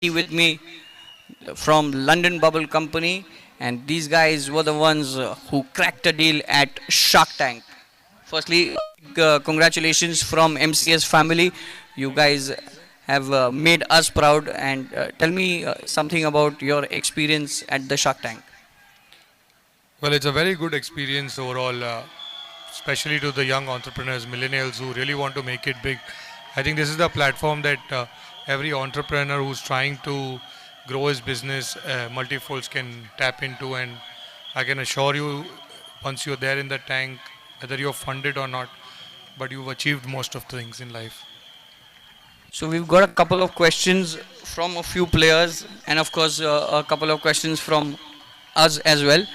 with me from London Bubble Company, and these guys were the ones who cracked a deal at Shark Tank. Firstly, congratulations from MCS family. You guys have made us proud. And tell me something about your experience at the Shark Tank. Well, it's a very good experience overall, especially to the young entrepreneurs, millennials who really want to make it big. I think this is the platform that every entrepreneur who's trying to grow his business multifolds can tap into. And I can assure you, once you're there in the tank, whether you're funded or not, but you've achieved most of the things in life. So we've got a couple of questions from a few players, and of course a couple of questions from us as well.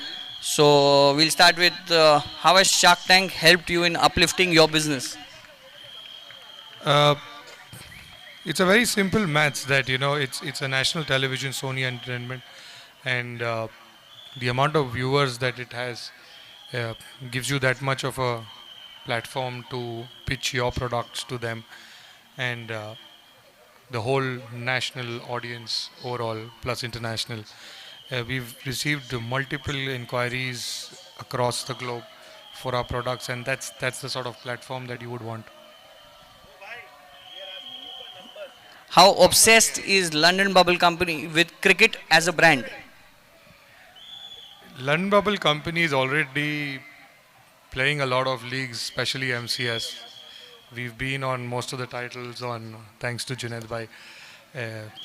So we'll start with how has Shark Tank helped you in uplifting your business? Uh, it's a very simple maths that it's a national television, Sony Entertainment, and the amount of viewers that it has uh, gives you that much of a platform to pitch your products to them, and the whole national audience overall plus international. We've received multiple inquiries across the globe for our products, and that's the sort of platform that you would want. How obsessed is London Bubble Company with cricket as a brand? London Bubble Company is already playing a lot of leagues, especially MCS. We've been on most of the titles on thanks to Junaid Bhai.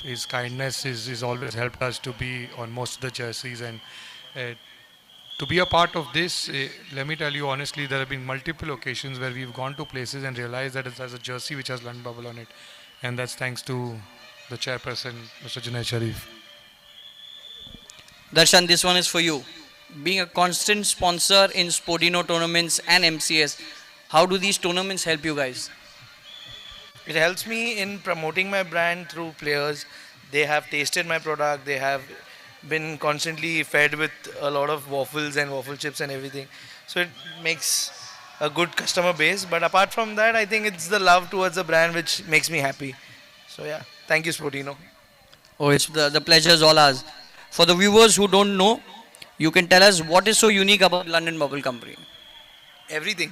His kindness is always helped us to be on most of the jerseys, and uh, to be a part of this. Let me tell you honestly, there have been multiple occasions where we've gone to places and realized that it has a jersey which has London Bubble on it, and that's thanks to the chairperson, Mr. Junaid Sharif. Darshan, this one is for you. Being a constant sponsor in Sportino tournaments and MCS, how do these tournaments help you guys? It helps me in promoting my brand through players. They have tasted my product. They have been constantly fed with a lot of waffles and waffle chips and everything. So it makes a good customer base. But apart from that, I think it's the love towards the brand which makes me happy. So yeah, thank you, Sportino. Oh, it's the pleasure is all ours. For the viewers who don't know, you can tell us what is so unique about London Bubble Company. Everything,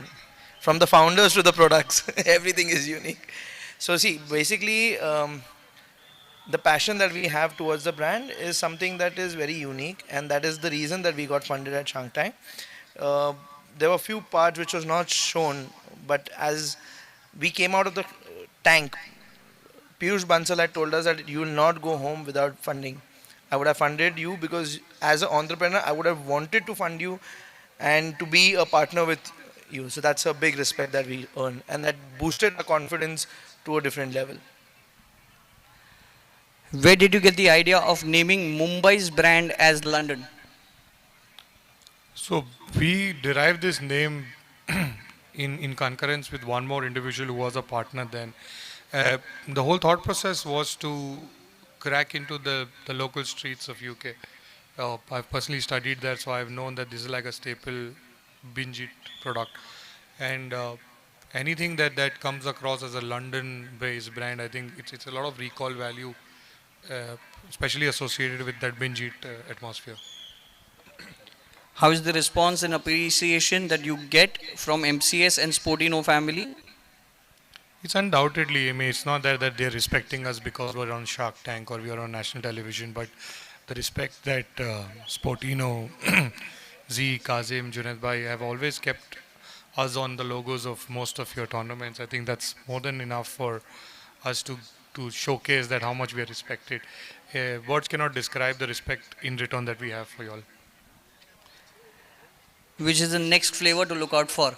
from the founders to the products, everything is unique. So see, basically, the passion that we have towards the brand is something that is very unique, and that is the reason that we got funded at Shark Tank. Uh, there were few parts which was not shown, but as we came out of the tank, Piyush Bansal had told us that you will not go home without funding. I would have funded you because as an entrepreneur, I would have wanted to fund you and to be a partner with you. So that's a big respect that we earn, and that boosted our confidence to a different level. Where did you get the idea of naming Mumbai's brand as London? So we derived this name in concurrence with one more individual who was a partner then. The whole thought process was to crack into the local streets of UK. I've personally studied there, so I've known that this is like a staple binge eat product. And anything that comes across as a London-based brand, I think it's a lot of recall value, uh, especially associated with that binge eat atmosphere. How is the response and appreciation that you get from MCS and Sportino family? It's undoubtedly, I mean, it's not that they're respecting us because we're on Shark Tank or we are on national television, but the respect that Sportino, Z, Kazim, Junaid Bhai have always kept us on the logos of most of your tournaments. I think that's more than enough for us to showcase that how much we are respected. Words cannot describe the respect in return that we have for you all. Which is the next flavor to look out for?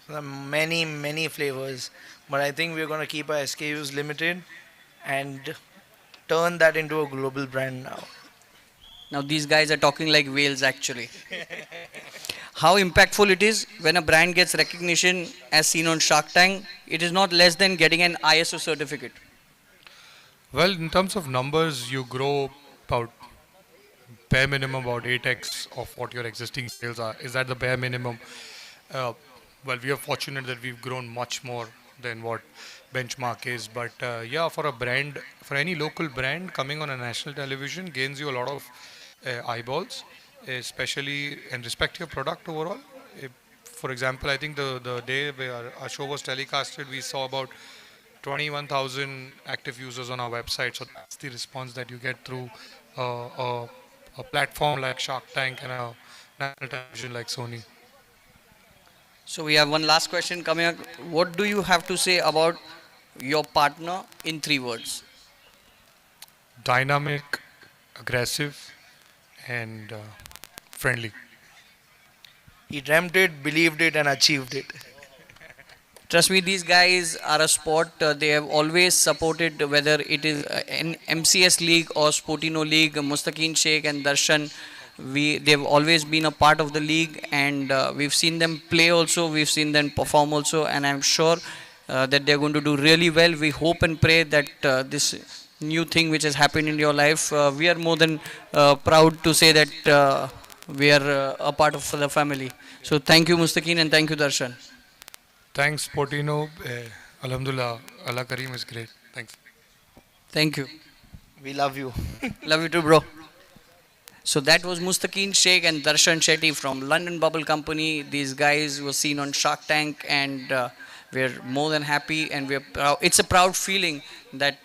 There are many flavors, but I think we're going to keep our SKUs limited and turn that into a global brand now. Now these guys are talking like whales actually. How impactful it is when a brand gets recognition as seen on Shark Tank, it is not less than getting an ISO certificate. Well, in terms of numbers, you grow about bare minimum about 8x of what your existing sales are. Is that the bare minimum? Uh, well, we are fortunate that we've grown much more than what benchmark is. But yeah, for a brand, for any local brand coming on a national television, gains you a lot of eyeballs, especially and respect your product overall. If, for example, I think the day where our show was telecasted, we saw about 21,000 active users on our website. So that's the response that you get through a platform like Shark Tank and a national television like Sony. So we have one last question coming up. What do you have to say about your partner in 3 words? Dynamic, aggressive, and friendly. He dreamt it, believed it, and achieved it. Trust me, these guys are a sport. They have always supported whether it is an MCS league or Sportino league. Mustaqeen Sheikh and Darshan, they've always been a part of the league, and we've seen them play also. We've seen them perform also, and I'm sure that they're going to do really well. We hope and pray that this new thing which has happened in your life, we are more than proud to say that we are a part of the family. So thank you, Mustaqeen, and thank you, Darshan. Thanks, Portino. Alhamdulillah, Allah Kareem is great. Thanks. Thank you. We love you. Love you too, bro. So that was Mustaqeen Sheikh and Darshan Shetty from London Bubble Company. These guys were seen on Shark Tank, and we're more than happy, and we're proud. It's a proud feeling that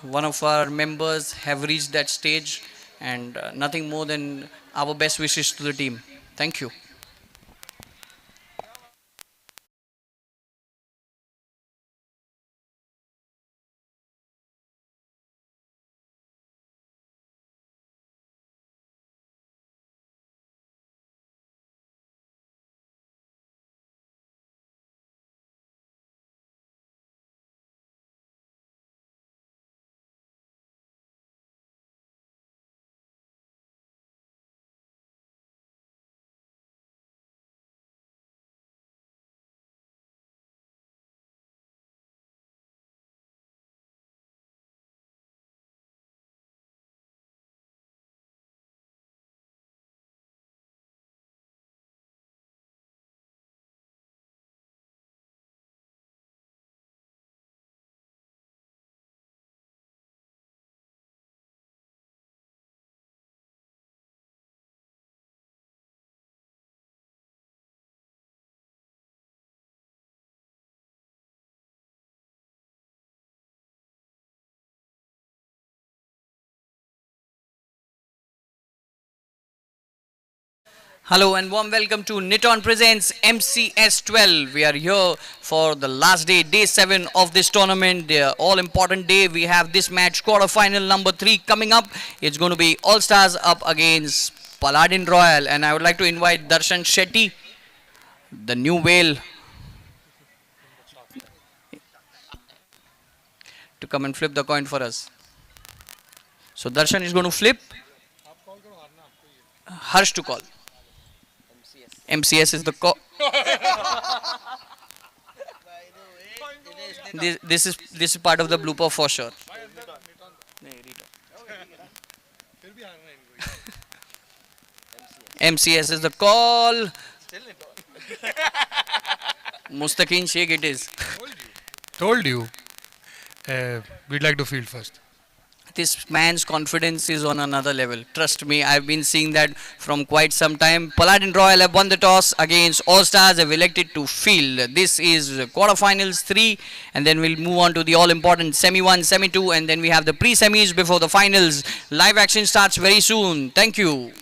one of our members have reached that stage, and nothing more than our best wishes to the team. Thank you. Hello and warm welcome to Niton Presents MCS 12. We are here for the last day, day 7 of this tournament, the all important day. We have this match, quarterfinal number 3 coming up. It's going to be All Stars up against Paladin Royal. And I would like to invite Darshan Shetty, the new whale, to come and flip the coin for us. So Darshan is going to flip, Harsh to call. MCS is the call. This is part of the blooper for sure. MCS is the call. Mustaqeen Sheikh it is. Told you. We'd like to field first. This man's confidence is on another level. Trust me, I've been seeing that from quite some time. Paladin Royal have won the toss against All Stars, have elected to field. This is quarterfinals 3, and then we'll move on to the all important semi 1, semi 2, and then we have the pre semis before the finals. Live action starts very soon. Thank you.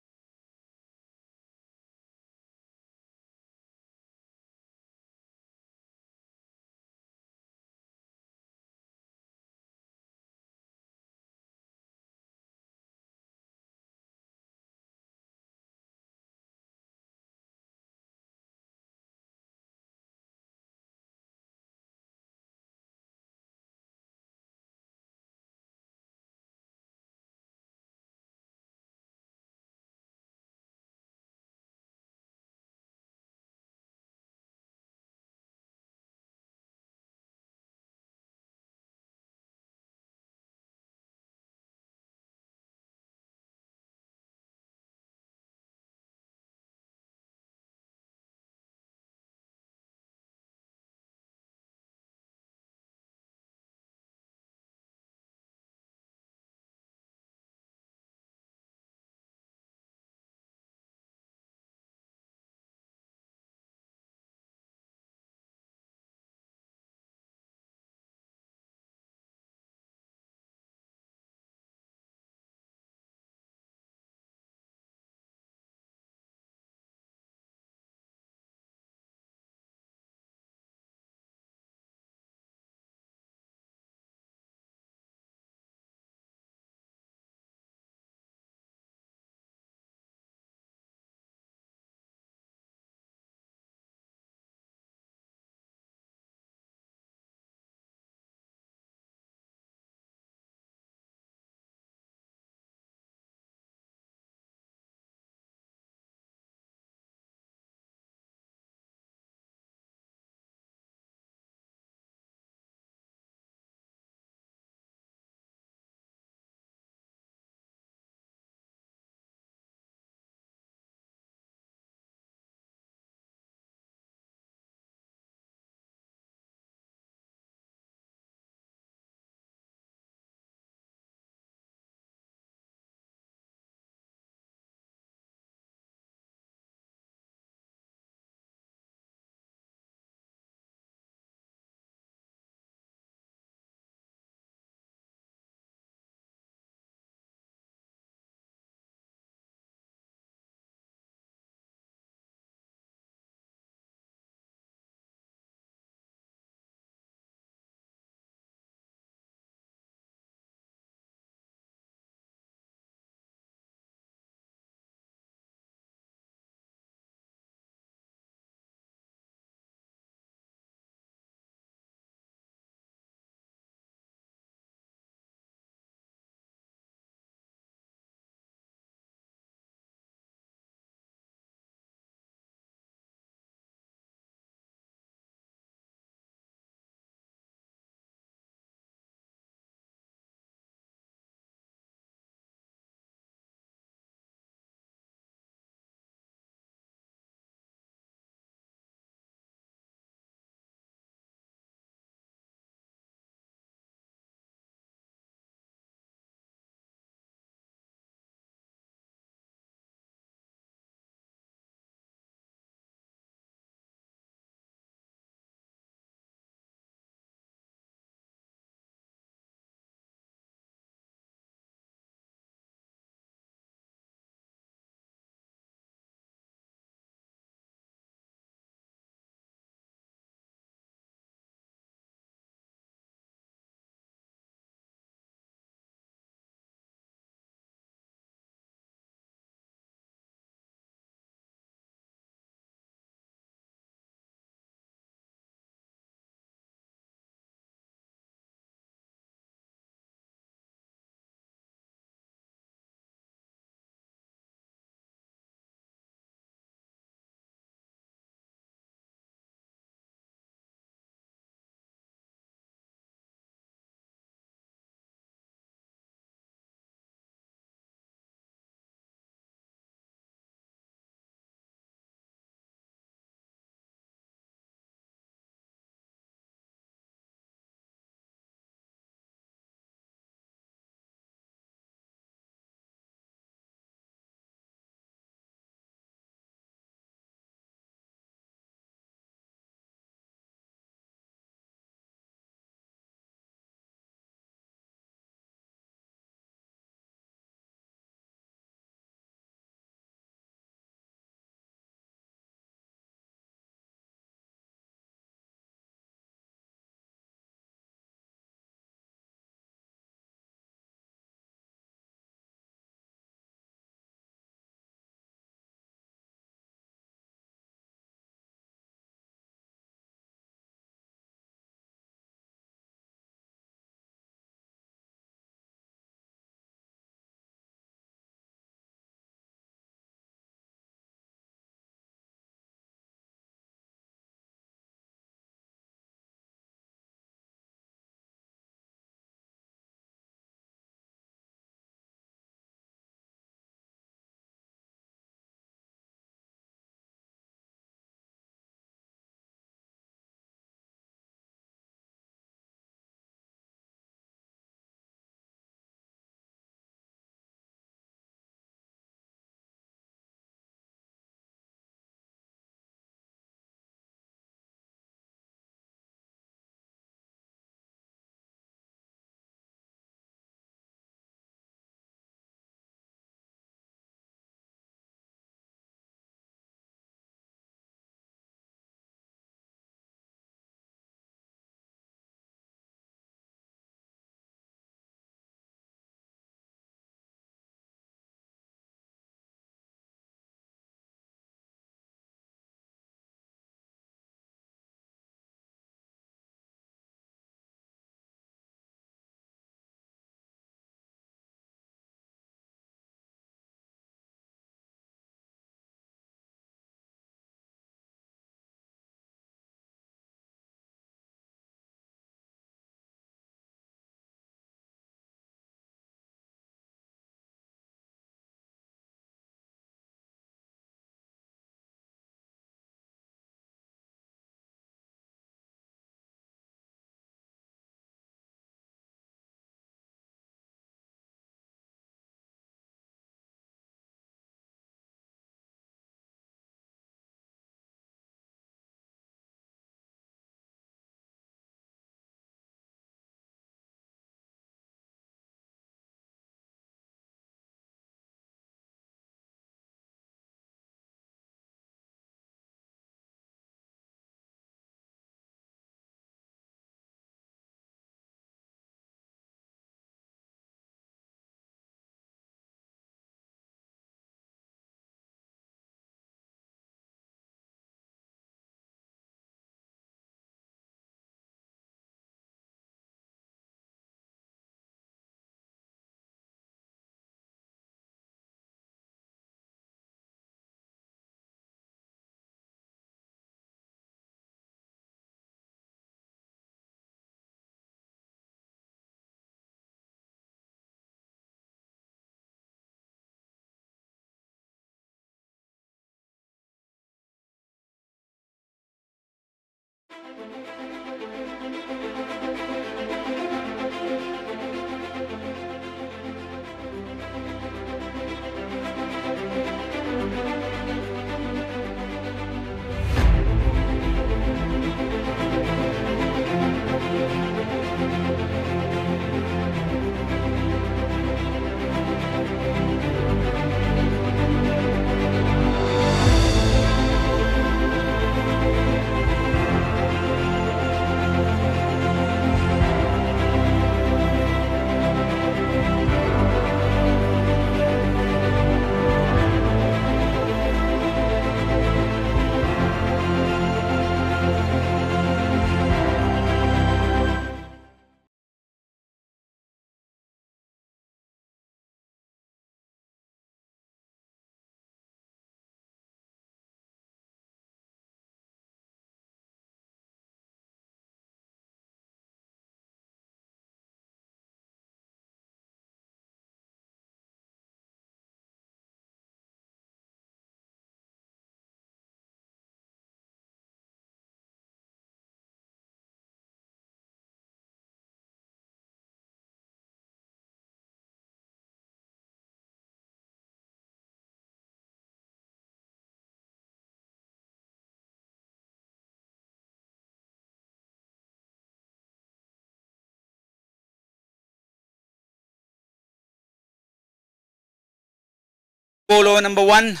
Bowl over number 1.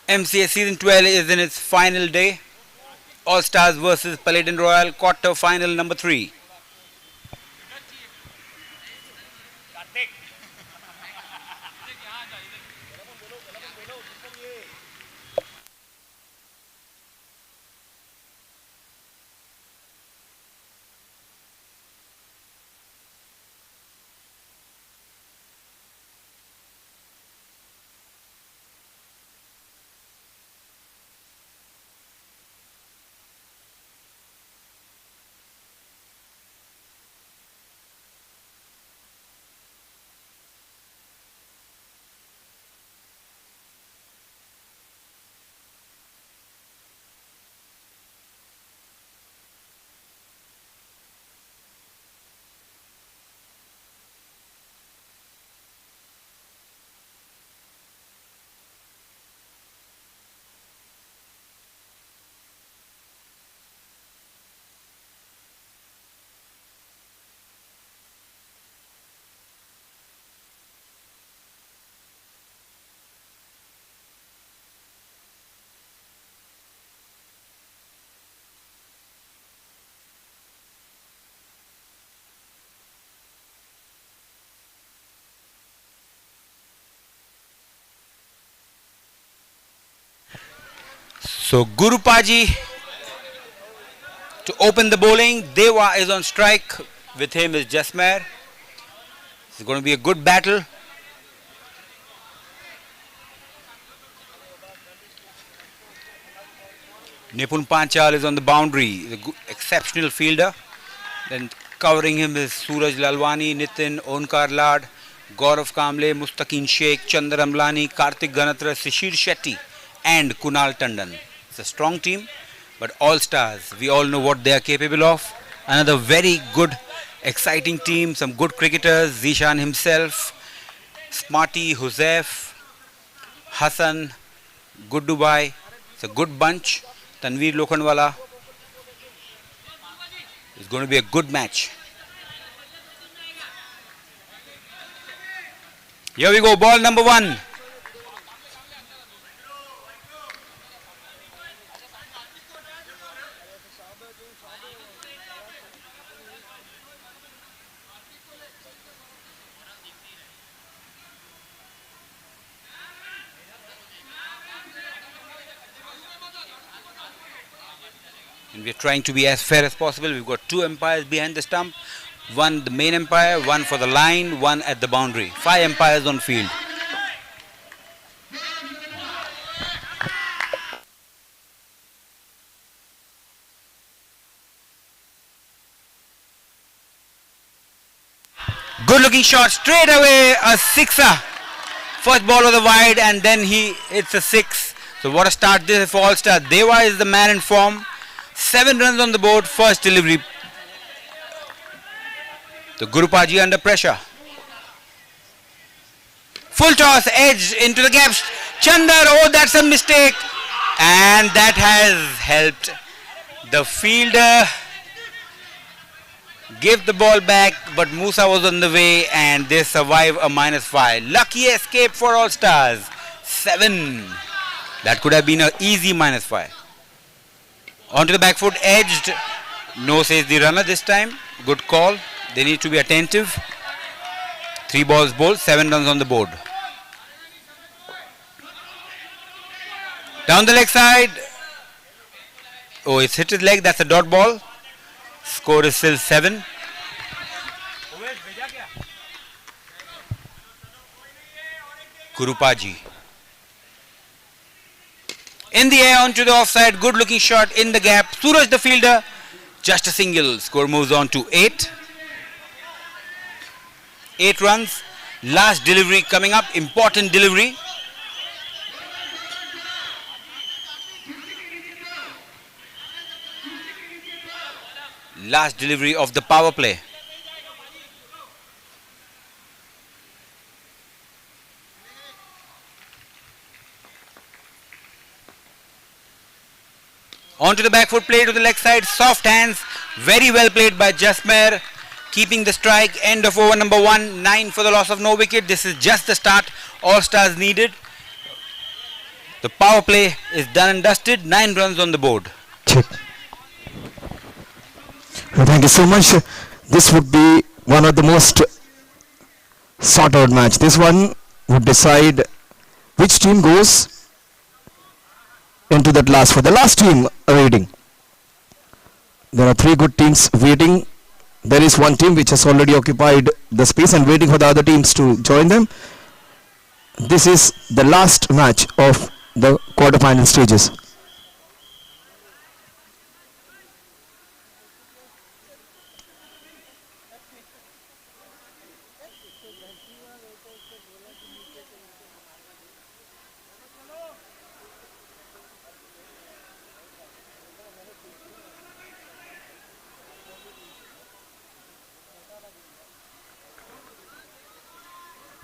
MCA Season 12 is in its final day. All Stars versus Paladin Royal quarter final number 3. So Guru Paji to open the bowling. Deva is on strike. With him is Jasmer. It's going to be a good battle. Nipun Panchal is on the boundary. The exceptional fielder. Then covering him is Suraj Lalwani, Nitin, Onkar Lad, Gaurav Kamble, Mustaqeen Sheikh, Chandra Amlani, Kartik Ganatra, Shishir Shetty and Kunal Tandon. It's a strong team, but all stars. We all know what they are capable of. Another very good, exciting team. Some good cricketers. Zishan himself, Smarty, Huzef, Hassan, Good Dubai. It's a good bunch. Tanveer Lokhandwala. It's going to be a good match. Here we go, ball number 1. And we're trying to be as fair as possible. We've got 2 umpires behind the stump. One the main umpire, one for the line, one at the boundary. 5 umpires on field. Good looking shot, straight away a sixer. First ball was a wide and then it's a 6. So what a start this is for All Star. Deva is the man in form. 7 runs on the board. First delivery. The Gurupaji under pressure. Full toss, edge into the gaps. Chandar, oh, that's a mistake. And that has helped the fielder give the ball back, but Musa was on the way and they survive a -5. Lucky escape for All Stars. 7. That could have been an easy -5. Onto the back foot, edged. No, says the runner this time. Good call. They need to be attentive. 3 balls bowled, 7 runs on the board. Down the leg side. Oh, it's hit his leg. That's a dot ball. Score is still 7. Gurupaji. In the air onto the offside. Good looking shot in the gap. Suraj the fielder. Just a single. Score moves on to 8. 8 runs. Last delivery coming up. Important delivery. Last delivery of the power play. Onto the back foot, play to the leg side, soft hands, very well played by Jasmer, keeping the strike. End of over number 1, 9 for the loss of no wicket. This is just the start. All Stars needed. The power play is done and dusted. 9 runs on the board. Check. Thank you so much. This would be one of the most sought out match. This one would decide which team goes into that last for the last team rating. There are 3 good teams waiting. There is one team which has already occupied the space and waiting for the other teams to join them. This is the last match of the quarter-final stages.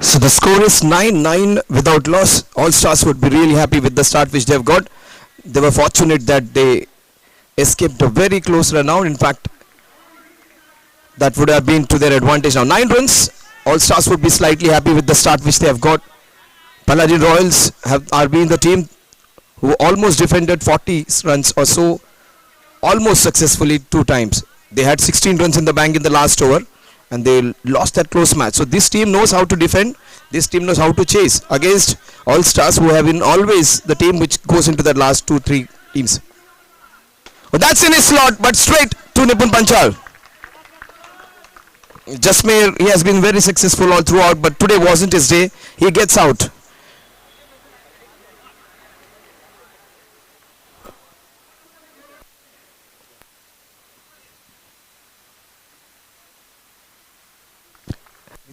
So the score is 9-9 without loss. All Stars would be really happy with the start which they have got. They were fortunate that they escaped a very close run out. In fact, that would have been to their advantage. Now 9 runs. All Stars would be slightly happy with the start which they have got. Paladin Royals are being the team who almost defended 40 runs or so, almost successfully 2 times. They had 16 runs in the bank in the last over, and they lost that close match. So this team knows how to defend. This team knows how to chase against All Stars, who have been always the team which goes into the last 2-3 teams. Well, that's in his slot, but straight to Nipun Panchal. Jasmer, he has been very successful all throughout, but today wasn't his day. He gets out.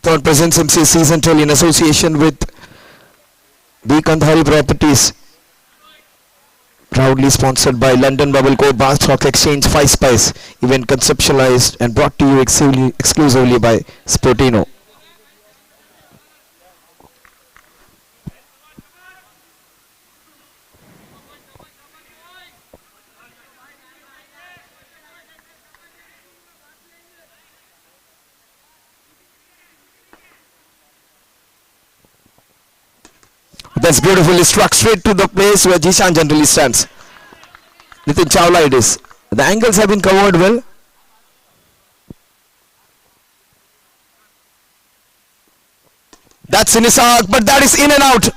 Thought presents MC Season 12 in association with the Kandhari Properties, proudly sponsored by London Bubble Co, Bath Stock Exchange, 5 Spice, event conceptualized and brought to you exclusively by Sportino. That's beautifully struck straight to the place where Jishan generally stands. Nitin Chawla it is. The angles have been covered well. That's in his arc, but that is in and out.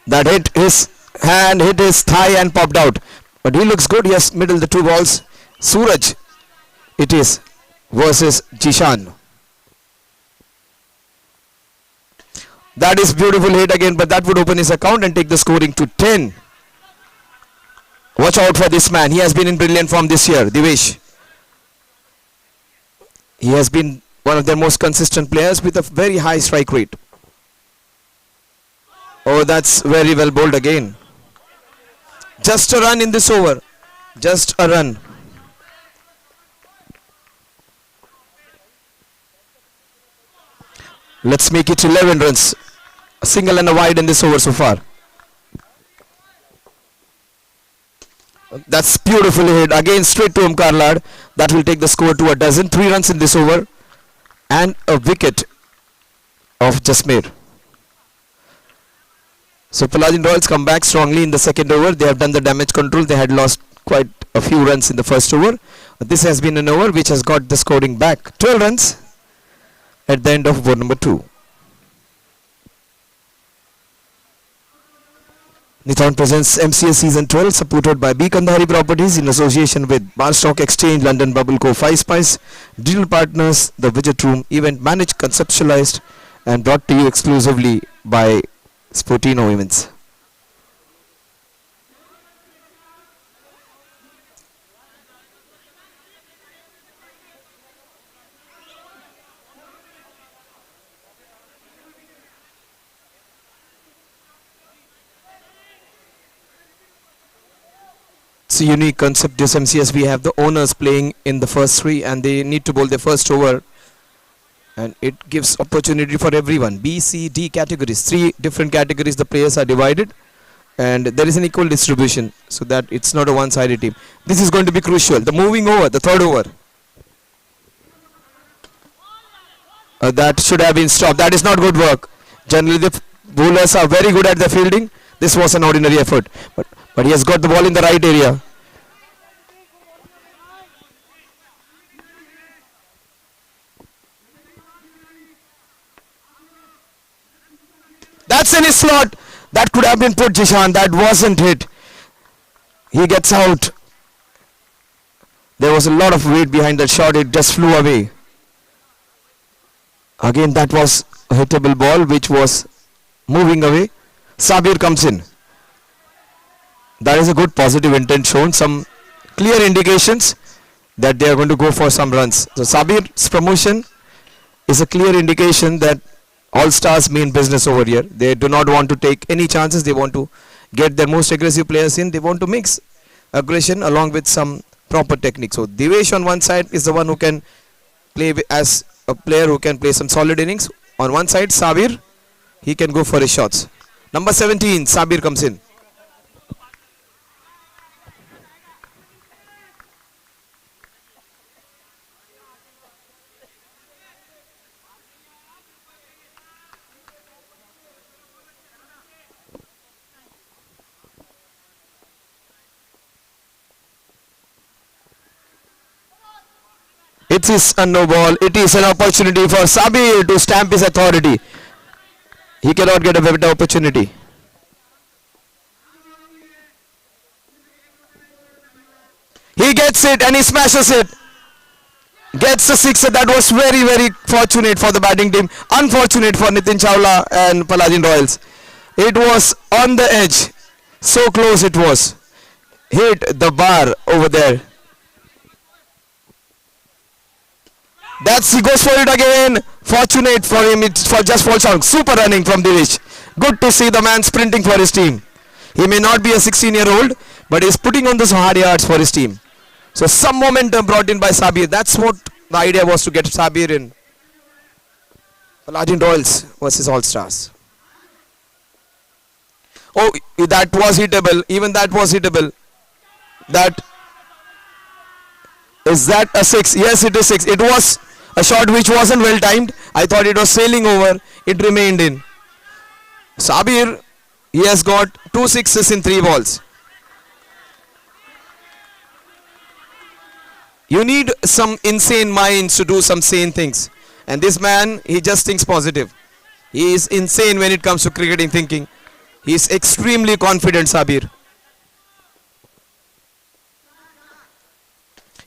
That hit his hand, hit his thigh and popped out. But he looks good. He has middled the 2 balls. Suraj it is versus Jishan. That is beautiful hit again, but that would open his account and take the scoring to 10. Watch out for this man. He has been in brilliant form this year, Divesh. He has been one of their most consistent players with a very high strike rate. Oh, that's very well bowled again. Just a run in this over. Just a run. Let's make it 11 runs. A single and a wide in this over so far. That's beautifully hit. Again, straight to Omkar Lad. That will take the score to a dozen. 3 runs in this over. And a wicket of Jasmeer. So Palladian Royals come back strongly in the second over. They have done the damage control. They had lost quite a few runs in the first over. This has been an over which has got the scoring back. 12 runs at the end of over number 2. Nithon presents MCS Season 12 supported by B. Kandahari Properties in association with Bar Stock Exchange, London Bubble Co. 5 Spice, Digital Partners, The Widget Room, event managed, conceptualized and brought to you exclusively by Sportino Events. It's a unique concept this MCS. We have the owners playing in the first 3 and they need to bowl their first over, and it gives opportunity for everyone. B, C, D categories, 3 different categories the players are divided, and there is an equal distribution so that it's not a one-sided team. This is going to be crucial. The moving over, the third over. That should have been stopped. That is not good work. Generally the bowlers are very good at the fielding. This was an ordinary effort. But he has got the ball in the right area. That's in his slot. That could have been put, Jishan. That wasn't hit. He gets out. There was a lot of weight behind that shot. It just flew away. Again, that was a hittable ball which was moving away. Sabir comes in. That is a good positive intent shown. Some clear indications that they are going to go for some runs. So Sabir's promotion is a clear indication that All Stars mean business over here. They do not want to take any chances. They want to get their most aggressive players in. They want to mix aggression along with some proper technique. So Devesh on one side is the one who can play as a player who can play some solid innings. On one side, Sabir, he can go for his shots. Number 17, Sabir comes in. It is a no ball. It is an opportunity for Sabir to stamp his authority. He cannot get a better opportunity. He gets it and he smashes it. Gets the sixer. That was very, very fortunate for the batting team. Unfortunate for Nitin Chawla and Palladian Royals. It was on the edge. So close it was. Hit the bar over there. He goes for it again. Fortunate for him, it's for just falls out. Super running from Devesh. Good to see the man sprinting for his team. He may not be a 16-year-old, but he's putting on those hard yards for his team. So some momentum brought in by Sabir. That's what the idea was, to get Sabir in. Palladian Royals versus All Stars. Oh, that was hittable. Even that was hittable. Is that a 6? Yes, it is 6. It was a shot which wasn't well timed. I thought it was sailing over. It remained in. Sabir, he has got 2 sixes in 3 balls. You need some insane minds to do some sane things. And this man, he just thinks positive. He is insane when it comes to cricketing thinking. He is extremely confident, Sabir.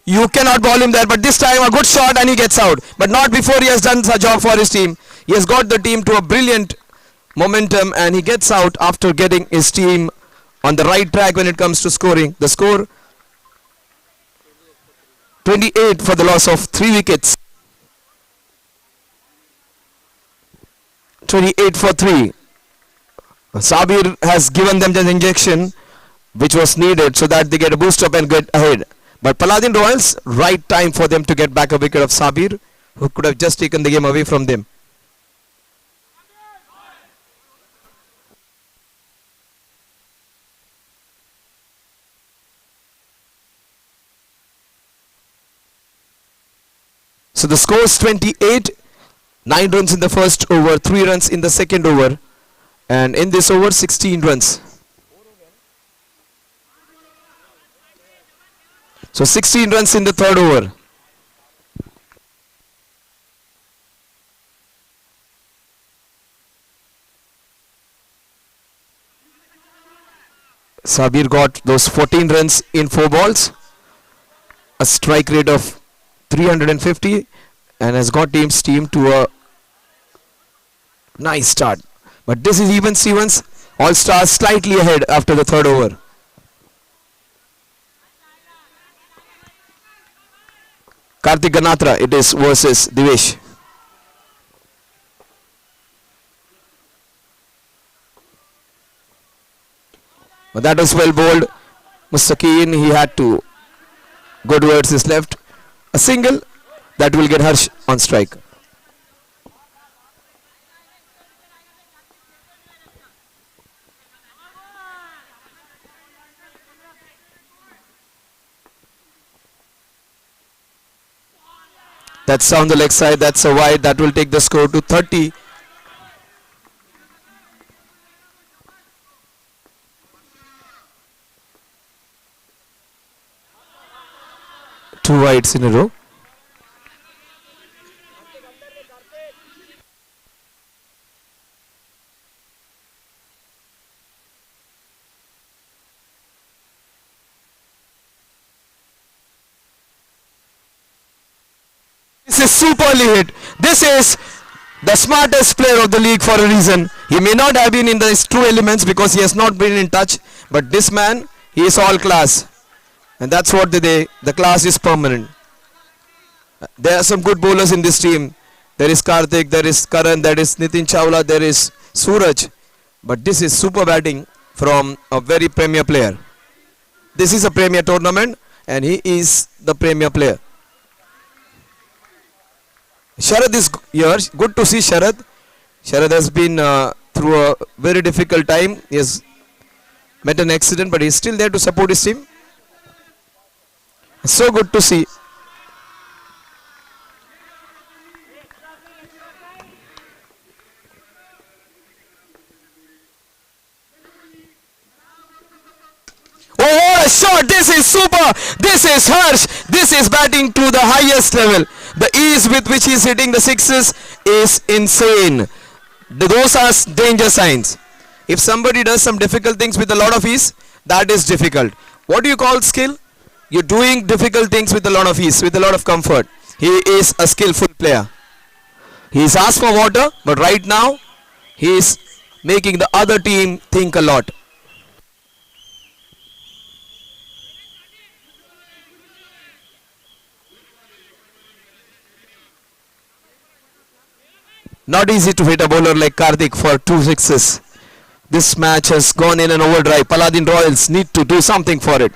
You cannot ball him there, but this time a good shot and he gets out. But not before he has done a job for his team. He has got the team to a brilliant momentum and he gets out after getting his team on the right track when it comes to scoring. The score 28 for the loss of 3 wickets. 28 for 3. Sabir has given them the injection which was needed so that they get a boost up and get ahead. But Paladin Royals, right time for them to get back a wicket of Sabir, who could have just taken the game away from them. So the score is 28, 9 runs in the first over, 3 runs in the second over, and in this over 16 runs. So 16 runs in the third over. Sabir got those 14 runs in 4 balls, a strike rate of 350, and has got team's team to a nice start. But this is even Stevens, All Stars slightly ahead after the third over. Karthik Ganatra it is versus Divesh. But that was well bowled. Mustaqeen, he had to go towards his left. A single that will get Harsh on strike. That's on the leg side. That's a wide. That will take the score to 30. Two wides in a row. This is superly hit. This is the smartest player of the league for a reason. He may not have been in the true elements because he has not been in touch, but this man, he is all class. And that's what the class is permanent. There are some good bowlers in this team. There is Karthik, there is Karan, there is Nitin Chawla, there is Suraj. But this is super batting from a very premier player. This is a premier tournament and he is the premier player. Sharad is here. Good to see Sharad. Sharad has been through a very difficult time. He has met an accident, but he is still there to support his team. So good to see. Oh, what a shot! This is super! This is Harsh! This is batting to the highest level. The ease with which he is hitting the sixes is insane. Those are danger signs. If somebody does some difficult things with a lot of ease, that is difficult. What do you call skill? You're doing difficult things with a lot of ease, with a lot of comfort. He is a skillful player. He's asked for water, but right now, he is making the other team think a lot. Not easy to hit a bowler like Karthik for 2 sixes. This match has gone in an overdrive. Paladin Royals need to do something for it.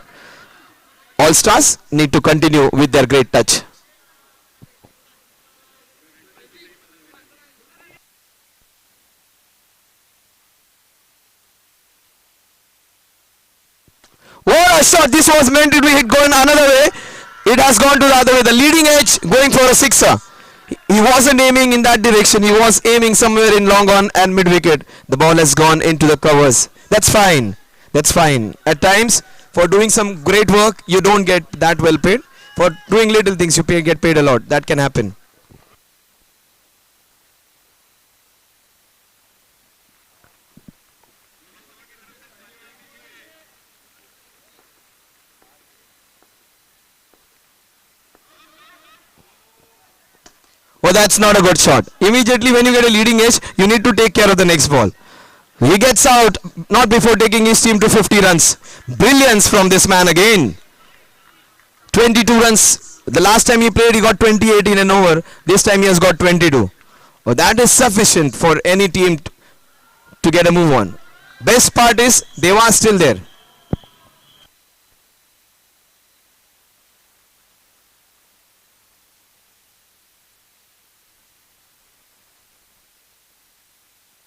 All Stars need to continue with their great touch. What a shot! This was meant to be hit going another way. It has gone to the other way. The leading edge going for a sixer. He wasn't aiming in that direction. He was aiming somewhere in long on and mid wicket. The ball has gone into the covers. That's fine. That's fine. At times, for doing some great work, you don't get that well paid. For doing little things, you get paid a lot. That can happen. Oh, that's not a good shot. Immediately when you get a leading edge, you need to take care of the next ball. He gets out, not before taking his team to 50 runs. Brilliance from this man again. 22 runs. The last time he played, he got 28 in an over. This time he has got 22. Oh, that is sufficient for any team to get a move on. Best part is, Deva is still there.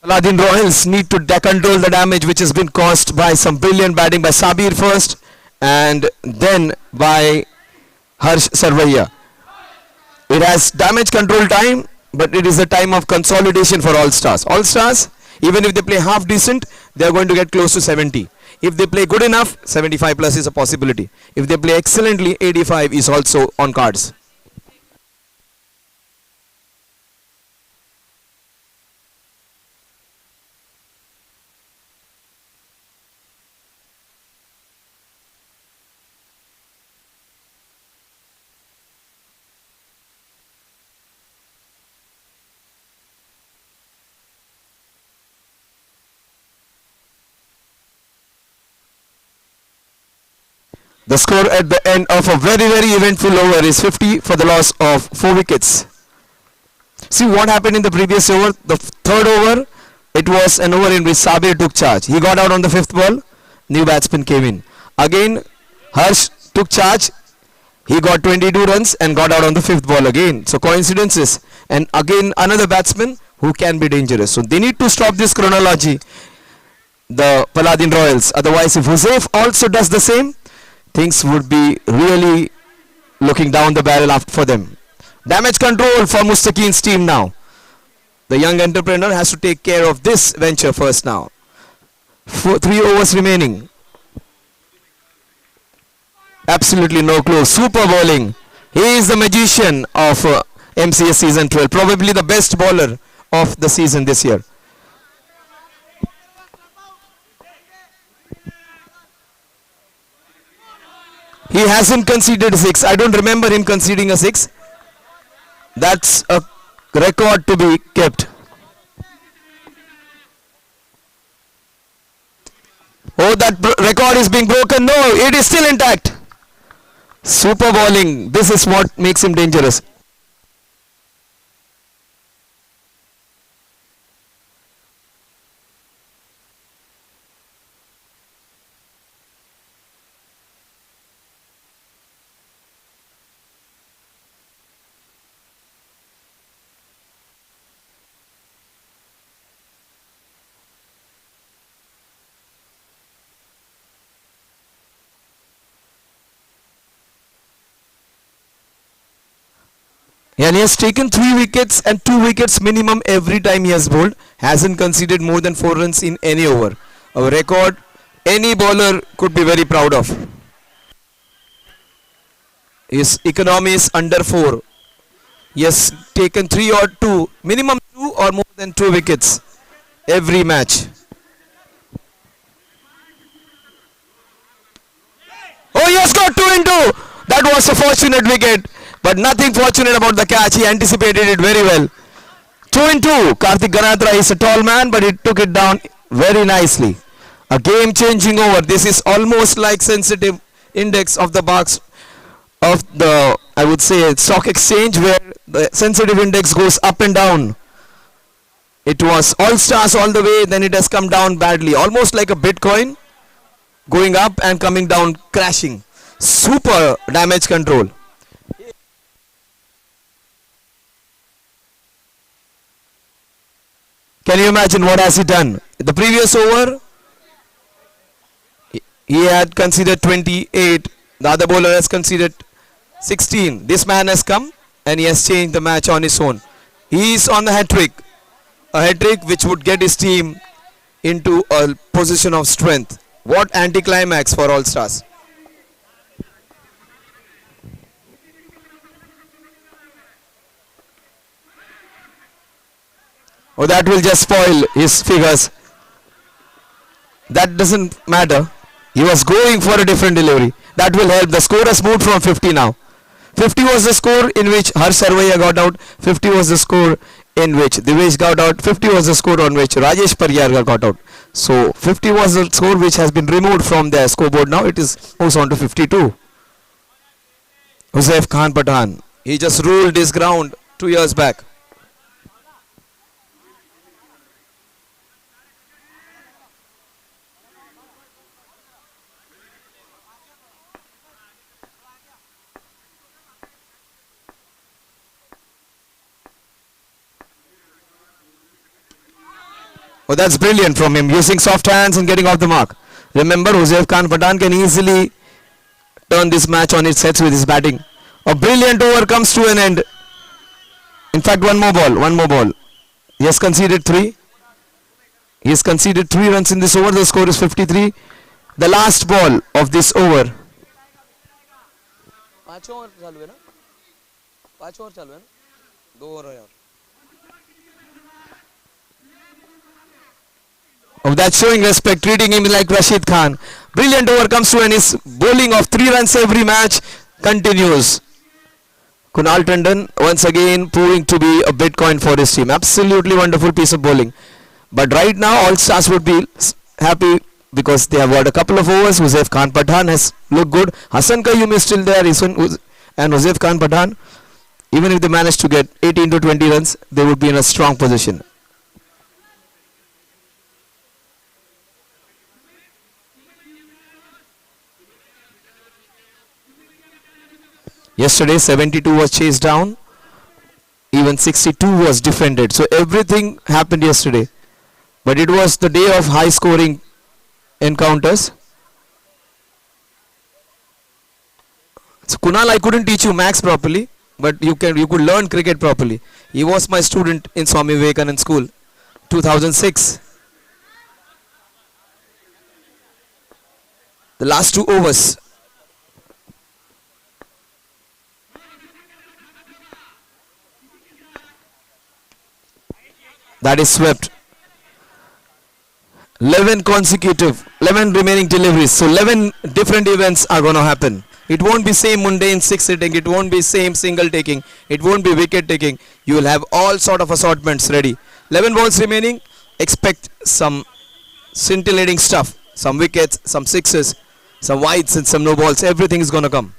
Paladin Royals need to control the damage which has been caused by some brilliant batting by Sabir first and then by Harsh Sarvaiya. It has damage control time, but it is a time of consolidation for All Stars. All Stars, even if they play half decent, they are going to get close to 70. If they play good enough, 75 plus is a possibility. If they play excellently, 85 is also on cards. The score at the end of a very, very eventful over is 50 for the loss of 4 wickets. See what happened in the previous over. The third over, it was an over in which Sabir took charge. He got out on the fifth ball. New batsman came in. Again, Harsh took charge. He got 22 runs and got out on the fifth ball again. So coincidences. And again, another batsman who can be dangerous. So they need to stop this chronology, the Paladin Royals. Otherwise, if Hussain also does the same, things would be really looking down the barrel after for them. Damage control for Mustaqeen's team now. The young entrepreneur has to take care of this venture first now. 3 overs remaining. Absolutely no clue. Super bowling. He is the magician of MCS season 12. Probably the best bowler of the season this year. He hasn't conceded a 6. I don't remember him conceding a 6. That's a record to be kept. Oh, that record is being broken. No, it is still intact. Super bowling. This is what makes him dangerous. And he has taken 3 wickets and 2 wickets minimum every time he has bowled. Hasn't conceded more than 4 runs in any over. A record any bowler could be very proud of. His economy is under 4. He has taken 3 or 2, minimum 2 or more than 2 wickets every match. Oh, he has got 2 in 2. That was a fortunate wicket. But nothing fortunate about the catch. He anticipated it very well. 2 in 2. Karthik Ganatra is a tall man, but he took it down very nicely. A game-changing over. This is almost like sensitive index of the box of the, I would say, stock exchange, where the sensitive index goes up and down. It was all stars all the way, then it has come down badly. Almost like a Bitcoin, going up and coming down, crashing. Super damage control. Can you imagine what has he done? The previous over, he had conceded 28. The other bowler has conceded 16. This man has come and he has changed the match on his own. He is on the hat trick. A hat trick which would get his team into a position of strength. What anticlimax for All Stars. Oh, that will just spoil his figures. That doesn't matter. He was going for a different delivery. That will help. The score has moved from 50 now. 50 was the score in which Harsh Sarvaiya got out. 50 was the score in which Divesh got out. 50 was the score on which Rajesh Pariyar got out. So 50 was the score which has been removed from the scoreboard now. It is moves on to 52. Hussain Khan Pathan. He just ruled his ground 2 years back. Oh, that's brilliant from him, using soft hands and getting off the mark. Remember, Joseph Khan Patan can easily turn this match on its head with his batting. A brilliant over comes to an end. In fact, one more ball, one more ball. He has conceded three. He has conceded 3 runs in this over. The score is 53. The last ball of this over. Of that, showing respect, treating him like Rashid Khan. Brilliant over comes to, and his bowling of 3 runs every match continues. Kunal Tandon once again proving to be a Bitcoin for his team. Absolutely wonderful piece of bowling. But right now, all stars would be happy because they have got a couple of overs. Joseph Khan Pathan has looked good. Hassan Qayyum is still there, and Joseph Khan Pathan. Even if they manage to get 18 to 20 runs, they would be in a strong position. Yesterday 72 was chased down, even 62 was defended. So everything happened yesterday. But it was the day of high scoring encounters. So Kunal, I couldn't teach you maths properly, but you could learn cricket properly. He was my student in Swami Vivekanand School, 2006. The last 2 overs. That is swept. 11 consecutive, 11 remaining deliveries. So 11 different events are going to happen. It won't be same mundane 6 hitting. It won't be same single taking. It won't be wicket taking. You will have all sort of assortments ready. 11 balls remaining. Expect some scintillating stuff. Some wickets, some sixes, some wides and some no balls. Everything is going to come.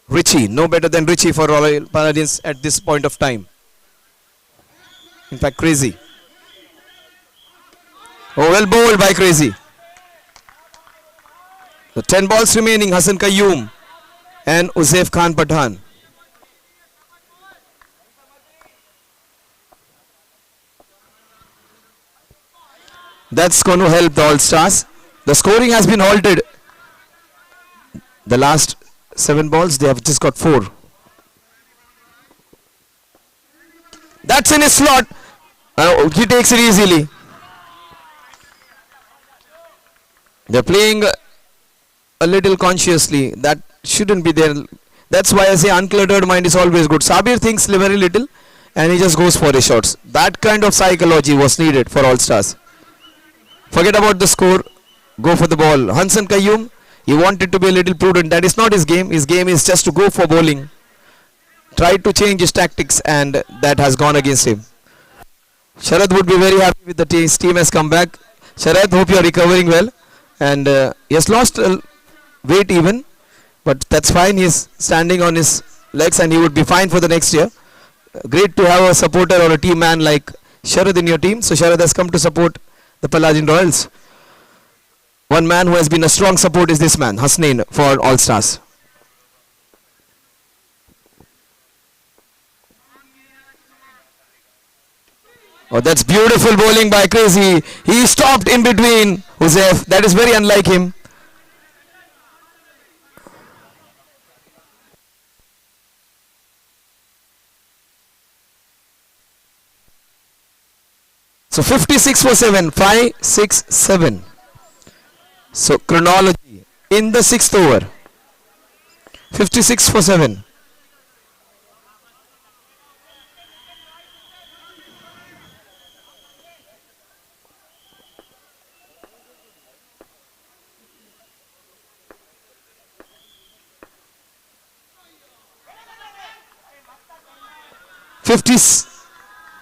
Richie, no better than Richie for Royal Paladins at this point of time. In fact, Crazy. Oh, well bowled by Crazy. The 10 balls remaining, Hassan Qayyum and Joseph Khan Pathan. That's going to help the All-Stars. The scoring has been halted. The last 7 balls, they have just got 4. That's in his slot. He takes it easily. They're playing a little consciously. That shouldn't be there. That's why I say uncluttered mind is always good. Sabir thinks very little and he just goes for his shots. That kind of psychology was needed for All Stars. Forget about the score. Go for the ball. Hassan Qayyum, he wanted to be a little prudent. That is not his game. His game is just to go for bowling. Tried to change his tactics and that has gone against him. Sharad would be very happy with the team. His team has come back. Sharad, hope you are recovering well. And he has lost weight even, but that's fine. He is standing on his legs and he would be fine for the next year. Great to have a supporter or a team man like Sharad in your team. So Sharad has come to support the Paladin Royals. One man who has been a strong support is this man, Hasnain, for All Stars. Oh, that's beautiful bowling by Crazy. He stopped in between Joseph. That is very unlike him. So 56 for 7. 5, 6, 7. So chronology in the 6th over. 56 for 7.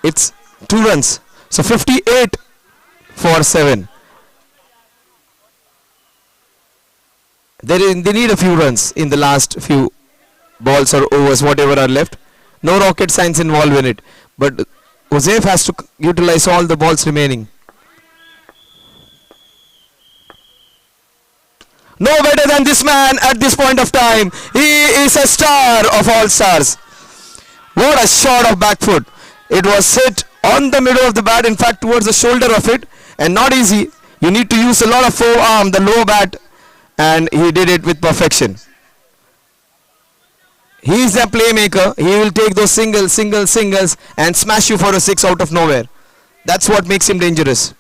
It's 2 runs. So 58 for 7. They need a few runs in the last few balls or overs, whatever are left. No rocket science involved in it. But Joseph has to utilize all the balls remaining. No better than this man at this point of time. He is a star of all stars. What a shot of back foot. It was hit on the middle of the bat, in fact towards the shoulder of it, and not easy. You need to use a lot of forearm, the lower bat, and he did it with perfection. He is a playmaker. He will take those singles and smash you for a six out of nowhere. That's what makes him dangerous.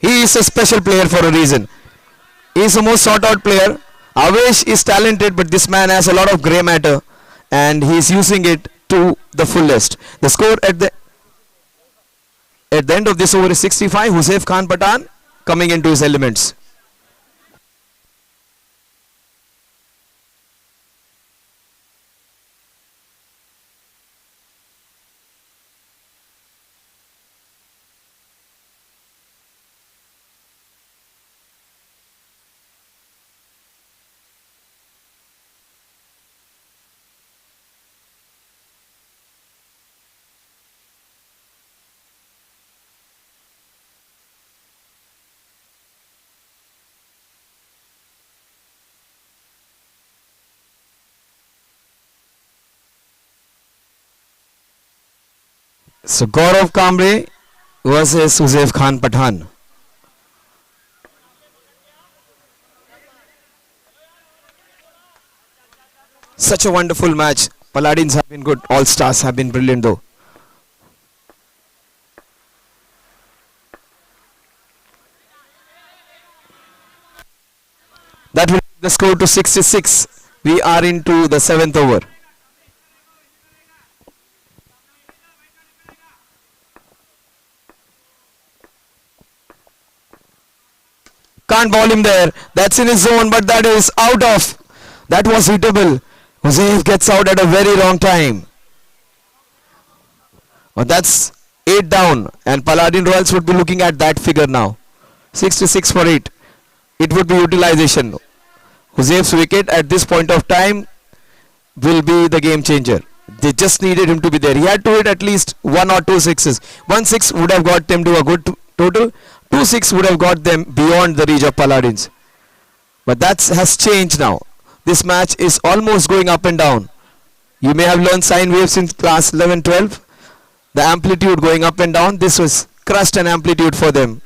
He is a special player for a reason. He is the most sought out player. Avesh is talented, but this man has a lot of grey matter and he is using it to the fullest. The score at the end of this over is 65. Hussain Khan Pathan coming into his elements. So Gaurav Kamble versus Hussain Khan Pathan. Such a wonderful match. Paladins have been good. All stars have been brilliant though. That will take the score to 66. We are into the 7th over. Can't ball him there. That's in his zone, but that is out of. That was hittable. Hussain gets out at a very wrong time. Well, that's 8 down, and Paladin Royals would be looking at that figure now. 66 for 8. It would be utilization. Hussain's wicket at this point of time will be the game changer. They just needed him to be there. He had to hit at least 1 or 2 sixes. 1 6 would have got them to a good total. 2 6 would have got them beyond the reach of Paladins. But that has changed now. This match is almost going up and down. You may have learned sine waves in class 11 12. The amplitude going up and down. This was crust and amplitude for them.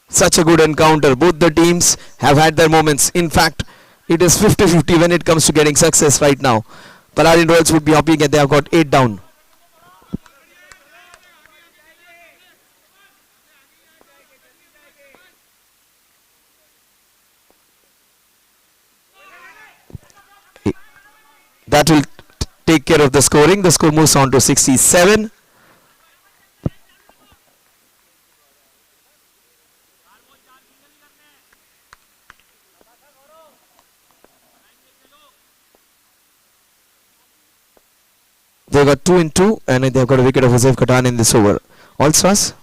Such a good encounter. Both the teams have had their moments. In fact, it is 50-50 when it comes to getting success right now. Paladin Royals would be happy that they have got 8 down. That will take care of the scoring. The score moves on to 67. They got 2 in 2 and they've got a wicket of Hussain Khan in this over. All stars.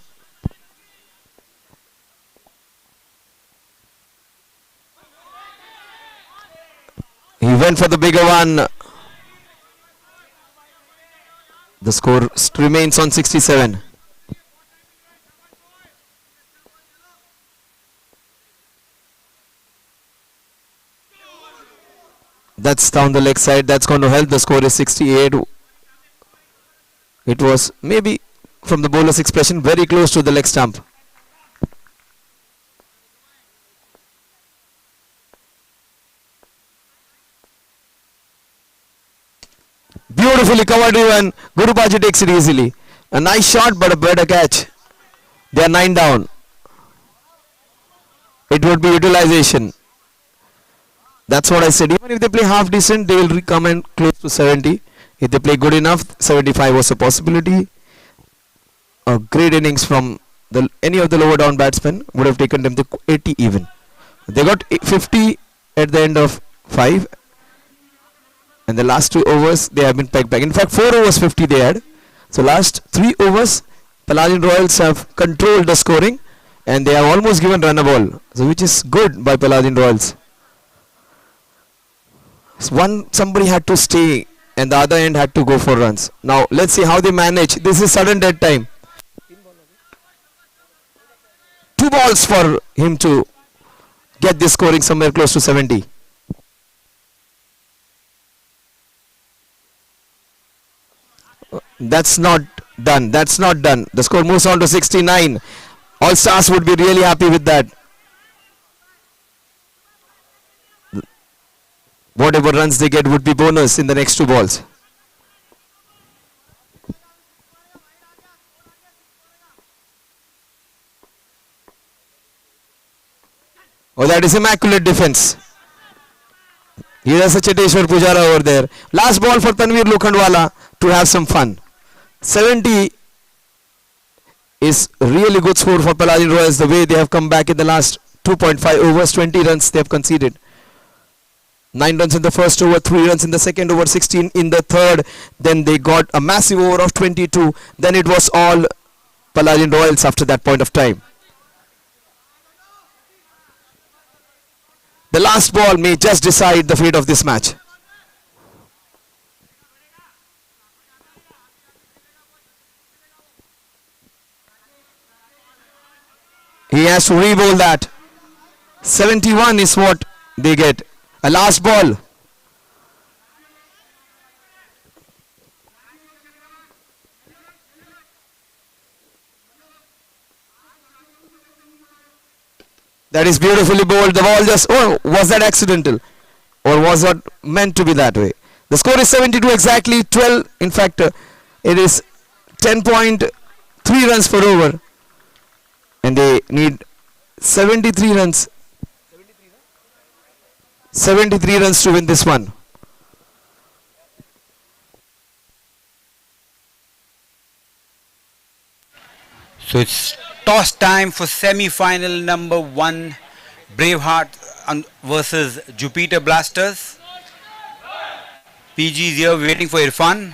He went for the bigger one. The score remains on 67. That's down the leg side. That's going to help. The score is 68. It was maybe from the bowler's expression very close to the leg stump. Beautifully covered even. Gurubaji takes it easily. A nice shot but a better catch. They are 9 down. It would be utilization. That's what I said. Even if they play half decent, they will come in close to 70. If they play good enough, 75 was a possibility. A great innings from any of the lower down batsmen would have taken them to 80 even. They got 50 at the end of 5. And the last 2 overs, they have been pegged back. In fact, 4 overs 50 they had. So last 3 overs, Paladin Royals have controlled the scoring. And they have almost given run a ball. So which is good by Paladin Royals. Somebody had to stay and the other end had to go for runs. Now let's see how they manage. This is sudden dead time. Two balls for him to get this scoring somewhere close to 70. That's not done. That's not done. The score moves on to 69. All Stars would be really happy with that. Whatever runs they get would be bonus in the next two balls. Oh, that is immaculate defense. He has a Cheteshwar Pujara over there. Last ball for Tanveer Lokhandwala to have some fun. 70 is really good score for Paladin Royals the way they have come back in the last 2.5 overs. 20 runs they have conceded. 9 runs in the first over, 3 runs in the second over, 16 in the third. Then they got a massive over of 22. Then it was all Paladin Royals after that point of time. The last ball may just decide the fate of this match. He has to re-bowl that. 71 is what they get. A last ball. That is beautifully bowled. The ball just, oh, was that accidental? Or was it meant to be that way? The score is 72 exactly, 12. In fact, it is 10.3 runs per over. And they need 73 runs. 73 runs to win this one. So it's toss time for semi-final number 1, Braveheart versus Jupiter Blasters. PG is here waiting for Irfan.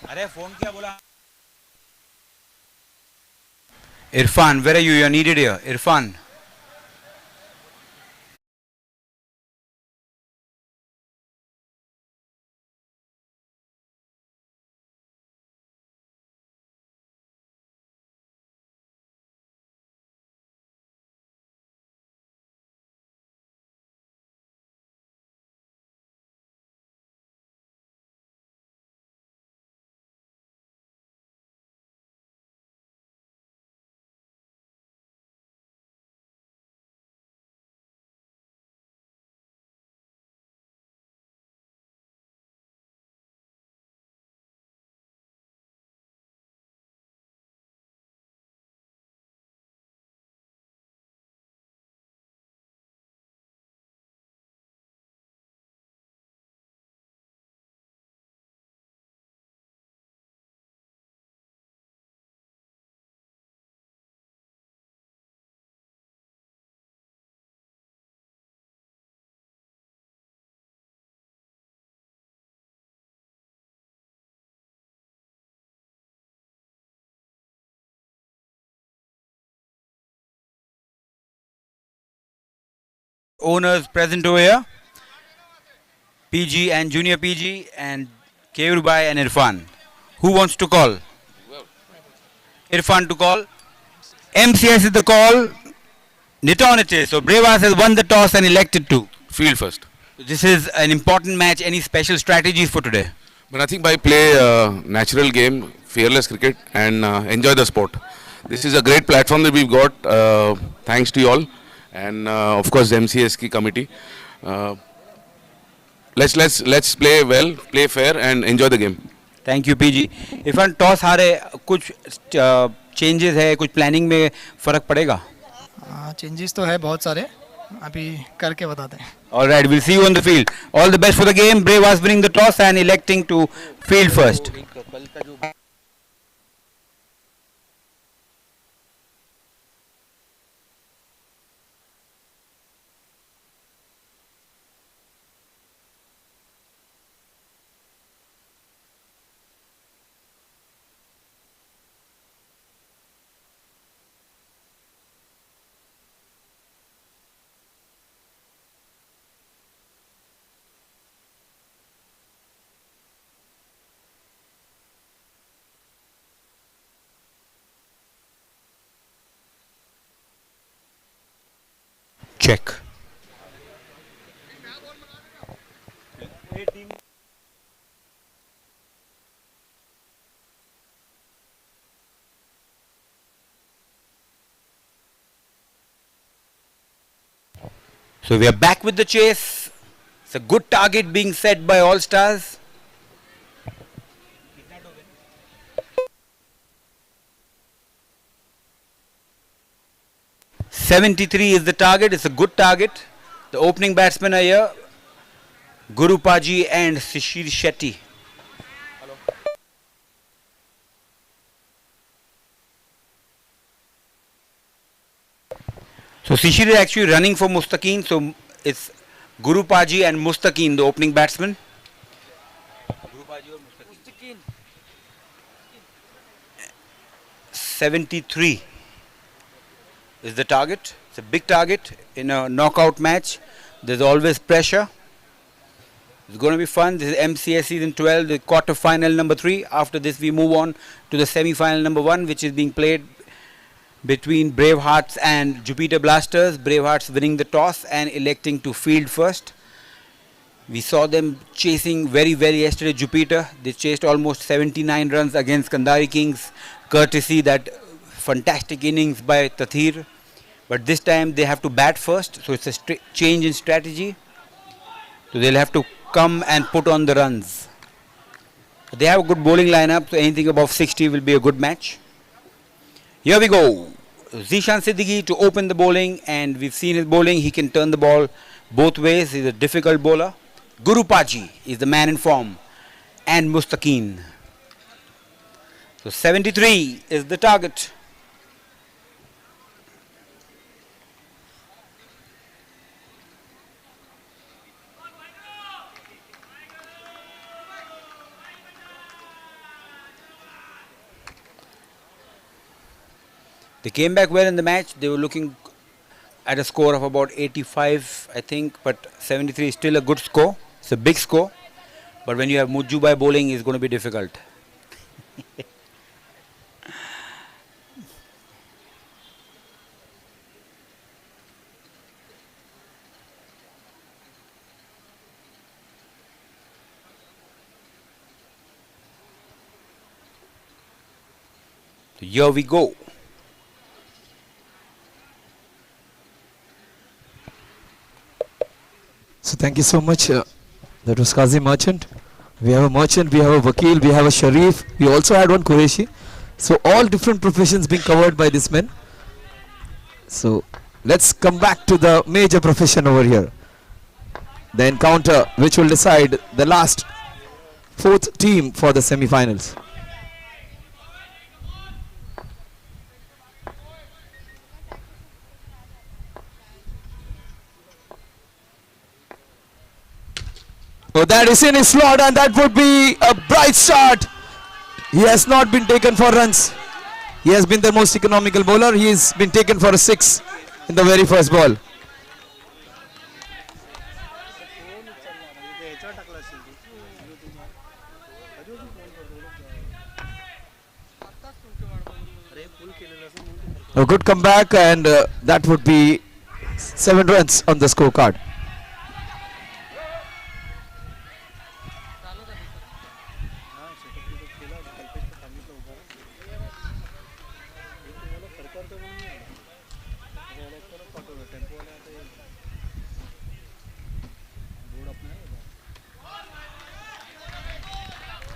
अरे phone किया बोला Irfan, where are you? You are needed here. Irfan. Owners present over here. PG and Junior PG and Keurubai and Irfan. Who wants to call? Irfan to call. MCS is the call. Niton it is. So Brevas has won the toss and elected to. Field first. This is an important match. Any special strategies for today? But I think by play natural game, fearless cricket and enjoy the sport. This is a great platform that we've got. Thanks to you all. And of course the MCS की committee. Let's play well, play fair and enjoy the game. Thank you PG. Irfan toss हारे कुछ changes है कुछ planning में फर्क पड़ेगा? Changes तो है बहुत सारे अभी करके बताते हैं. All right, we'll see you on the field. All the best for the game. Brave was winning the toss and electing to field first. Check. So we are back with the chase. It's a good target being set by All Stars. .73 is the target. It's a good target. The opening batsmen are here, Guru Paji and Shishir Shetty. So Shishir is actually running for Mustaqeen. So it's Guru Paji and Mustaqeen, the opening batsman. 73 is the target. It's a big target in a knockout match. There's always pressure. It's going to be fun. This is MCS season 12, the quarter final number 3. After this, we move on to the semi-final number 1, which is being played between Bravehearts and Jupiter Blasters. Bravehearts winning the toss and electing to field first. We saw them chasing very well yesterday, Jupiter. They chased almost 79 runs against Kandari Kings, courtesy that fantastic innings by Tathir. But this time they have to bat first, so it's a change in strategy. So they'll have to come and put on the runs. They have a good bowling lineup, so anything above 60 will be a good match. Here we go. Zishan Siddiqui to open the bowling, and we've seen his bowling. He can turn the ball both ways. He's a difficult bowler. Guru Paji is the man in form, and Mustaqeen. So 73 is the target. They came back well in the match. They were looking at a score of about 85, I think, but 73 is still a good score. It's a big score, but when you have Mujjubai bowling, it's going to be difficult. So here we go. So thank you so much. That was Qazi Merchant. We have a merchant, we have a Vakil, we have a Sharif. We also had one Qureshi. So all different professions being covered by this men. So let's come back to the major profession over here. The encounter which will decide the last 4th team for the semi-finals. Oh, that is in his slot, and that would be a bright start. He has not been taken for runs. He has been the most economical bowler. He has been taken for a 6 in the very first ball. A good comeback, and that would be 7 runs on the scorecard.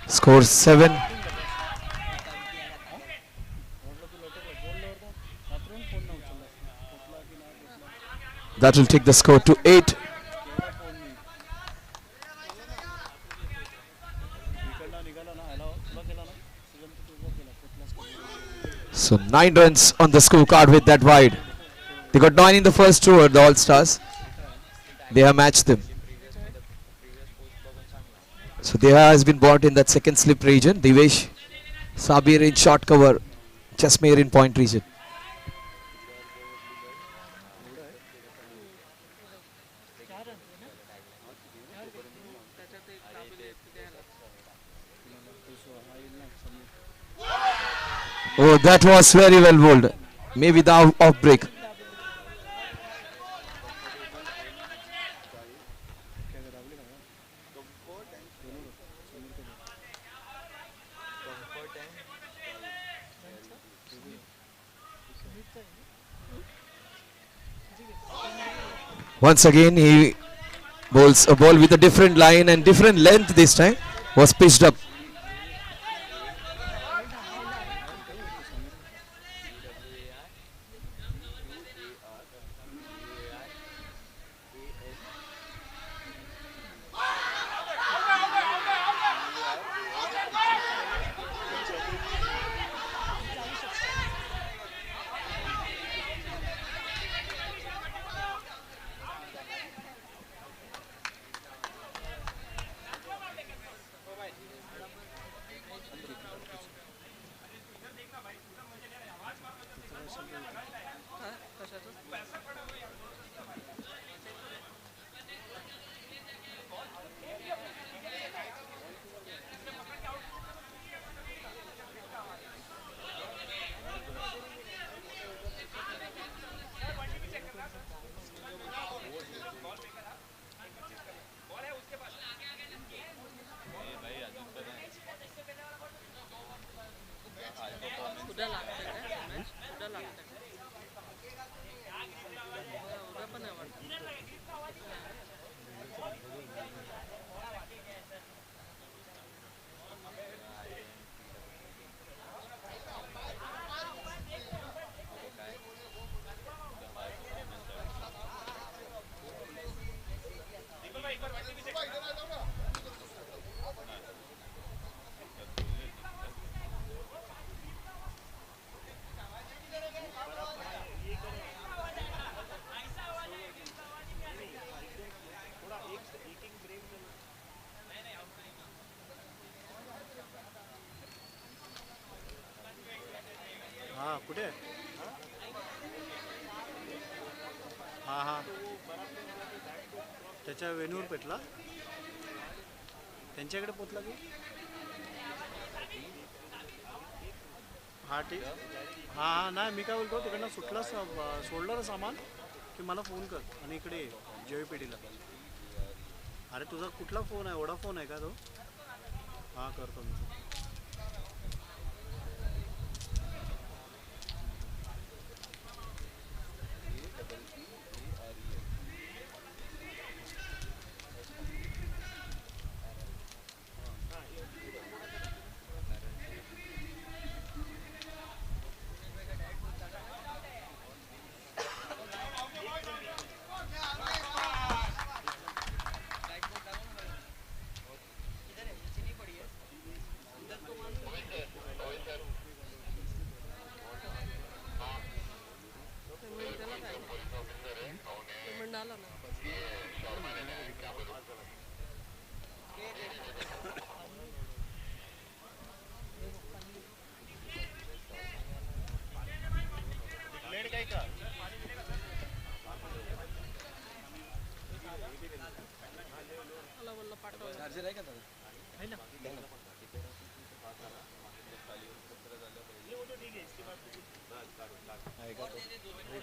Score 7. That will take the score to 8. So 9 runs on the scorecard with that wide. They got 9 in the first over, the All-Stars. They have matched them. So Deha has been brought in that second slip region. Divesh, Sabir in short cover, Jasmeer in point region. Oh, that was very well bowled. Maybe the off break. Once again, he bowls a ball with a different line and different length this time. Was pitched up. हां कुठे हां हां त्याच्या वेणूवर पेटला त्यांच्याकडे पोचला की हां ठीक हां हां नाही मी काय बोलतो तिकडनं सुटला सोडलं ना सामान की मला फोन कर आणि इकडे जेवीपीडीला अरे तुझा कुठला फोन आहे फोन आहे का तो हां करतो मी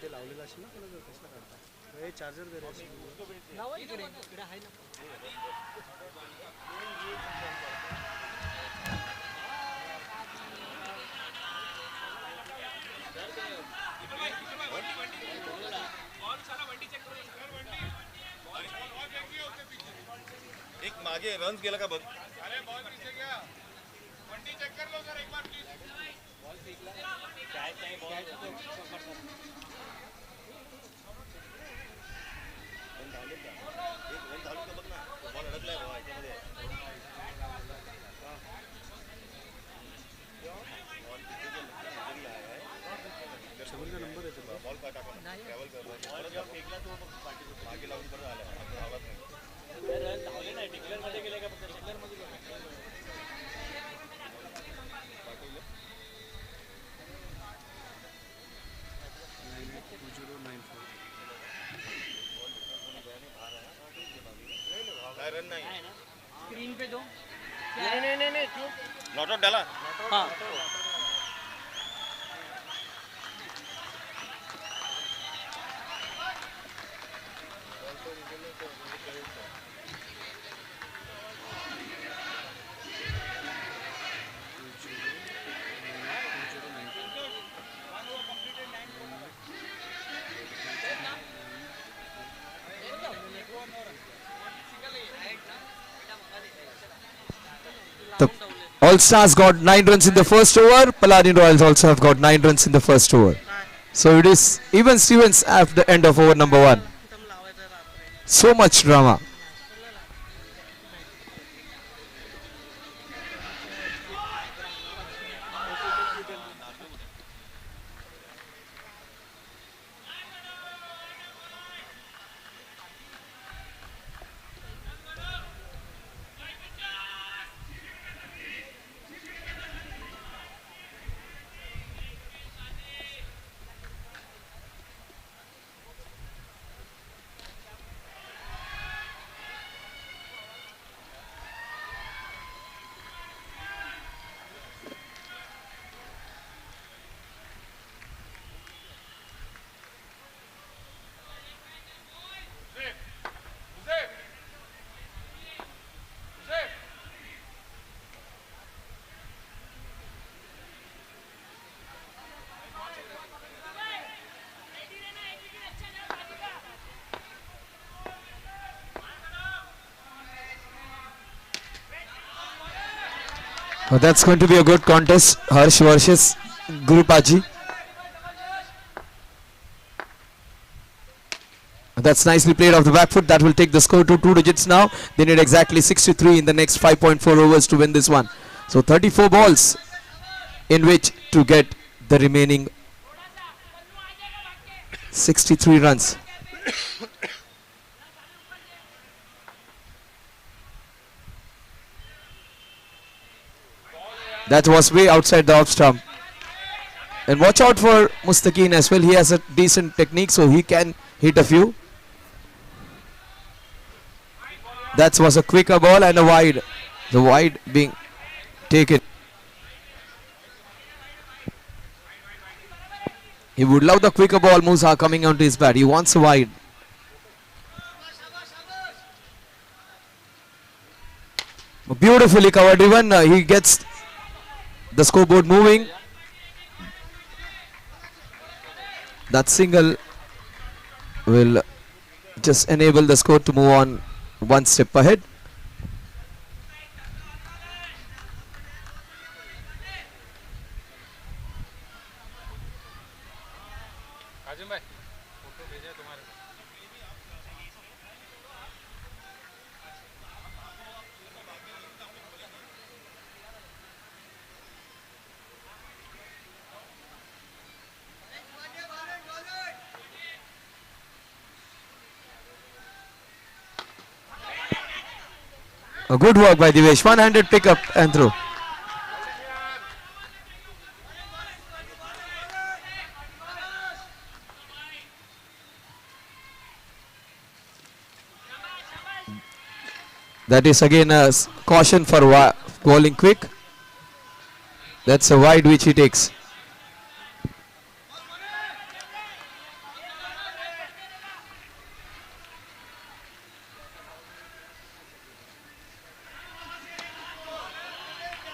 ते लावलेलं असेल ना कोणाचं कसला काढता चार्जर घरी असेल इकडे आहे ना एक मागे रन्स गेला का बघ अरे बॉल पीछे गया वंडी चेक कर लो सर एक बार प्लीज बॉल फेकला काय बॉल एक रन धावले का बघ ना बॉल अडकलाय बाबा याच्यामध्ये बॉल किती नंबर आहे समोरचा नंबर आहे बॉल का टाका ट्रॅव्हल कर बॉल जेव्हा फेकला तो मागे लावून परत आला आपण आवाज नाही धावले नाही डिक्लेअर मध्ये गेले का फक्त डिक्लेअर मध्ये रन नहीं स्क्रीन पे दो नहीं नॉट आउट डाला हाँ All Stars got 9 runs in the first over. Paladin Royals also have got 9 runs in the first over. So it is even Stevens at the end of over number 1. So much drama. That's going to be a good contest. Harsh versus Guru Paji. That's nicely played off the back foot. That will take the score to 2 digits now. They need exactly 63 in the next 5.4 overs to win this one. So 34 balls in which to get the remaining 63 runs. That was way outside the off stump. And watch out for Mustaqeen as well. He has a decent technique, so he can hit a few. That was a quicker ball and a wide. The wide being taken. He would love the quicker ball. Musa coming onto his bat. He wants a wide. Beautifully covered even. He gets the scoreboard moving. That single will just enable the score to move on one step ahead. A good work by Divesh. One-handed pickup and throw. That is again a caution for bowling quick. That's a wide which he takes.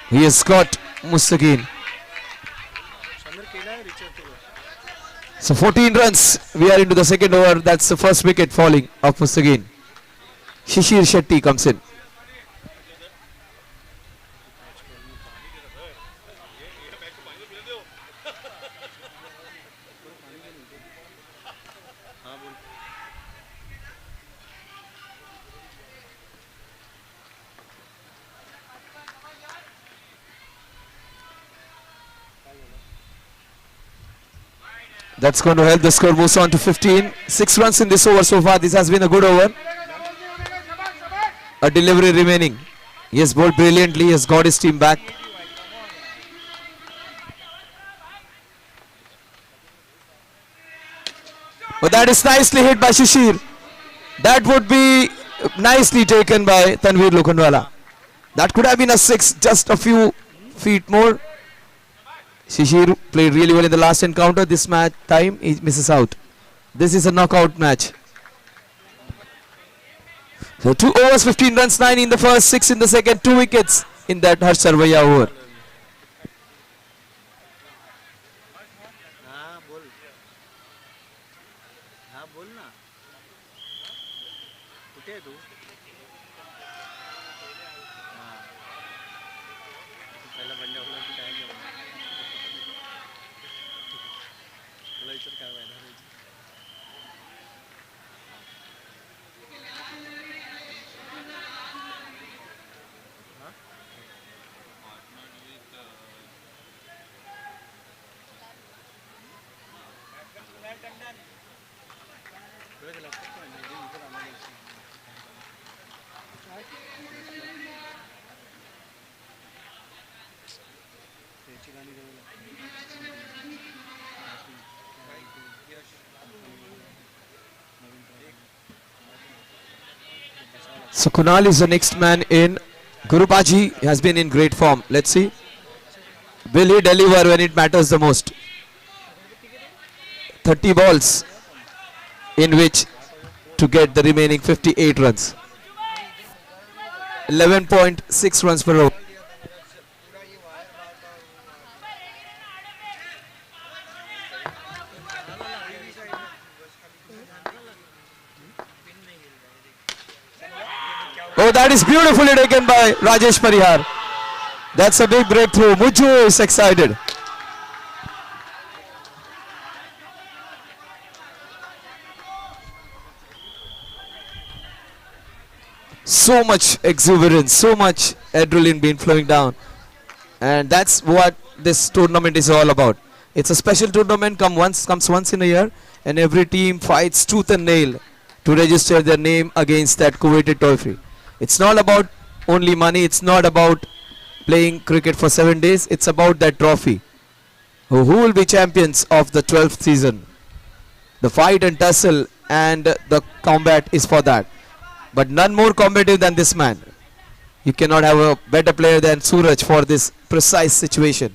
He has got Mustaqeen. So 14 runs. We are into the second over. That's the first wicket falling of Mustaqeen. Shishir Shetty comes in. That's going to help the score moves on to 15. 6 runs in this over so far. This has been a good over. A delivery remaining. He has bowled brilliantly. He has got his team back. But that is nicely hit by Shishir. That would be nicely taken by Tanveer Lokhandwala. That could have been a 6, just a few feet more. Shishir played really well in the last encounter. This match time he misses out. This is a knockout match. So 2 overs, 15 runs, 9 in the first, 6 in the second, 2 wickets in that Harsh Sarvaiya over. पहिला बंड्या बोला की काय नाही तुला विचार काय व्हायला So Kunal is the next man in. Gurubaji has been in great form. Let's see. Will he deliver when it matters the most? 30 balls in which to get the remaining 58 runs. 11.6 runs per over. Oh, that is beautifully taken by Rajesh Parihar. That's a big breakthrough. Muju is excited. So much exuberance, so much adrenaline being flowing down. And that's what this tournament is all about. It's a special tournament comes once in a year, and every team fights tooth and nail to register their name against that coveted trophy. It's not about only money, it's not about playing cricket for 7 days, it's about that trophy. Who will be champions of the 12th season? The fight and tussle and the combat is for that. But none more combative than this man. You cannot have a better player than Suraj for this precise situation.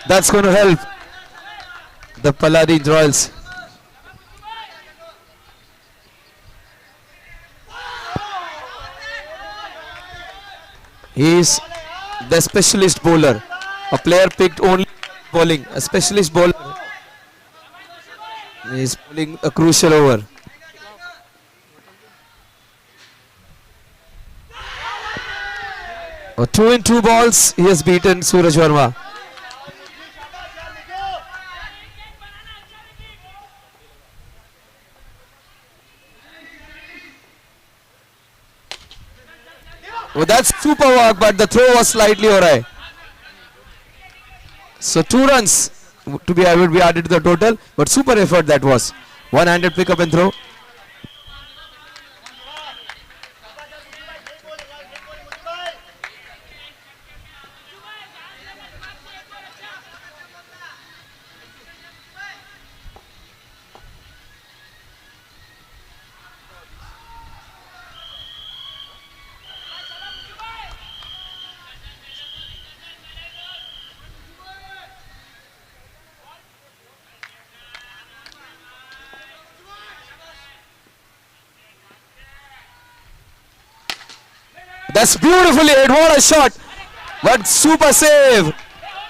That's going to help the Paladin Royals. He is the specialist bowler. A player picked only bowling. A specialist bowler. He is bowling a crucial over. Oh, 2 in 2 balls. He has beaten Suraj Verma. Oh, that's super work, but the throw was slightly awry. So 2 runs to be will be added to the total, but super effort that was. One-handed pick up and throw. That's beautifully hit. What a shot. What super save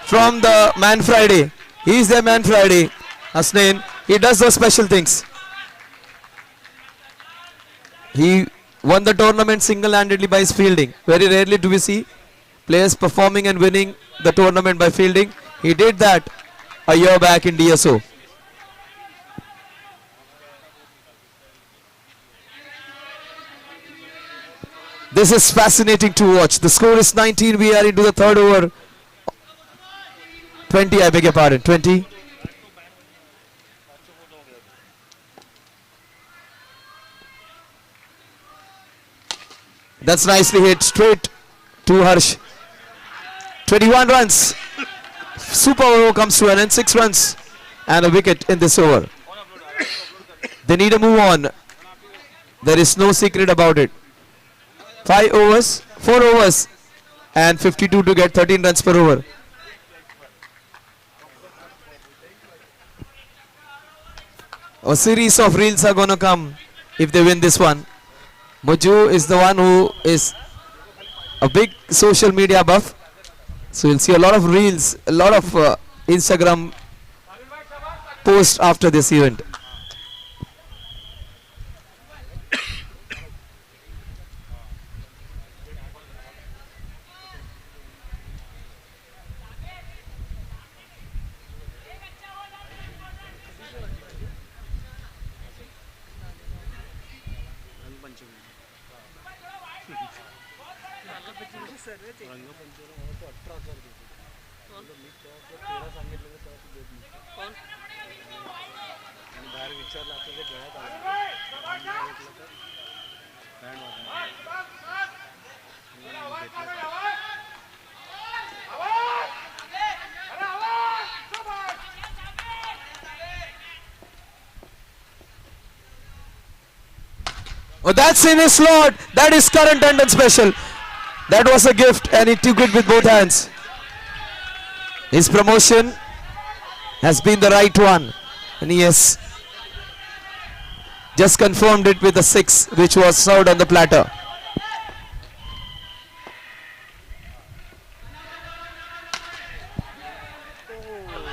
from the Man Friday. He's the Man Friday. Hasnain. He does those special things. He won the tournament single-handedly by his fielding. Very rarely do we see players performing and winning the tournament by fielding. He did that a year back in DSO. This is fascinating to watch. The score is 19. We are into the third over. 20, I beg your pardon. 20. That's nicely hit. Straight to Harsh. 21 runs. Super over comes to an end. 6 runs and a wicket in this over. They need to move on. There is no secret about it. 5 overs, 4 overs and 52 to get 13 runs per over. A series of reels are going to come if they win this one. Muju is the one who is a big social media buff. So you'll see a lot of reels, a lot of Instagram post after this event. Rangpanchami रंगपंचमीला मला तो 18,000 देतो. मी तेव्हा 13 सांगितलं तर तेव्हा तू देत नाही. आणि बाहेर विचारलं आता ते गळ्यात आलं घेतलं तर बँड वाजणार Oh, that's in his slot. That is current and special. That was a gift and he took it with both hands. His promotion has been the right one. And he has just confirmed it with a 6 which was served on the platter.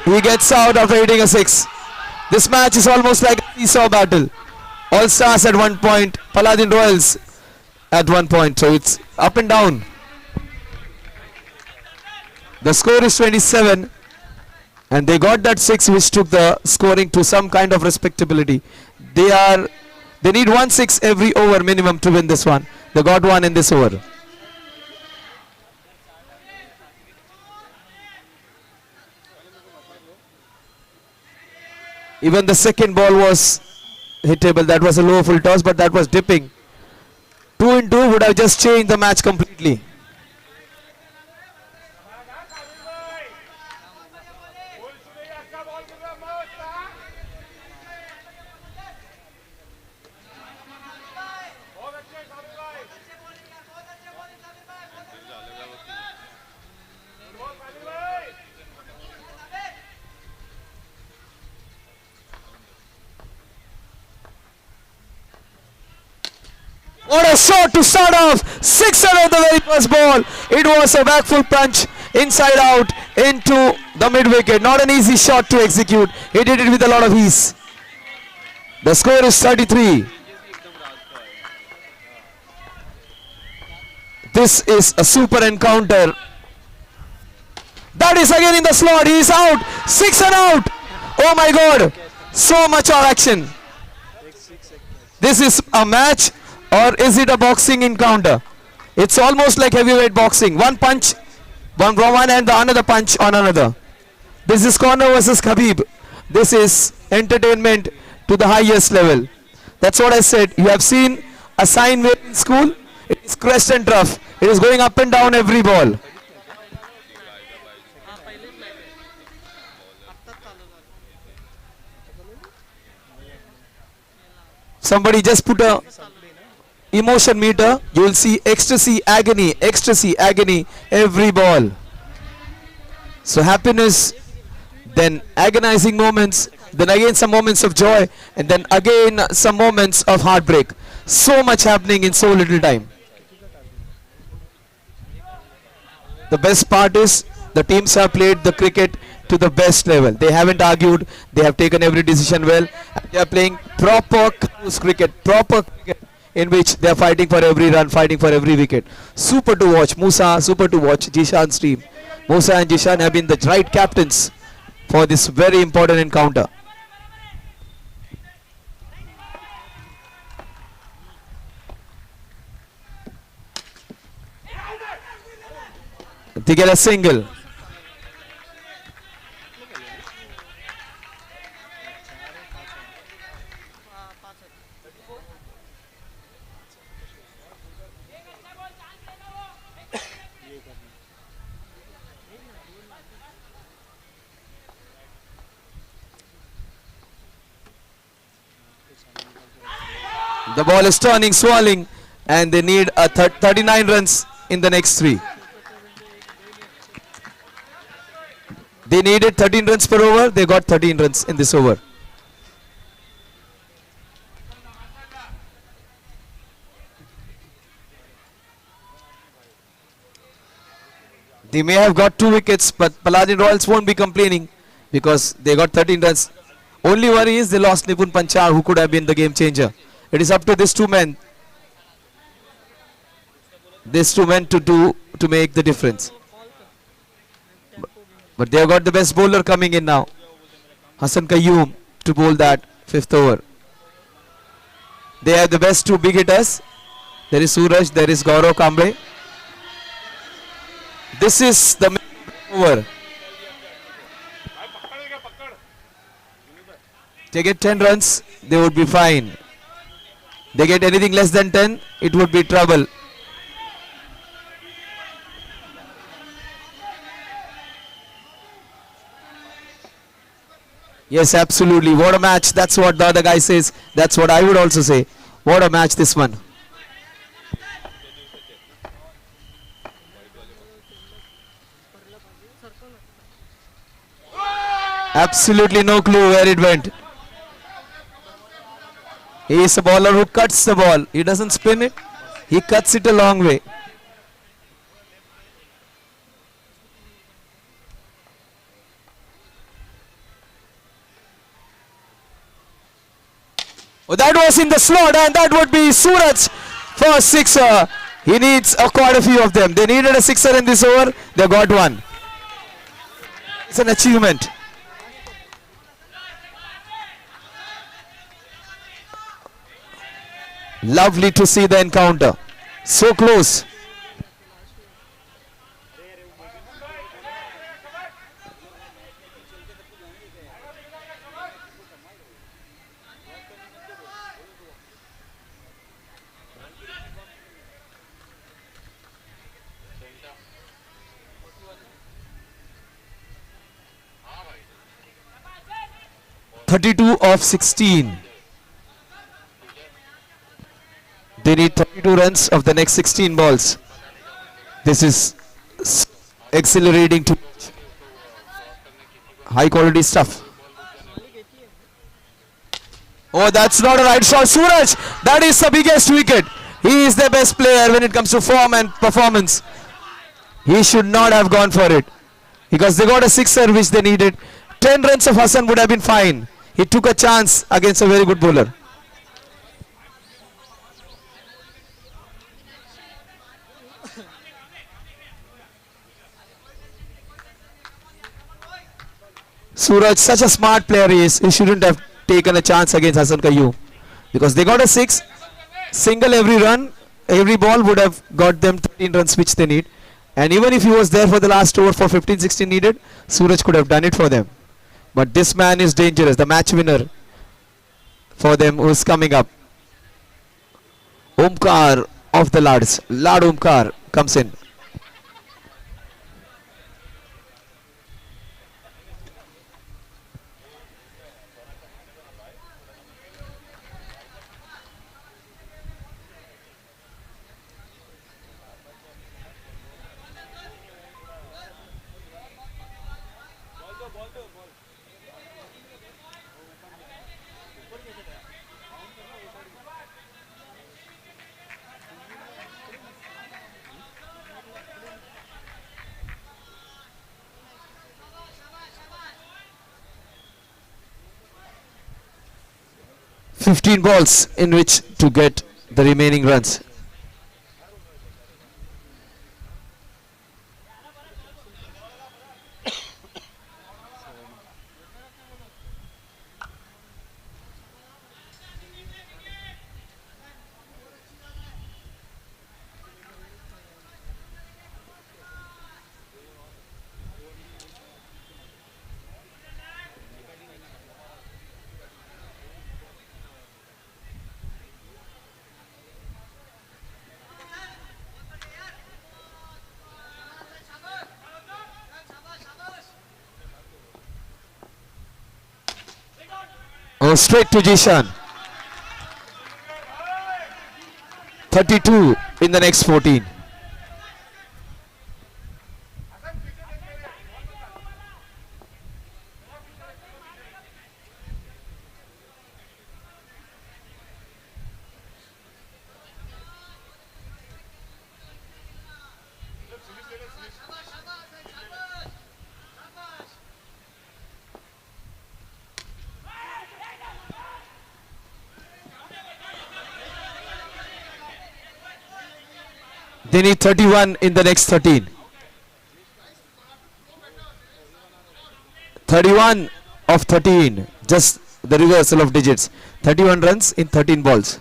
He gets out after hitting a 6. This match is almost like a seesaw battle. All Stars at one point, Paladin Royals at one point. So it's up and down. The score is 27 and they got that 6 which took the scoring to some kind of respectability. They need 1 6 every over minimum to win this one. They got one in this over. Even the second ball was hittable. That was a low full toss, but that was dipping. 2 in 2 would have just changed the match completely. What a shot to start off! 6 out of the very first ball. It was a back full punch inside out into the mid wicket. Not an easy shot to execute. He did it with a lot of ease. The score is 33. This is a super encounter. That is again in the slot. He is out. 6 and out. Oh my God. So much of action. This is a match. Or is it a boxing encounter? It's almost like heavyweight boxing. One punch, one from one and the another punch on another. This is Conor versus Khabib. This is entertainment to the highest level. That's what I said. You have seen a sine wave in school. It is crest and trough. It is going up and down every ball. Somebody just put a emotion meter. You will see ecstasy, agony, every ball. So happiness, then agonizing moments, then again some moments of joy, and then again some moments of heartbreak. So much happening in so little time. The best part is the teams have played the cricket to the best level. They haven't argued. They have taken every decision well. They are playing proper cricket, in which they are fighting for every run, fighting for every wicket. Super to watch. Musa, super to watch. Jishan's team. Musa and Jishan have been the right captains for this very important encounter. They get a single. The ball is turning, swirling, and they need a 39 runs in the next 3. They needed 13 runs per over. They got 13 runs in this over. They may have got 2 wickets, but Paladin Royals won't be complaining because they got 13 runs. Only worry is they lost Nipun Panchal, who could have been the game changer. It is up to these two men. These two men to do to make the difference. But they have got the best bowler coming in now. Hassan Qayyum to bowl that fifth over. They have the best two big hitters. There is Suraj, there is Gaurav Kamble. This is the over. They get 10 runs, they would be fine. They get anything less than 10, it would be trouble. Yes, absolutely. What a match. That's what the other guy says. That's what I would also say. What a match this one. Absolutely no clue where it went. He is a bowler who cuts the ball. He doesn't spin it. He cuts it a long way. Oh, that was in the slot, and that would be Suraj for a sixer. He needs quite a few of them. They needed a sixer in this over. They got one. It's an achievement. Lovely to see the encounter. So close. (32 of 16). They need 32 runs of the next 16 balls. This is exhilarating to high quality stuff. Oh, that's not a right shot. Suraj, that is the biggest wicket. He is the best player when it comes to form and performance. He should not have gone for it because they got a sixer which they needed. 10 runs of Hassan would have been fine. He took a chance against a very good bowler. Suraj, such a smart player he is. He shouldn't have taken a chance against Hassan Qayyum because they got a six. Single every run, every ball would have got them 13 runs which they need. And even if he was there for the last over for 15-16 needed, Suraj could have done it for them. But this man is dangerous, the match winner for them who is coming up. Omkar of the lads. Lad Omkar comes in. बोल दो 15 balls in which to get the remaining runs. Oh, straight to Jishan. 32 in the next 14. They need 31 in the next 13. 31 of 13. Just the reversal of digits. 31 runs in 13 balls.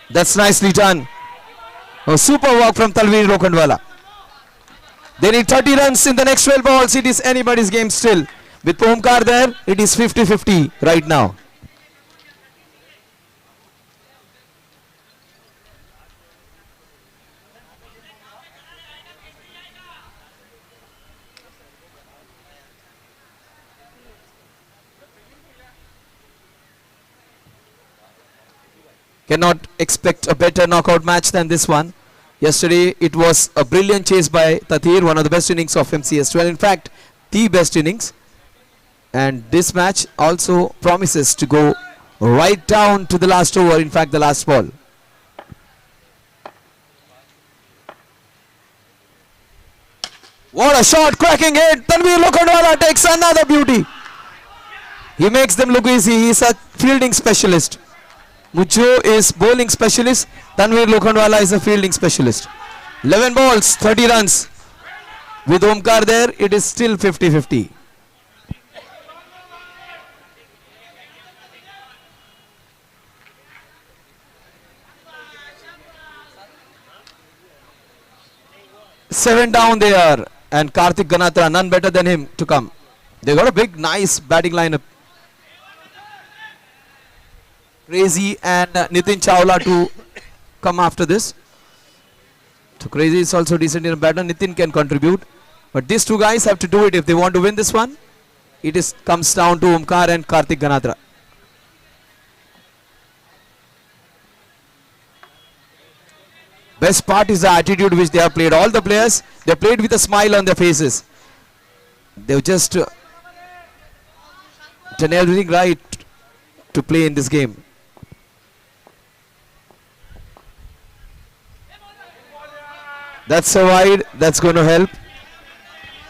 That's nicely done. A super work from Talveer Lokhandwala. They need 30 runs in the next 12 balls. It is anybody's game still. With Omkar there, it is 50-50 right now. Cannot expect a better knockout match than this one. Yesterday it was a brilliant chase by Tathir, one of the best innings of MCS 12. In fact, the best innings. And this match also promises to go right down to the last over, in fact the last ball. What a shot, cracking hit. Tanveer Lokhandwala takes another beauty. He makes them look easy. He's a fielding specialist. Mucho is bowling specialist. Tanveer Lokhandwala is a fielding specialist. 11 balls, 30 runs. With Omkar there, it is still 50-50. Seven down there, and Karthik Ganatra, none better than him to come. They got a big, nice batting lineup. Crazy and Nitin Chawla to come after this. So Crazy is also decent in a batter. Nitin can contribute, but these two guys have to do it if they want to win this one. It is comes down to Omkar and Karthik Ganatra. Best part is the attitude which they have played. All the players, they played with a smile on their faces. They've just done everything right to play in this game. That's a wide, that's going to help.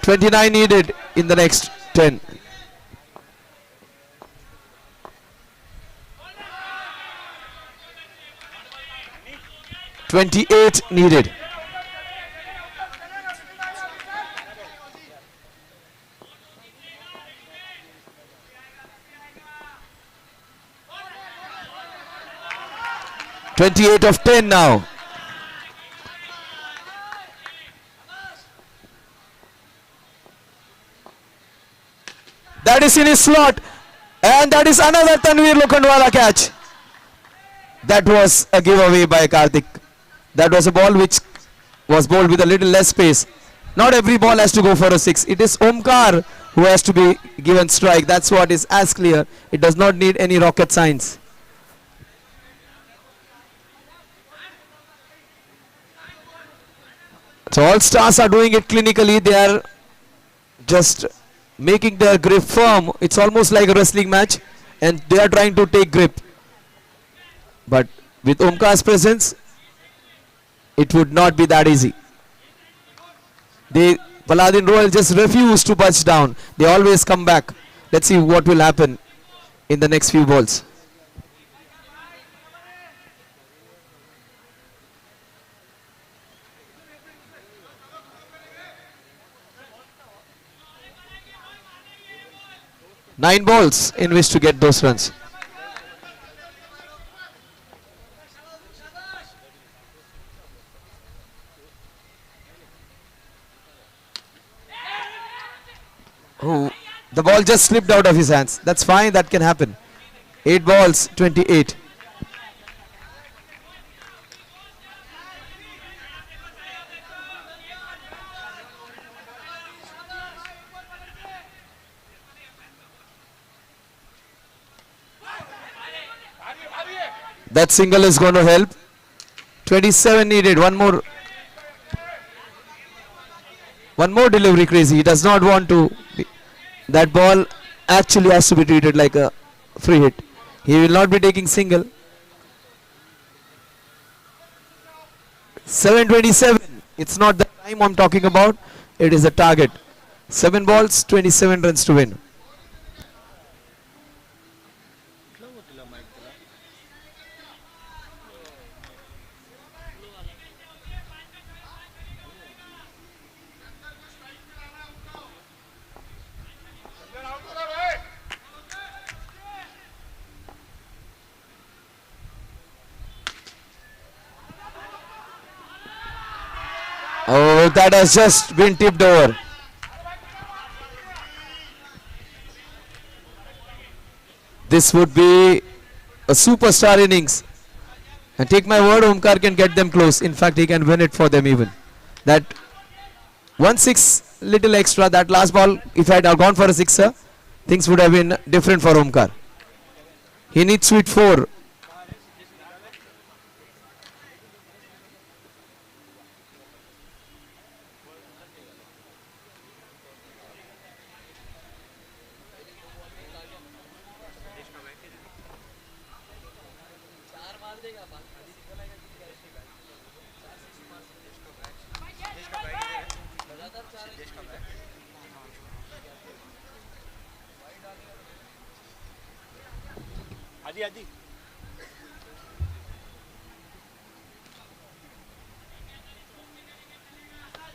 29 needed in the next 10. .28 needed. .28 of 10 now. That is in his slot, and that is another Tanveer Lokhandwala catch. That was a giveaway by Karthik. That was a ball which was bowled with a little less space. Not every ball has to go for a 6. It is Omkar who has to be given strike. That's what is as clear. It does not need any rocket science. So all stars are doing it clinically. They are just making their grip firm. It's almost like a wrestling match, and they are trying to take grip. But with Omkar's presence, it would not be that easy. Paladin Royal just refuse to punch down. They always come back. Let's see what will happen in the next few balls. Nine balls in which to get those runs. Oh, the ball just slipped out of his hands. That's fine, that can happen. 8 balls, 28. That single is going to help. 27 needed. One more delivery, Crazy. He does not want to. That ball actually has to be treated like a free hit. He will not be taking single. 727. It's not the time I'm talking about. It is a target. 7 balls, 27 runs to win. Oh, that has just been tipped over. This would be a superstar innings. And take my word, Omkar can get them close. In fact, he can win it for them even. That 1-6 little extra, that last ball, if I had gone for a sixer, things would have been different for Omkar. He needs sweet 4. आदि आदि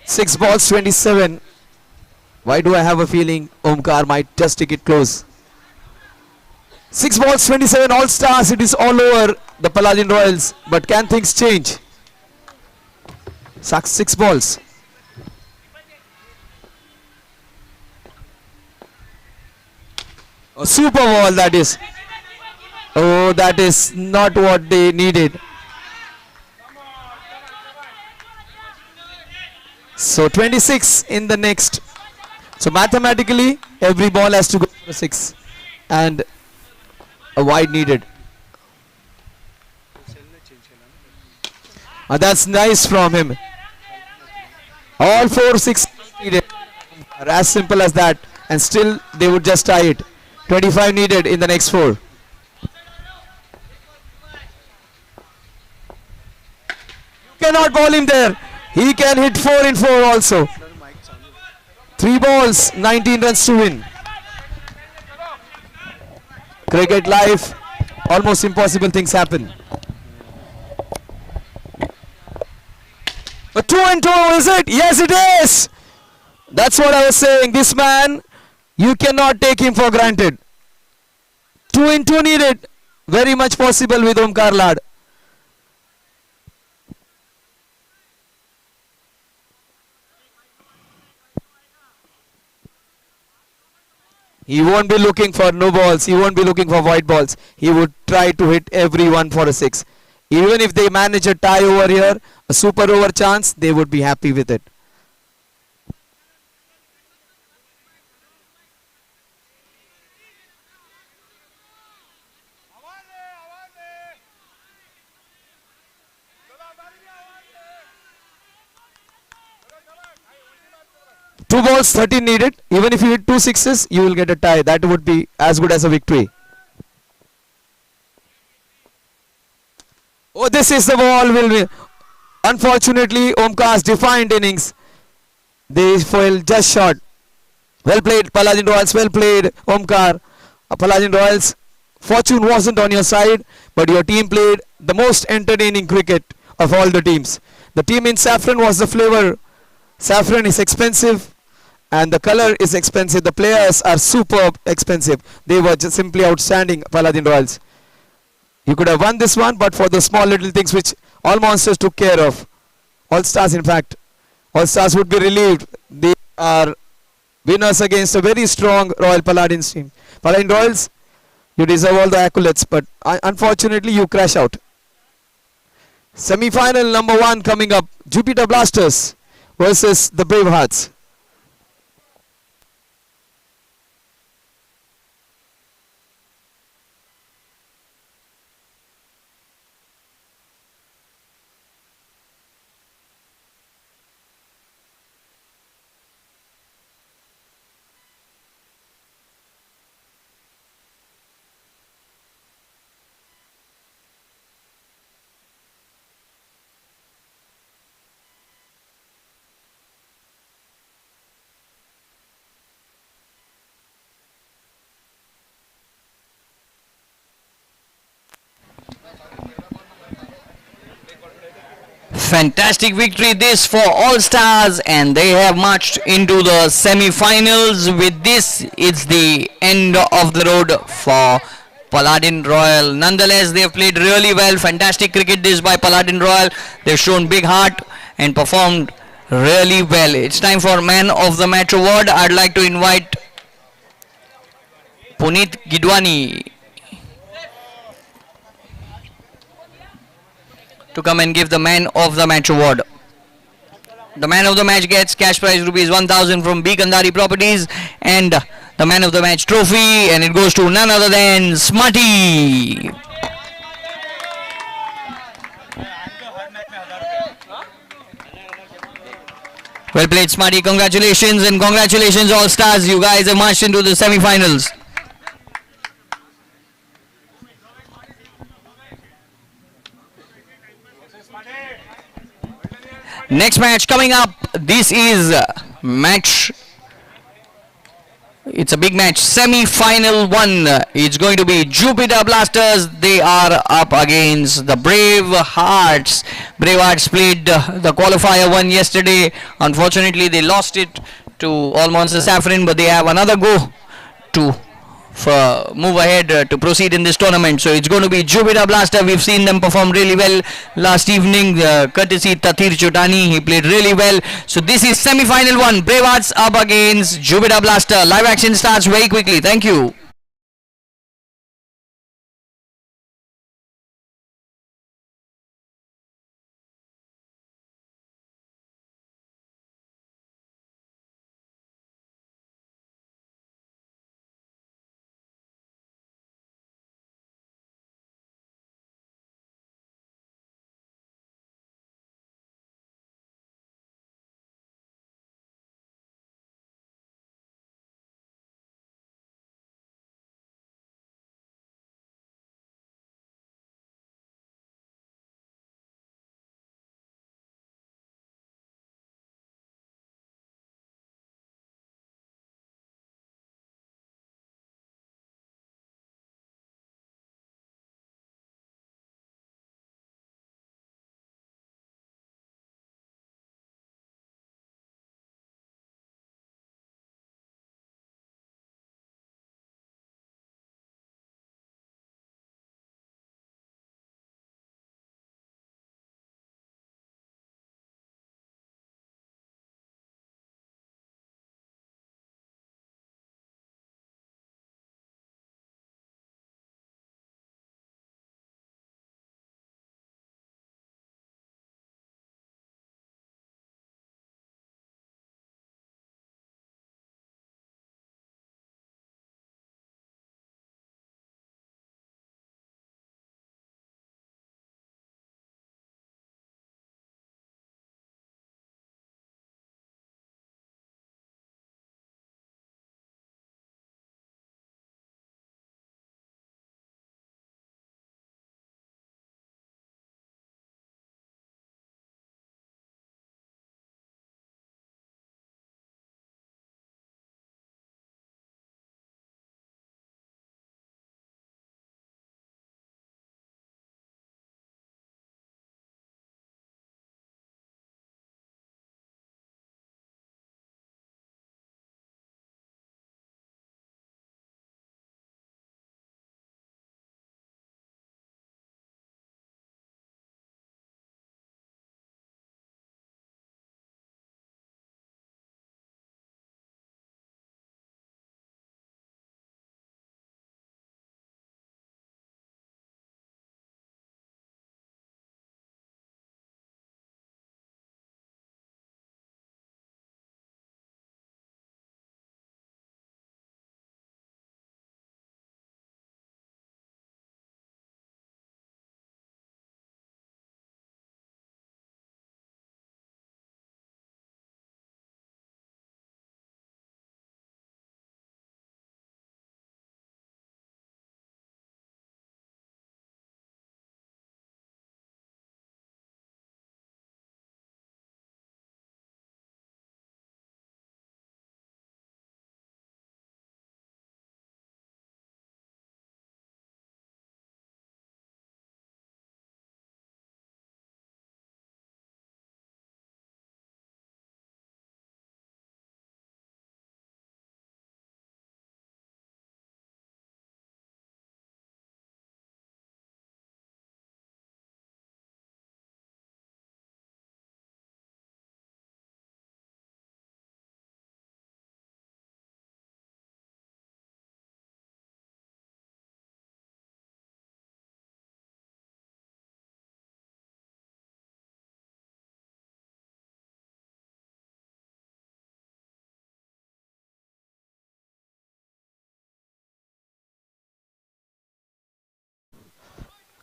6 balls, 27. Why do I have a feeling Omkar might just take it close? 6 balls, 27 all stars. It is all over the Paladin Royals. But can things change? 6 balls. A super ball that is. Oh, that is not what they needed. So 26 in the next. So mathematically, every ball has to go for a 6. And a wide needed. That's nice from him. All 4-6 needed. As simple as that. And still they would just tie it. 25 needed in the next 4. Cannot ball him there. He can hit 4 in 4 also. 3 balls, 19 runs to win. Cricket life, almost impossible things happen. A 2 and 2, is it? Yes, it is. That's what I was saying. This man, you cannot take him for granted. 2 and 2 needed. Very much possible with Omkar Lad. He won't be looking for no balls. He won't be looking for white balls. He would try to hit every one for a 6. Even if they manage a tie over here, a super over chance, they would be happy with it. Two balls, 13 needed. Even if you hit 2 sixes, you will get a tie. That would be as good as a victory. Oh, this is the ball. Will win. Unfortunately, Omkar's defined innings. They fell just short. Well played, Paladin Royals. Well played, Omkar. Paladin Royals, fortune wasn't on your side, but your team played the most entertaining cricket of all the teams. The team in saffron was the flavor. Saffron is expensive and the color is expensive. The players are superb expensive. They were just simply outstanding, Paladin Royals. You could have won this one, but for the small little things which all monsters took care of. All stars, in fact. All stars would be relieved. They are winners against a very strong Royal Paladins team. Paladin Royals, you deserve all the accolades, but unfortunately you crash out. Semi-final number 1 coming up. Jupiter Blasters versus the Bravehearts. Fantastic victory this for All Stars, and they have marched into the semi-finals. With this, it's the end of the road for Paladin Royal. Nonetheless, they have played really well. Fantastic cricket this by Paladin Royal. They've shown big heart and performed really well. It's time for Man of the Match award. I'd like to invite Puneet Gidwani to come and give the Man of the Match award. The man of the match gets cash prize rupees 1000 from B Kandari Properties and the man of the match trophy, and it goes to none other than Smarty. Well played, Smarty. Congratulations, and congratulations All Stars. You guys have marched into the semi-finals. Next match coming up. This is match. It's a big match. Semi-final one. It's going to be Jupiter Blasters. They are up against the Brave Hearts. Brave Hearts played the qualifier one yesterday. Unfortunately, they lost it to All Monster Saffron, but they have another go to move ahead to proceed in this tournament. So it's going to be Jupiter Blaster. We've seen them perform really well last evening, courtesy Tathir Chotani. He played really well. So this is semi-final one. Brave Hearts up against Jupiter Blaster. Live action starts very quickly. Thank you.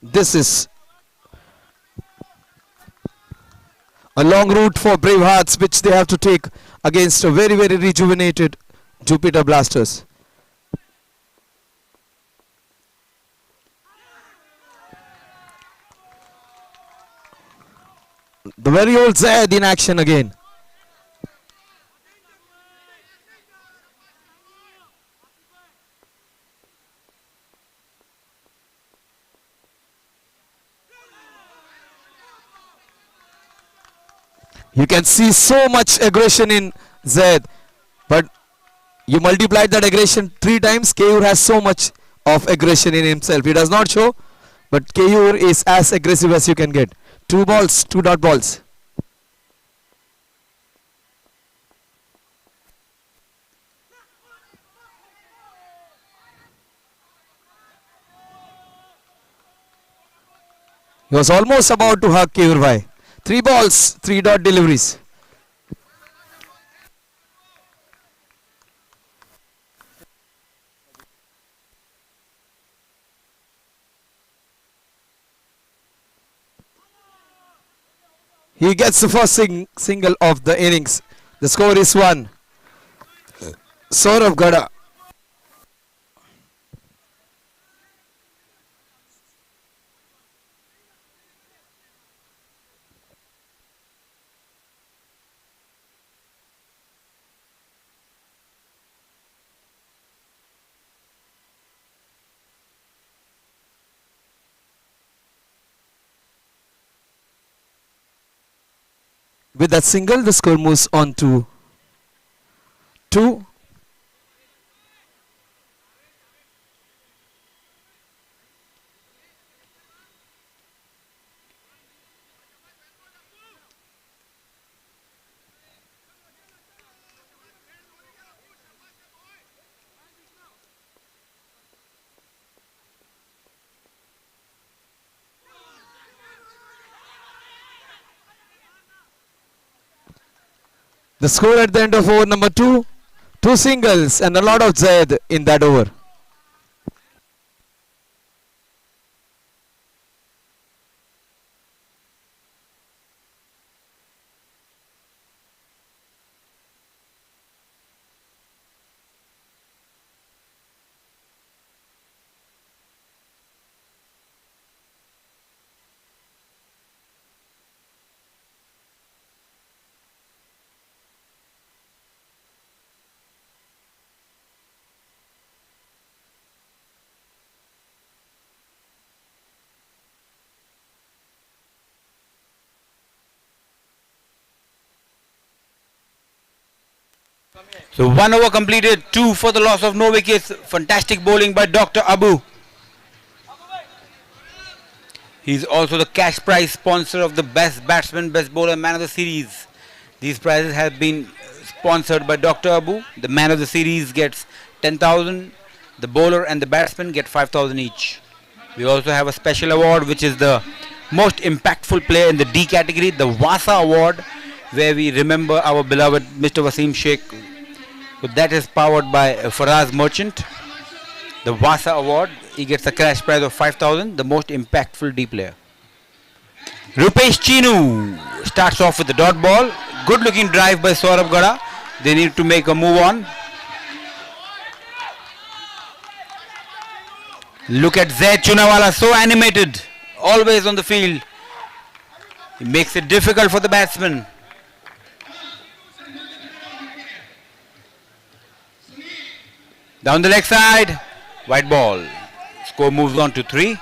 This is a long route for Brave Hearts which they have to take against a very, very rejuvenated Jupiter Blasters. The very old Zaid in action again. You can see so much aggression in Zaid, but you multiplied that aggression 3 times. Keyur has so much of aggression in himself. He does not show, but Keyur is as aggressive as you can get. 2 balls, 2 dot balls. He was almost about to hug Keyur Bhai. 3 balls, 3 dot deliveries. He gets the first single of the innings. The score is 1. Saurav Gada. With that single, the score moves on to 2. The score at the end of over number 2, 2 singles and a lot of Zaid in that over. So 1 over completed, 2 for the loss of no wickets. Fantastic bowling by Dr. Abu. He's also the cash prize sponsor of the best batsman, best bowler, man of the series. These prizes have been sponsored by Dr. Abu. The man of the series gets 10,000. The bowler and the batsman get 5,000 each. We also have a special award which is the most impactful player in the D category, the Vasa Award, where we remember our beloved Mr. Wasim Sheikh. So that is powered by Faraz Merchant. The Vasa Award, he gets a cash prize of 5,000, the most impactful D player. Rupesh Chinu starts off with the dot ball. Good looking drive by Saurabh Gada. They need to make a move on. Look at Zaid Chunawala, so animated, always on the field. He makes it difficult for the batsman. Down the leg side, white ball. Score moves on to 3.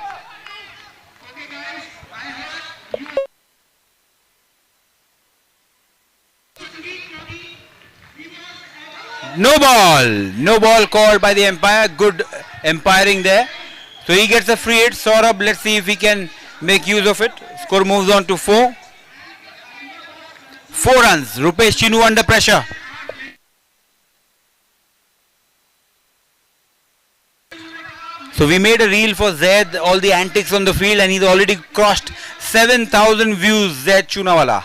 No ball called by the umpire. Good umpiring there. So he gets a free hit. Saurabh, let's see if he can make use of it. Score moves on to 4. 4 runs. Rupesh Chinu under pressure. So we made a reel for Zaid, all the antics on the field, and he's already crossed 7,000 views, Zaid Chunawala.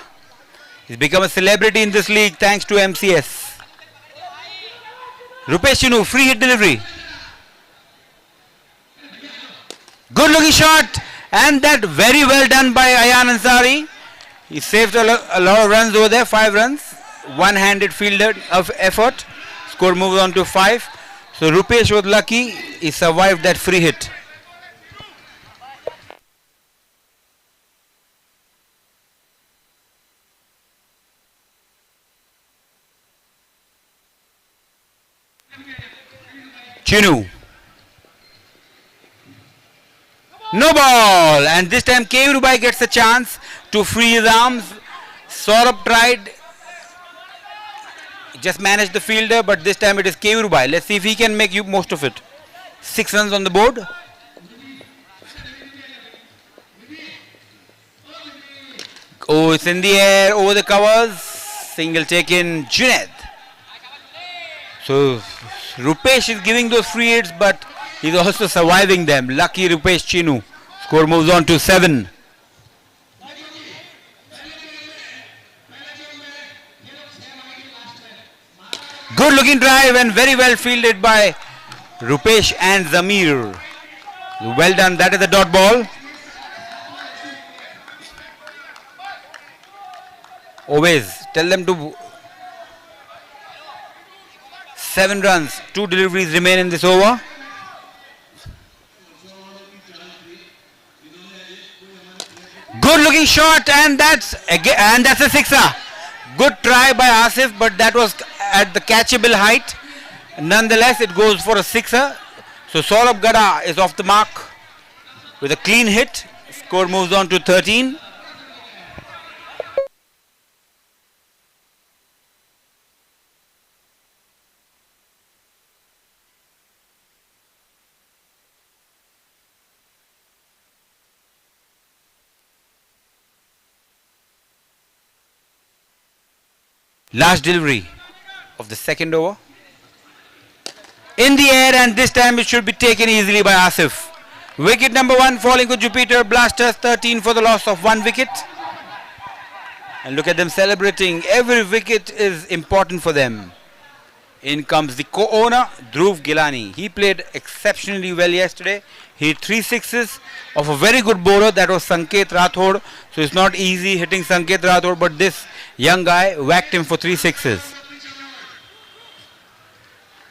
He's become a celebrity in this league thanks to MCS. Rupesh Chinu, free hit delivery. Good looking shot, And that very well done by Ayan Ansari. He saved a lot of runs over there, 5 runs. One-handed fielder of effort. Score moves on to 5. So Rupesh was lucky. He survived that free hit. Chinu. No ball. And this time K. Rubai gets a chance to free his arms. Saurabh tried, just managed the fielder, but this time it is K. Rubai. Let's see if he can make most of it. 6 runs on the board. Oh, it's in the air, over the covers. Single taken, Junaid. So Rupesh is giving those free hits, but he's also surviving them. Lucky Rupesh Chinu. Score moves on to 7. Good looking drive and very well fielded by Rupesh and Zamir. Well done, that is a dot ball. Always tell them to 7 runs, 2 deliveries remain in this over. Good looking shot, and that's a sixer. Good try by Asif, but that was at the catchable height. Nonetheless, it goes for a sixer. So Saurabh Gada is off the mark with a clean hit. Score moves on to 13. Last delivery of the second over. In the air, and this time it should be taken easily by Asif. Wicket number 1 falling to Jupiter Blasters, 13 for the loss of 1 wicket. And look at them celebrating. Every wicket is important for them. In comes the co-owner, Dhruv Gilani. He played exceptionally well yesterday. He hit 3 sixes of a very good bowler, that was Sanket Rathod. So it's not easy hitting Sanket Rathod, but this young guy whacked him for 3 sixes.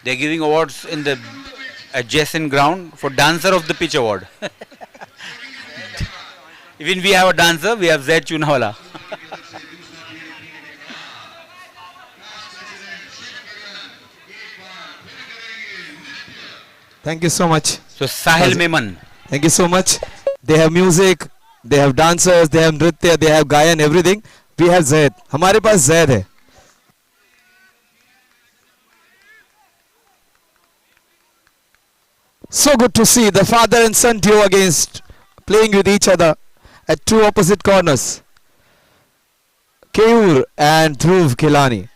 They're giving awards in the adjacent ground for Dancer of the Pitch award. Even we have a dancer, we have Zaid Chunawala. Thank you so much. So Sahil Meman. Thank you so much. They have music, they have dancers, they have nritya, they have gayan, everything. We have Zaid. हमारे पास Zaid है. So good to see the father and son duo against playing with each other at 2 opposite corners. Keyur and Dhruv Gilani.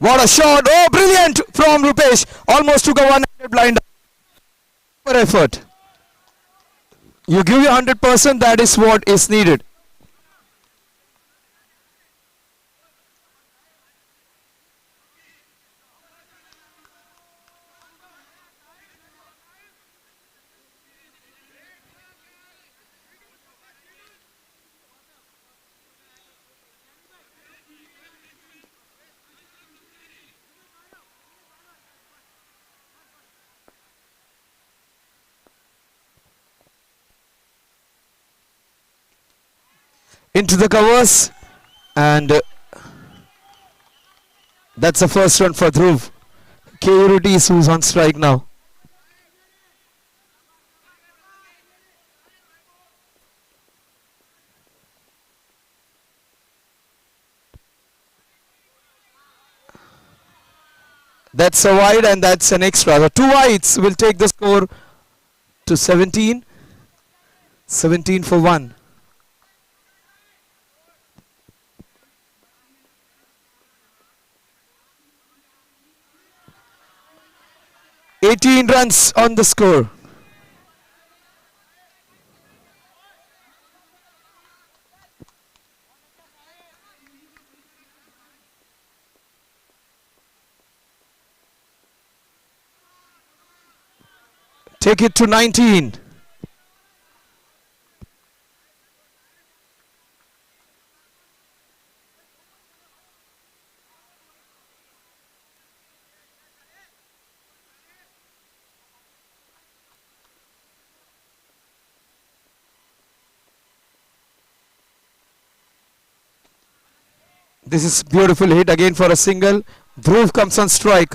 What a shot! Oh, brilliant from Rupesh. Almost took a one-handed blind for effort. You give your 100%, that is what is needed. Into the covers, and that's the first run for Dhruv. Keyurities who's on strike now. That's a wide and that's an extra. The 2 wides will take the score to 17. 17 for 1. 18 runs on the score. Take it to 19. This is beautiful hit again for a single. Dhruv comes on strike.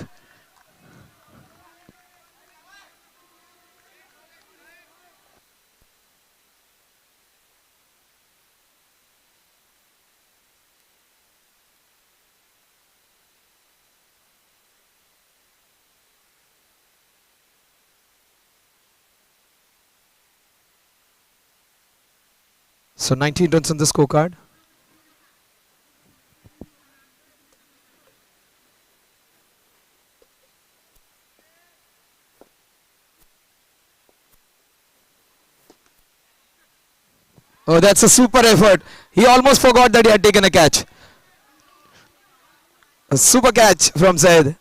So 19 runs on the scorecard. Oh, that's a super effort. He almost forgot that he had taken a catch. A super catch from Zaid.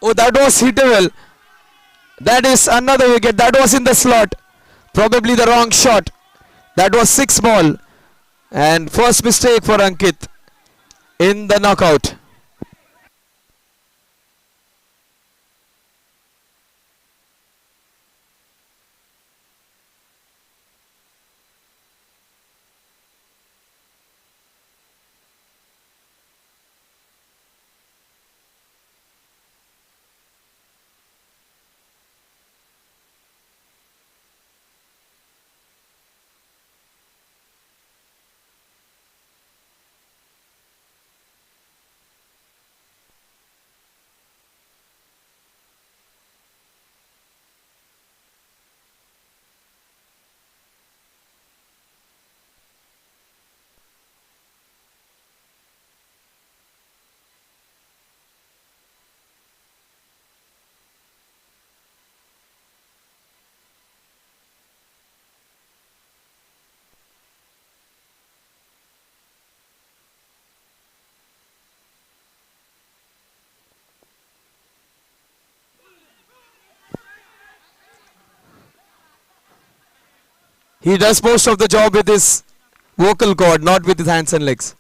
Oh, that was hittable. That is another wicket. That was in the slot. Probably the wrong shot. That was 6 ball. And first mistake for Ankit in the knockout. He does most of the job with his vocal cord, not with his hands and legs.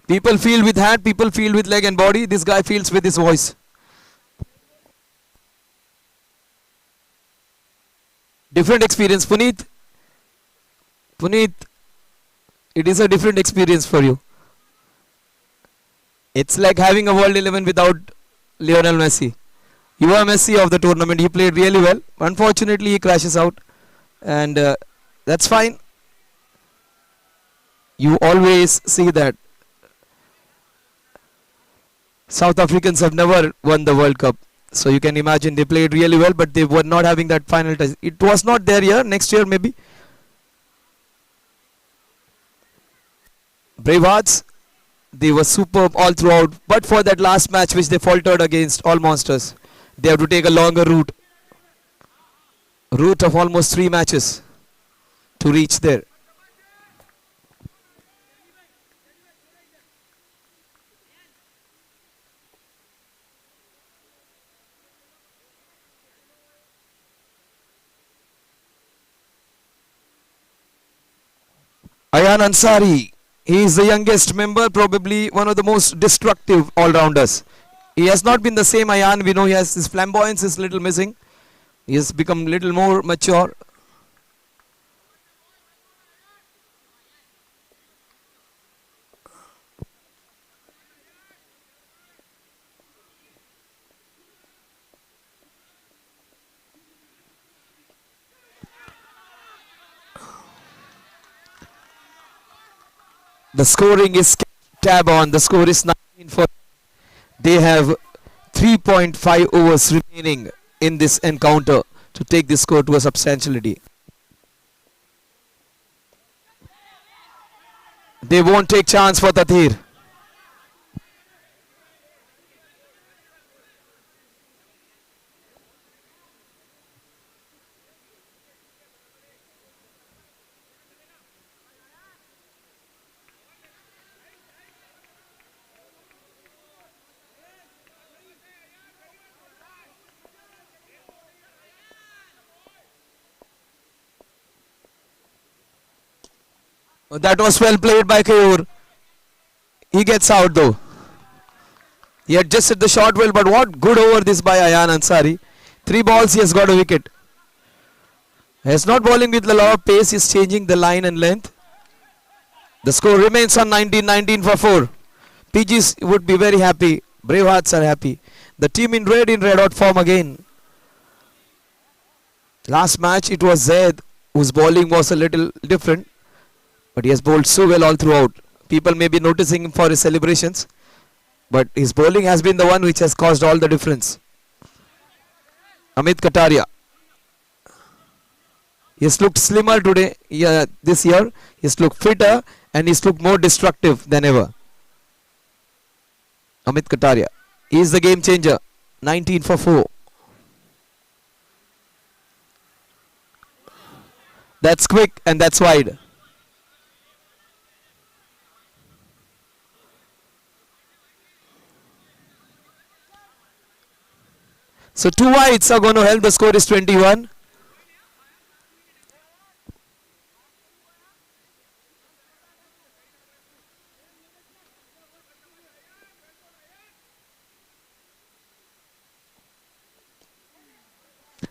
People feel with hand, people feel with leg and body. This guy feels with his voice. Different experience. Puneet, it is a different experience for you. It's like having a World 11 without Lionel Messi. You are Messi of the tournament. He played really well. Unfortunately, he crashes out. And that's fine. You always see that South Africans have never won the World Cup. So you can imagine they played really well, but they were not having that final touch. It was not their year. Next year, maybe. Bravehearts, they were superb all throughout. But for that last match, which they faltered against All Monsters, they have to take a longer route. Route of almost 3 matches to reach there. Ayan Ansari, he is the youngest member, probably one of the most destructive all-rounders. He has not been the same Ayan. We know he has his flamboyance is little missing. He has become little more mature. The scoring is tab on. The score is 19 for. They have 3.5 overs remaining in this encounter to take this score to a substantiality. They won't take chance for Tathir. That was well played by Kaur. He gets out though. He adjusted the shot well, but what good over this by Ayan Ansari. 3 balls, he has got a wicket. He's not bowling with a lot of pace, he's changing the line and length. The score remains on 19 for 4. PGs would be very happy. Brave Hearts are happy. The team in red hot form again. Last match it was Zaid whose bowling was a little different, but he has bowled so well all throughout. People may be noticing him for his celebrations, but his bowling has been the one which has caused all the difference. Amit Kataria. He has looked slimmer today, this year. He has looked fitter and he's looked more destructive than ever. Amit Kataria. He is the game changer. 19 for 4. That's quick and that's wide. So 2 wides are going to help. The score is 21.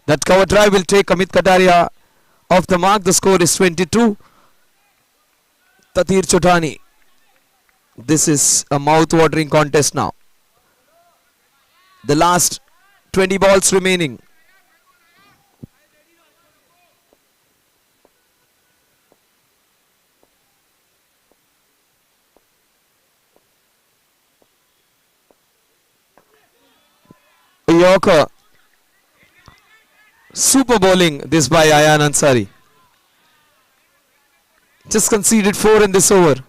That cover drive will take Amit Kataria off the mark. The score is 22. Tathir Chotani. This is a mouth-watering contest now. The last 20 balls remaining. A Yorker. Super bowling this by Ayan Ansari. Just conceded 4 in this over.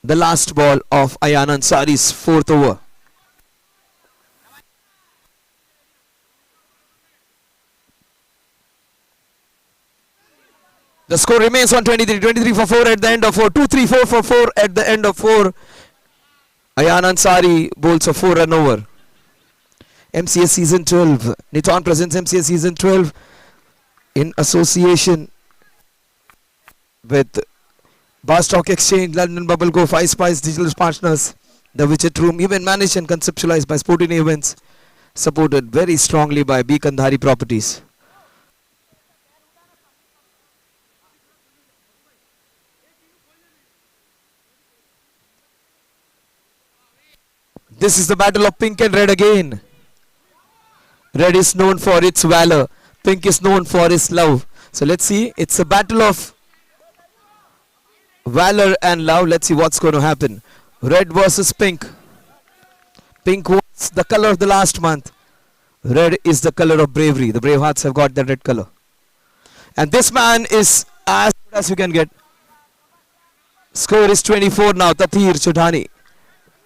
The last ball of Ayan Ansari's 4th over. The score remains on 23 for 4 at the end of 4. 2-3-4 for 4 at the end of 4. Ayan Ansari bowls a 4-run over. MCS Season 12. Niton presents MCS Season 12 in association with Bar Stock Exchange, London Bubble Go, 5 Spice Digital Partners, The Widget Room, event managed and conceptualized by Sporting Events, supported very strongly by B. Kandhari Properties. This is the battle of pink and red again. Red is known for its valor. Pink is known for its love. So let's see. It's a battle of valor and love. Let's see what's going to happen. Red versus pink. Pink was the color of the last month. Red is the color of bravery. The Brave Hearts have got that red color. And this man is as good as you can get. Score is 24 now. Tathir Chudhani.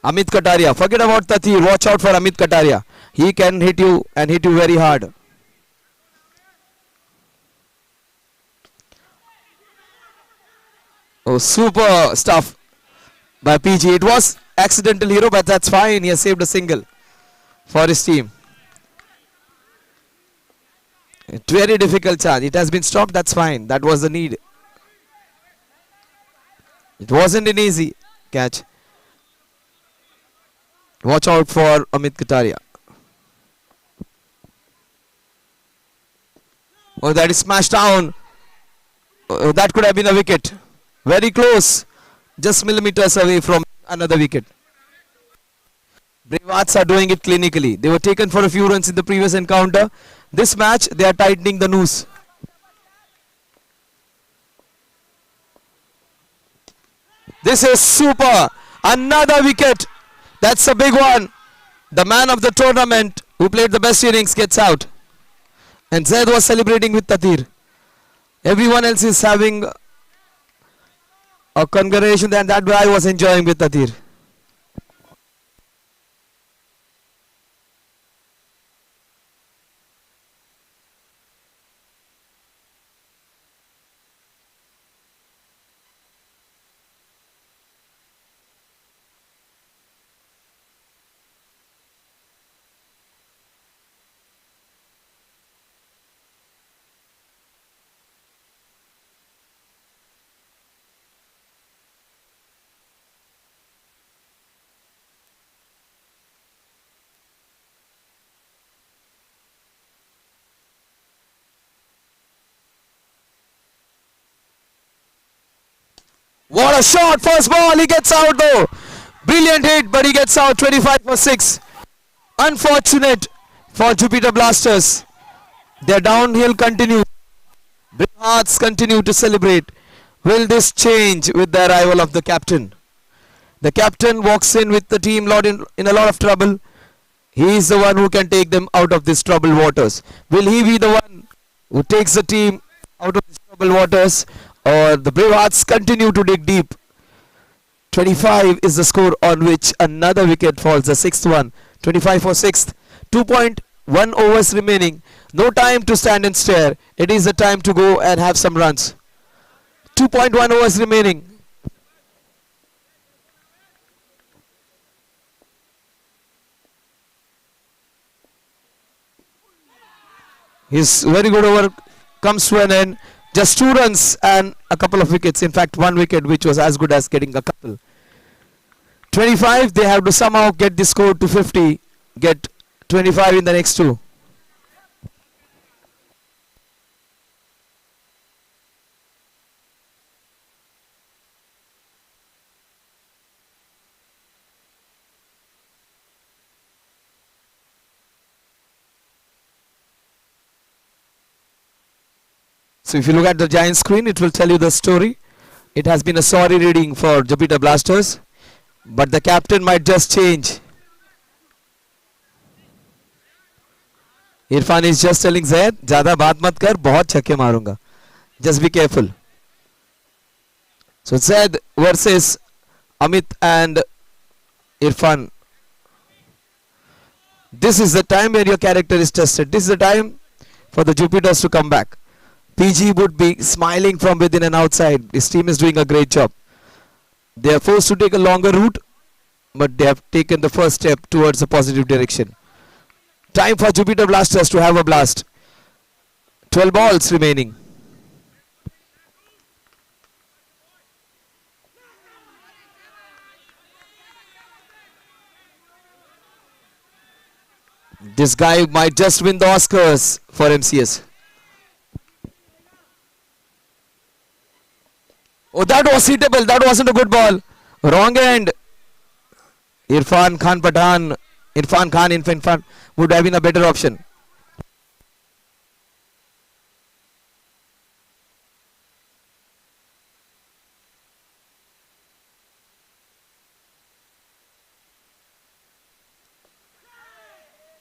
Amit Kataria. Forget about Tathir. Watch out for Amit Kataria. He can hit you and hit you very hard. Oh, super stuff by PG. It was accidental hero, but that's fine. He has saved a single for his team. Very difficult charge. It has been stopped. That's fine. That was the need. It wasn't an easy catch. Watch out for Amit Kataria. Oh, that is smashed down. Oh, that could have been a wicket. Very close. Just millimeters away from another wicket. Brave Hearts are doing it clinically. They were taken for a few runs in the previous encounter. This match, they are tightening the noose. This is super. Another wicket. That's a big one. The man of the tournament who played the best innings gets out. And Zaid was celebrating with Tatir. Everyone else is having a congratulation, and that guy was enjoying with Tatir. What a shot! First ball, he gets out though. Brilliant hit, but he gets out. 25 for 6. Unfortunate for Jupiter Blasters. Their downhill continues. Brave Hearts continue to celebrate. Will this change with the arrival of the captain? The captain walks in with the team in a lot of trouble. He is the one who can take them out of these troubled waters. Will he be the one who takes the team out of these troubled waters? Or the Brave Hearts continue to dig deep? 25 is the score on which another wicket falls, the sixth one. 25 for 6th. 2.1 overs remaining. No time to stand and stare. It is the time to go and have some runs. 2.1 overs remaining. His very good over comes to an end. Just 2 runs and a couple of wickets. In fact, 1 wicket, which was as good as getting a couple. 25, they have to somehow get the score to 50. Get 25 in the next 2. So if you look at the giant screen, it will tell you the story. It has been a sorry reading for Jupiter Blasters, but the captain might just change. Irfan is just telling Zaid, ज़्यादा बात मत कर, बहुत छक्के मारूंगा. Just be careful. So Zaid versus Amit and Irfan. This is the time where your character is tested. This is the time for the Jupiters to come back. PG would be smiling from within and outside. His team is doing a great job. They are forced to take a longer route, but they have taken the first step towards a positive direction. Time for Jupiter Blasters to have a blast. 12 balls remaining. This guy might just win the Oscars for MCS. Oh, that was hittable. That wasn't a good ball. Wrong end. Irfan Khan would have been a better option.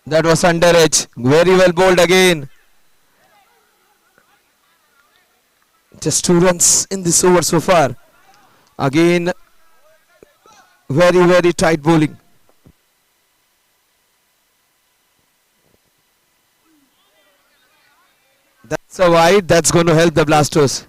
That was under edge. Very well bowled again. Just 2 runs in this over so far. Again, very, very tight bowling. That's a wide. That's going to help the Blasters.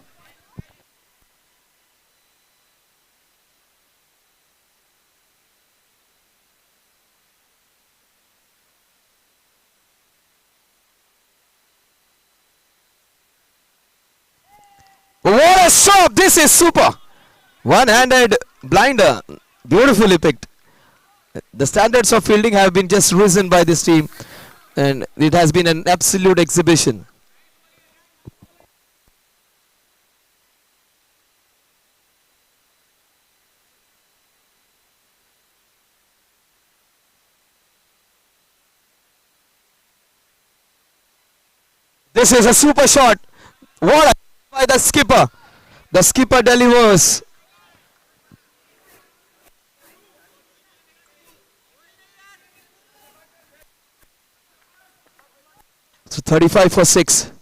What a shot! This is super. One-handed blinder. Beautifully picked. The standards of fielding have been just risen by this team, and it has been an absolute exhibition. This is a super shot. What a by the skipper. The skipper delivers. So 35 for 6.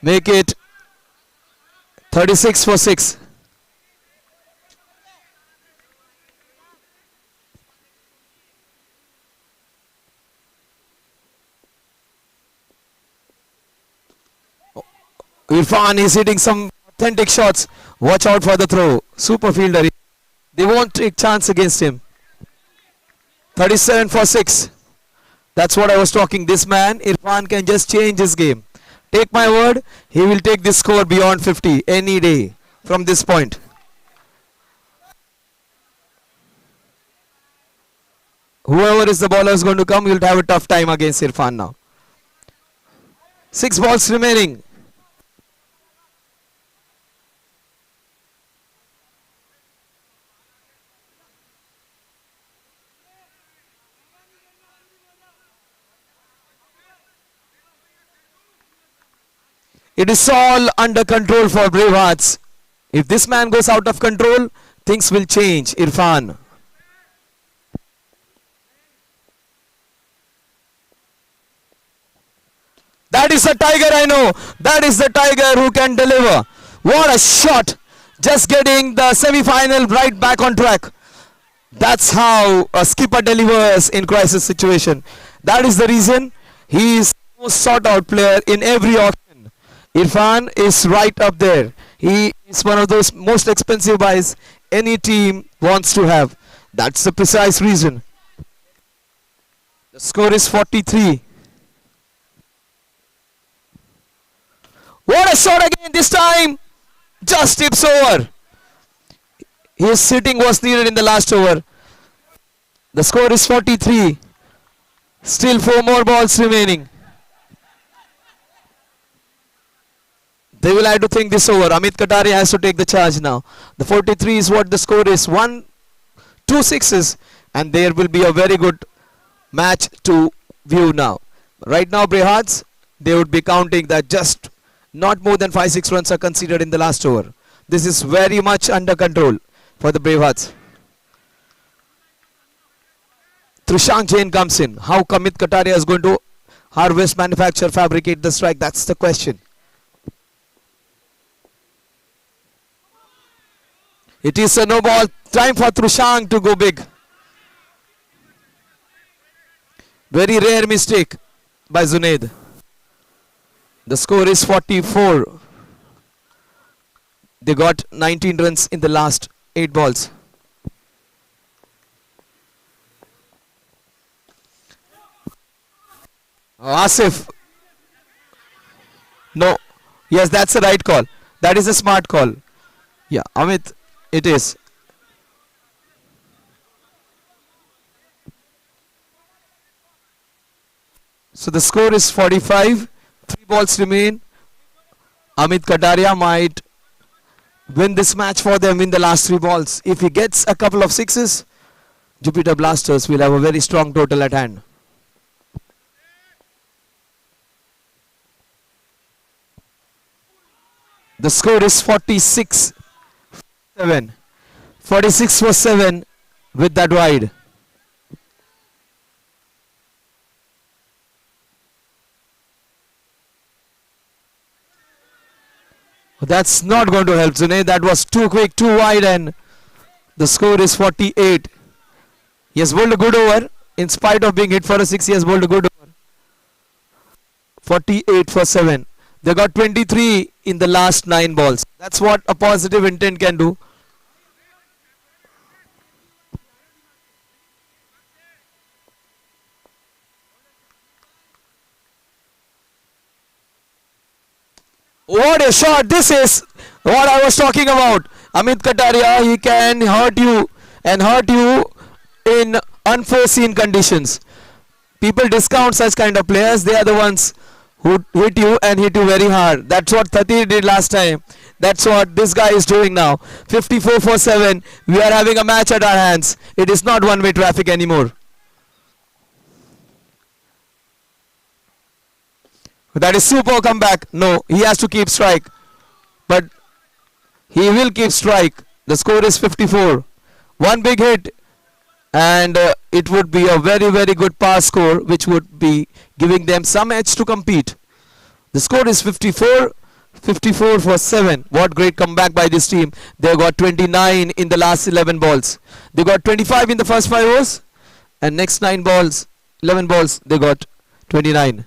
Make it 36 for 6. Irfan is hitting some authentic shots. Watch out for the throw. Super fielder. They won't take chance against him. 37 for 6. That's what I was talking. This man, Irfan, can just change his game. Take my word, he will take this score beyond 50 any day from this point. Whoever is the bowler is going to come, will have a tough time against Irfan now. 6 balls remaining. It is all under control for Brave Hearts. If this man goes out of control, things will change. Irfan. That is the tiger, I know. That is the tiger who can deliver. What a shot. Just getting the semi-final right back on track. That's how a skipper delivers in crisis situation. That is the reason he is the most sought out player in every auction. Irfan is right up there. He is one of those most expensive buys any team wants to have. That's the precise reason. The score is 43. What a shot again this time. Just tips over. His sitting was needed in the last over. The score is 43. Still 4 more balls remaining. They will have to think this over. Amit Kataria has to take the charge now. The 43 is what the score is. 2 sixes. And there will be a very good match to view now. Right now, Brehats, they would be counting that just not more than 5-6 runs are considered in the last over. This is very much under control for the Bravehearts. Trishang Jain comes in. How Amit Kataria is going to harvest, manufacture, fabricate the strike? That's the question. It is a no ball. Time for Trishang to go big. Very rare mistake by Zunaid. The score is 44. They got 19 runs in the last 8 balls. Asif. No. Yes, that's the right call. That is a smart call. Yeah, Amit, it is. So the score is 45. 3 balls remain. Amit Kataria might win this match for them in the last 3 balls. If he gets a couple of sixes, Jupiter Blasters will have a very strong total at hand. The score is 46-7. 46 for 7 with that wide. That's not going to help Zunaid. That was too quick, too wide, and the score is 48. He has bowled a good over. In spite of being hit for a 6, he has bowled a good over. 48 for 7. They got 23 in the last 9 balls. That's what a positive intent can do. What a shot. This is what I was talking about. Amit Kataria, he can hurt you and hurt you in unforeseen conditions. People discount such kind of players. They are the ones who hit you and hit you very hard. That's what Thati did last time. That's what this guy is doing now. 54 for 7. We are having a match at our hands. It is not one-way traffic anymore. That is super comeback. No, he has to keep strike. But he will keep strike. The score is 54. One big hit and it would be a very good pass score which would be giving them some edge to compete. The score is 54 for 7. What great comeback by this team. They got 29 in the last 11 balls. They got 25 in the first 5 overs, and next 9 balls, 11 balls, they got 29.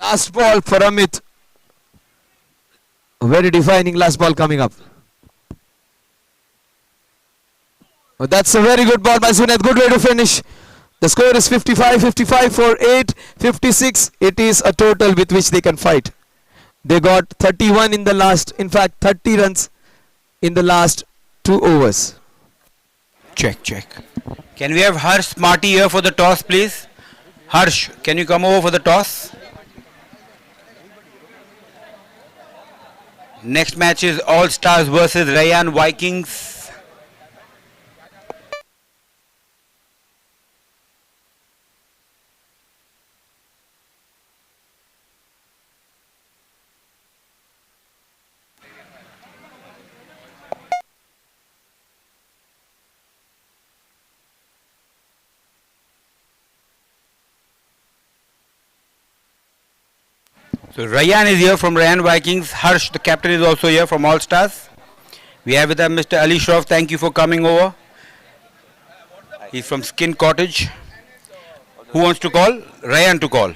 Last ball for Amit. A very defining last ball coming up. Oh, that's a very good ball by Suneth. Good way to finish. The score is 55 for 8, 56. It is a total with which they can fight. They got 31 in the last, in fact 30 runs in the last 2 overs. Check. Can we have Harsh Smarty here for the toss, please? Harsh, can you come over for the toss? Next match is All Stars versus Rayan Vikings. So Rayan is here from Rayan Vikings. Harsh, the captain, is also here from All Stars. We have with us Mr. Ali Shroff. Thank you for coming over. He's from Skin Cottage. Who wants to call? Rayan to call.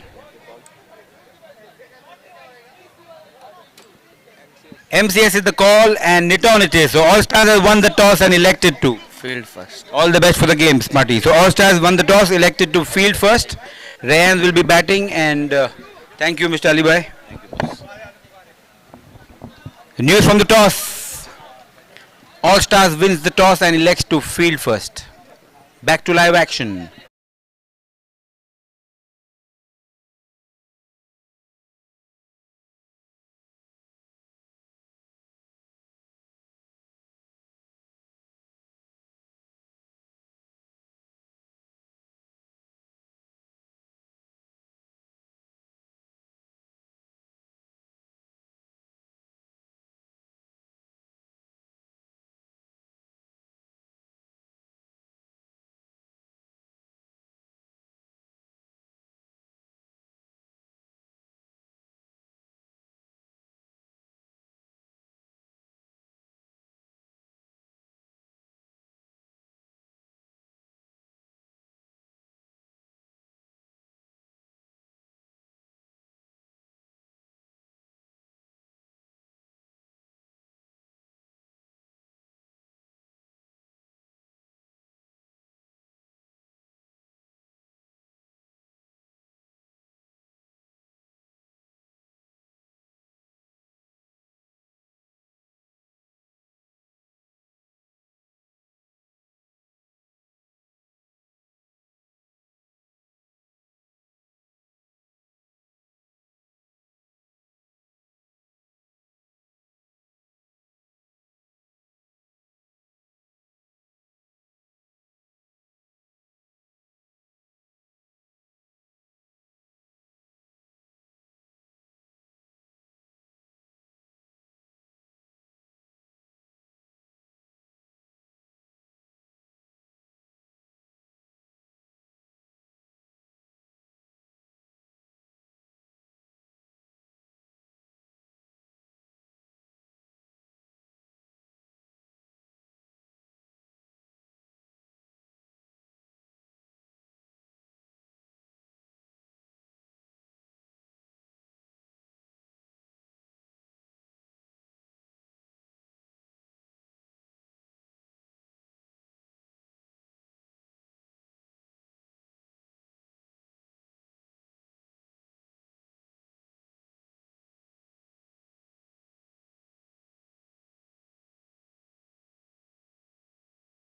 MCS is the call and Niton it is. So All Stars has won the toss and elected to Field first. all the best for the game, Smarty. So All Stars won the toss, elected to field first. Rayan will be batting and thank you, Mr. Ali Bhai. The news from the toss. All Stars wins the toss and elects to field first. Back to live action.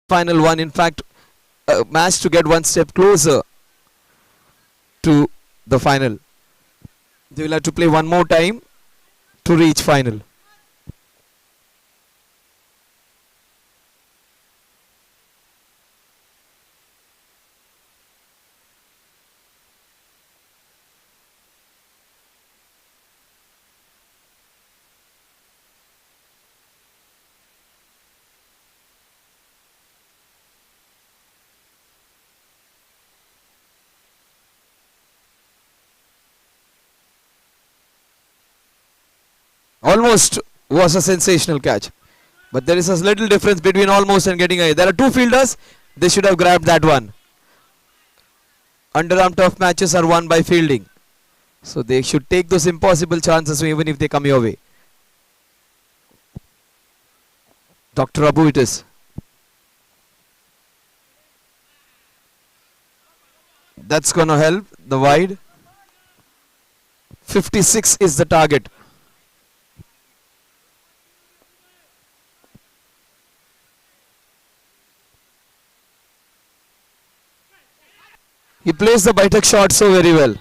Final one, in fact, a match to get one step closer to the final. They will have to play one more time to reach final. Almost was a sensational catch. But there is a little difference between almost and getting away. There are two fielders. They should have grabbed that one. Underarm turf matches are won by fielding. So they should take those impossible chances even if they come your way. Dr. Abu it is. That's going to help the wide. 56 is the target. He plays the Bitek shot so very well.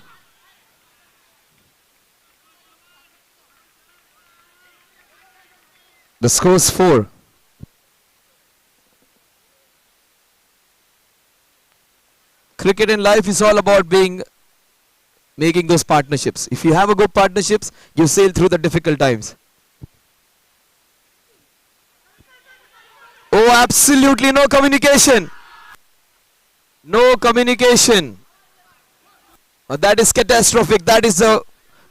The score's 4. Cricket in life is all about making those partnerships. If you have a good partnerships, you sail through the difficult times. Oh, absolutely no communication. No communication. That is catastrophic. That is a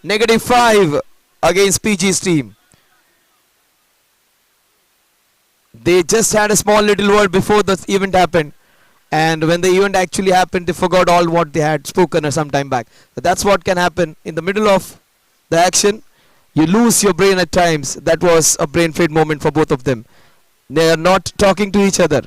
-5 against PG's team. They just had a small little word before the event happened. And when the event actually happened, they forgot all what they had spoken some time back. But that's what can happen in the middle of the action. You lose your brain at times. That was a brain fade moment for both of them. They are not talking to each other.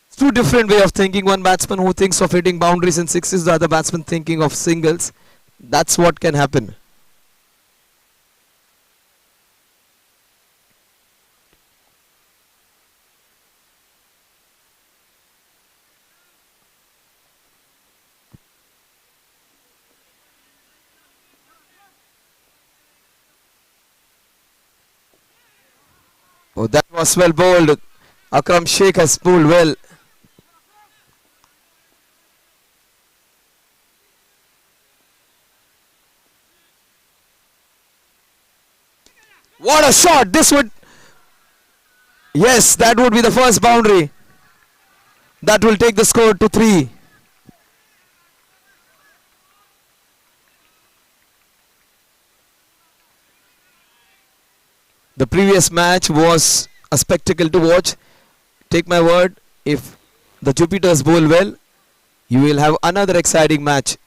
It's two different way of thinking. One batsman who thinks of hitting boundaries and sixes, the other batsman thinking of singles. That's what can happen. Oh, that was well bowled. Akram Sheikh has bowled well. What a shot! This would... Yes, that would be the first boundary. That will take the score to 3. The previous match was a spectacle to watch. Take my word, if the Jupiters bowl well, you will have another exciting match.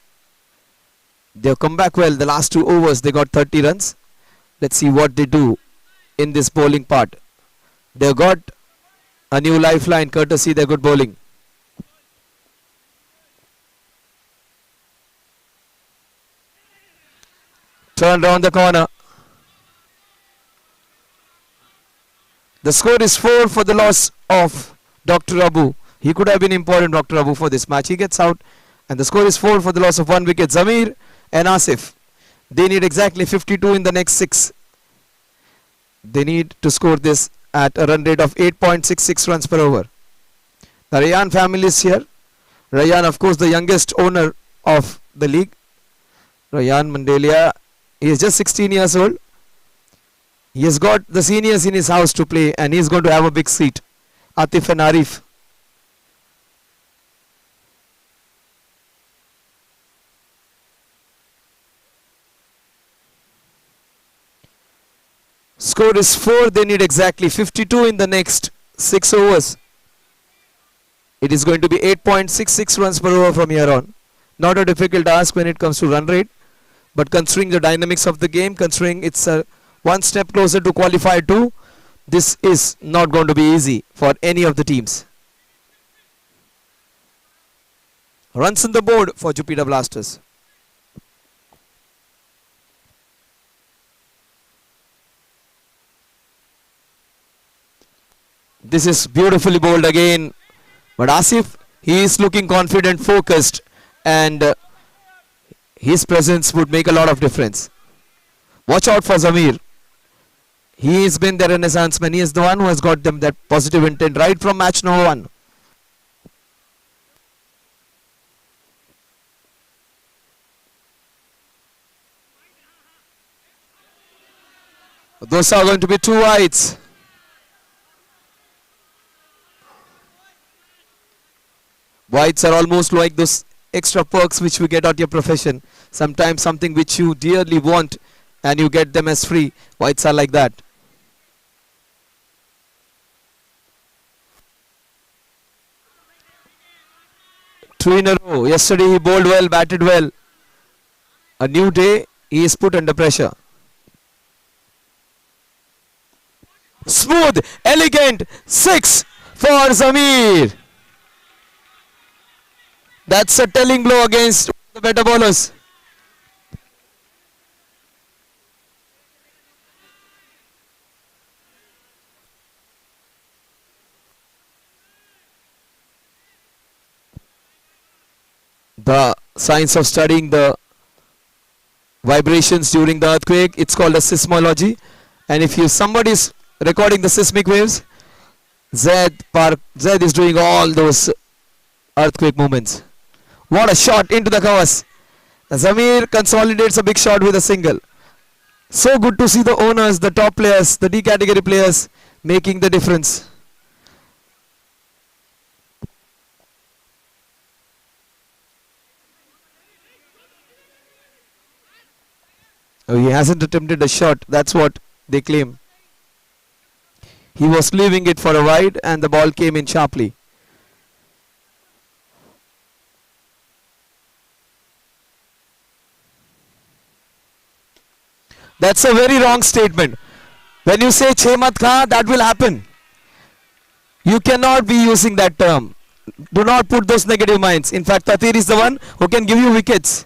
They've come back well. The last 2 overs, they got 30 runs. Let's see what they do in this bowling part. They've got a new lifeline courtesy their good bowling. Turn around the corner. The score is 4 for the loss of Dr. Abu. He could have been important, Dr. Abu, for this match. He gets out and the score is 4 for the loss of 1 wicket. Zamir and Asif. They need exactly 52 in the next 6. They need to score this at a run rate of 8.66 runs per over. The Rayan family is here. Rayan, of course, the youngest owner of the league. Rayan Mandalia, he is just 16 years old. He has got the seniors in his house to play and he is going to have a big seat. Atif and Arif. Score is 4. They need exactly 52 in the next 6 overs. It is going to be 8.66 runs per over from here on. Not a difficult task when it comes to run rate. But considering the dynamics of the game, considering it's a one step closer to qualify 2, this is not going to be easy for any of the teams. Runs on the board for Jupiter Blasters. This is beautifully bowled again. But Asif, he is looking confident, focused, and his presence would make a lot of difference. Watch out for Zamir. He has been the renaissance man. He is the one who has got them that positive intent right from match number 1. Those are going to be 2 wides. Wides are almost like those extra perks which we get out your profession. Sometimes something which you dearly want and you get them as free. Whites are like that. Two in a row. Yesterday he bowled well, batted well. A new day, he is put under pressure. Smooth, elegant, 6 for Zamir. That's a telling blow against the better bowlers. The science of studying the vibrations during the earthquake, it's called a seismology. And if somebody is recording the seismic waves, Zed is doing all those earthquake movements. What a shot into the covers. Zamir consolidates a big shot with a single. So good to see the owners, the top players, the D category players making the difference. Oh, he hasn't attempted a shot, that's what they claim. He was leaving it for a wide and the ball came in sharply. That's a very wrong statement. When you say Chemat Kha, that will happen. You cannot be using that term. Do not put those negative minds. In fact, Tatir is the one who can give you wickets.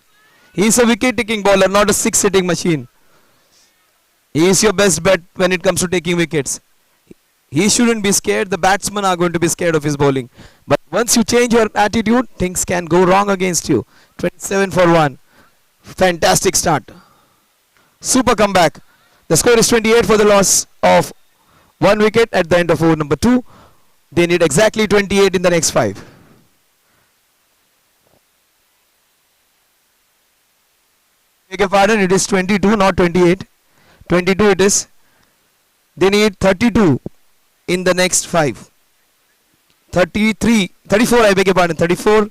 He is a wicket-taking bowler, not a six-hitting machine. He is your best bet when it comes to taking wickets. He shouldn't be scared. The batsmen are going to be scared of his bowling. But once you change your attitude, things can go wrong against you. 27 for 1. Fantastic start. Super comeback. The score is 28 for the loss of 1 wicket at the end of over number 2. They need exactly 28 in the next 5. Beg your pardon, it is 22, not 28. 22 it is. They need 32 in the next 5. 34, I beg your pardon, 34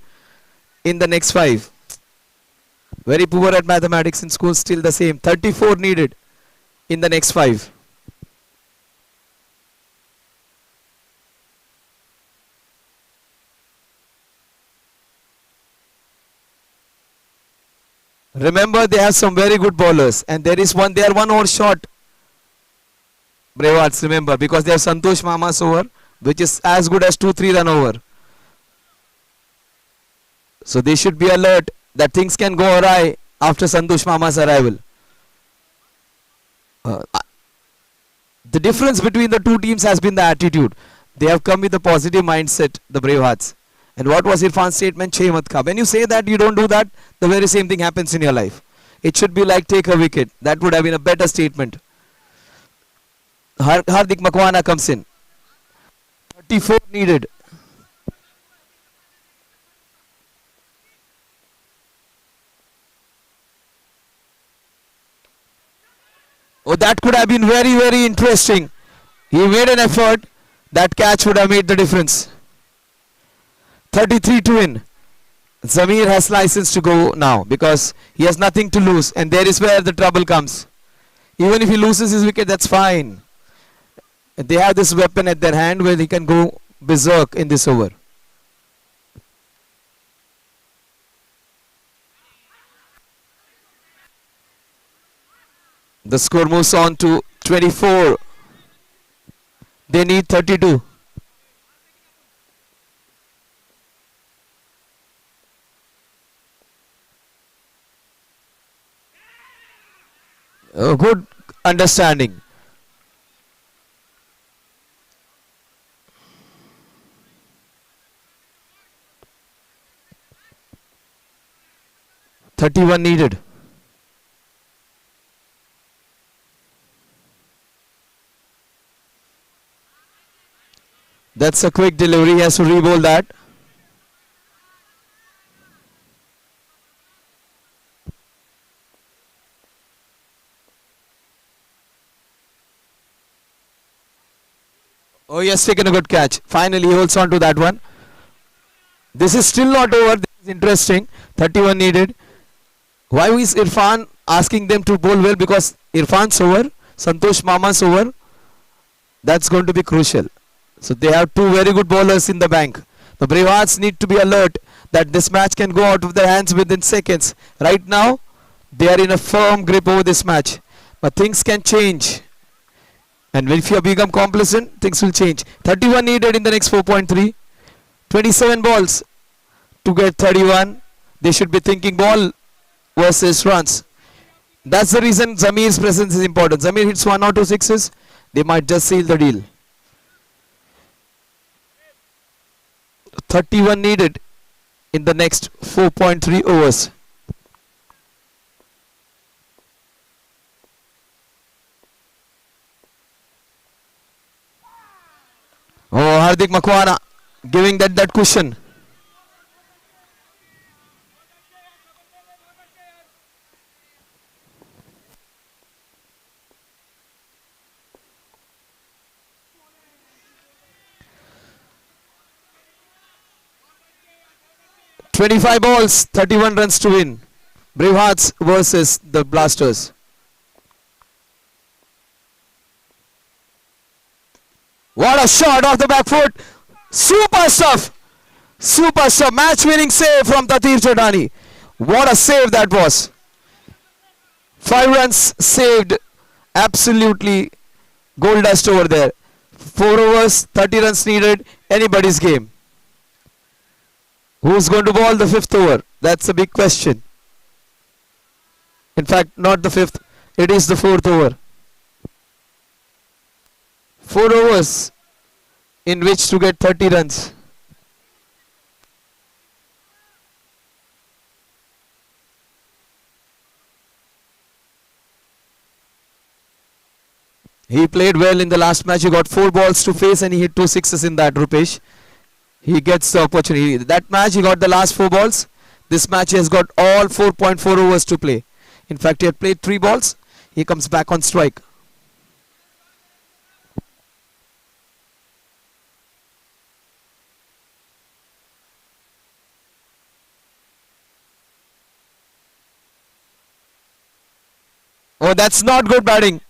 in the next 5. Very poor at mathematics in school, still the same. 34 needed in the next 5. Remember, they have some very good bowlers, and they are 1 over short. Brave Hearts, remember, because they have Santosh Mama's over, which is as good as 2-3 run over. So they should be alert that things can go awry after Santosh Mama's arrival. The difference between the two teams has been the attitude. They have come with a positive mindset, the Brave Hearts. And what was Irfan's statement? Chemat Kha. When you say that, you don't do that, the very same thing happens in your life. It should be like take a wicket. That would have been a better statement. Hardik Makwana comes in. 34 needed. Oh, that could have been very, very interesting. He made an effort. That catch would have made the difference. 33 to win. Zamir has license to go now because he has nothing to lose, and there is where the trouble comes. Even if he loses his wicket, that's fine. They have this weapon at their hand where he can go berserk in this over. The score moves on to 24. They need 32. A good understanding. $31 needed. That's a quick delivery. He has to re-bowl that. Oh, he has taken a good catch. Finally, he holds on to that one. This is still not over. This Interesting. 31 needed. Why is Irfan asking them to bowl well? Because Irfan's over, Santosh Mama's over. That's going to be crucial. So they have two very good bowlers in the bank. The Bravehearts need to be alert that this match can go out of their hands within seconds. Right now, they are in a firm grip over this match. But things can change. And if you become complacent, things will change. 31 needed in the next 4.3. 27 balls to get 31. They should be thinking ball versus runs. That's the reason Zamir's presence is important. Zamir hits 1 or 2 sixes. They might just seal the deal. 31 needed in the next 4.3 overs. Oh, Hardik Makwana giving that cushion. "25 balls, 31 runs to win. Bravehearts versus the Blasters." What a shot off the back foot. Super stuff. Super stuff. Match winning save from Tatir Chodani. What a save that was. 5 runs saved. Absolutely gold dust over there. 4 overs, 30 runs needed. Anybody's game. Who's going to bowl the 5th over? That's a big question. In fact, not the 5th. It is the 4th over. 4 overs in which to get 30 runs. He played well in the last match. He got 4 balls to face and he hit 2 sixes in that, Rupesh. He gets the opportunity. That match he got the last 4 balls. This match he has got all 4.4 overs to play. In fact, he had played 3 balls. He comes back on strike. Oh, that's not good batting.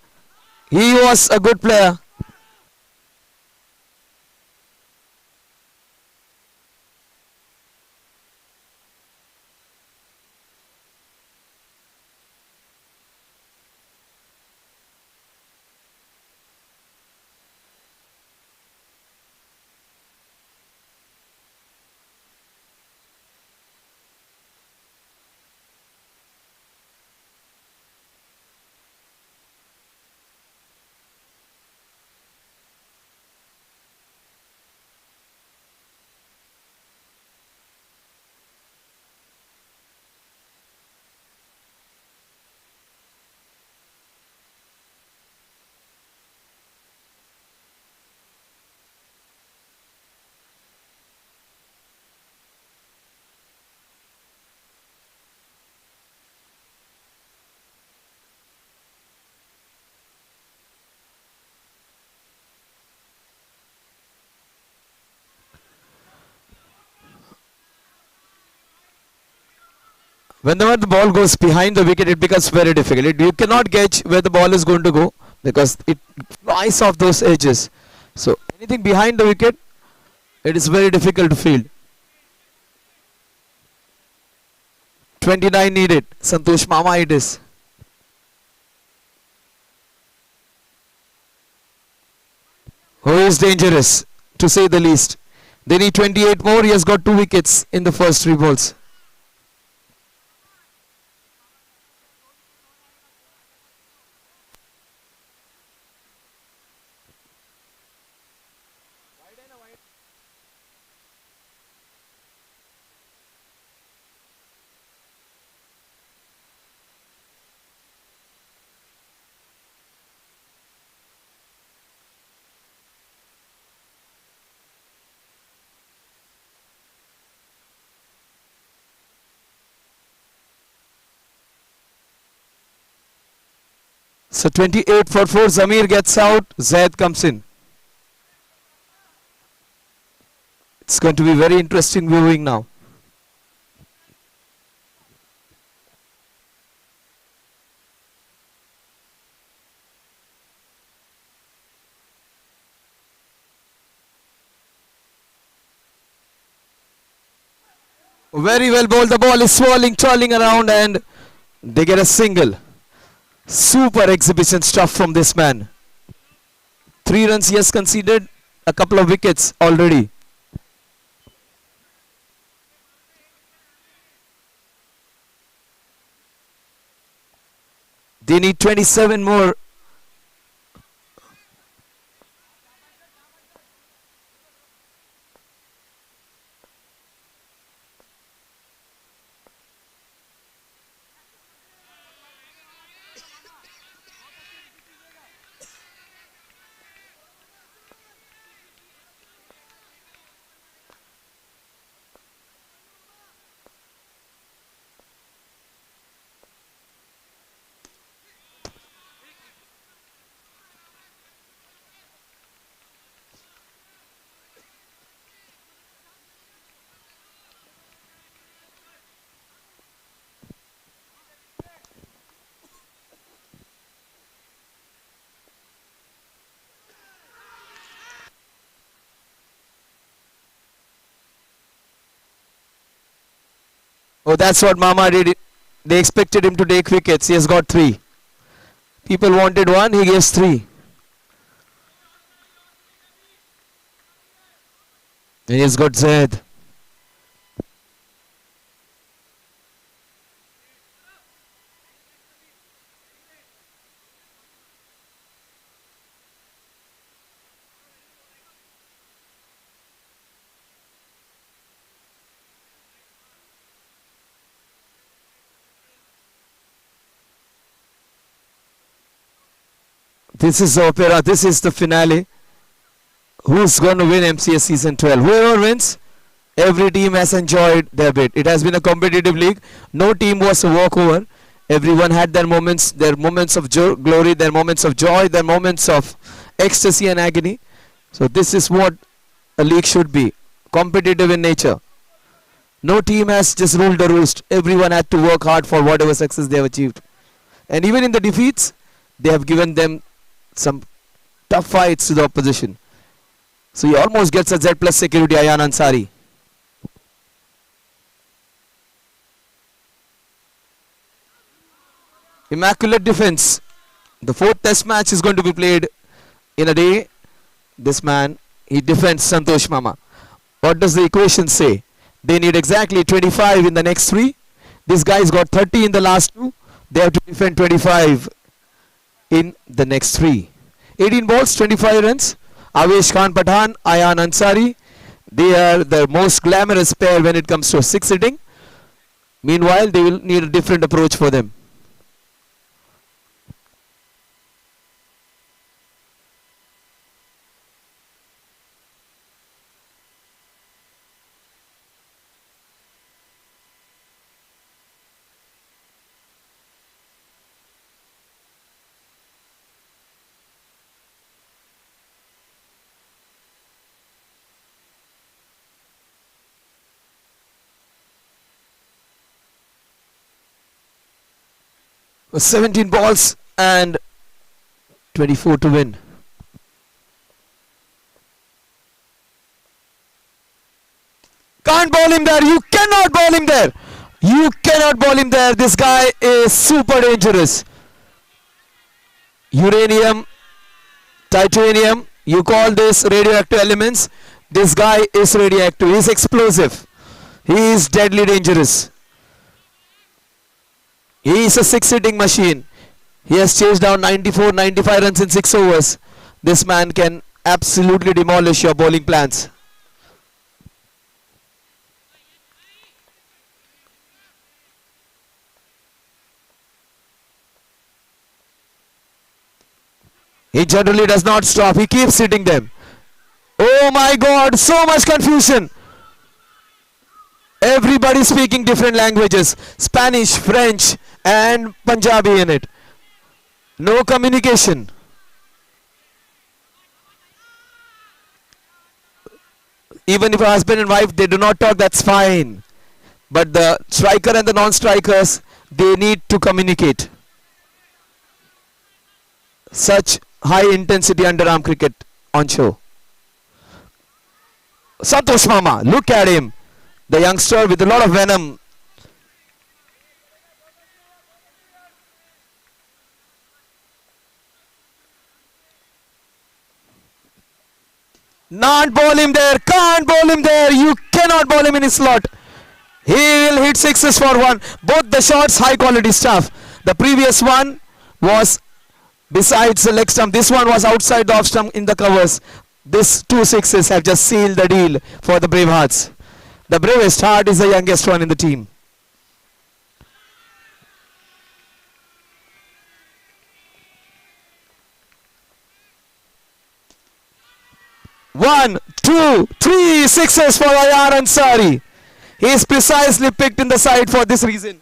He was a good player. Whenever the ball goes behind the wicket, it becomes very difficult. You cannot gauge where the ball is going to go because it flies off those edges. So anything behind the wicket, it is very difficult to field. 29 needed. Santosh Mama it is. Who is dangerous, to say the least. They need 28 more. He has got 2 wickets in the first 3 balls. So 28 for 4. Zamir gets out. Zaid comes in. It's going to be very interesting viewing now. Very well bowled. The ball is swirling, twirling around, and they get a single. Super exhibition stuff from this man. 3 runs he has conceded, a couple of wickets already. They need 27 more. Oh, that's what Mama did. They expected him to take wickets. He has got 3. People wanted 1, he gives 3. And he's got Zaid. This is the opera. This is the finale. Who's going to win MCS Season 12? Whoever wins, every team has enjoyed their bit. It has been a competitive league. No team was a walkover. Everyone had their moments of glory, their moments of joy, their moments of ecstasy and agony. So this is what a league should be. Competitive in nature. No team has just ruled the roost. Everyone had to work hard for whatever success they have achieved. And even in the defeats, they have given them some tough fights to the opposition. So he almost gets a Z plus security, Ayan Ansari. Immaculate defense. The 4th test match is going to be played in a day. This man, he defends Santosh Mama. What does the equation say? They need exactly 25 in the next 3. This guy's got 30 in the last 2. They have to defend 25 in the next 3. 18 balls, 25 runs. Avesh Khan Pathan, Ayan Ansari. They are the most glamorous pair when it comes to 6 hitting. Meanwhile, they will need a different approach for them. With 17 balls and 24 to win. Can't ball him there. You cannot ball him there. You cannot ball him there. This guy is super dangerous. Uranium, titanium, you call this radioactive elements. This guy is radioactive. He is explosive. He is deadly dangerous. He is a 6 hitting machine. He has chased down 94, 95 runs in 6 overs. This man can absolutely demolish your bowling plans. He generally does not stop. He keeps hitting them. Oh my God, so much confusion. Everybody speaking different languages. Spanish, French and Punjabi in it. No communication. Even if a husband and wife, they do not talk, that's fine. But the striker and the non-strikers, they need to communicate. Such high intensity underarm cricket on show. Santosh Mama, look at him. The youngster with a lot of venom. Not bowl him there. Can't bowl him there. You cannot bowl him in his slot. He will hit sixes for one. Both the shots high quality stuff. The previous one was besides the leg stump. This one was outside the off stump in the covers. These two sixes have just sealed the deal for the Brave Hearts. The bravest heart is the youngest one in the team. One, two, three sixes for Ayar Ansari. He is precisely picked in the side for this reason.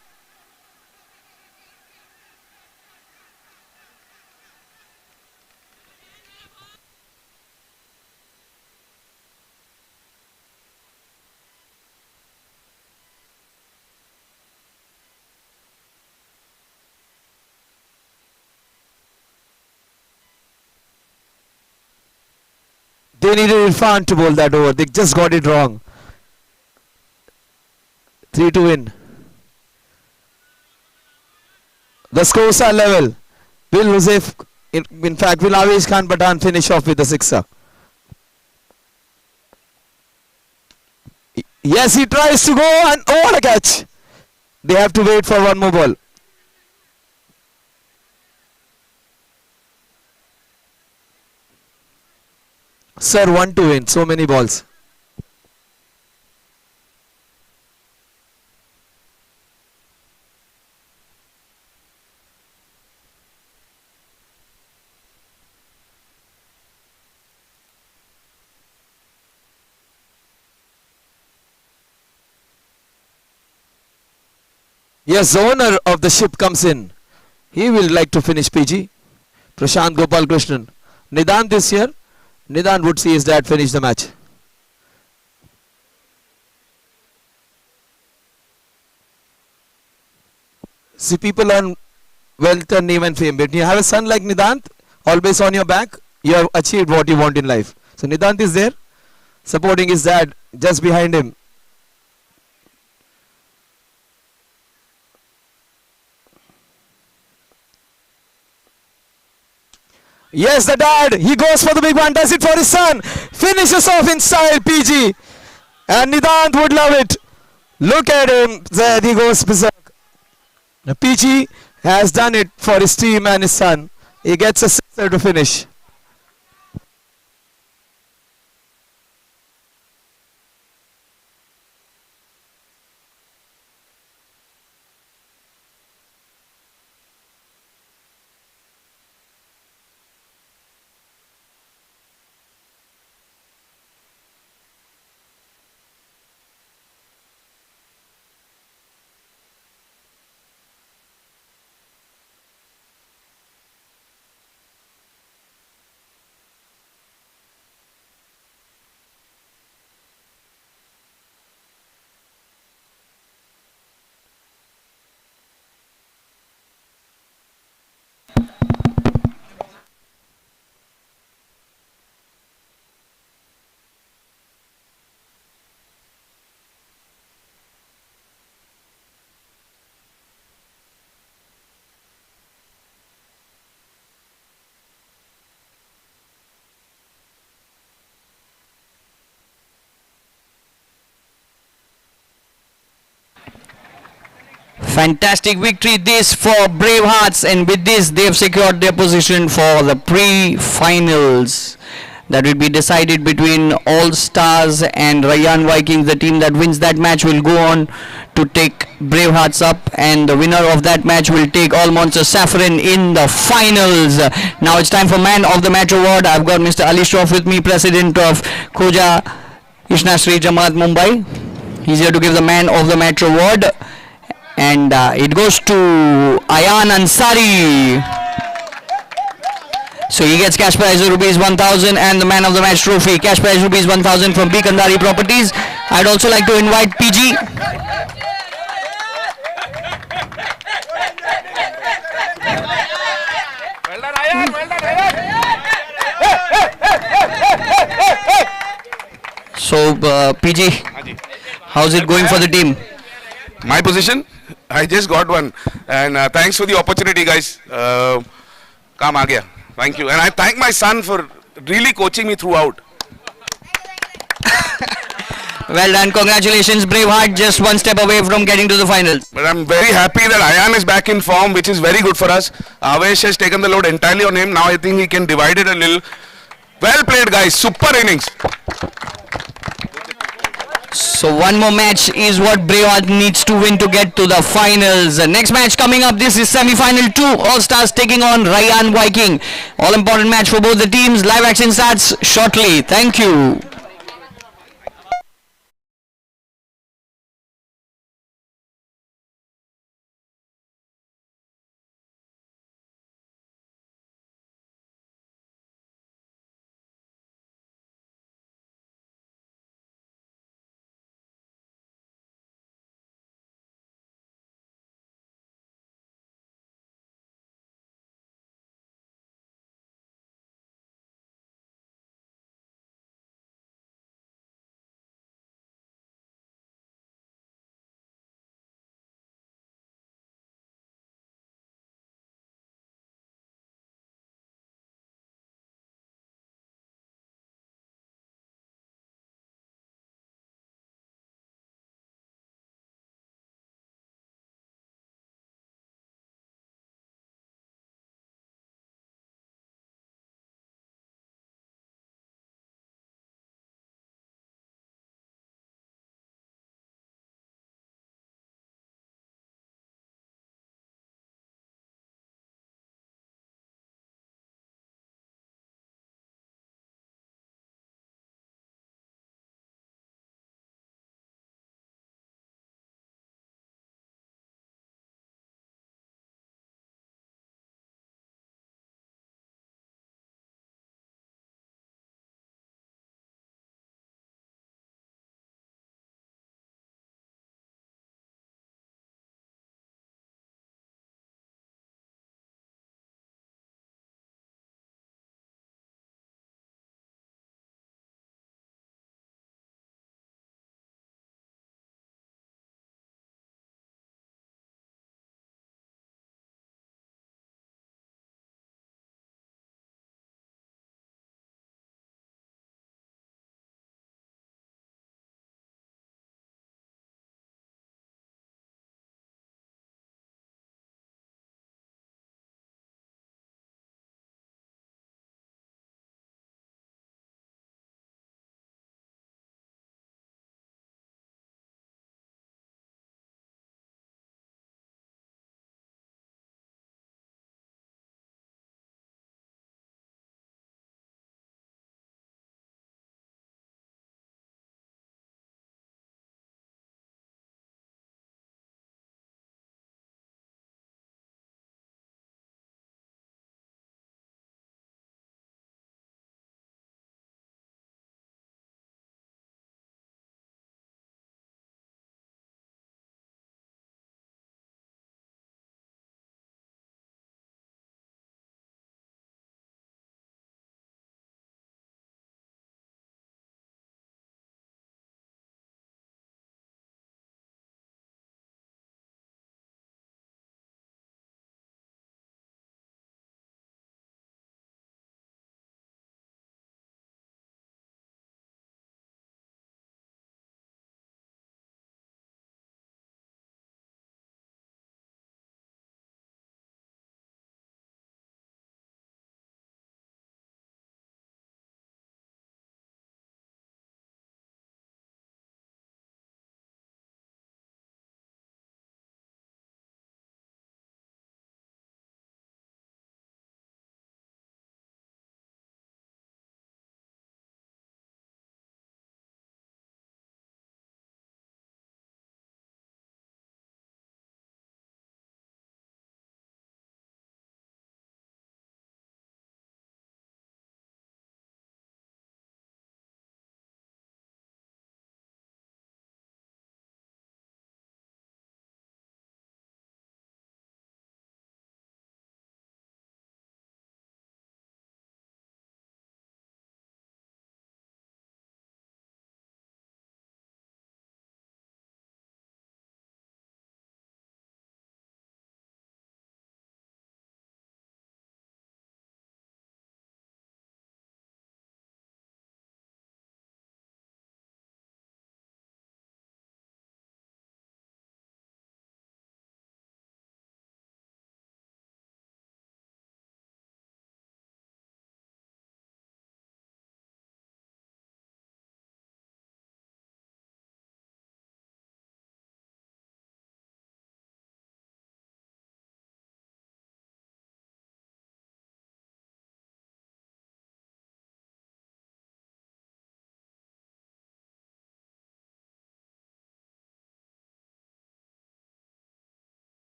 They needed Irfan to bowl that over. They just got it wrong. 3 to win. The scores are level. Will Huzef, in fact, will Avesh Khan Pathan finish off with the sixer? Yes, he tries to go and oh, what a catch. They have to wait for one more ball. Sir, 1 to win. So many balls. Yes, the owner of the ship comes in. He will like to finish PG. Prashant Gopal Krishnan. Nidant this year. Nidant would see his dad finish the match. See, people earn wealth and name and fame. But you have a son like Nidant, always on your back, you have achieved what you want in life. So Nidant is there, supporting his dad just behind him. Yes, the dad, he goes for the big one, does it for his son, finishes off in style, PG. And Nidant would love it. Look at him, there he goes berserk. Now PG has done it for his team and his son. He gets a sixer to finish. Fantastic victory this for Bravehearts, and with this they have secured their position for the pre-finals. That will be decided between All Stars and Rayyan Vikings. The team that wins that match will go on to take Bravehearts up, and the winner of that match will take All Monster Saffron in the finals. Now it's time for Man of the Match award. I've got Mr. Ali Shroff with me, President of Khoja Ishnasri Jamaat Mumbai. He's here to give the Man of the Match award. And it goes to Ayan Ansari. So he gets cash prize of rupees 1,000 and the Man of the Match trophy. Cash prize rupees 1,000 from B. Kandari Properties. I'd also like to invite PG. Well done, Ayan. Well done, Ayan. So PG, How's it going for the team? My position, I just got one, and thanks for the opportunity, guys. काम आ गया. Thank you, and I thank my son for really coaching me throughout. Well done. Congratulations, Braveheart. Just one step away from getting to the final. But I'm very happy that Ayan is back in form, which is very good for us. Avesh has taken the load entirely on him. Now I think he can divide it a little. Well played, guys. Super innings. So one more match is what Braveheart needs to win to get to the finals. Next match coming up, this is semi-final 2. All Stars taking on Ryan Viking. All important match for both the teams. Live action starts shortly. Thank you.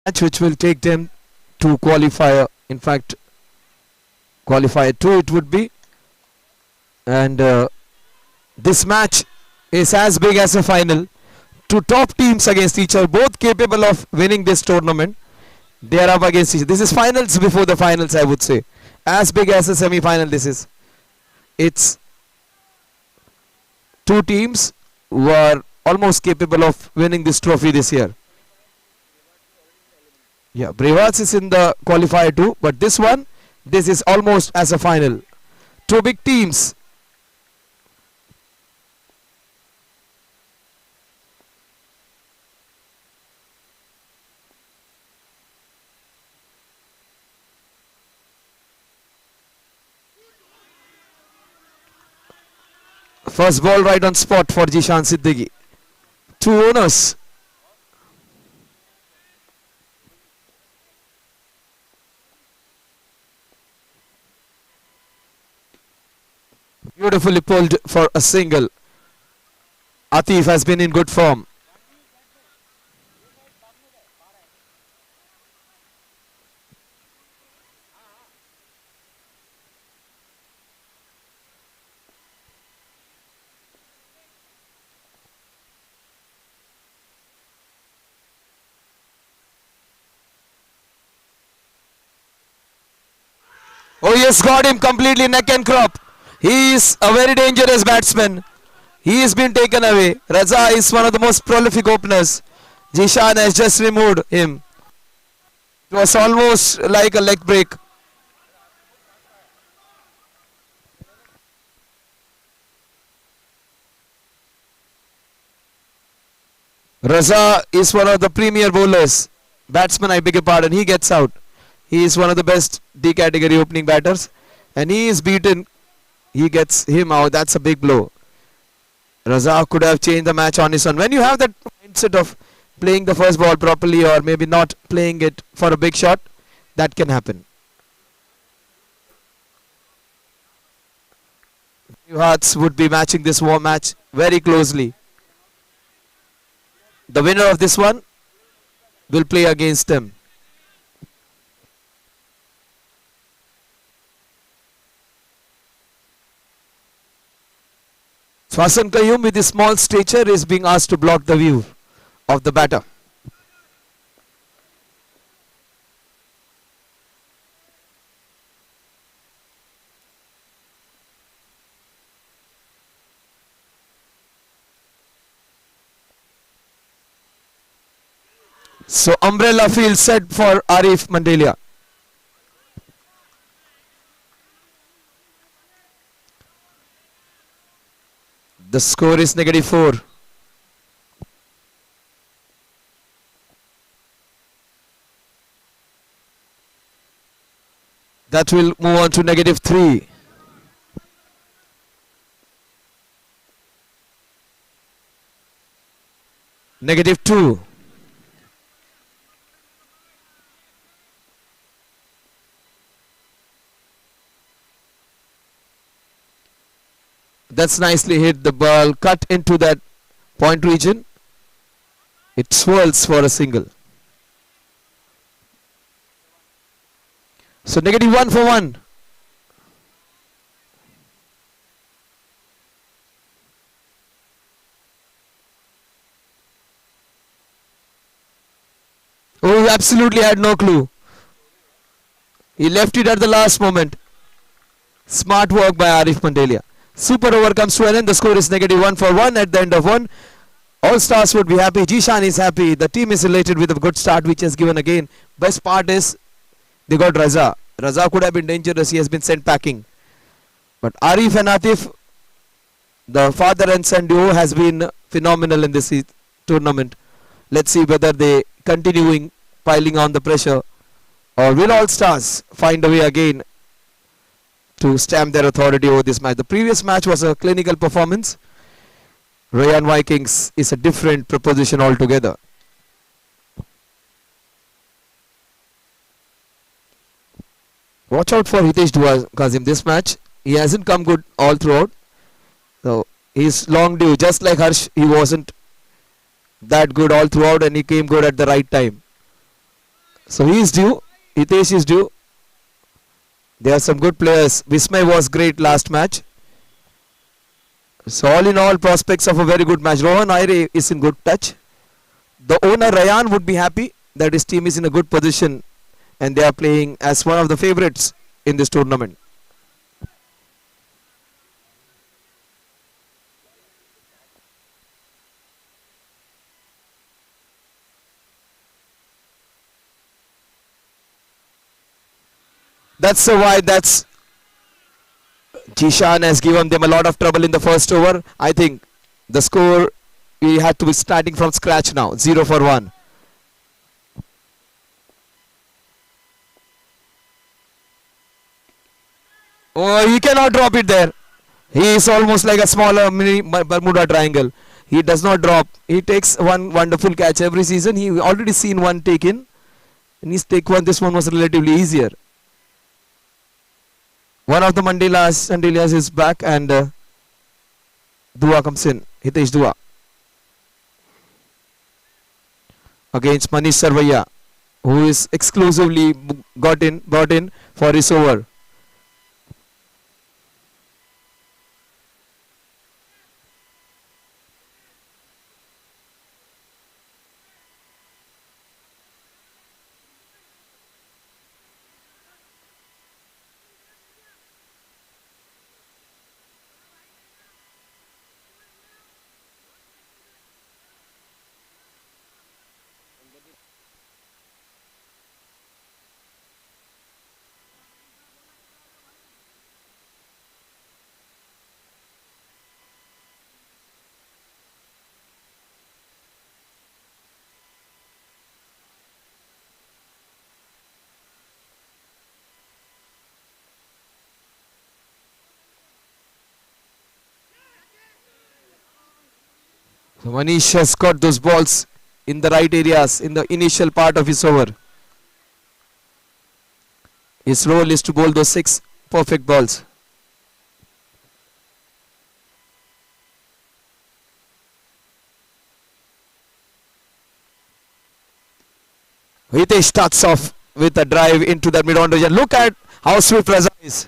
match which will take them to qualifier. In fact, qualifier 2 it would be. And this match is as big as a final. Two top teams against each other, both capable of winning this tournament. They are up against each other. This is finals before the finals, I would say. As big as a semi-final this is. It's two teams who are almost capable of winning this trophy this year. Yeah, Brevats is in the qualifier too, but this is almost as a final. Two big teams. First ball right on spot for Jishan Siddiqui. Two owners. Beautifully pulled for a single. Atif has been in good form. Oh yes, got him completely neck and crop. He is a very dangerous batsman. He has been taken away. Raza is one of the most prolific openers. Jishan has just removed him. It was almost like a leg break. Raza is one of the premier bowlers. Batsman, I beg your pardon. He gets out. He is one of the best D category opening batters. And he is beaten. He gets him out. That's a big blow. Raza could have changed the match on his own. When you have that mindset of playing the first ball properly or maybe not playing it for a big shot, that can happen. Two hearts would be matching this war match very closely. The winner of this one will play against them. Swasan Qayyum with his small stature is being asked to block the view of the batter. So umbrella field set for Arif Mandelia. The score is -4. That will move on to -3. -2. That's nicely hit. The ball cut into that point region. It swirls for a single. So -1 for 1. Oh, he absolutely had no clue. He left it at the last moment. Smart work by Arif Mandelia. Super over comes to an end. The score is -1 for 1 at the end of 1. All stars would be happy. Jishan is happy. The team is elated with a good start which has given again. Best part is they got Raza. Raza could have been dangerous. He has been sent packing. But Arif and Atif, the father and son duo, has been phenomenal in this tournament. Let's see whether they continuing piling on the pressure or will all stars find a way again to stamp their authority over this match. The previous match was a clinical performance. Rayan Vikings is a different proposition altogether. Watch out for Hitesh Dua Kazim this match. He hasn't come good all throughout. So he's long due. Just like Harsh, he wasn't that good all throughout and he came good at the right time. So he is due. Hitesh is due. There are some good players. Vismay was great last match. So all in all, prospects of a very good match. Rohan Aire is in good touch. The owner Rayan would be happy that his team is in a good position and they are playing as one of the favorites in this tournament. That's why that's Jishan has given them a lot of trouble in the first over. I think the score, we had to be starting from scratch now. 0 for 1. Oh, he cannot drop it there. He is almost like a smaller mini Bermuda Triangle. He does not drop. He takes one wonderful catch every season. He already seen one taken. And he's take one. This one was relatively easier. One of the Mandelias is back and Dua comes in. Hitesh Dua. Against Manish Sarvaiya, who is exclusively brought in for his over. So Manish has got those balls in the right areas in the initial part of his over. His role is to bowl those 6 perfect balls. Hitesh starts off with a drive into the mid-on region. Look at how swift Raza is.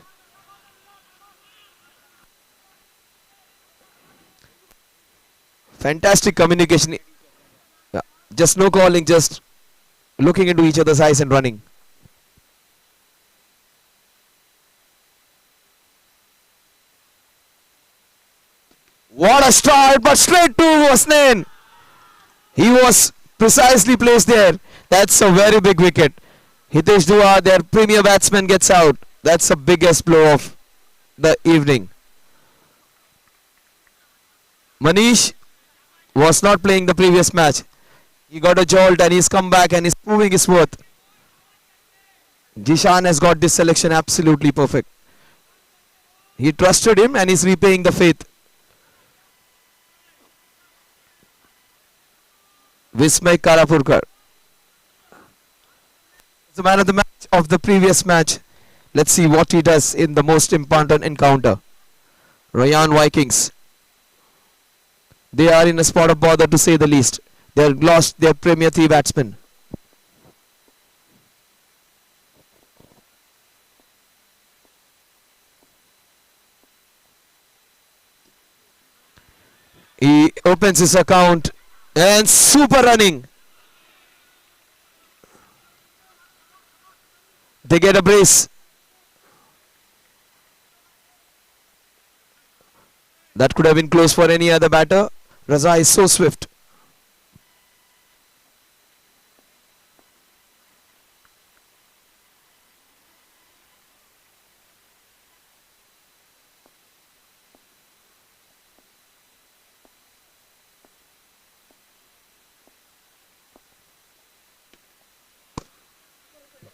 Fantastic communication. Yeah. Just no calling, just looking into each other's eyes and running. What a start, but straight to Wasnain. He was precisely placed there. That's a very big wicket. Hitesh Dua, their premier batsman, gets out. That's the biggest blow of the evening. Manish was not playing the previous match. He got a jolt and he's come back and he's proving his worth. Jishan has got this selection absolutely perfect. He trusted him and he's repaying the faith. Vismay Karapurkar. The man of the match of the previous match. Let's see what he does in the most important encounter. Rayan Vikings. They are in a spot of bother to say the least. They have lost their premier 3 batsmen. He opens his account and super running. They get a brace. That could have been close for any other batter. Raza is so swift.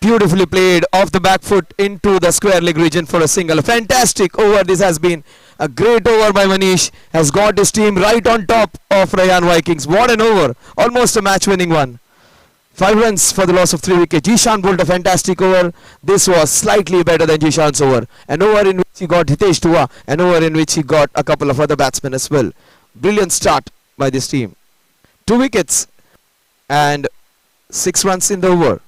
Beautifully played off the back foot into the square leg region for a single. Fantastic over. This has been a great over by Manish. Has got his team right on top of Rayan Vikings. What an over. Almost a match winning one. 5 runs for the loss of 3 wickets. Jishan bowled a fantastic over. This was slightly better than Jishan's over. An over in which he got Hitesh Dua. An over in which he got a couple of other batsmen as well. Brilliant start by this team. 2 wickets and 6 runs in the over.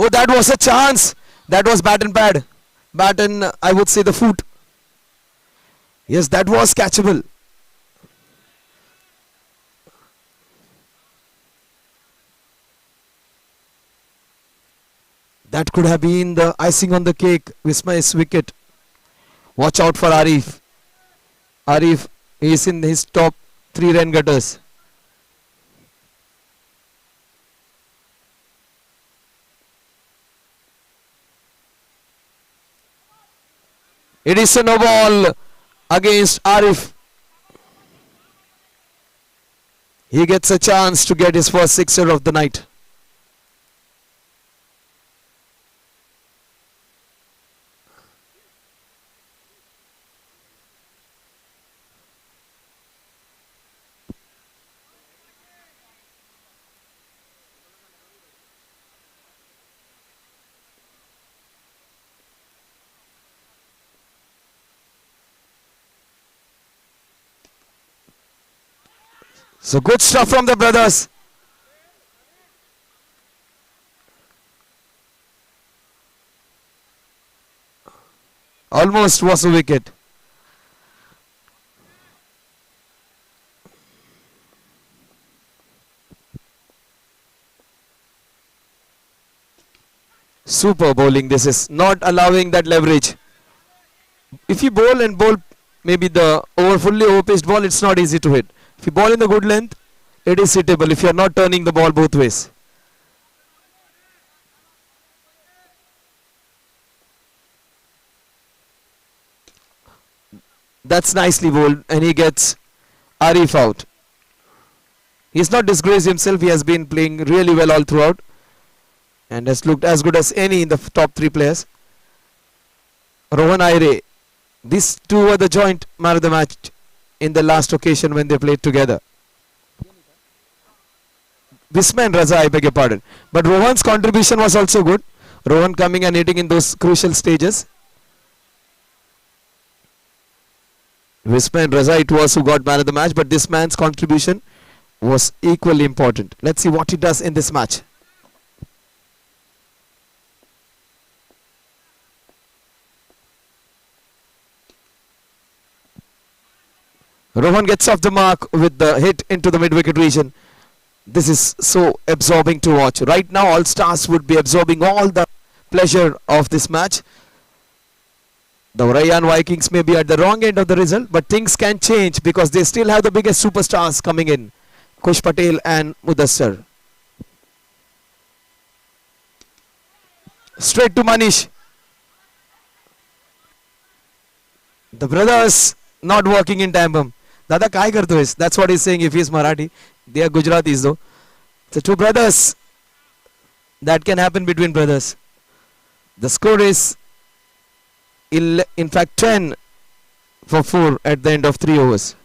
Oh, that was a chance. That was bat and pad. Bat and I would say the foot. Yes, that was catchable. That could have been the icing on the cake. Vismay's wicket. Watch out for Arif. Arif is in his top 3 run gutters. It is a no ball against Arif. He gets a chance to get his first sixer of the night. So good stuff from the brothers. Almost was a wicket. Super bowling. This is not allowing that leverage. If you bowl and bowl maybe the fully over-paced ball, it's not easy to hit. If you ball in the good length, it is hittable if you are not turning the ball both ways. That's nicely bowled and he gets Arif out. He's not disgraced himself. He has been playing really well all throughout and has looked as good as any in the top 3 players. Rohan Aire. These two were the joint man of the match in the last occasion when they played together. Visma and Raza, I beg your pardon. But Rohan's contribution was also good. Rohan coming and hitting in those crucial stages. Visma and Raza it was who got man of the match, but this man's contribution was equally important. Let's see what he does in this match. Rohan gets off the mark with the hit into the mid-wicket region. This is so absorbing to watch. Right now, all stars would be absorbing all the pleasure of this match. The Rayan Vikings may be at the wrong end of the result, but things can change because they still have the biggest superstars coming in. Kush Patel and Mudassar. Straight to Manish. The brothers not working in tandem. Dada kai karto is? That's what he's saying if he's Marathi. They are Gujaratis though. So 2 brothers. That can happen between brothers. The score is in fact 10 for 4 at the end of 3 overs.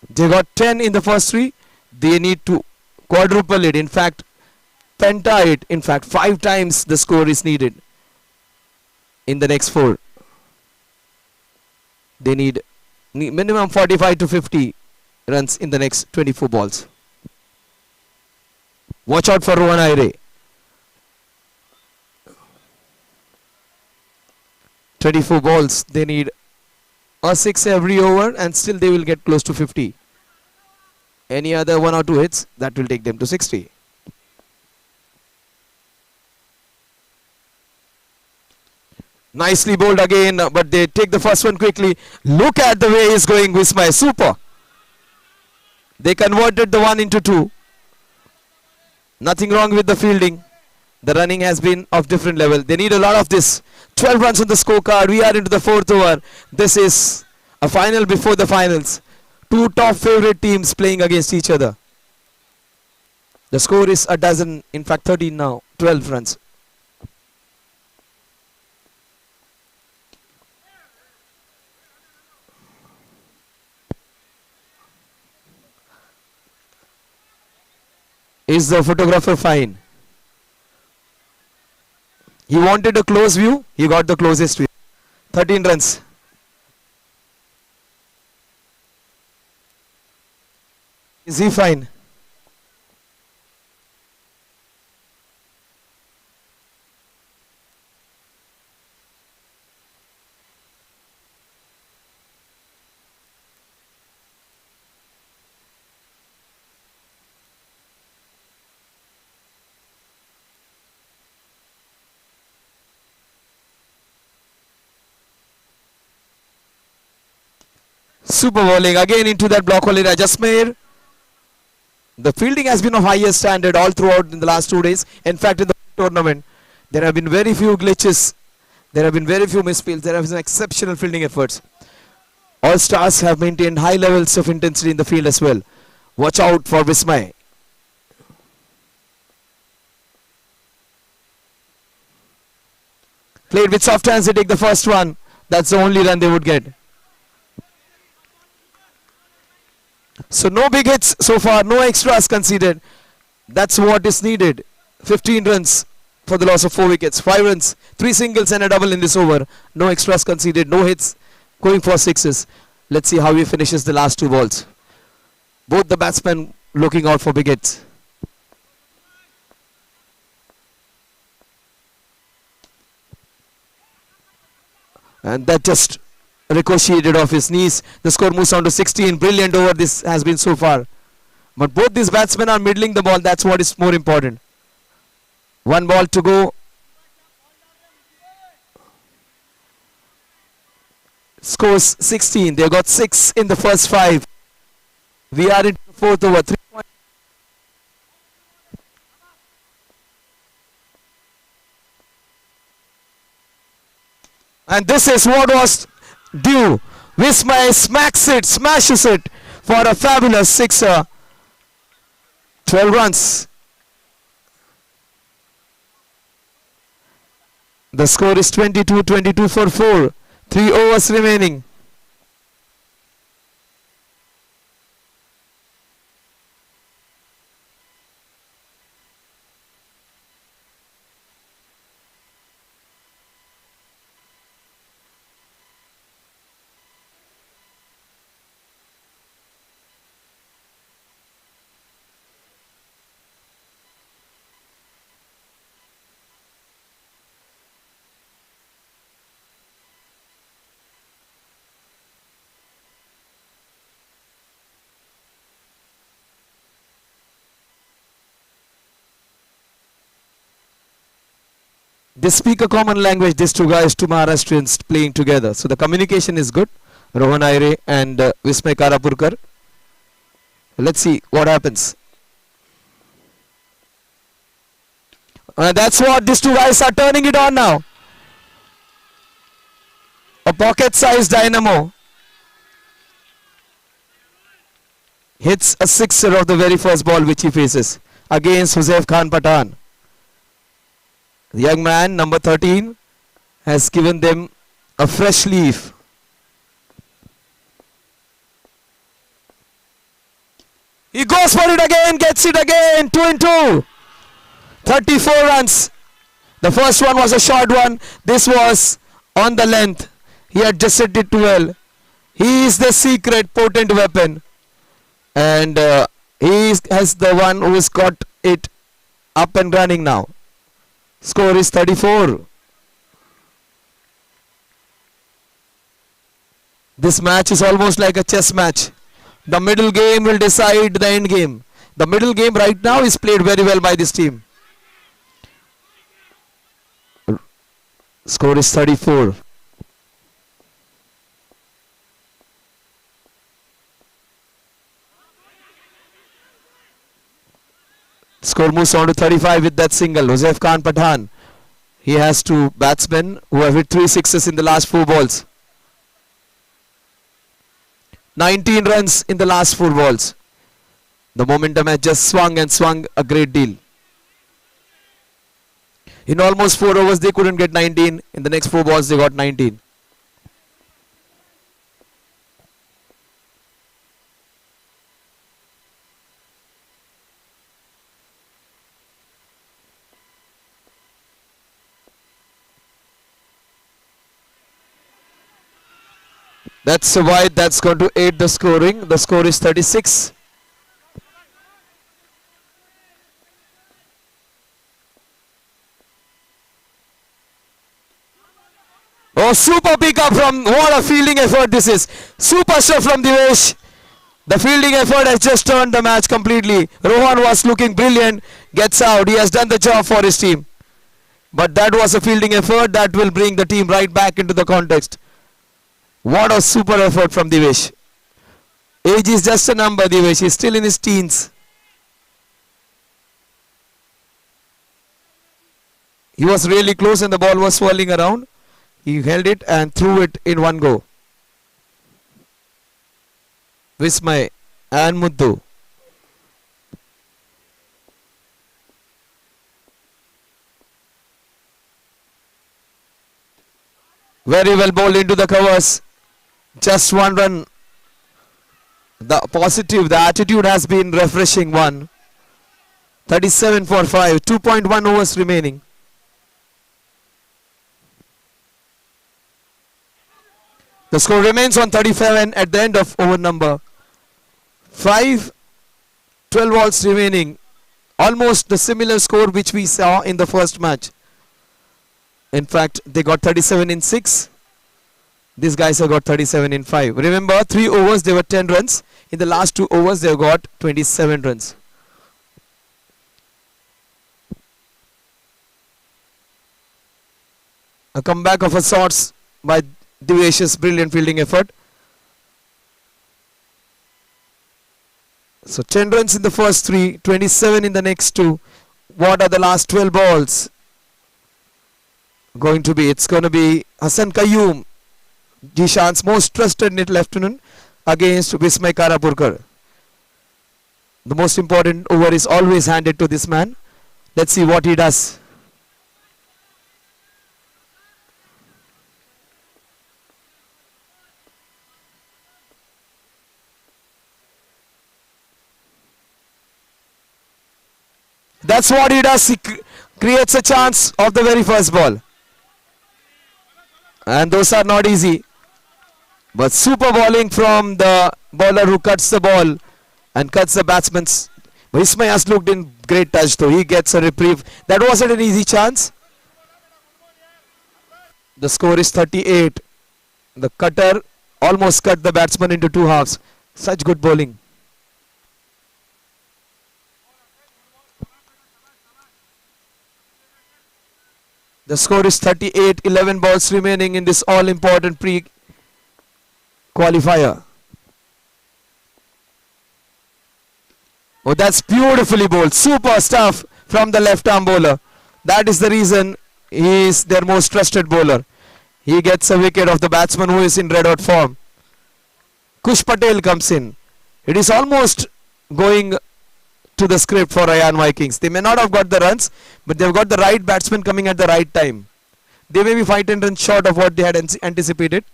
They got 10 in the first 3. They need to quadruple it. In fact, penta it. In fact, 5 times the score is needed in the next 4. They need minimum 45 to 50 runs in the next 24 balls. Watch out for Rohan Aire. 24 balls. They need a 6 every over and still they will get close to 50. Any other 1 or 2 hits, that will take them to 60. Nicely bowled again, but they take the first one quickly. Look at the way he's going, Vismay. Super. They converted the 1 into 2. Nothing wrong with the fielding. The running has been of different level. They need a lot of this. 12 runs on the scorecard. We are into the 4th over. This is a final before the finals. 2 top favorite teams playing against each other. The score is a dozen, in fact 13 now. 12 runs. Is the photographer fine? He wanted a close view. He got the closest view. 13 runs. Is he fine? Super bowling again into that block only Rajasmair. The fielding has been of highest standard all throughout in the last 2 days. In fact, in the tournament, there have been very few glitches. There have been very few misfields. There have been exceptional fielding efforts. All stars have maintained high levels of intensity in the field as well. Watch out for Vismay. Played with soft hands, they take the first one. That's the only run they would get. So no big hits so far, no extras conceded. That's what is needed. 15 runs for the loss of 4 wickets. 5 runs, 3 singles and a double in this over. No extras conceded, no hits, going for sixes. Let's see how he finishes the last 2 balls. Both the batsmen looking out for big hits. And that just ricocheted off his knees. The score moves on to 16. Brilliant over this has been so far. But both these batsmen are middling the ball. That's what is more important. 1 ball to go. Scores 16. They got 6 in the first 5. We are in the 4th over. 3 points. And this is what was due. Vismay smacks it, smashes it for a fabulous sixer. 12 runs. The score is 22 for 4. 3 overs remaining. They speak a common language, these 2 guys, 2 Maharashtrians playing together. So the communication is good. Rohan Aire and Vismay Karapurkar. Let's see what happens. That's what these 2 guys are turning it on now. A pocket-sized dynamo. Hits a sixer of the very first ball which he faces against Huzaif Khan Pathan. The young man, number 13, has given them a fresh leaf. He goes for it again, gets it again, 2 and 2. 34 runs. The first one was a short one. This was on the length. He adjusted it well. He is the secret potent weapon. And he has the one who has got it up and running now. Score is 34. This match is almost like a chess match. The middle game will decide the end game. The middle game right now is played very well by this team. Score is 34. Score moves on to 35 with that single. Huzaif Khan Pathan. He has 2 batsmen who have hit 3 sixes in the last 4 balls. 19 runs in the last 4 balls. The momentum has just swung and swung a great deal. In almost 4 overs they couldn't get 19. In the next 4 balls they got 19. That's a wide that's going to aid the scoring. The score is 36. Oh, super pickup from, what a fielding effort this is. Super stuff from Divesh. The fielding effort has just turned the match completely. Rohan was looking brilliant. Gets out. He has done the job for his team. But that was a fielding effort that will bring the team right back into the context. What a super effort from Divesh. Age is just a number, Divesh. He's still in his teens. He was really close and the ball was swirling around. He held it and threw it in one go. Vismay and Muddu. Very well bowled into the covers. Just one run. The attitude has been refreshing one. 37 for 5. 2.1 overs remaining. The score remains on 37 at the end of over number 5. 12 balls remaining. Almost the similar score which we saw in the first match. In fact, they got 37 in 6. These guys have got 37 in 5. Remember, 3 overs, they were 10 runs. In the last 2 overs, they have got 27 runs. A comeback of a sorts by Divesh's brilliant fielding effort. So 10 runs in the first 3, 27 in the next 2. What are the last 12 balls going to be? It's going to be Hassan Qayyum, Jishan's most trusted net lieutenant, against Vismay Karapurkar. The most important over is always handed to this man. Let's see what he does. That's what he does. He creates a chance of the very first ball. And those are not easy. But super bowling from the bowler who cuts the ball and cuts the batsman's. Vismay has looked in great touch though. He gets a reprieve. That wasn't an easy chance. The score is 38. The cutter almost cut the batsman into 2 halves. Such good bowling. The score is 38, 11 balls remaining in this all-important pre-qualifier. Oh, that's beautifully bowled. Super stuff from the left-arm bowler. That is the reason he is their most trusted bowler. He gets a wicket of the batsman who is in red-hot form. Kush Patel comes in. It is almost going to the script for Rayan Vikings. They may not have got the runs, but they've got the right batsman coming at the right time. They may be 5-10 runs short of what they had anticipated,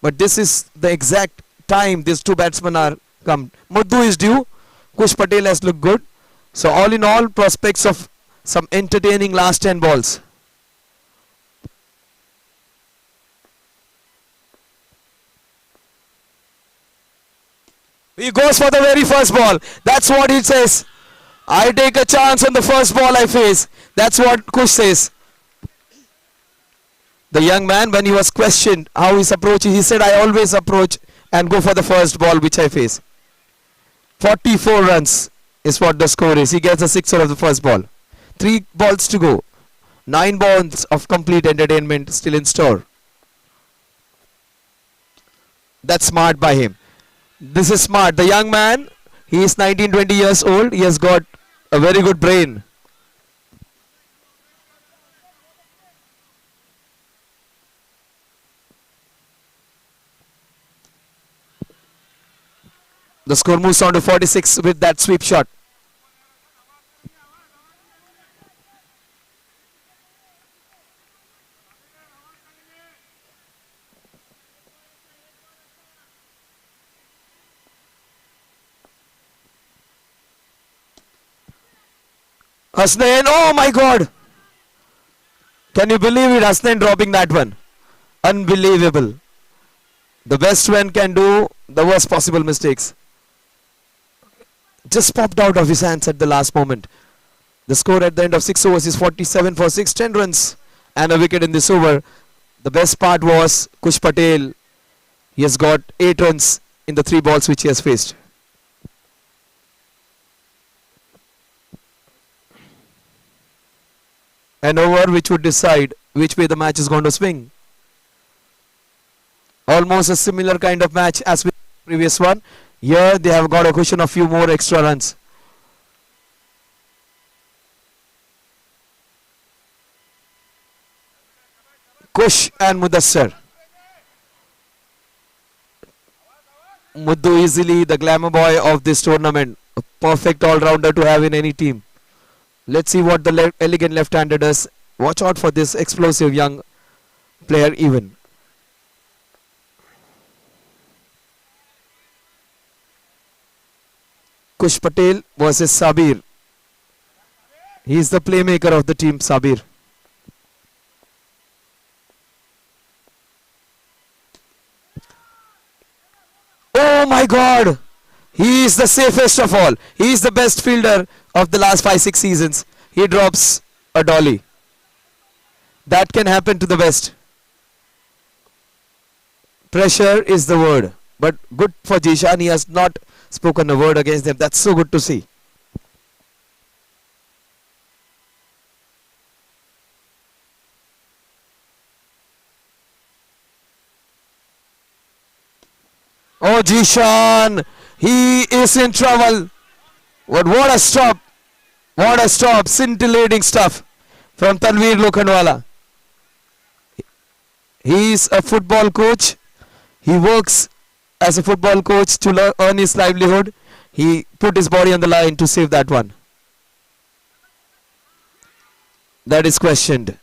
but this is the exact time these 2 batsmen are come. Muddu is due. Kush Patel has looked good. So all in all, prospects of some entertaining last 10 balls. He goes for the very first ball. That's what he says. I take a chance on the first ball I face. That's what Kush says. The young man, when he was questioned how he's approaching, he said, I always approach and go for the first ball which I face. 44 runs is what the score is. He gets a sixer of the first ball. 3 balls to go. 9 balls of complete entertainment still in store. That's smart by him. This is smart. The young man, he is 19-20 years old. He has got a very good brain. The score moves on to 46 with that sweep shot. Hasnain, oh my God! Can you believe it? Hasnain dropping that one. Unbelievable. The best man can do the worst possible mistakes. Just popped out of his hands at the last moment. The score at the end of 6 overs is 47 for 6, 10 runs and a wicket in this over. The best part was Kush Patel. He has got 8 runs in the 3 balls which he has faced. An over which would decide which way the match is going to swing. Almost a similar kind of match as with the previous one. Here they have got a cushion of few more extra runs. Kush and Mudassar. Muddu easily the glamour boy of this tournament. A perfect all-rounder to have in any team. Let's see what the elegant left-hander does. Watch out for this explosive young player even. Kush Patel versus Sabir. He is the playmaker of the team, Sabir. Oh my God! He is the safest of all. He is the best fielder of the last 5-6 seasons. He drops a dolly. That can happen to the best. Pressure is the word. But good for Jishan. He has not spoken a word against them. That's so good to see. Oh, Jishan, he is in trouble. What a stop. What a stop. Scintillating stuff from Tanveer Lokhandwala. He is a football coach. He works as a football coach to earn his livelihood. He put his body on the line to save that one. That is questioned.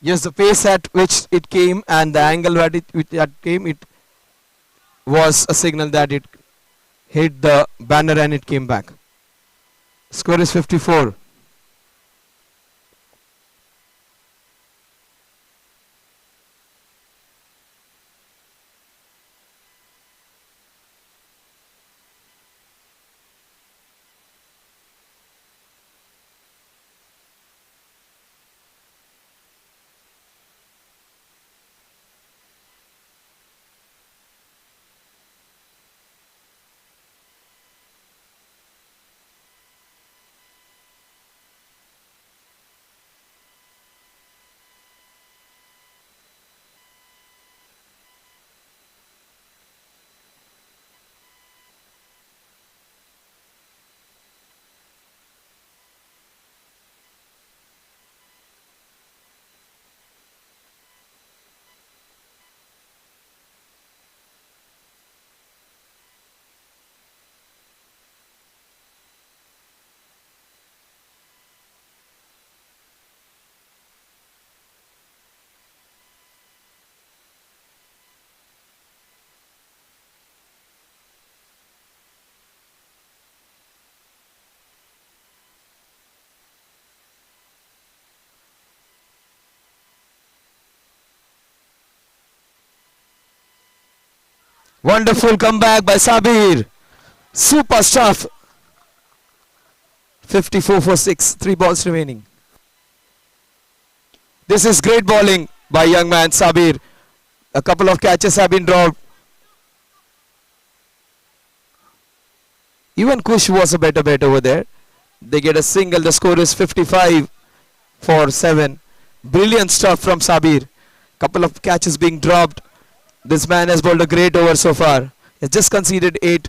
Yes, the pace at which it came and the angle at which it came, it was a signal that it hit the banner and it came back. Score is 54. Wonderful comeback by Sabir. Super stuff. 54 for 6. 3 balls remaining. This is great bowling by young man Sabir. A couple of catches have been dropped. Even Kush was a better bet over there. They get a single. The score is 55 for 7. Brilliant stuff from Sabir. Couple of catches being dropped. This man has bowled a great over so far. He's just conceded 8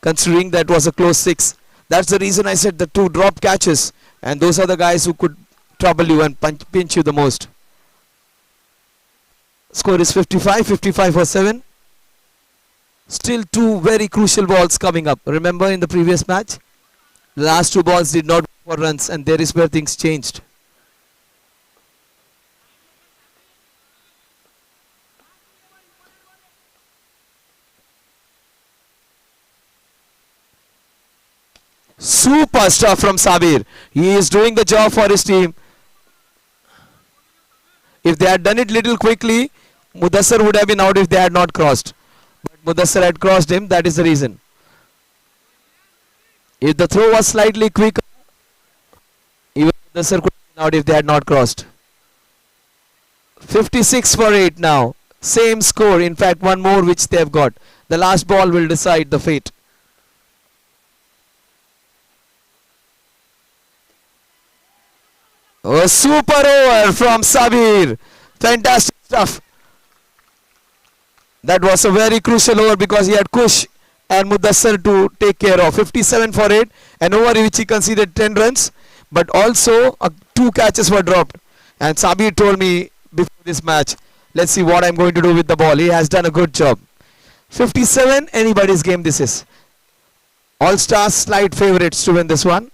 considering that was a close 6. That's the reason I said the two drop catches, and those are the guys who could trouble you and pinch you the most. Score is 55 for 7. Still two very crucial balls coming up. Remember in the previous match, the last two balls did not go for runs, and there is where things changed. Super stuff from Sabir. He is doing the job for his team. If they had done it little quickly, Mudassar would have been out if they had not crossed. But Mudassar had crossed him, that is the reason. If the throw was slightly quicker, even Mudassar could have been out if they had not crossed. 56 for 8 now. Same score, in fact one more which they have got. The last ball will decide the fate. A super over from Sabir. Fantastic stuff. That was a very crucial over because he had Kush and Mudassar to take care of. 57 for 8. An over in which he conceded 10 runs. But also 2 catches were dropped. And Sabir told me before this match, let's see what I'm going to do with the ball. He has done a good job. 57, anybody's game this is. All Stars slight favourites to win this one.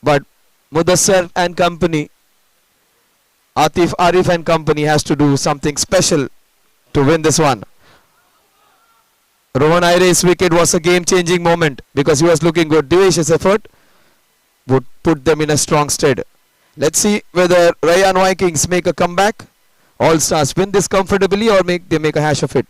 But Mudassar and company, Atif, Arif and company has to do something special to win this one. Rohan Aire's wicket was a game-changing moment because he was looking good. Devesh's effort would put them in a strong stead. Let's see whether Rayan Vikings make a comeback. All Stars win this comfortably or they make a hash of it.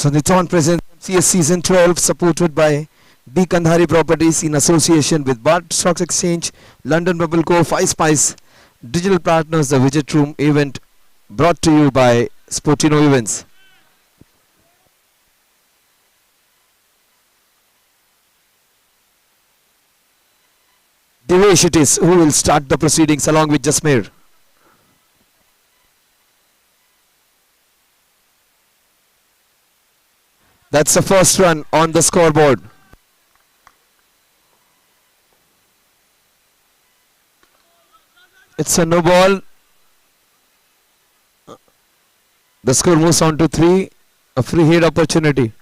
So Niton presents CS Season 12 supported by B. Kandhari Properties in association with Bart Stocks Exchange, London Bubble Co, 5 Spice, Digital Partners, the Widget Room event brought to you by Sportino Events. Devesh it is who will start the proceedings along with Jasmeer. That's the first run on the scoreboard. It's a no ball. The score moves on to 3. A free hit opportunity.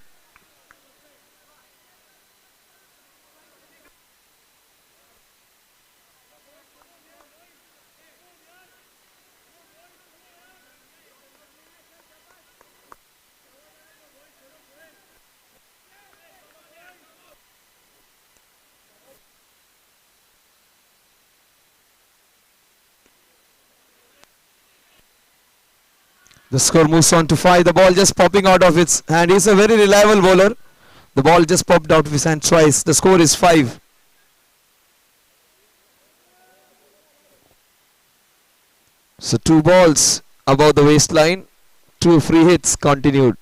The score moves on to 5. The ball just popping out of its hand. He's a very reliable bowler. The ball just popped out of his hand twice. The score is 5. So 2 balls above the waistline. 2 free hits continued.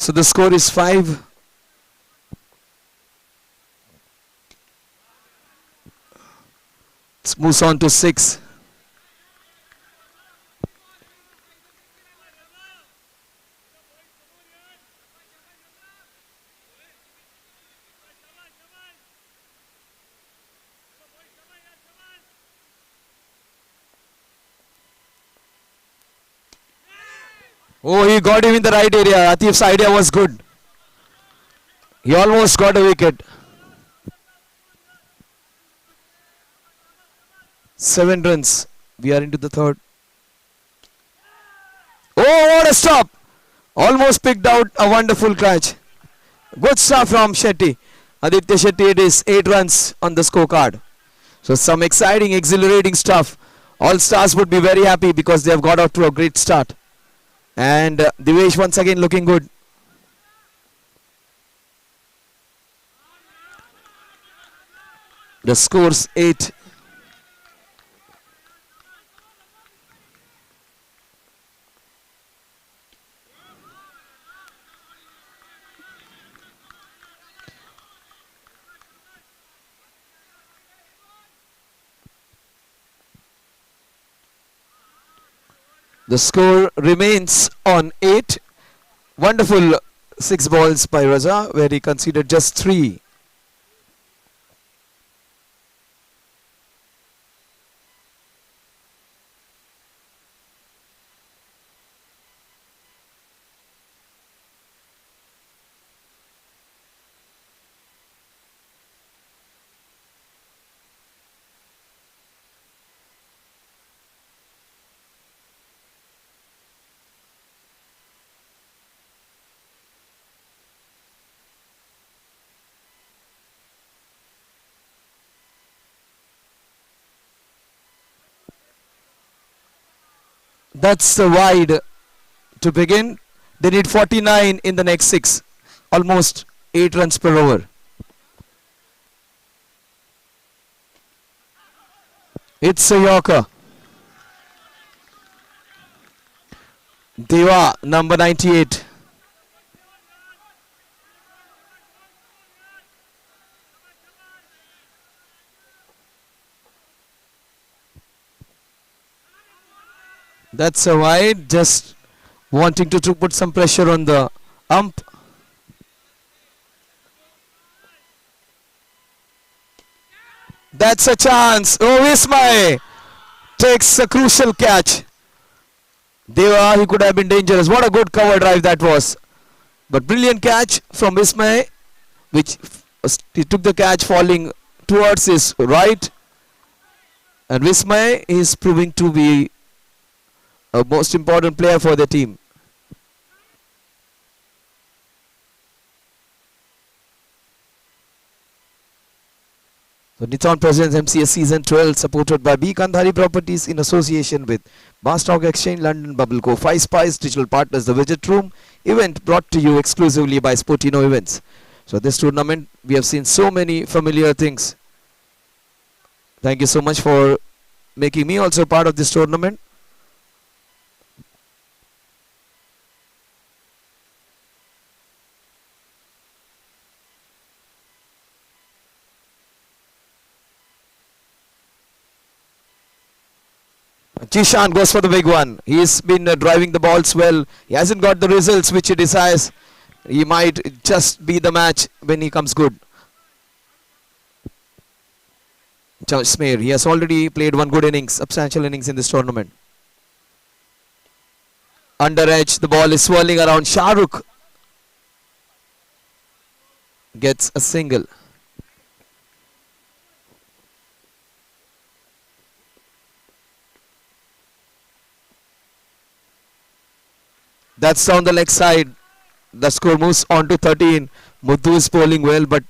So the score is 5. It moves on to 6. Oh, he got him in the right area. Atif's idea was good. He almost got a wicket. 7 runs. We are into the third. Oh, what a stop! Almost picked out a wonderful catch. Good stuff from Shetty. Aditya Shetty, it is 8 runs on the scorecard. So some exciting, exhilarating stuff. All Stars would be very happy because they have got out to a great start. And Divesh once again looking good. The score's 8. The score remains on 8. Wonderful 6 balls by Raza, where he conceded just 3. That's the wide to begin. They need 49 in the next 6. Almost 8 runs per over. It's a Yorker. Deva, number 98. That's a wide, just wanting to put some pressure on the ump. That's a chance. Oh, Ismail takes a crucial catch. Deva, he could have been dangerous. What a good cover drive that was. But brilliant catch from Ismail, which he took the catch falling towards his right. And Vismay is proving to be a most important player for the team. So Niton presents MCS Season 12 supported by B. Kandhari Properties in association with Bar Stock Exchange, London, Bubble Co. 5 Spice, Digital Partners, The Widget Room. Event brought to you exclusively by Sportino Events. So this tournament, we have seen so many familiar things. Thank you so much for making me also part of this tournament. Jishan goes for the big one. He's been driving the balls well. He hasn't got the results which he desires. He might just be the match when he comes good. Smear, he has already played one good innings, substantial innings in this tournament. Under edge, the ball is swirling around. Shahrukh gets a single. That's down the leg side. The score moves on to 13. Muthu is bowling well, but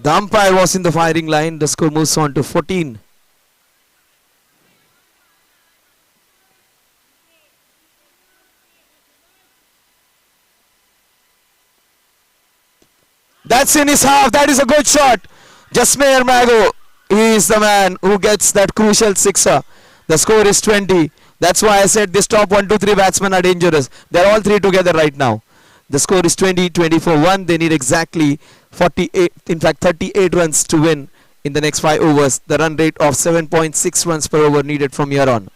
the umpire was in the firing line. The score moves on to 14. That's in his half. That is a good shot. Jasmeer Mago. He is the man who gets that crucial sixer. The score is 20. That's why I said this top 1, 2, 3 batsmen are dangerous. They're all three together right now. The score is 20, 24-1. They need exactly 48, in fact 38 runs to win in the next 5 overs. The run rate of 7.6 runs per over needed from here on.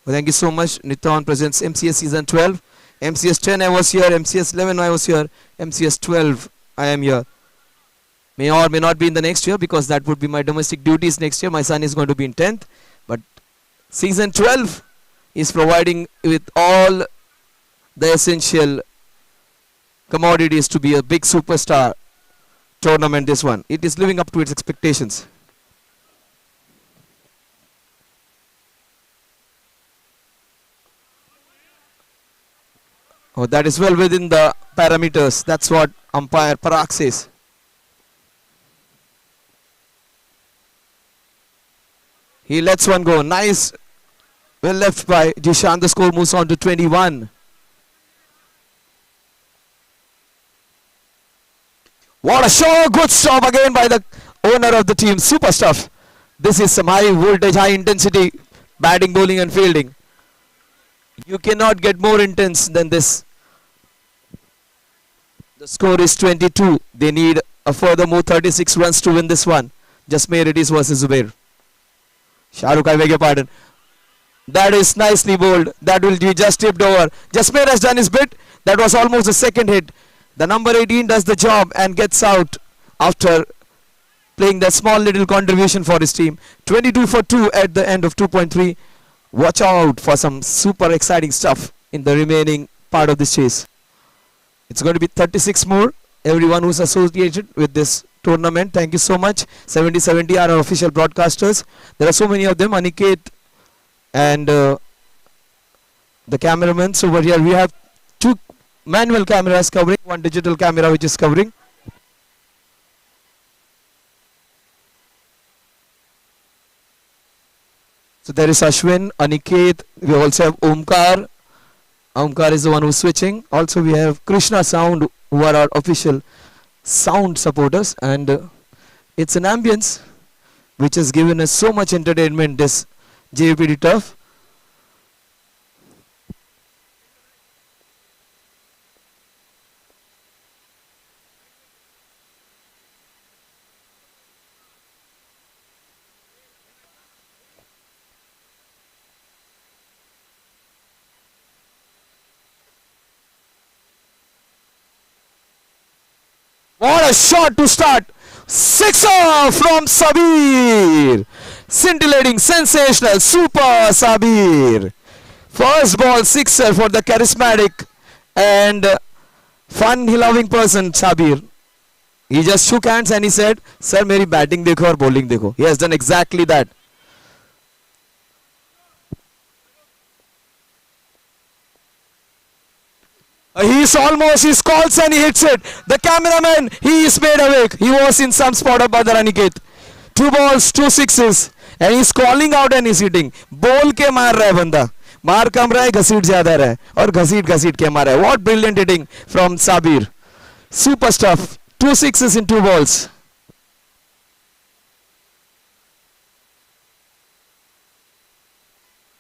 Well, thank you so much. Niton presents MCS Season 12. MCS 10 I was here. MCS 11 I was here. MCS 12 I am here. May or may not be in the next year because that would be my domestic duties next year. My son is going to be in 10th. But Season 12 is providing with all the essential commodities to be a big superstar tournament. This one, it is living up to its expectations. Oh, that is well within the parameters. That's what umpire Parag says. He lets one go. Nice. Well left by Jishan. The score moves on to 21. What a show. Good stop again by the owner of the team. Super stuff. This is some high voltage, high intensity batting, bowling and fielding. You cannot get more intense than this. The score is 22. They need a furthermore 36 runs to win this one. Jasmeer it is versus Zubair. Shahrukh, I beg your pardon. That is nicely bowled. That will be just tipped over. Jasmeer has done his bit. That was almost the second hit. The number 18 does the job and gets out after playing that small little contribution for his team. 22 for 2 at the end of 2.3. Watch out for some super exciting stuff in the remaining part of this chase. It's going to be 36 more. Everyone who's associated with this tournament, thank you so much. 70 are our official broadcasters. There are so many of them. Aniket and the cameramen over here. We have 2 manual cameras covering, 1 digital camera which is covering. So there is Ashwin, Aniket. We also have Omkar. Omkar is the one who's switching. Also we have Krishna Sound, who are our official sound supporters, and it's an ambience which has given us so much entertainment this JVPD turf. What a shot to start. Sixer from Sabir. Scintillating, sensational, super Sabir. First ball sixer for the charismatic and fun-loving person Sabir. He just shook hands and he said, "Sir, meri batting dekho aur bowling dekho." He has done exactly that. He calls and he hits it. The cameraman, he is made awake. He was in some spot of Badr Aniket. 2 balls, 2 sixes. And he's calling out and he's hitting. Bowl ke maar raha hai banda. Maar kam raha hai, ghaseet zyada raha hai. Aur ghaseet ke maar raha hai. What brilliant hitting from Sabir. Super stuff. 2 sixes in 2 balls.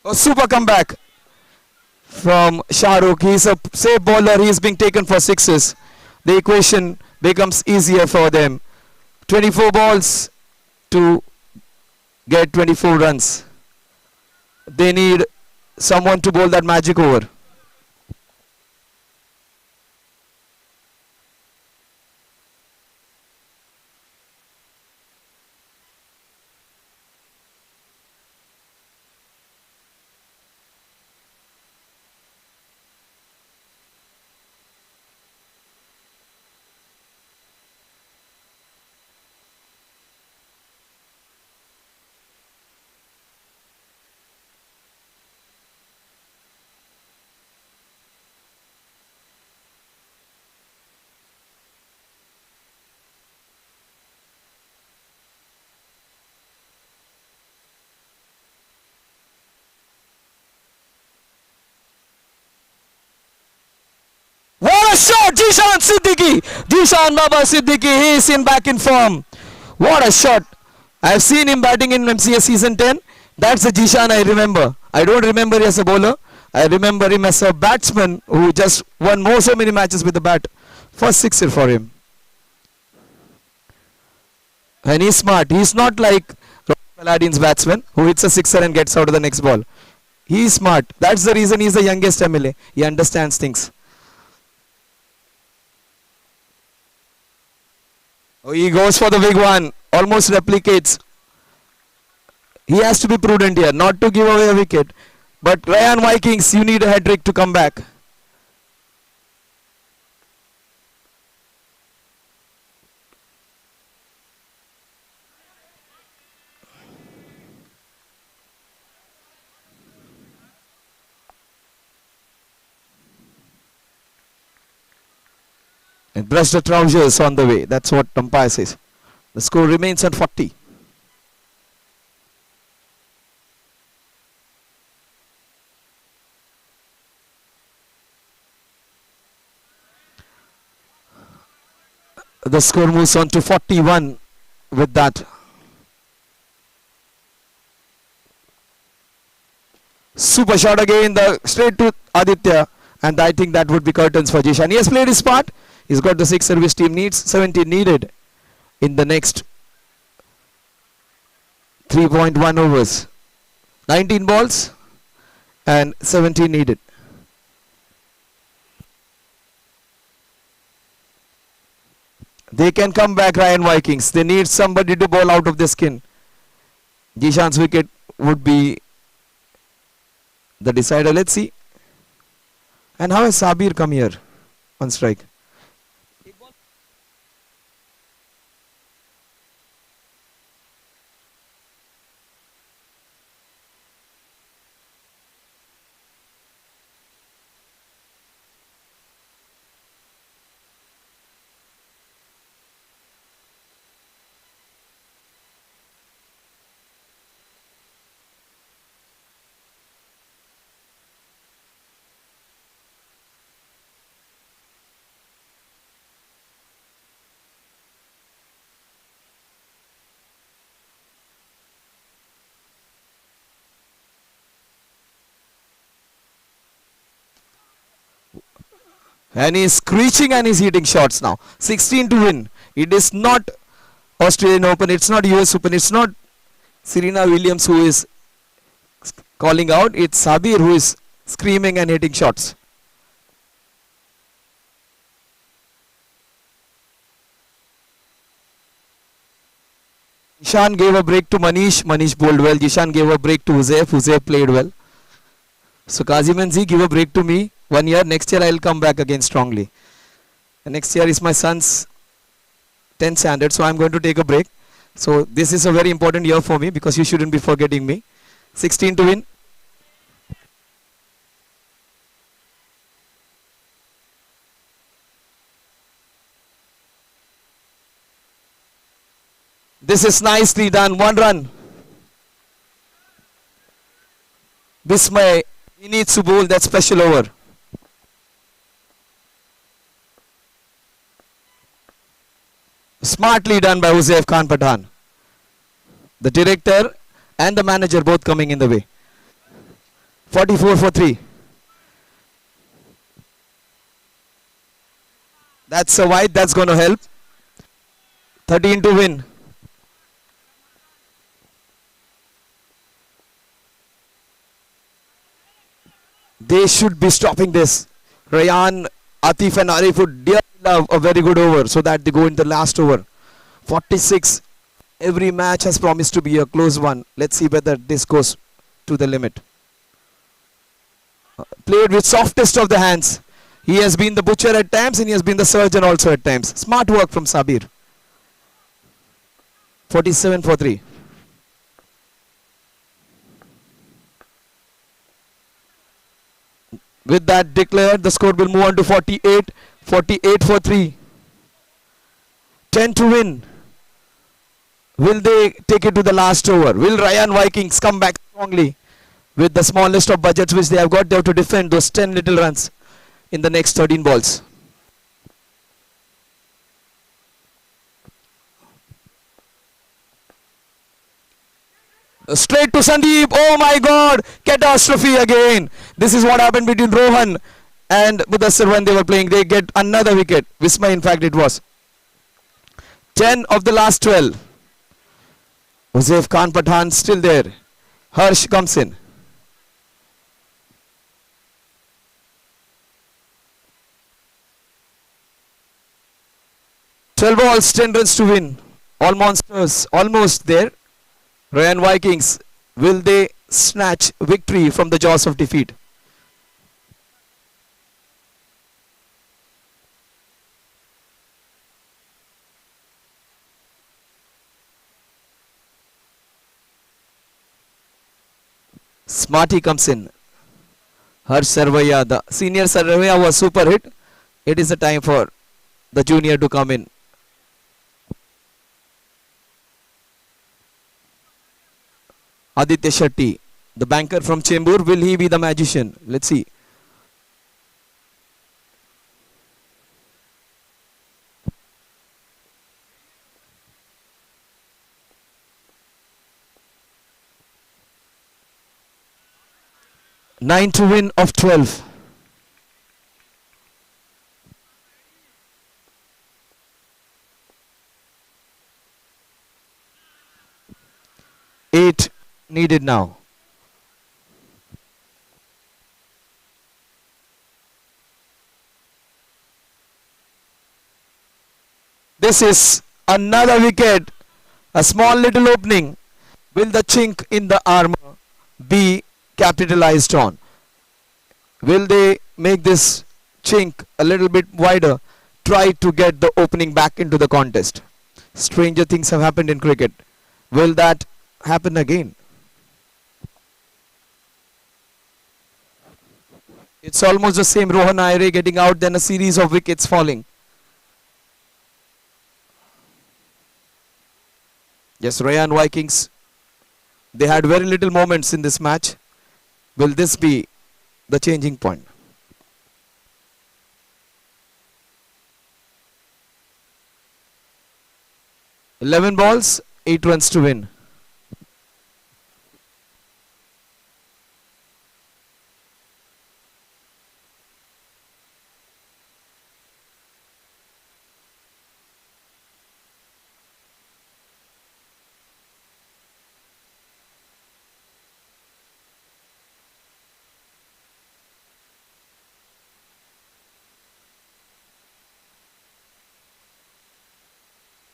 A super comeback from Shahrukh. He's a safe bowler. He is being taken for sixes. The equation becomes easier for them. 24 balls to get 24 runs. They need someone to bowl that magic over. What a shot, Jishan Siddiqui. Jishan Baba Siddiqui, he is back in form. What a shot. I have seen him batting in MCS season 10. That's the Jishan I remember. I don't remember him as a bowler. I remember him as a batsman who just won so many matches with the bat. First sixer for him. And he's smart. He's not like Paladin's batsman who hits a sixer and gets out of the next ball. He's smart. That's the reason he's the youngest MLA. He understands things. Oh, he goes for the big one. Almost replicates. He has to be prudent here, not to give away a wicket. But Ryan Vikings, you need a hat trick to come back. And brush the trousers on the way. That's what umpire says. The score remains at 40. The score moves on to 41 with that. Super shot again, the straight to Aditya, and I think that would be curtains for Jishan. He has played his part. He's got the 6 service team needs, 17 needed in the next 3.1 overs. 19 balls and 17 needed. They can come back, Ryan Vikings. They need somebody to bowl out of the skin. Jishan's wicket would be the decider. Let's see. And how has Sabir come here on strike? And he's screeching and he's hitting shots now. 16 to win. It is not Australian Open. It's not US Open. It's not Serena Williams who is calling out. It's Sabir who is screaming and hitting shots. Jishan gave a break to Manish. Manish bowled well. Jishan gave a break to Huzaif. Huzaif played well. So Kazimanzi, give a break to me. 1 year. Next year I'll come back again strongly. And next year is my son's 10th standard. So I'm going to take a break. So this is a very important year for me because you shouldn't be forgetting me. 16 to win. This is nicely done. 1 run. Bismay, he needs to bowl that special over. Smartly done by Huzaif Khan Pathan. The director and the manager both coming in the way. 44 for 3. That's a wide, that's going to help. 13 to win. They should be stopping this. Rayan, Atif and Arif would dearly love a very good over so that they go in the last over. 46. Every match has promised to be a close one. Let's see whether this goes to the limit. Played with softest of the hands. He has been the butcher at times and he has been the surgeon also at times. Smart work from Sabir. 47 for 3. With that declared, the score will move on to 48. 48 for 3. 10 to win. Will they take it to the last over? Will Ryan Vikings come back strongly with the smallest of budgets which they have got? They have to defend those 10 little runs in the next 13 balls. Straight to Sandeep. Oh my God. Catastrophe again. This is what happened between Rohan and Mudassir when they were playing. They get another wicket. Vismay, in fact, it was. 10 of the last 12. Huzaif Khan Pathan still there. Harsh comes in. 12 balls, 10 runs to win. All monsters almost there. Ryan Vikings, will they snatch victory from the jaws of defeat? Smarty comes in. Harsh Sarvaiya, the senior Sarvaiya was super hit. It is the time for the junior to come in. Aditya Shetty, the banker from Chembur, will he be the magician? Let's see. Nine to win of 12. Eight needed now. This is another wicket. A small little opening. Will the chink in the armor be capitalized on? Will they make this chink a little bit wider? Try to get the opening back into the contest. Stranger things have happened in cricket. Will that happen again? It's almost the same. Rohan Aire getting out, then a series of wickets falling. Yes, Rayan Vikings, they had very little moments in this match. Will this be the changing point? "11 balls, 8 runs to win."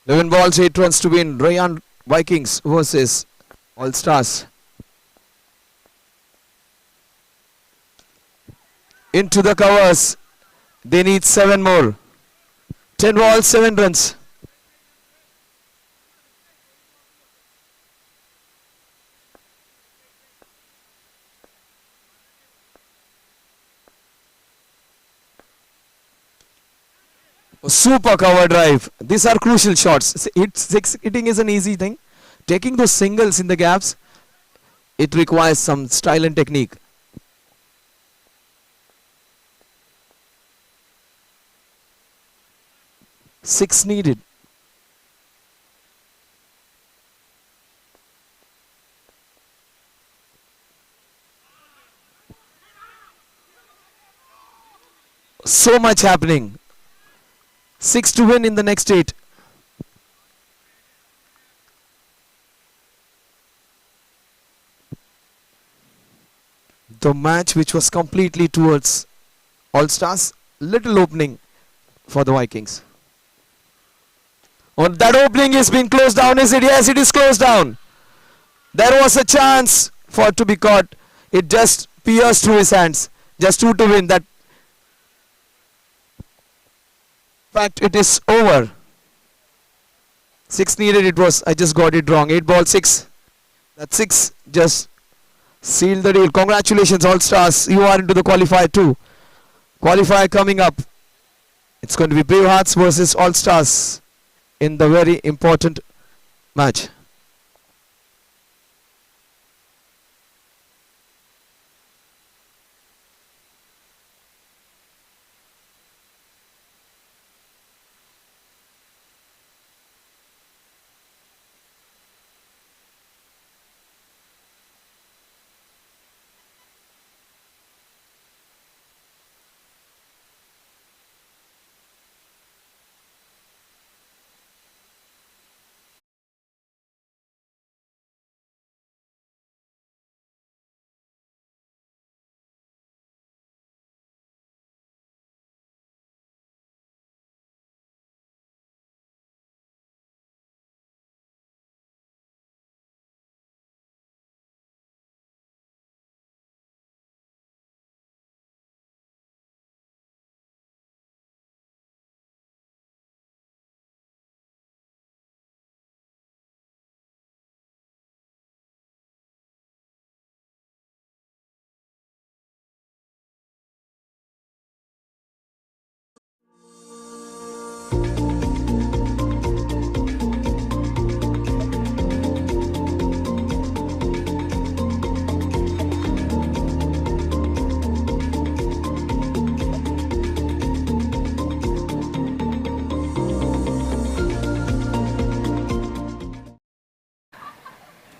"11 balls, 8 runs to win." Rayan Vikings versus All Stars. Into the covers. They need 7 more. 10 balls, 7 runs. Super cover drive. These are crucial shots. Hitting is an easy thing. Taking those singles in the gaps, it requires some style and technique. 6 needed. So much happening. 6 to win in the next 8. The match which was completely towards All Stars, little opening for the Vikings. Oh, that opening is being closed down, is it? Yes, it is closed down. There was a chance for it to be caught. It just pierced through his hands. Just 2 to win. That fact, it is over. 6 needed it was. I just got it wrong. 8 ball 6. That 6 just sealed the deal. Congratulations, All Stars. You are into the qualifier too. Qualifier coming up. It's going to be Bravehearts versus All Stars in the very important match.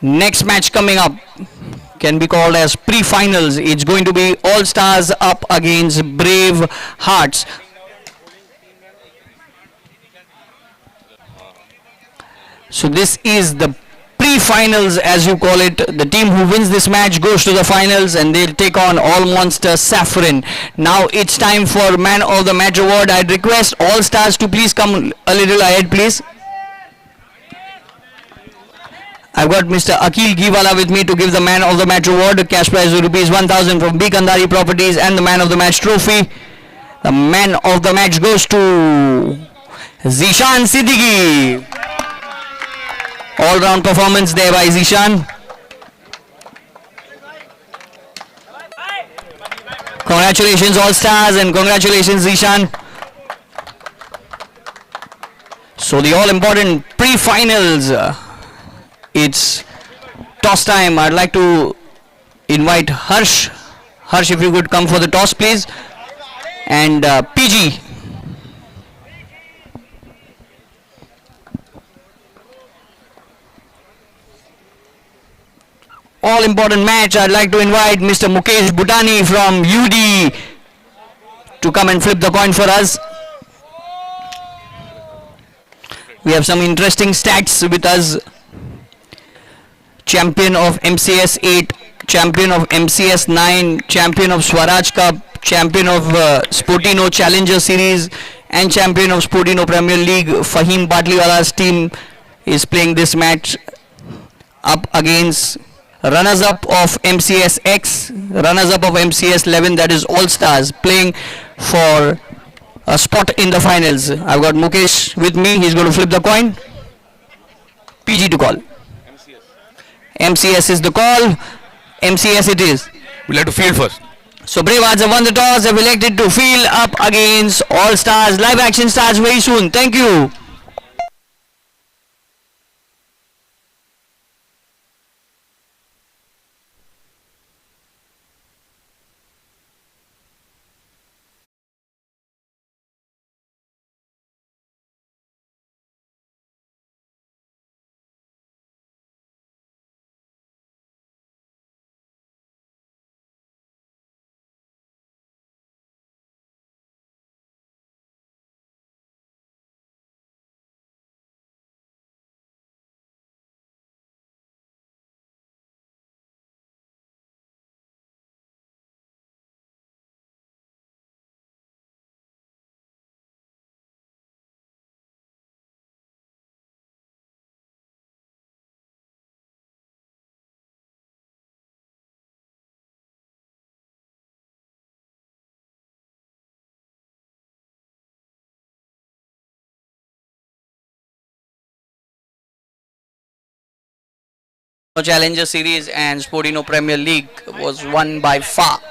Next match coming up can be called as pre-finals. It's going to be All Stars up against Brave Hearts. So this is the pre-finals, as you call it. The team who wins this match goes to the finals, and they'll take on All Monster Saffron. Now it's time for Man of the Match award. I'd request All Stars to please come a little ahead, please. I've got Mr. Akil Giwala with me to give the Man of the Match award. Cash prize of rupees 1000 from B. Kandari Properties and the Man of the Match trophy. The Man of the Match goes to Zishan Siddiqui. All-round performance there by Zishan. Congratulations All Stars and congratulations Zishan. So the all-important pre-finals. It's toss time. I'd like to invite Harsh. Harsh, if you could come for the toss, please. And PG. All important match. I'd like to invite Mr. Mukesh Bhutani from UD to come and flip the coin for us. We have some interesting stats with us. Champion of MCS 8, champion of MCS 9, champion of Swaraj Cup, champion of Sportino Challenger Series, and champion of Sportino Premier League. Fahim Batliwala's team is playing this match up against runners-up of MCS X, runners-up of MCS 11, that is All Stars, playing for a spot in the finals. I've got Mukesh with me. He's going to flip the coin. PG to call. MCS is the call. MCS it is. We'll have to field first. So Brave Hearts have won the toss. Have elected to field up against All Stars. Live action starts very soon. Thank you. Challenger Series and Sportino Premier League was won by far.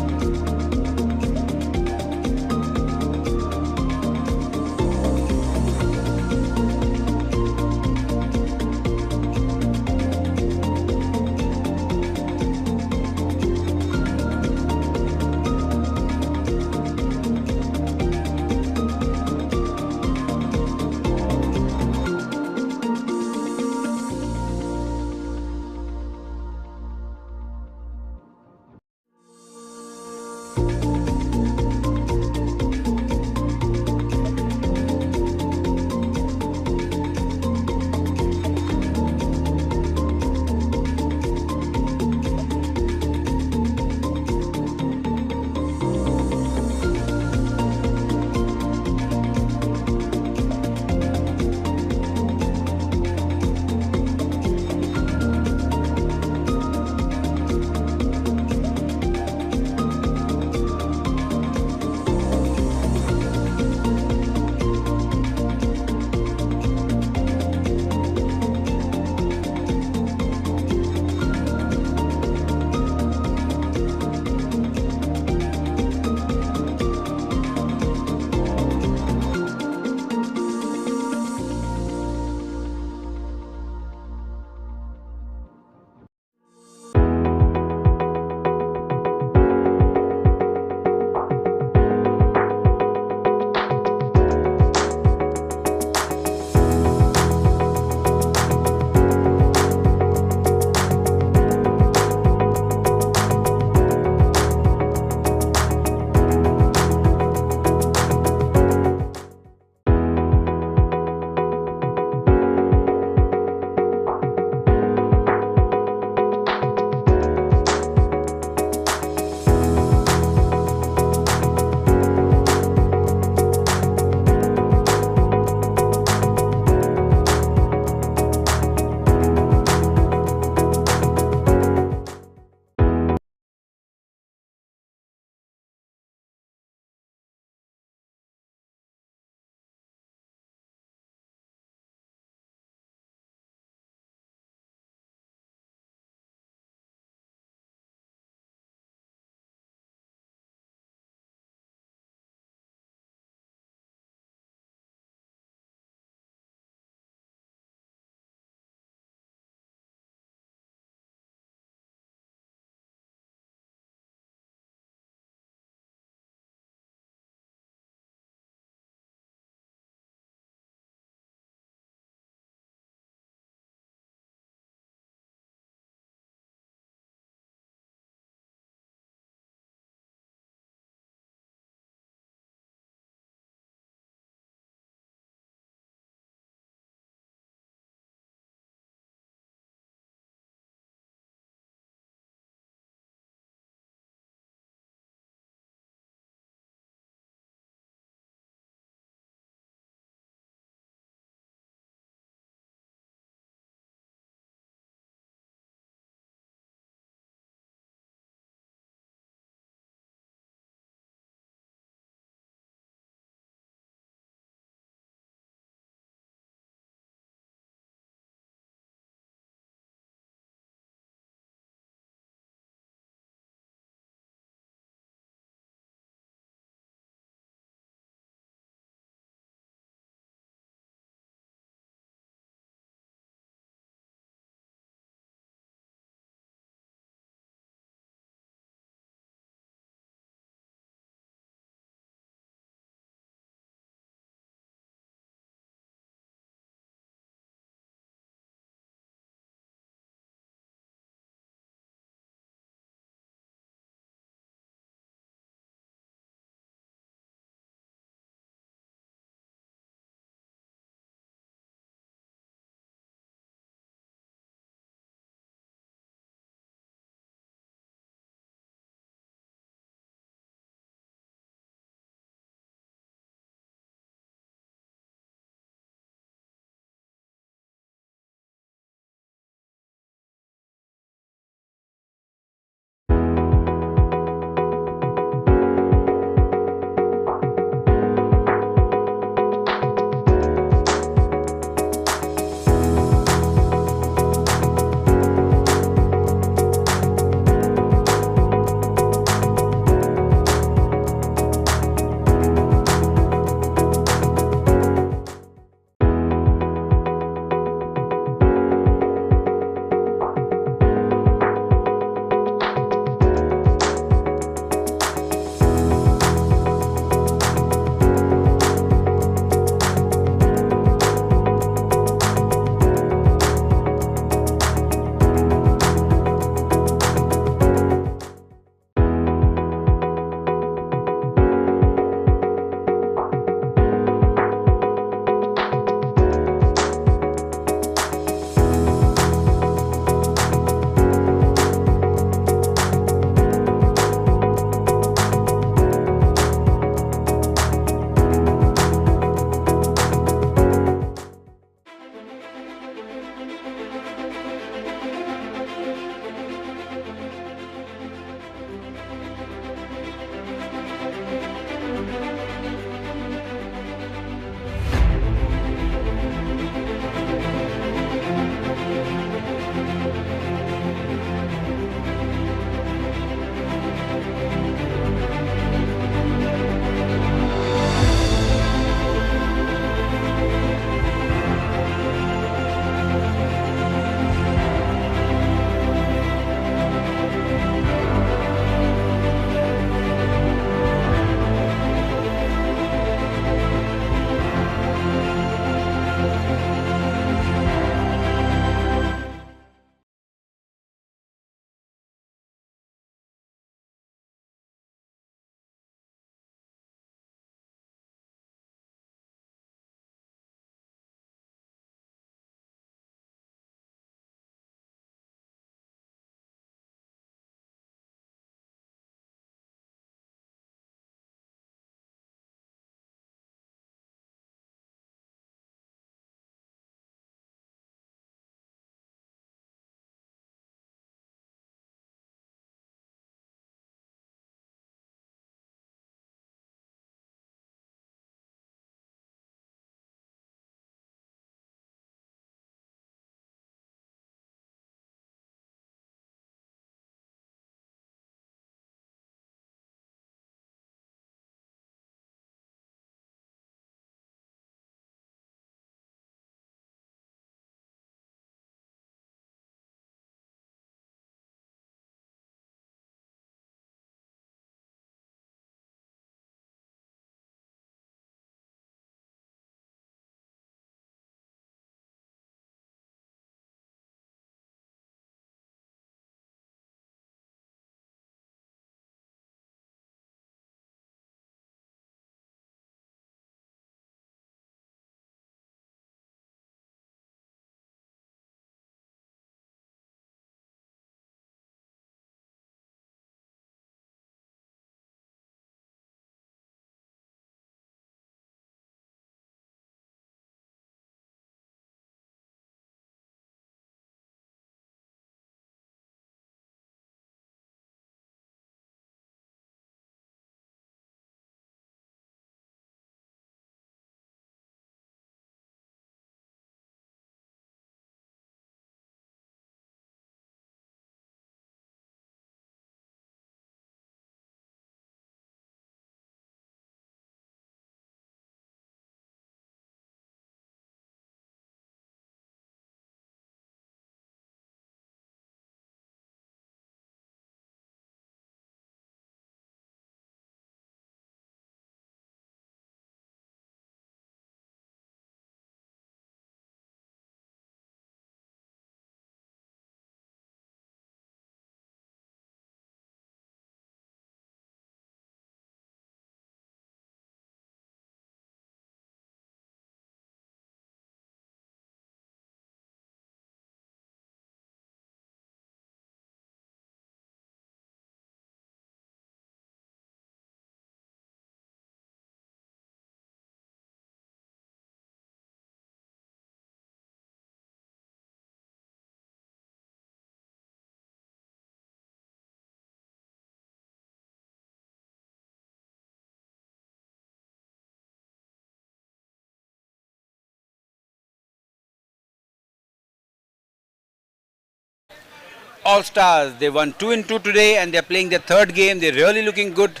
All Stars. They won 2 in 2 today and they're playing their third game. They're really looking good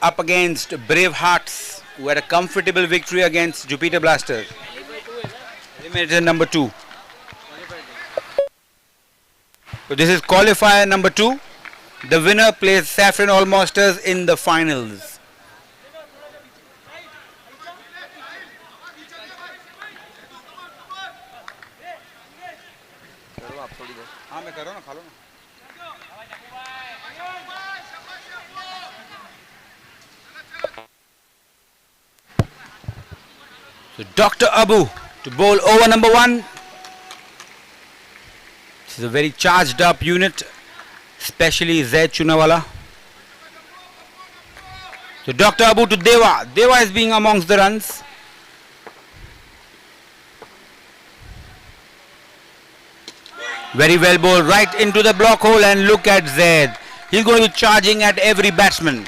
up against Brave Hearts, who had a comfortable victory against Jupiter Blasters. Eliminator number 2. So this is qualifier number 2. The winner plays Saffron Allmasters in the finals. So Dr. Abu to bowl over number 1. This is a very charged up unit, especially Zaid Chunawala. So Dr. Abu to Deva. Deva is being amongst the runs. Very well bowled right into the block hole, and look at Zaid. He's going to be charging at every batsman.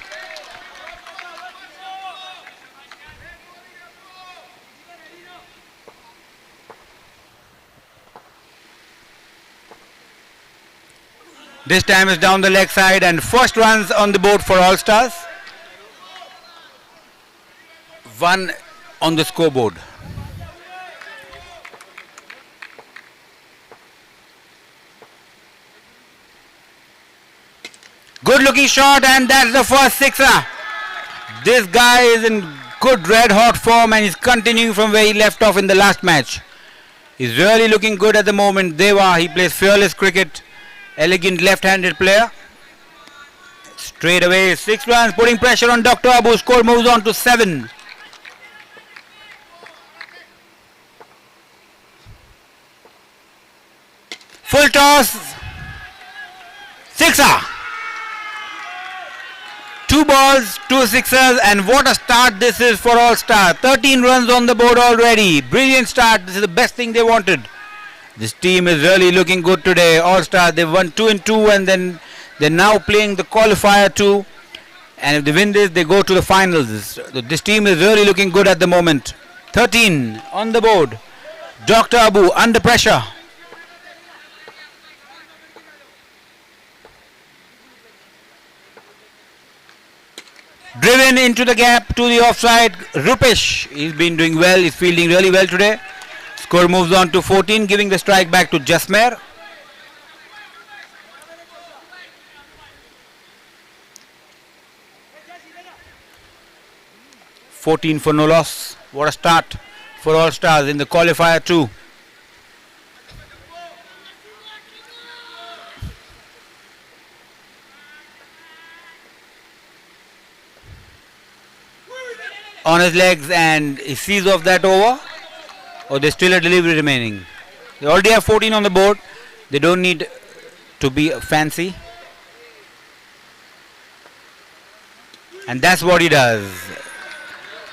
This time is down the leg side and first runs on the board for All Stars. 1 on the scoreboard. Good looking shot, and that's the first sixer. This guy is in good red hot form and he's continuing from where he left off in the last match. He's really looking good at the moment. Deva, he plays fearless cricket. Elegant left-handed player. Straight away, 6 runs, putting pressure on Dr. Abu. Score moves on to 7. Full toss. Sixer. 2 balls, 2 sixers, and what a start this is for All Star. 13 runs on the board already. Brilliant start. This is the best thing they wanted. This team is really looking good today. All Star, they won 2 in 2 and then they're now playing the qualifier 2. And if they win this, they go to the finals. This team is really looking good at the moment. 13 on the board. Dr. Abu under pressure. Driven into the gap to the offside. Rupesh, he's been doing well. He's fielding really well today. Score moves on to 14, giving the strike back to Jasmer. $14 for no loss. What a start for All Stars in the qualifier 2. On his legs, and he sees off that over. Or there's still a delivery remaining. They already have 14 on the board. They don't need to be fancy. And that's what he does.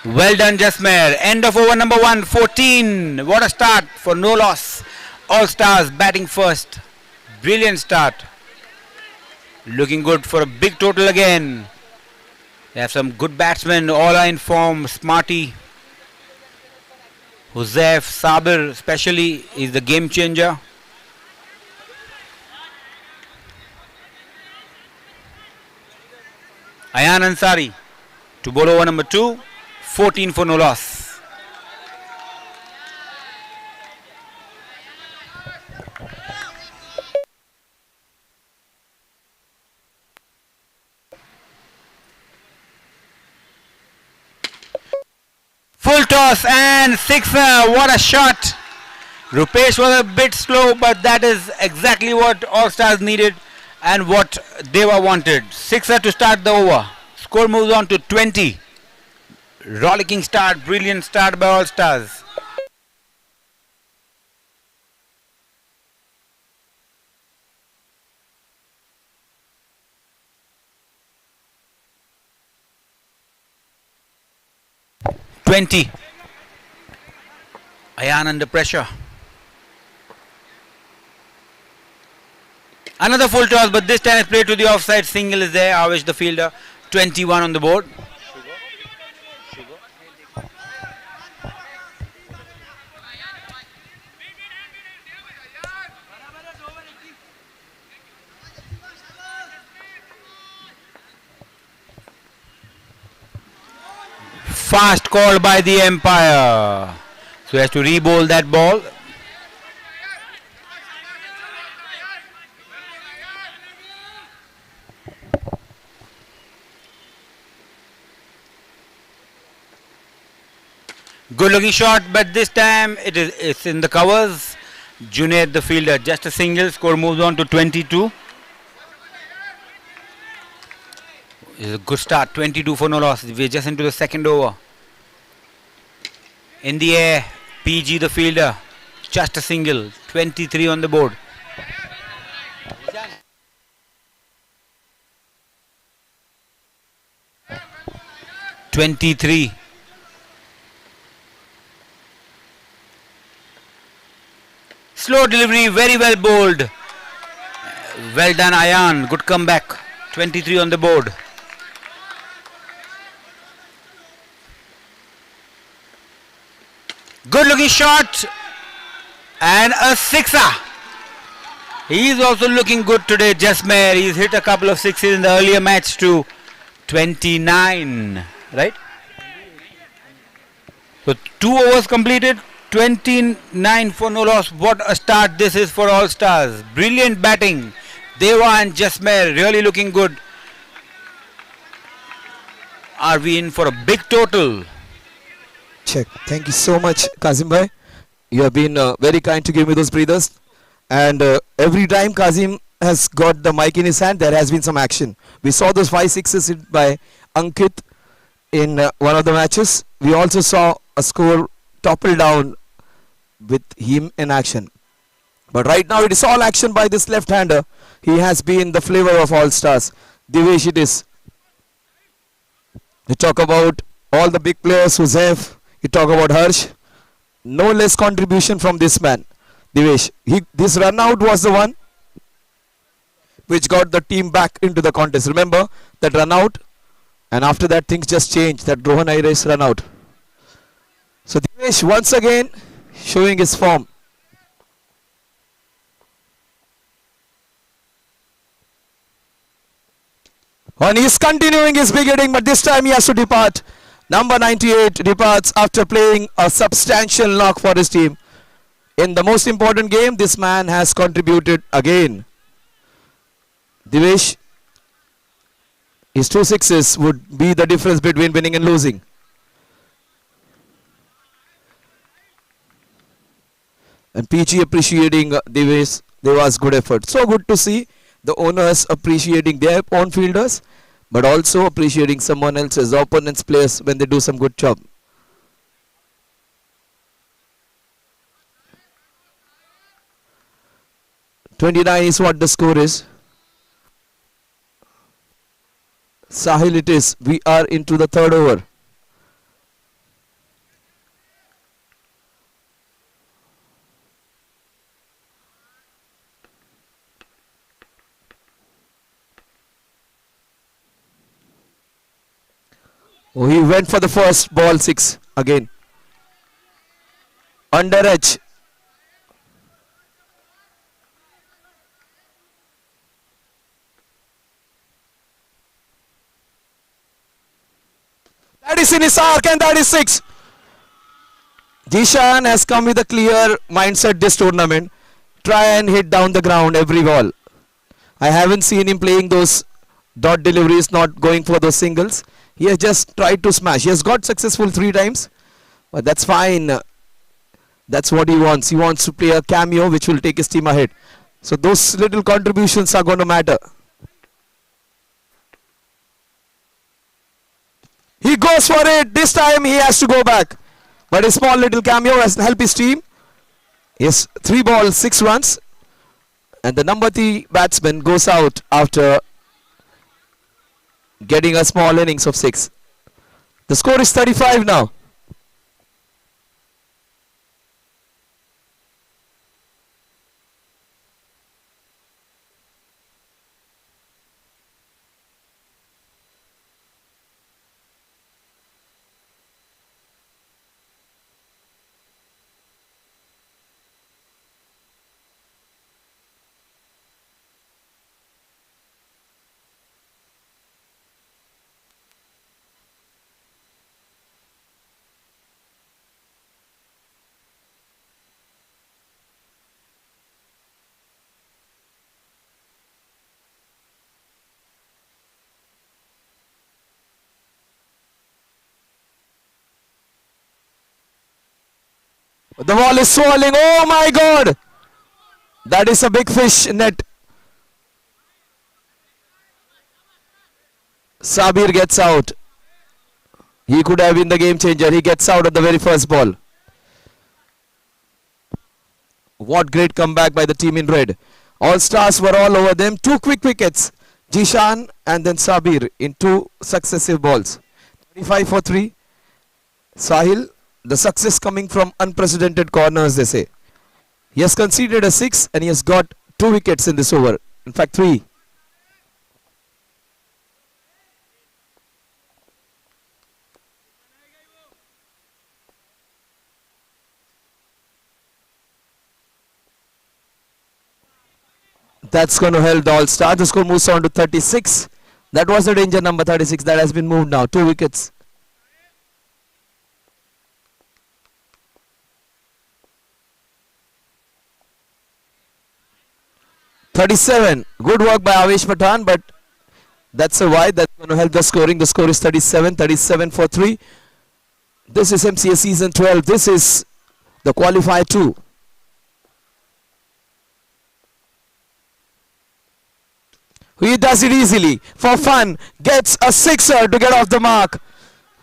Well done, Jasmer. End of over number 1, 14. What a start for no loss. All Stars batting first. Brilliant start. Looking good for a big total again. They have some good batsmen. All are in form. Smarty. Huzef, Sabir especially is the game changer. Ayan Ansari to bowl over number 2, 14 for no loss. Full toss and sixer. What a shot. Rupesh was a bit slow, but that is exactly what All Stars needed and what Deva wanted. Sixer to start the over. Score moves on to 20. Rollicking start, brilliant start by All Stars. Ayan under pressure. Another full toss, but this time it's played to the offside. Single is there. Avish the fielder. 21 on the board. Fast call by the umpire. So he has to re-bowl that ball. Good looking shot, but this time it's in the covers. Junaid the fielder, just a single. Score moves on to 22. It's a good start, 22 for no loss. We're just into the second over. In the air, PG the fielder, just a single. 23 on the board. 23. Slow delivery, very well bowled. Well done, Ayan. Good comeback. 23 on the board. Good looking shot. And a sixer. He's also looking good today, Jasmer. He's hit a couple of sixes in the earlier match too. 29. Right? So 2 overs completed. 29 for no loss. What a start this is for All Stars. Brilliant batting. Deva and Jasmer really looking good. Are we in for a big total? Check. Thank you so much, Kazim bhai. You have been very kind to give me those breathers. And every time Kazim has got the mic in his hand, there has been some action. We saw those 5 6s hit by Ankit in one of the matches. We also saw a score topple down with him in action. But right now it is all action by this left-hander. He has been the flavor of All Stars. Divesh it is. You talk about all the big players, Huzaif. You talk about Harsh. No less contribution from this man, Divesh. This run out was the one which got the team back into the contest. Remember that run out? And after that things just changed. That Rohan Ayres run out. So Divesh once again showing his form. And he is continuing his big hitting, but this time he has to depart. Number 98 departs after playing a substantial knock for his team. In the most important game, this man has contributed again. Divesh, his 2 6s would be the difference between winning and losing. And PG appreciating Deva's good effort. So good to see the owners appreciating their own fielders, but also appreciating someone else's opponent's players when they do some good job. .29 is what the score is. Sahil it is. We are into the third over. Oh, he went for the first ball 6 again. Under edge. That is in his arc and that is 6. Jishan has come with a clear mindset this tournament. Try and hit down the ground every ball. I haven't seen him playing those dot deliveries, not going for those singles. He has just tried to smash. He has got successful 3 times. But that's fine. That's what he wants. He wants to play a cameo which will take his team ahead. So those little contributions are going to matter. He goes for it. This time he has to go back. But a small little cameo has helped his team. Yes, 3 balls, 6 runs. And the number 3 batsman goes out after getting a small innings of 6. The score is 35 now. The ball is swirling. Oh my God! That is a big fish net. Sabir gets out. He could have been the game changer. He gets out at the very first ball. What great comeback by the team in red. All stars were all over them. Two quick wickets. Jishan and then Sabir in two successive balls. 25 for 3. Sahil, the success coming from unprecedented corners, they say. He has conceded a 6 and he has got 2 wickets in this over. In fact, 3. That's going to help the All-Star. The score moves on to 36. That was the danger number 36. That has been moved now. 2 wickets. "37. Good work by Avesh Pathan, but that's a wide. That's going to help the scoring. The score is 37. 37 for 3. This is MCA season 12. This is the qualifier 2. He does it easily for fun. Gets a sixer to get off the mark.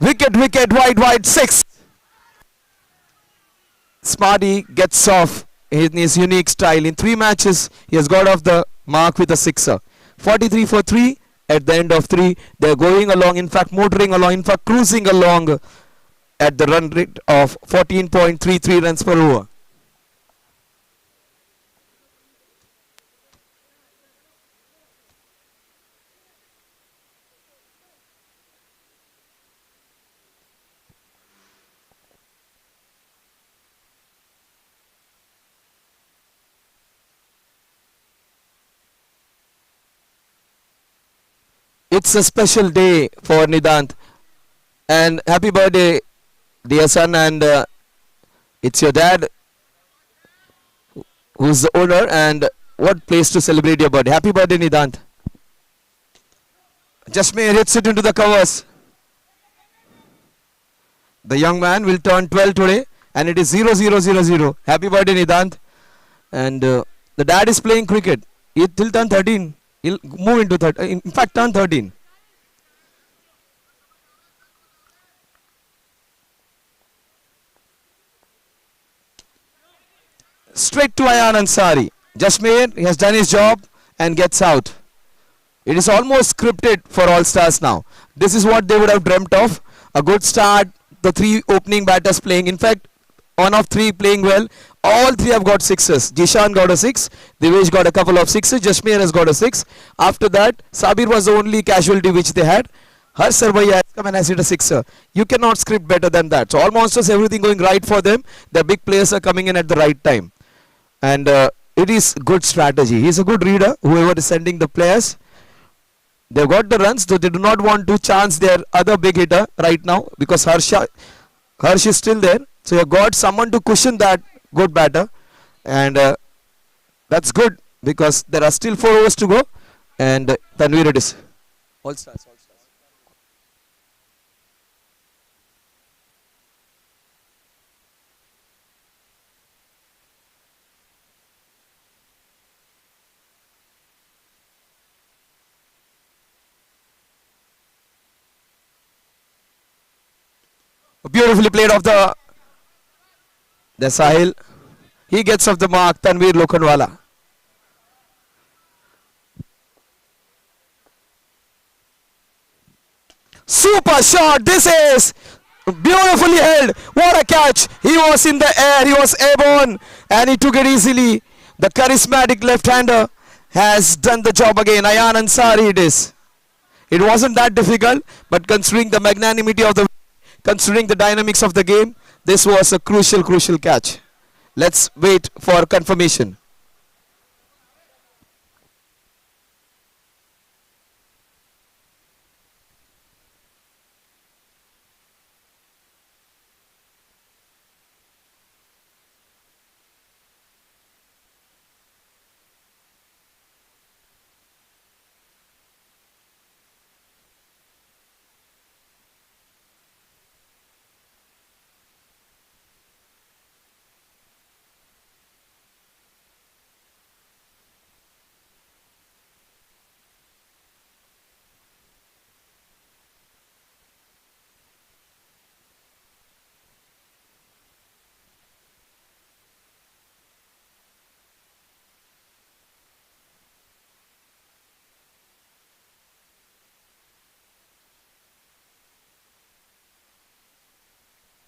Wicket, wicket, wide, wide, 6. Smarty gets off in his unique style. In 3 matches, he has got off the mark with a sixer. 43 for 3. At the end of 3, they're going along, in fact, motoring along, in fact, cruising along at the run rate of 14.33 runs per over. It's a special day for Nidant. And happy birthday, dear son. And it's your dad who's the owner. And what place to celebrate your birthday. Happy birthday, Nidant. Jasmeer hits it into the covers. The young man will turn 12 today. And it is 0-0-0-0. Happy birthday, Nidant. And the dad is playing cricket. He'll turn 13. He'll move into 13. In fact, turn 13. Straight to Ayan Ansari. Jasmeer, he has done his job and gets out. It is almost scripted for All Stars now. This is what they would have dreamt of. A good start. The 3 opening batters playing. In fact, 1 of 3 playing well. All 3 have got sixes. Jishan got a 6. Devesh got a couple of sixes. Jasmeer has got a 6. After that, Sabir was the only casualty which they had. Harsh Sarvaiya has come and has hit a sixer. You cannot script better than that. So all monsters, everything going right for them. The big players are coming in at the right time. And it is good strategy. He's a good reader, whoever is sending the players. They've got the runs, though they do not want to chance their other big hitter right now because Harsh is still there. So you've got someone to cushion that good batter. And that's good because there are still 4 overs to go. And Tanveer it is. All stars. Beautifully played off the Sahil. He gets off the mark. Tanveer Lokhandwala. Super shot. This is beautifully held. What a catch. He was in the air. He was airborne. And he took it easily. The charismatic left-hander has done the job again. Ayan Ansari it is. It wasn't that difficult. But considering the magnanimity of the... Considering the dynamics of the game, this was a crucial catch. Let's wait for confirmation.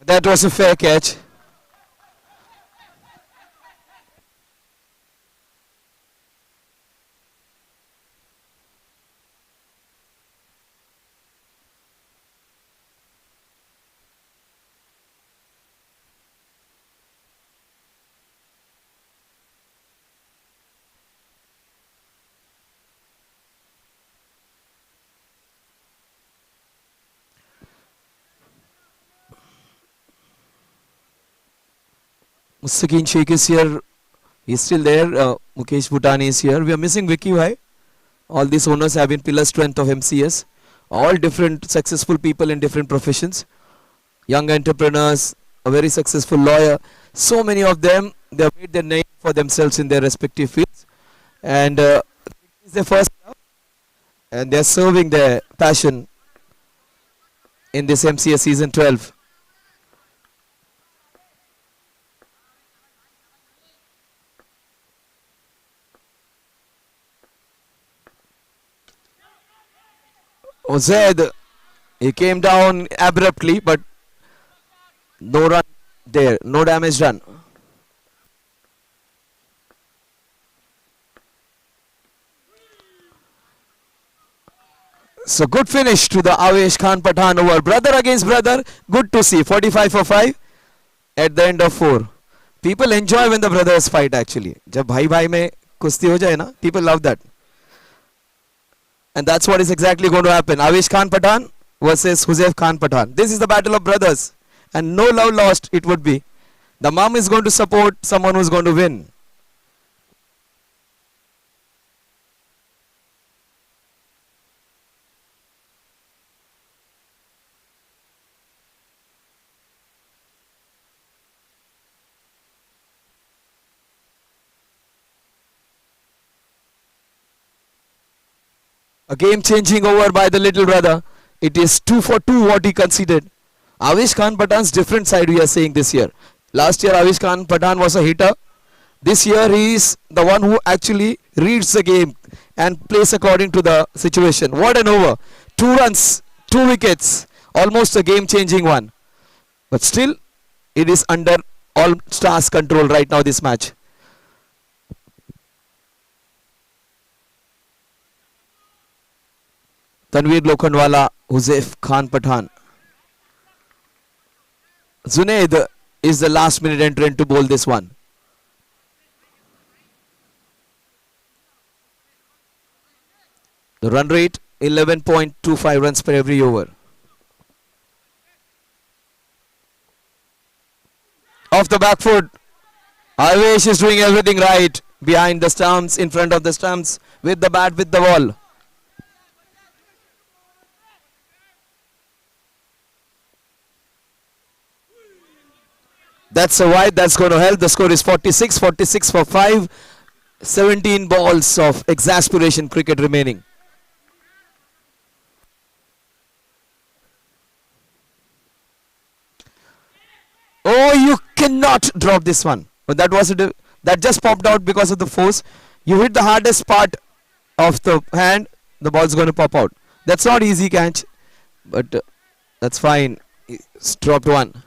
That was a fair catch. Mustaqeen Sheikh is here. He's still there. Mukesh Bhutani is here. We are missing Vicky Bhai. All these owners have been pillar strength of MCS. All different successful people in different professions. Young entrepreneurs, a very successful lawyer. So many of them, they have made their name for themselves in their respective fields. And it's their first love. And they're serving their passion in this MCS season 12. Ozaid, he came down abruptly, but no run there, no damage done. So good finish to the Avesh Khan Pathan over. Brother against brother, good to see. 45 for 5 at the end of 4. People enjoy when the brothers fight actually. जब भाई भाई में कुश्ती हो जाए ना, people love that. And that's what is exactly going to happen. Avesh Khan Pathan versus Huzaif Khan Pathan. This is the battle of brothers. And no love lost it would be. The mom is going to support someone who's going to win. A game changing over by the little brother. It is 2 for 2 what he conceded. Avesh Khan Pathan's different side we are saying this year. Last year Avesh Khan Pathan was a hitter. This year he is the one who actually reads the game and plays according to the situation. What an over. 2 runs, 2 wickets. Almost a game changing one. But still it is under all stars control right now this match. Tanveer Lokhandwala, Huzaif Khan Pathan. Zunaid is the last minute entrant to bowl this one. The run rate 11.25 runs per every over. Off the back foot. Avesh is doing everything right. Behind the stumps, in front of the stumps, with the bat, with the ball. That's a wide, that's going to help. The score is 46 for 5. 17 balls of exasperation cricket remaining. Oh, you cannot drop this one. But that just popped out because of the force. You hit the hardest part of the hand, the ball's going to pop out. That's not easy catch, but that's fine. It's dropped one.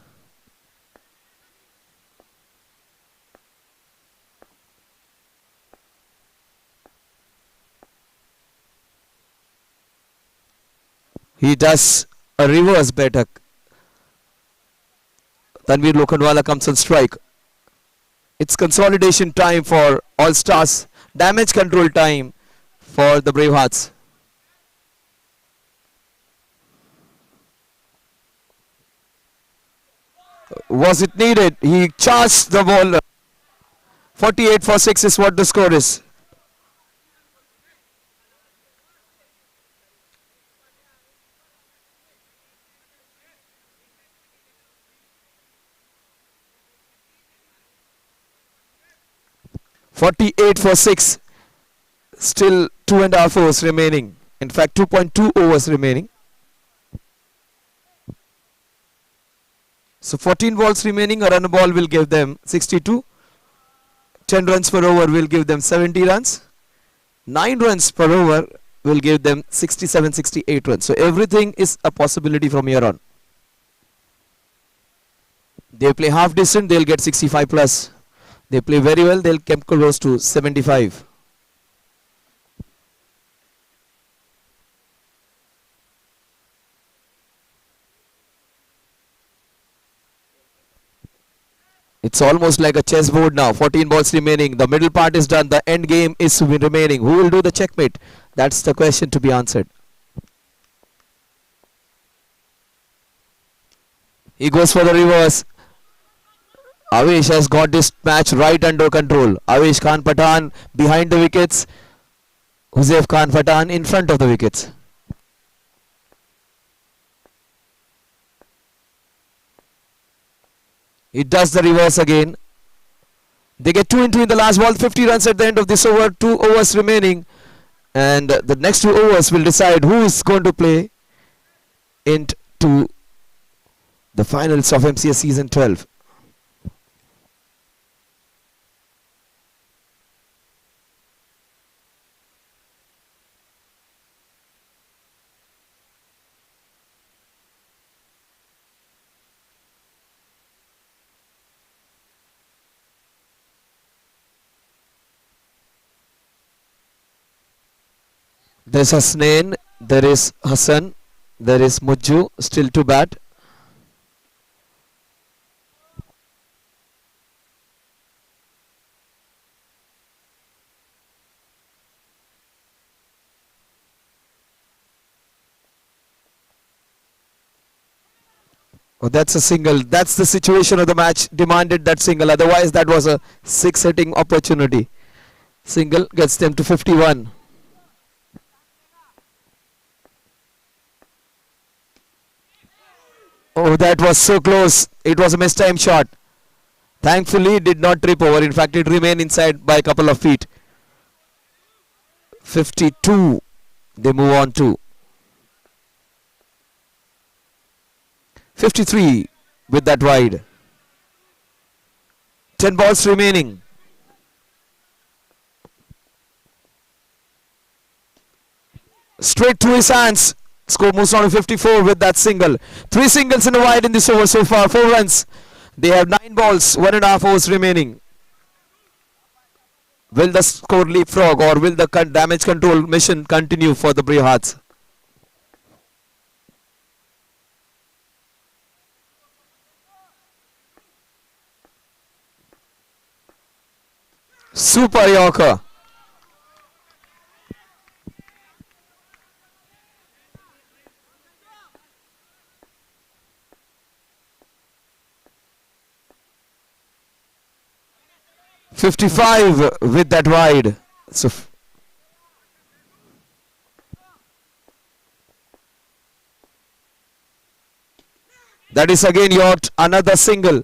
He does a reverse better. Tanveer Lokhandwala comes on strike. It's consolidation time for All Stars. Damage control time for the Bravehearts. Was it needed? He charged the ball. 48 for 6 is what the score is. .48 for 6. Still 2.5 overs remaining. In fact, 2.2 overs remaining. So 14 balls remaining. A run ball will give them 62. 10 runs per over will give them 70 runs. 9 runs per over will give them 67, 68 runs. So everything is a possibility from here on. They play half decent, they'll get 65 plus. They play very well, they'll come close to 75. It's almost like a chessboard now. 14 balls remaining. The middle part is done. The end game is remaining. Who will do the checkmate? That's the question to be answered. He goes for the reverse. Avesh has got this match right under control. Avesh Khan Pathan behind the wickets. Huzaif Khan Pathan in front of the wickets. He does the reverse again. They get 2 into in the last ball. 50 runs at the end of this over. 2 overs remaining. And the next 2 overs will decide who is going to play into the finals of MCS season 12. There is Hasnain, there is Hassan, there is Mujju still to bat. Oh, that's a single. That's the situation of the match. Demanded that single. Otherwise, that was a 6 hitting opportunity. Single gets them to 51. Oh, that was so close. It was a mistimed shot. Thankfully, it did not trip over. In fact, it remained inside by a couple of feet. 52. They move on to 53 with that wide. 10 balls remaining. Straight through his hands. Score moves on to 54 with that single. 3 singles in a wide in this over so far. 4 runs. They have 9 balls, 1.5 overs remaining. Will the score leapfrog or will the damage control mission continue for the Brave Hearts? Super Yorker. .55 with that wide. So that is again Yacht, another single.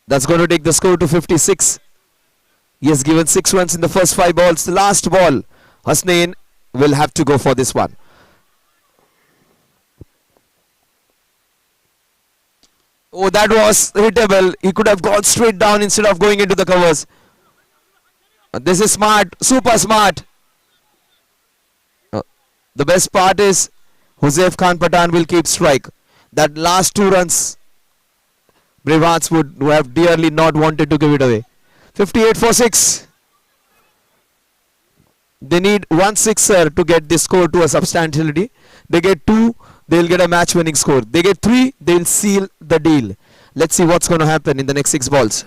That's going to take the score to 56. He has given 6 runs in the first 5 balls. The last ball, Hasnain will have to go for this one. Oh, that was hittable. He could have gone straight down instead of going into the covers. This is smart, super smart. The best part is Huzaif Khan Pathan will keep strike. That last 2 runs, Brave Hearts would have dearly not wanted to give it away. 58 for 6. They need 1 sixer to get this score to a substantiality. They get 2, they'll get a match winning score. They get 3, they'll seal the deal. Let's see what's going to happen in the next 6 balls.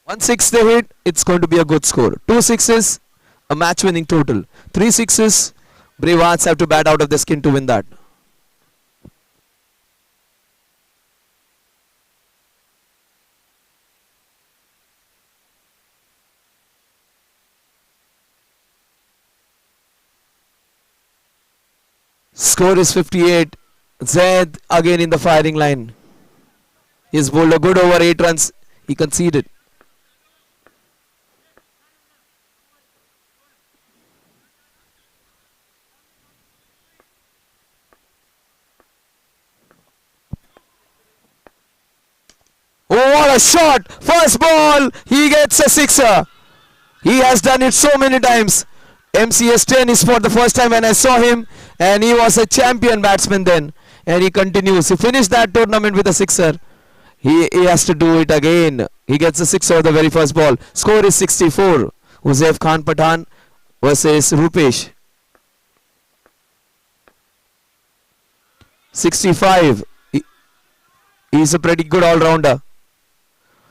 1 6 they hit, it's going to be a good score. 2 sixes, a match winning total. 3 sixes, Brave Hearts have to bat out of the skin to win that. Score is 58. Zaid again in the firing line. He's bowled a good over 8 runs. He conceded. Oh, what a shot! First ball, he gets a sixer. He has done it so many times. MCS 10 is for the first time when I saw him, and he was a champion batsman then. and he continues. He finished that tournament with a sixer. He has to do it again. He gets a six over the very first ball. Score is 64. Uzaif Khan Pathan versus Rupesh. 65. He's a pretty good all-rounder.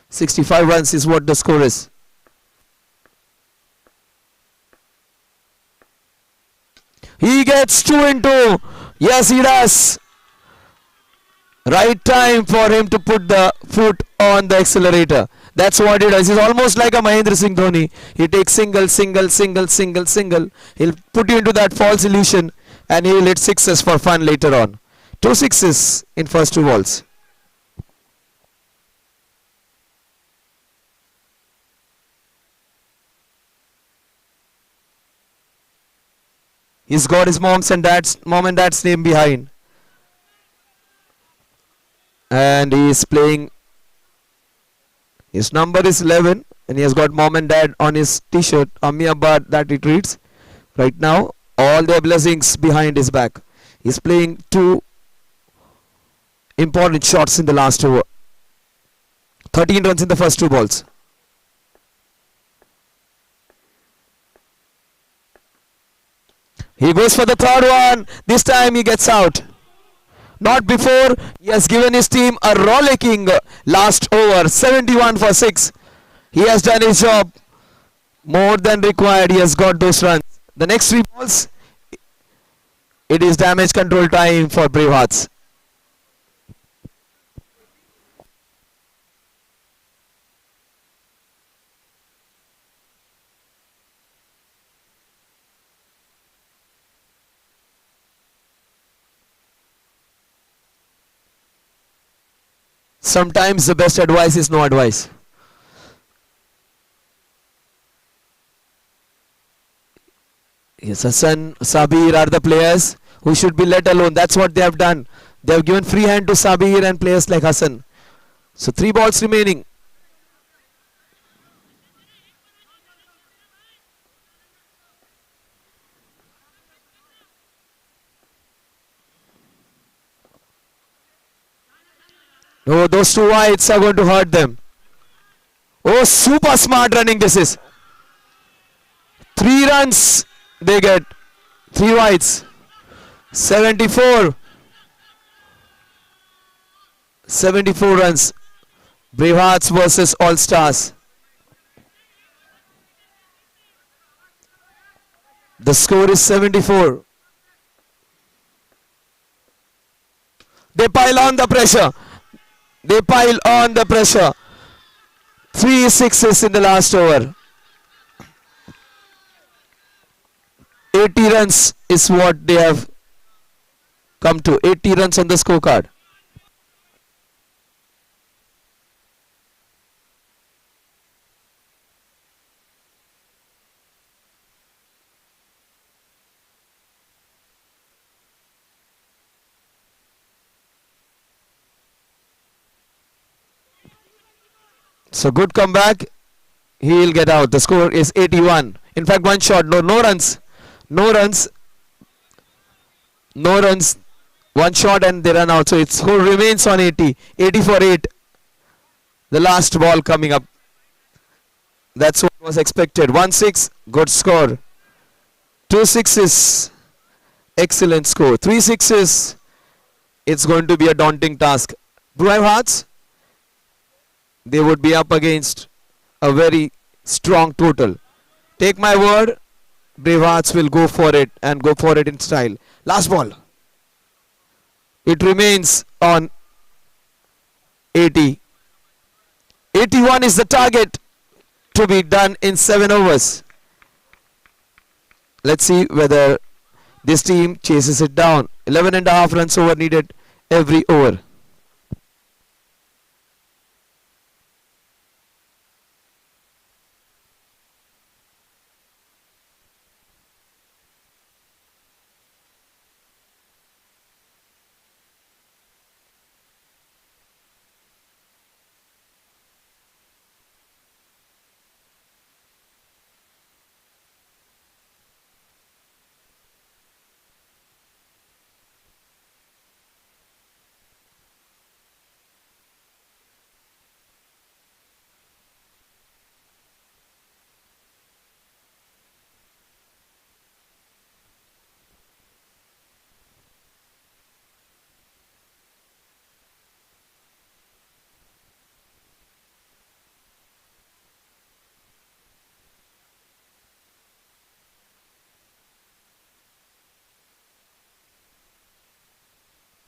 65 runs is what the score is. He gets 2 into. Yes, he does. Right time for him to put the foot on the accelerator. That's what he does. He's almost like a Mahendra Singh Dhoni. He takes single, single, single, single, single. He'll put you into that false illusion and he'll hit sixes for fun later on. 2 sixes in first 2 balls. He's got his mom and dad's name behind. And he is playing. His number is 11 and he has got mom and dad on his t-shirt, Ammi Abba, that it reads right now. All their blessings behind his back. He's playing 2 important shots in the last over. 13 runs in the first 2 balls. He goes for the third one. This time he gets out. Not before he has given his team a rollicking last over. 71 for 6. He has done his job more than required. He has got those runs. The next 3 balls, it is damage control time for Bravehearts. Sometimes the best advice is no advice. Yes, Hassan, Sabir are the players who should be let alone. That's what they have done. They have given free hand to Sabir and players like Hassan. So 3 balls remaining. Oh, those 2 wides are going to hurt them. Oh, super smart running this is. 3 runs they get. 3 wides. 74. 74 runs. Bravehearts versus All Stars. The score is 74. They pile on the pressure. They pile on the pressure. 3 sixes in the last over. 80 runs is what they have come to. 80 runs on the scorecard. So good comeback. He'll get out. The score is 81. In fact, 1 shot. No runs. No runs. No runs. 1 shot and they run out. So its score remains on 80. 80 for 8. The last ball coming up. That's what was expected. 1-6. Good score. 2 sixes. Excellent score. 3 sixes. It's going to be a daunting task. Bravehearts, they would be up against a very strong total. Take my word, Bravehearts will go for it and go for it in style. Last ball. It remains on 80. 81 is the target to be done in 7 overs. Let's see whether this team chases it down. 11.5 runs over needed every over.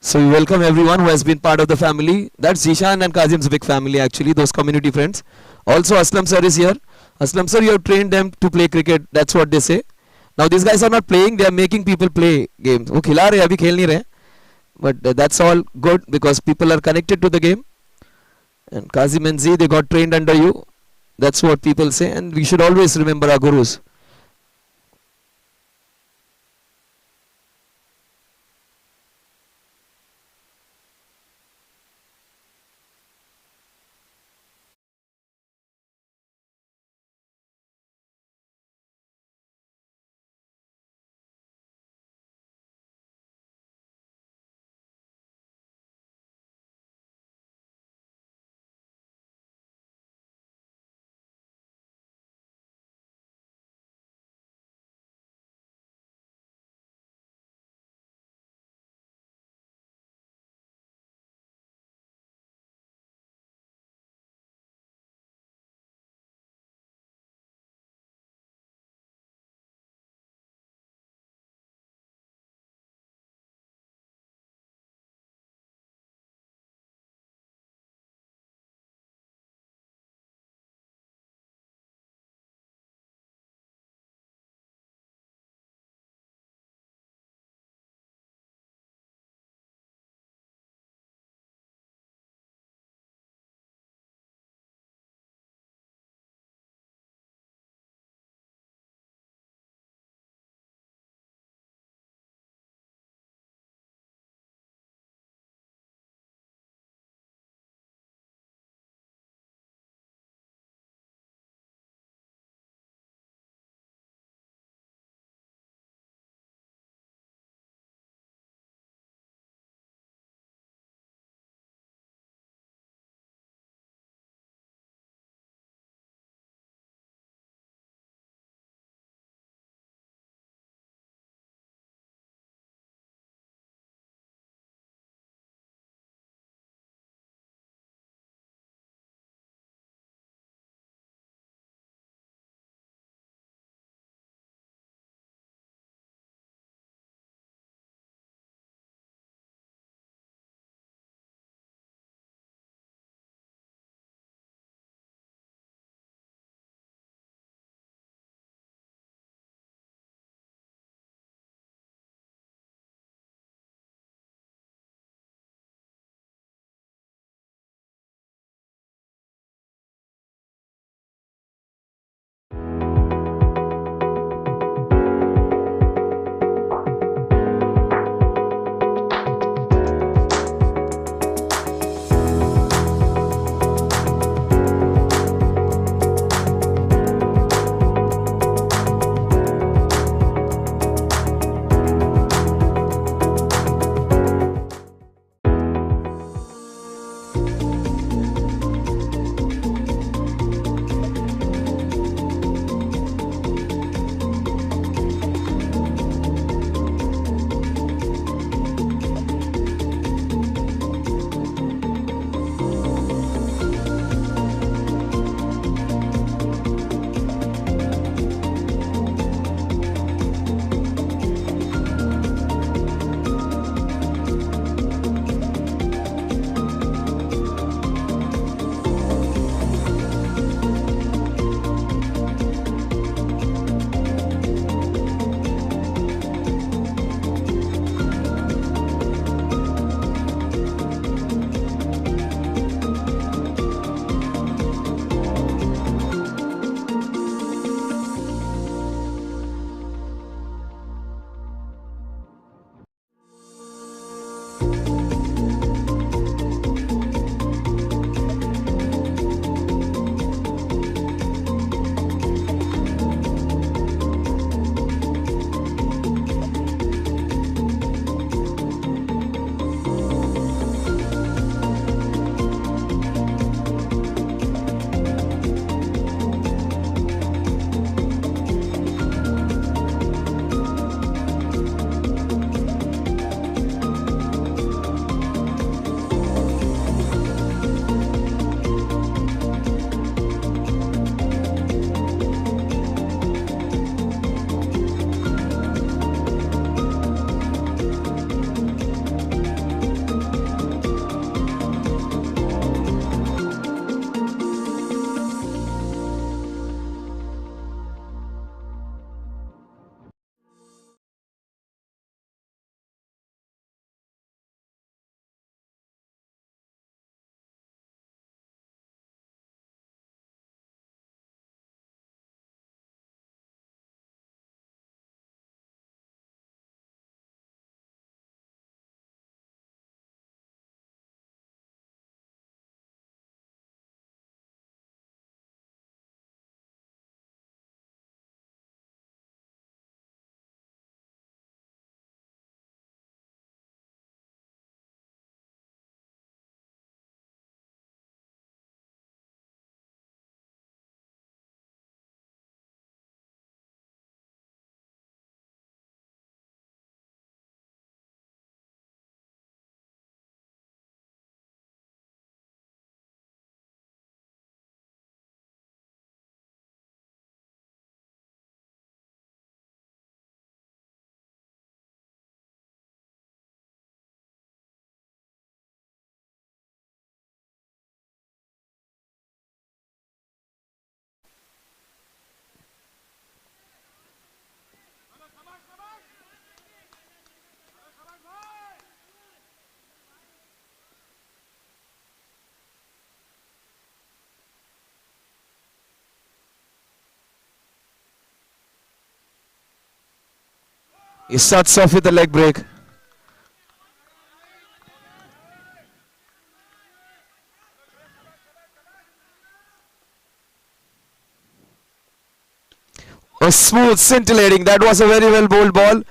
So we welcome everyone who has been part of the family. That's Zishan and Kazim's big family actually, those community friends. Also Aslam sir is here. Aslam sir, you have trained them to play cricket. That's what they say. Now these guys are not playing, they are making people play games. वो खिला रहे हैं, अभी खेल नहीं रहे. But that's all good because people are connected to the game. And Kazim and Z, they got trained under you. That's what people say, and we should always remember our gurus. He starts off with a leg break. A smooth, scintillating. That was a very well bowled ball.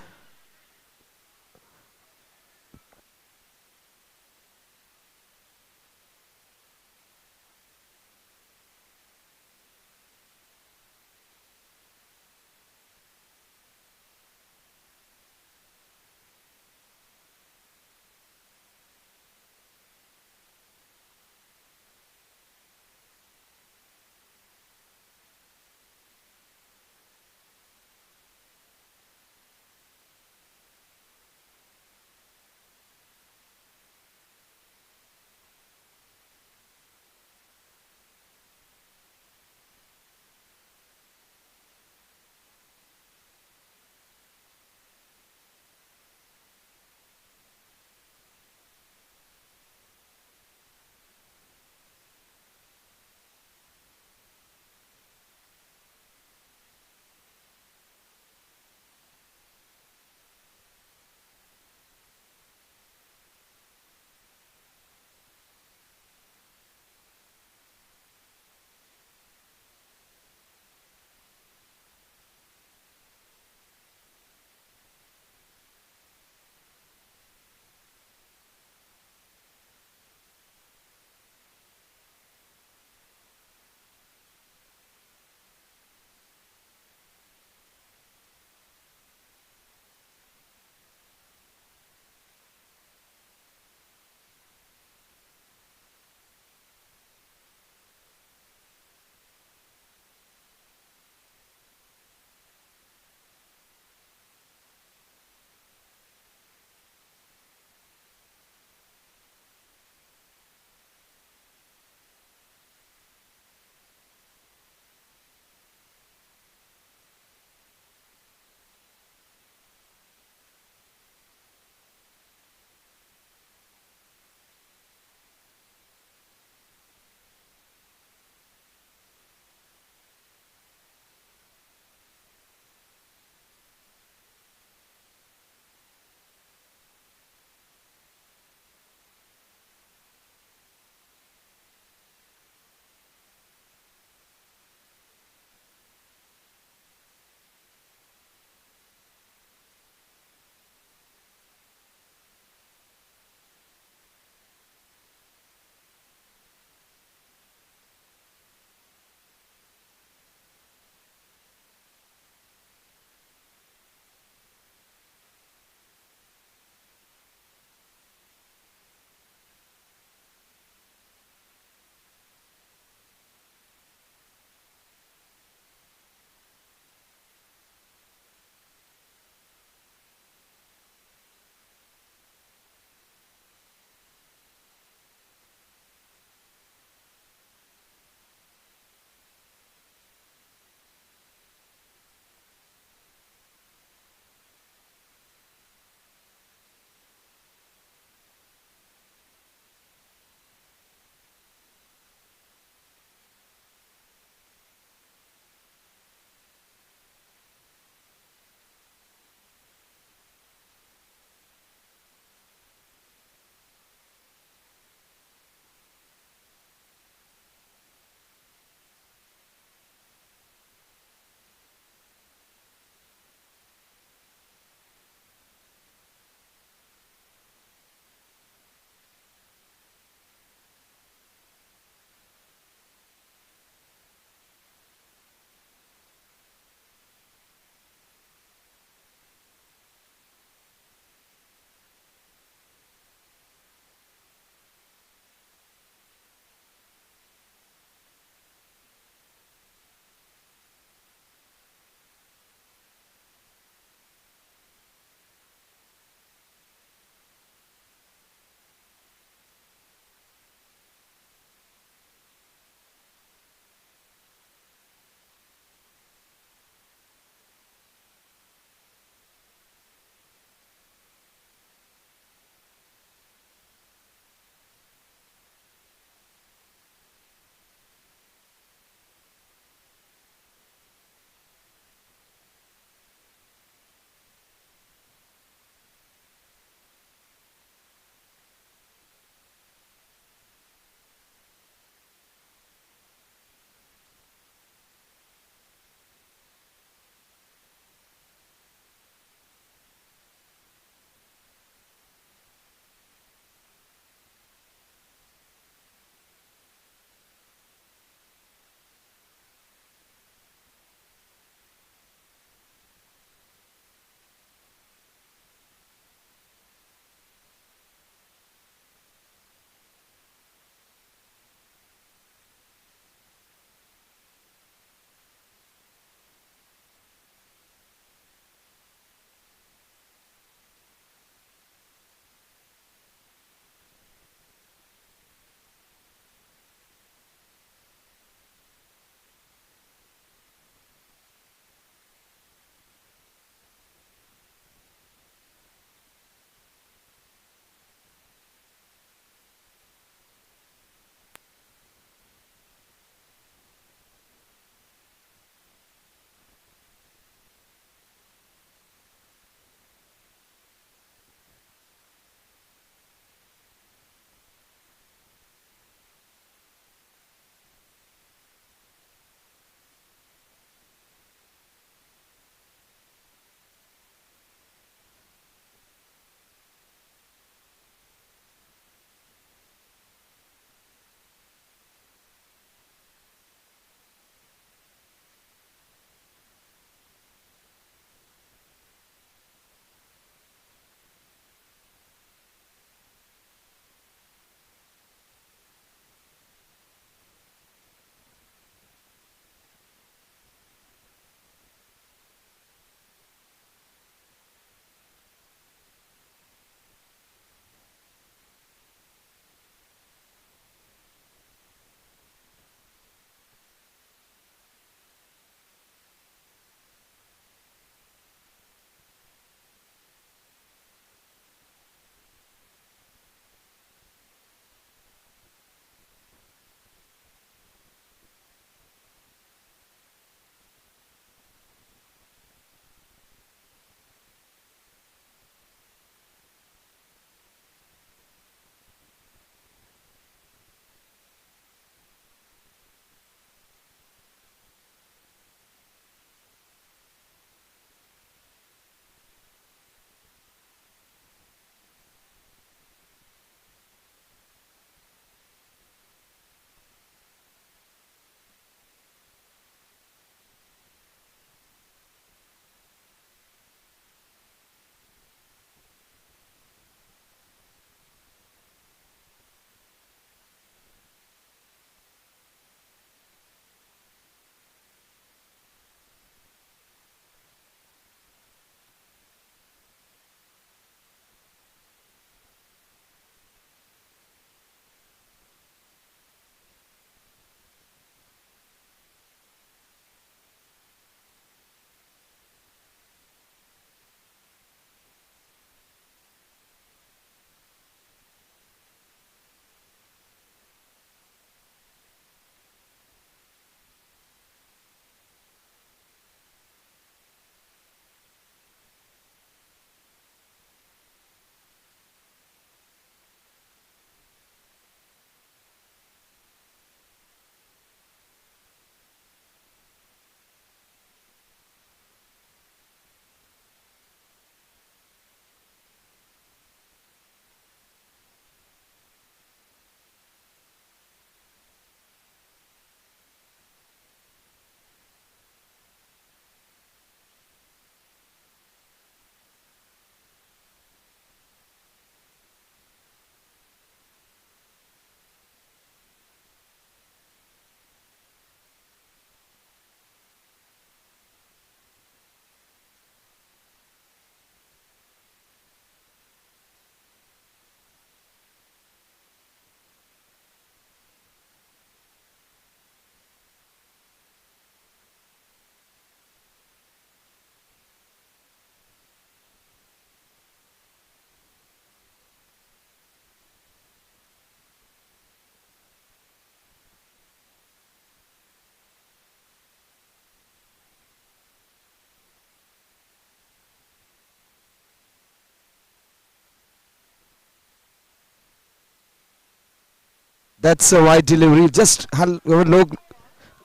That's a wide delivery. Just have a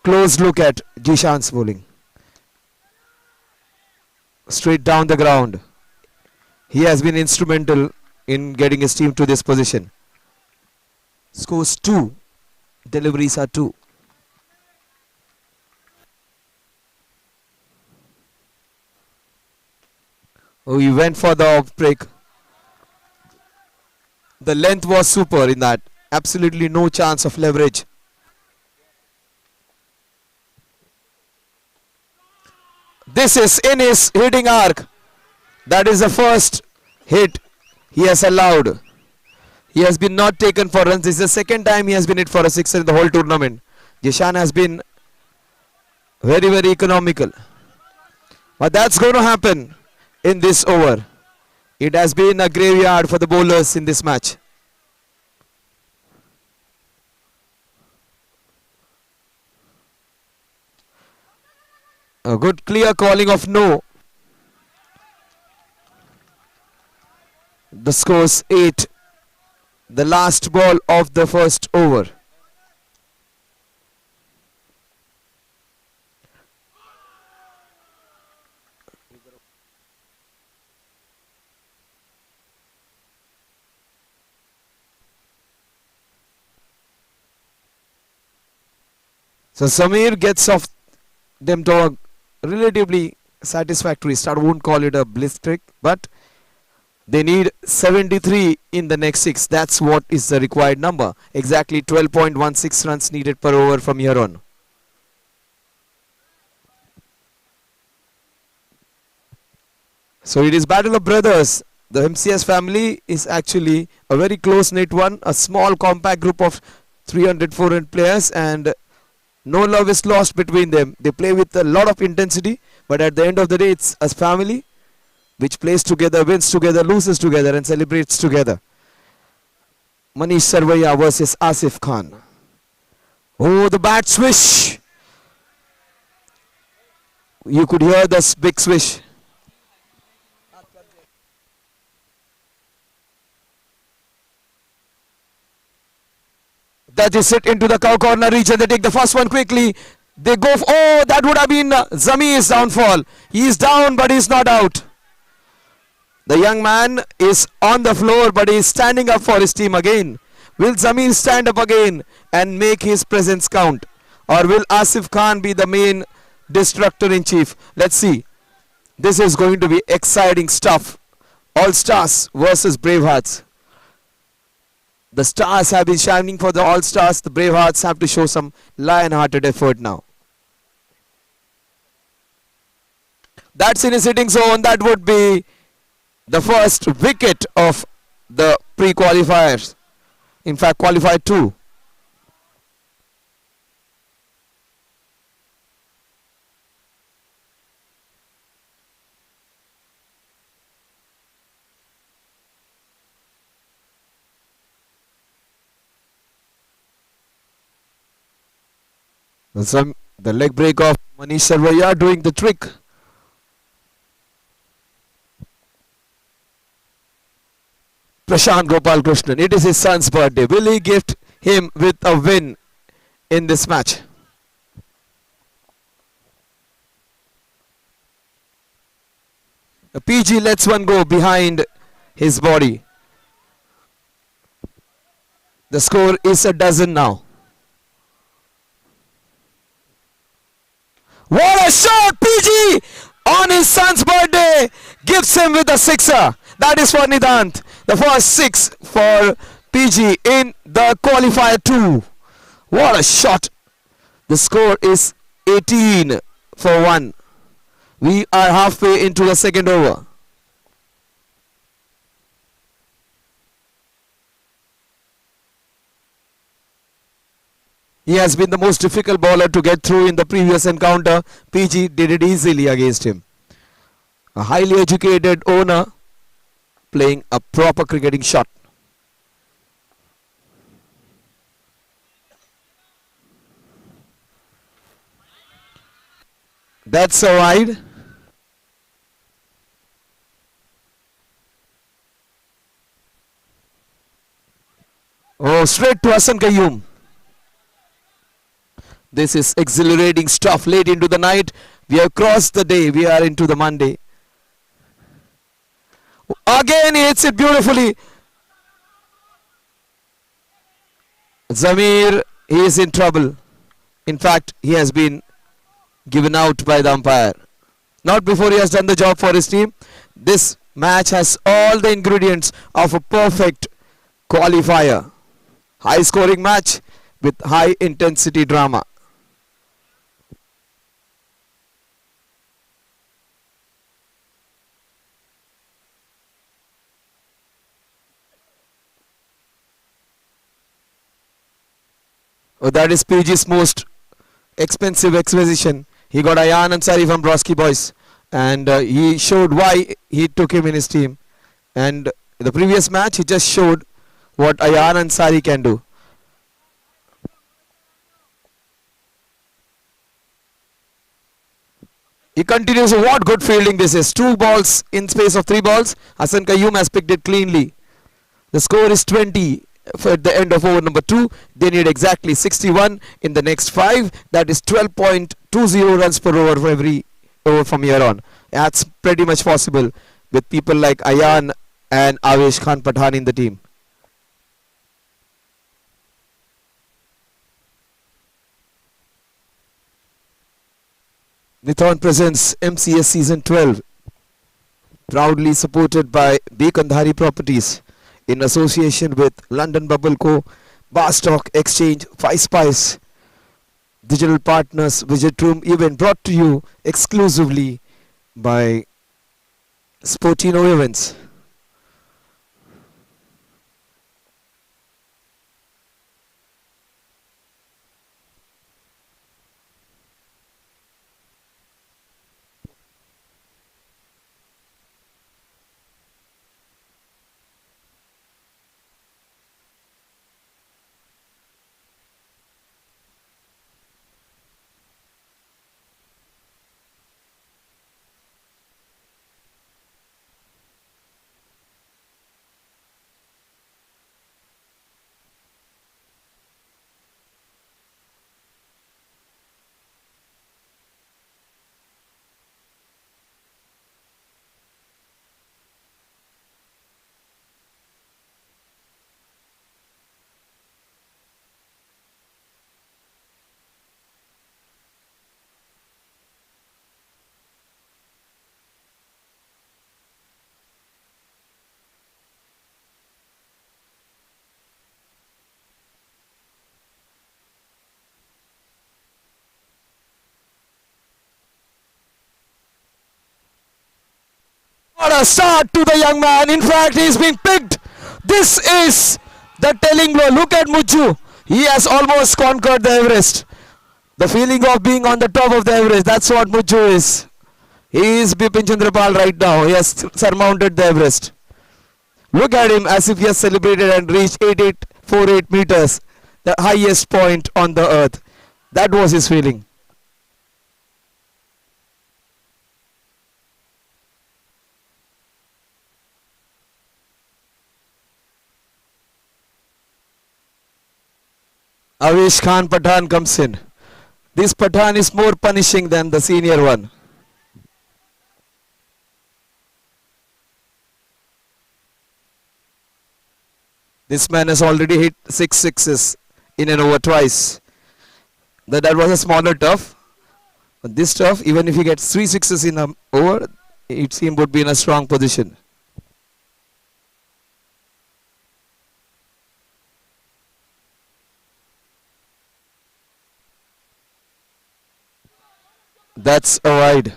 close look at Jishan's bowling. Straight down the ground. He has been instrumental in getting his team to this position. Scores 2. Deliveries are 2. Oh, he went for the off break. The length was super in that. Absolutely no chance of leverage. This is in his hitting arc. That is the first hit he has allowed. He has been not taken for runs. This is the second time he has been hit for a sixer in the whole tournament. Jishan has been very, very economical. But that's going to happen in this over. It has been a graveyard for the bowlers in this match. A good clear calling of no. The score's 8. The last ball of the first over. So Samir gets off them to a relatively satisfactory start. Won't call it a bliss trick, but they need 73 in the next 6. That's what is the required number. Exactly 12.16 runs needed per over from here on. So it is battle of brothers. The MCS family is actually a very close-knit one. A small compact group of 300-400 players, and no love is lost between them. They play with a lot of intensity, but at the end of the day, it's a family which plays together, wins together, loses together, and celebrates together. Manish Sarvaiya versus Asif Khan. Oh, the bat swish. You could hear this big swish. That is hit into the cow corner region. They take the first one quickly. They go. Oh, that would have been Zami's downfall. He is down, but he's not out. The young man is on the floor, but he is standing up for his team again. Will Zamir stand up again and make his presence count? Or will Asif Khan be the main destructor in chief? Let's see. This is going to be exciting stuff. All Stars versus Bravehearts. The Stars have been shining for the All Stars. The Bravehearts have to show some lion-hearted effort now. That's in his hitting zone. That would be the first wicket of the pre-qualifiers. In fact, qualified 2. The leg break of Manish Sarvaiya doing the trick. Prashant Gopal Krishnan. It is his son's birthday. Will he gift him with a win in this match? A PG lets one go behind his body. The score is a dozen now. What a shot! PG on his son's birthday gifts him with a sixer. That is for Nidant. The first 6 for PG in the qualifier 2. What a shot! The score is 18 for 1. We are halfway into the second over. He has been the most difficult bowler to get through in the previous encounter. PG did it easily against him. A highly educated owner playing a proper cricketing shot. That's a wide. Oh, straight to Hassan Qayyum. This is exhilarating stuff late into the night. We have crossed the day. We are into the Monday. Again, he hits it beautifully. Zamir, he is in trouble. In fact, he has been given out by the umpire. Not before he has done the job for his team. This match has all the ingredients of a perfect qualifier. High scoring match with high intensity drama. Oh, that is PG's most expensive acquisition. He got Ayan Ansari from Broski Boys, and he showed why he took him in his team. And the previous match, he just showed what Ayan Ansari can do. He continues. What good fielding this is. 2 balls in space of 3 balls. Hassan Qayyum has picked it cleanly. The score is 20 at the end of over number 2. They need exactly 61 in the next 5. That is 12.20 runs per over for every over from here on. That's pretty much possible with people like Ayan and Avesh Khan Pathan in the team. Nithon presents MCS Season 12, proudly supported by Bekandhari Properties in association with London Bubble Co, Barstock Exchange, Five Spice, Digital Partners, Visit Room event brought to you exclusively by Sportino Events. What a start to the young man. In fact, he's being picked. This is the telling blow. Look at Mujju. He has almost conquered the Everest. The feeling of being on the top of the Everest, that's what Mujju is. He is Bipin Chandrapal right now. He has surmounted the Everest. Look at him as if he has celebrated and reached 8848 meters, the highest point on the earth. That was his feeling. Avesh Khan Pathan comes in. This Pathan is more punishing than the senior one. This man has already hit 6 sixes in an over twice. That was a smaller turf. But this turf, even if he gets 3 sixes in an over, it seems would be in a strong position. That's a wide.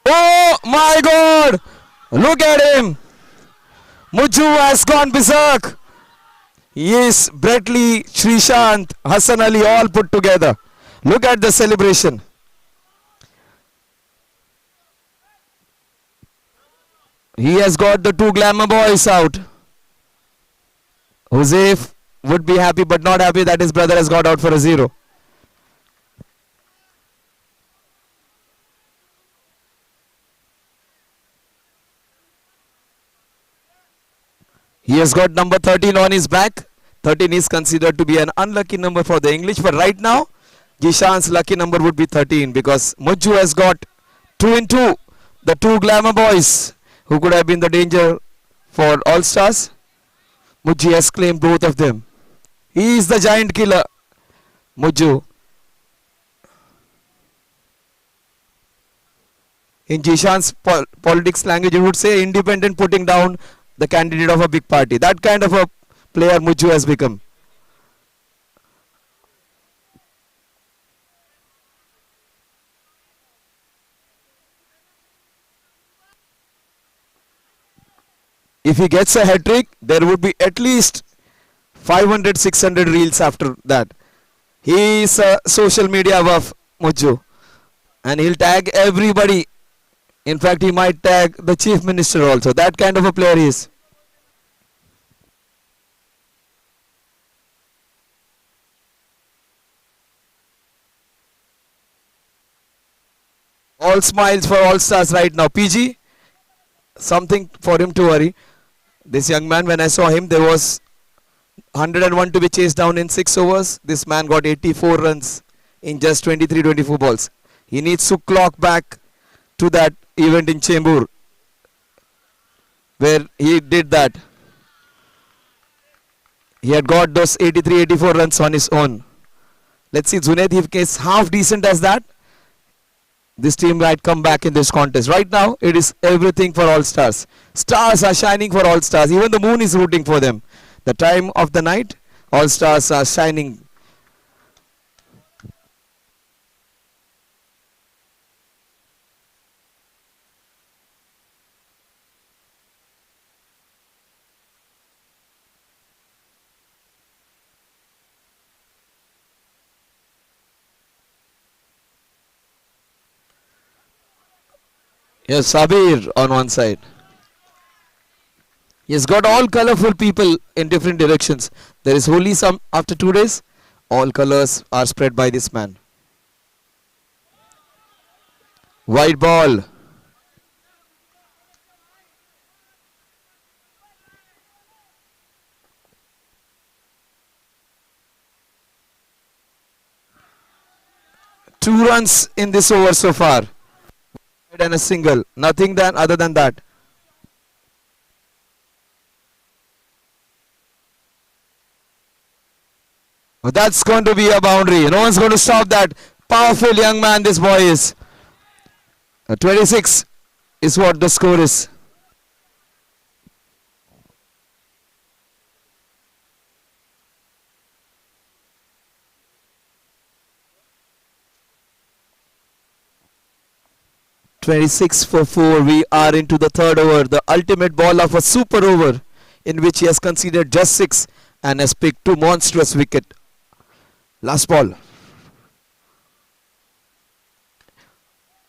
Oh my God! Look at him! Mujju has gone berserk. Yes, Brett Lee, Srishant, Hassan Ali all put together. Look at the celebration. He has got the 2 glamour boys out. Josef would be happy but not happy that his brother has got out for a 0. He has got number 13 on his back. 13 is considered to be an unlucky number for the English, but right now Jishan's lucky number would be 13 because Mujju has got 2 in 2. The two glamour boys who could have been the danger for All Stars. Mujju has claimed both of them. He is the giant killer. Mujju. In Jishan's politics language, you would say independent putting down the candidate of a big party. That kind of a player Mujju has become. If he gets a hat trick, there would be at least 500, 600 reels after that. He is a social media buff, Mujju, and he'll tag everybody. In fact, he might tag the chief minister also. That kind of a player he is. All smiles for All Stars right now. PG, something for him to worry. This young man, when I saw him, there was 101 to be chased down in 6 overs. This man got 84 runs in just 23-24 balls. He needs to clock back to that event in Chembur where he did that. He had got those 83-84 runs on his own. Let's see, Junaid, if he is half decent as that, this team might come back in this contest. Right now, it is everything for All Stars. Stars are shining for All Stars. Even the moon is rooting for them. The time of the night, All Stars are shining. Yes, Sabir on one side. He has got all colorful people in different directions. There is only some after 2 days. All colors are spread by this man. White ball. Two runs in this over so far. And a single. Nothing than other than that. But that's going to be a boundary. No one's going to stop that. Powerful young man this boy is. 26 is what the score is. (26 for 4). We are into the third over. The ultimate ball of a super over in which he has conceded just 6 and has picked 2 monstrous wickets. Last ball.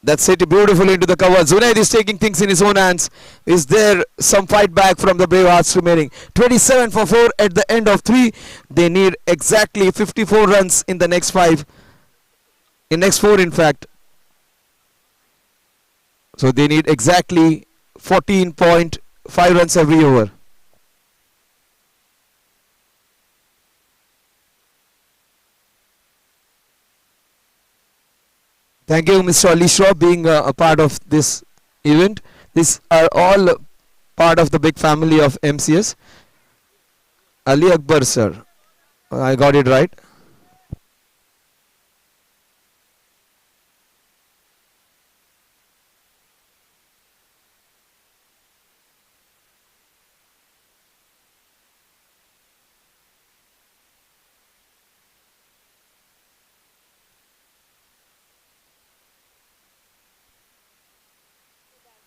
That's hit beautifully into the cover. Junaid is taking things in his own hands. Is there some fight back from the Brave Hearts remaining? 27 for 4 at the end of 3. They need exactly 54 runs in the next 5. In next 4 in fact. So they need exactly 14.5 runs every over. Thank you, Mr. Ali Shah, being a part of this event. These are all part of the big family of MCS. Ali Akbar, sir. I got it right.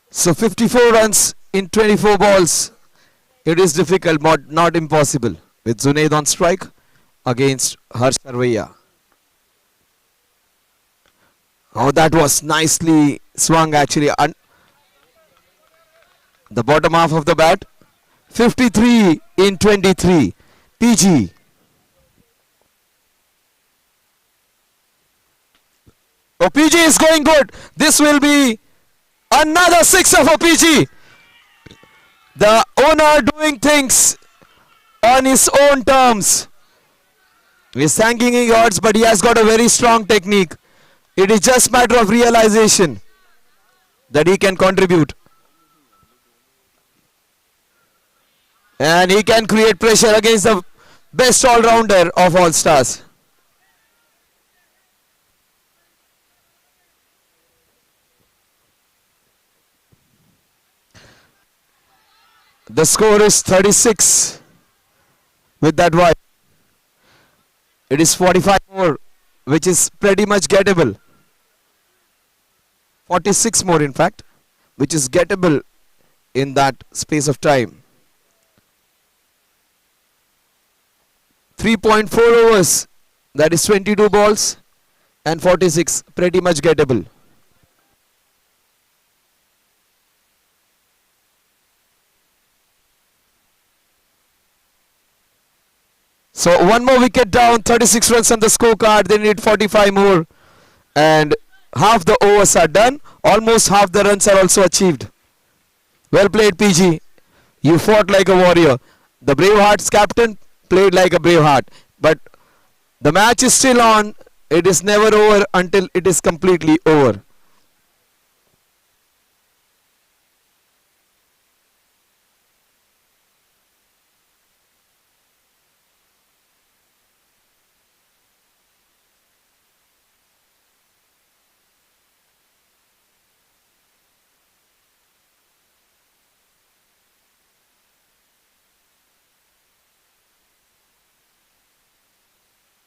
So 54 runs in 24 balls. It is difficult, but not impossible. With Junaid on strike against Harsh Sarvaiya. Oh, that was nicely swung actually. The bottom half of the bat. 53 in 23. PG. Oh, PG is going good. This will be another sixer for PG. The owner doing things on his own terms. He's thanking his gods, but he has got a very strong technique. It is just matter of realization that he can contribute. And he can create pressure against the best all-rounder of all stars. The score is 36 with that white. It is 45 more, which is pretty much gettable. 46 more in fact, which is gettable in that space of time. 3.4 overs, that is 22 balls, and 46, pretty much gettable. So one more wicket down, 36 runs on the scorecard, they need 45 more, and half the overs are done, almost half the runs are also achieved. Well played, PG. You fought like a warrior. The Bravehearts captain played like a Braveheart. But the match is still on. It is never over until it is completely over.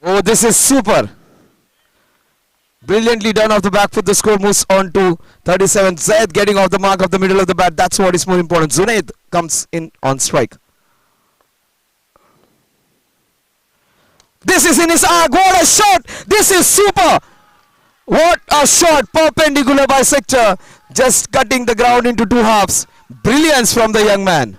Oh, this is super. Brilliantly done off the back foot. The score moves on to 37. Zaid getting off the mark of the middle of the bat. That's what is more important. Zunaid comes in on strike. This is in his arc. What a shot. This is super. What a shot. Perpendicular bisector. Just cutting the ground into two halves. Brilliance from the young man.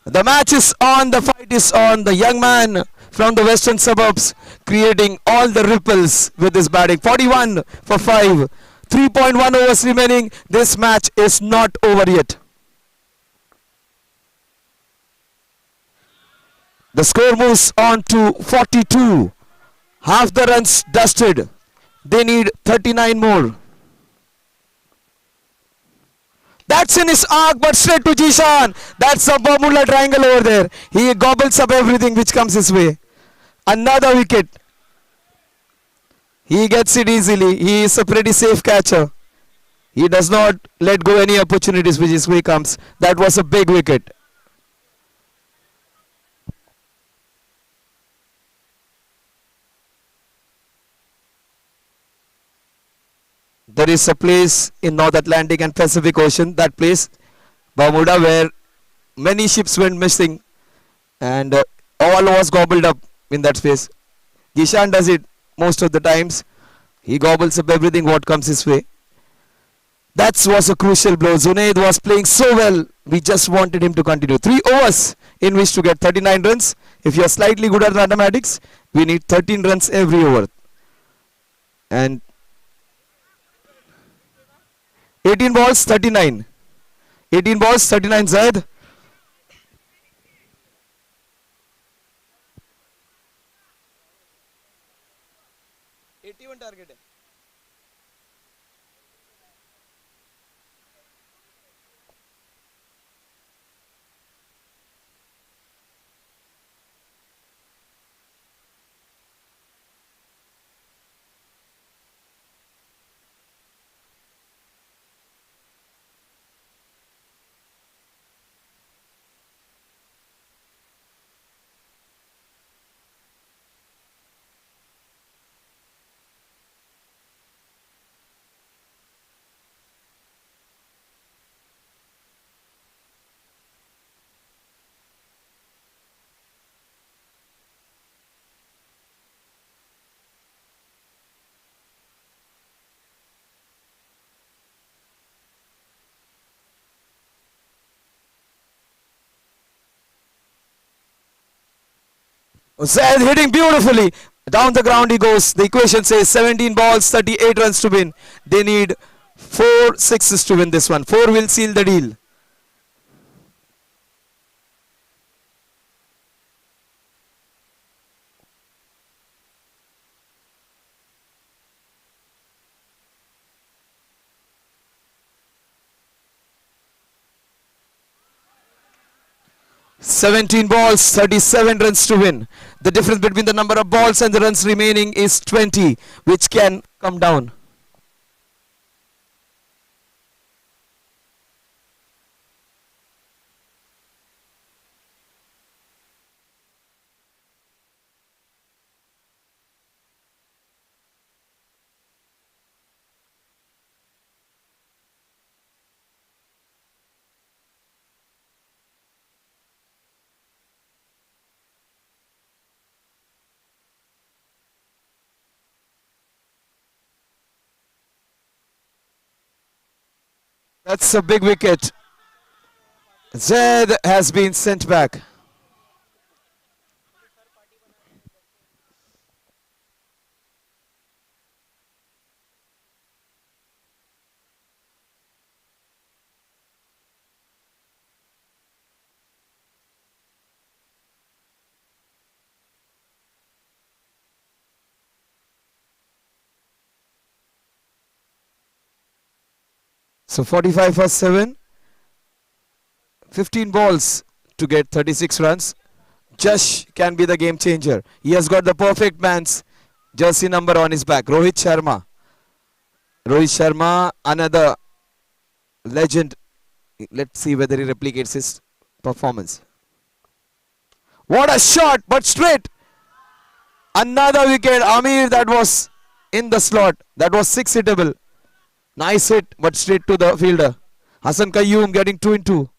The match is on. The fight is on. The young man from the western suburbs creating all the ripples with his batting. 41 for 5. 3.1 overs remaining. This match is not over yet. The score moves on to 42. Half the runs dusted. They need 39 more. That's in his arc, but straight to Jishan. That's a Bermuda triangle over there. He gobbles up everything which comes his way. Another wicket. He gets it easily. He is a pretty safe catcher. He does not let go any opportunities which his way comes. That was a big wicket. There is a place in North Atlantic and Pacific Ocean, that place, Bermuda, where many ships went missing and all was gobbled up in that space. Jishan does it most of the times. He gobbles up everything what comes his way. That was a crucial blow. Zunaid was playing so well. We just wanted him to continue. 3 overs in which to get 39 runs. If you are slightly good at mathematics, we need 13 runs every over. And 18 balls, 39. 18 balls, 39 Zaid. target है. Zaid hitting beautifully. Down the ground he goes. The equation says 17 balls, 38 runs to win. They need 4 sixes to win this one. 4 will seal the deal. 17 balls, 37 runs to win. The difference between the number of balls and the runs remaining is 20, which can come down. That's a big wicket. Zaid has been sent back. So 45 for 7. 15 balls to get 36 runs. Josh can be the game changer. He has got the perfect man's jersey number on his back. Rohit Sharma. Rohit Sharma, another legend. Let's see whether he replicates his performance. What a shot, but straight. Another wicket. Amir, that was in the slot. That was 6 hittable. Nice hit, but straight to the fielder. Hassan Qayyum getting 2 in 2.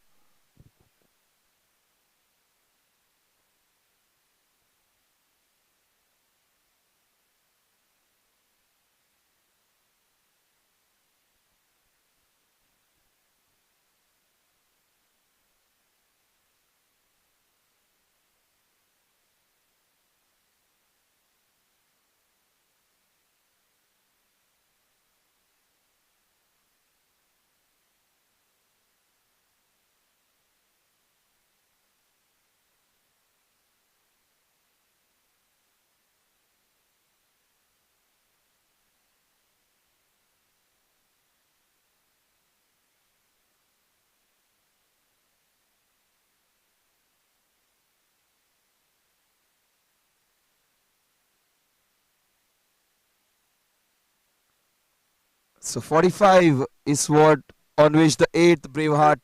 So 45 is what on which the 8th Braveheart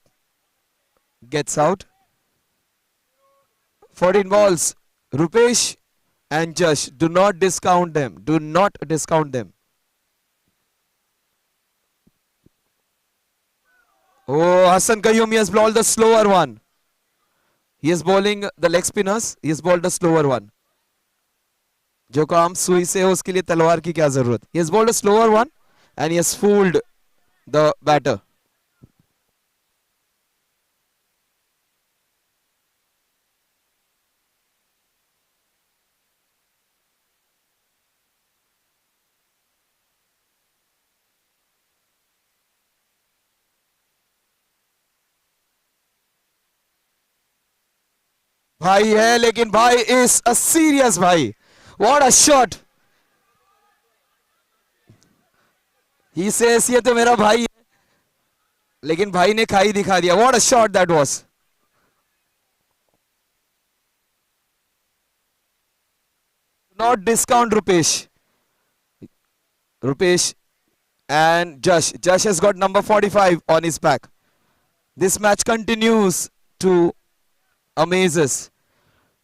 gets out. 14 balls. Rupesh and Josh, do not discount them. Do not discount them. Oh, Hassan Qayyum, he has bowled the slower one. He is bowling the leg spinners. He has bowled the slower one. जो काम सुई से हो उसके लिए तलवार की क्या जरूरत. He has bowled a slower one and he has fooled the batter. भाई है लेकिन भाई is a serious भाई. What a shot. He says ये तो मेरा भाई है लेकिन भाई ने खाई दिखा दिया. What a shot that was. Not discount Rupesh. Rupesh and Josh. Josh has got number 45 on his back. This match continues to amaze us.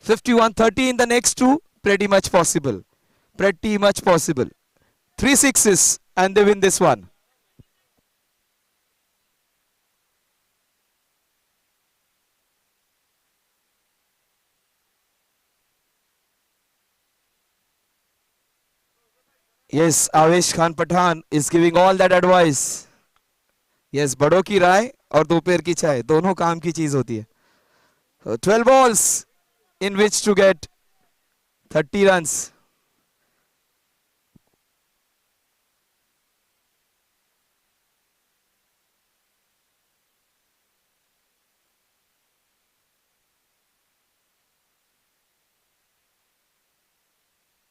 51-30 in the next two. Pretty much possible. Pretty much possible. 3 sixes and they win this one. Yes, Avesh Khan Pathan is giving all that advice. Yes, बड़ों की राय और दोपहर की चाय दोनों काम की चीज होती है. 12 balls in which to get 30 runs.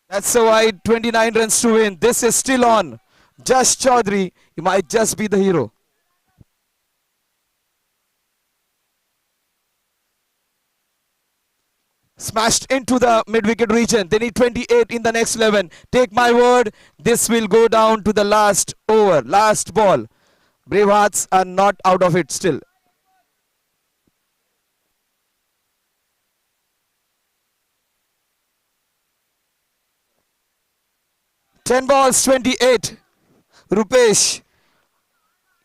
That's a wide, 29 runs to win. This is still on. Josh Chaudhary, he might just be the hero. . Smashed into the mid-wicket region. They need 28 in the next 11. Take my word, this will go down to the last over, last ball. Bravehearts are not out of it still. Ten balls, 28. Rupesh,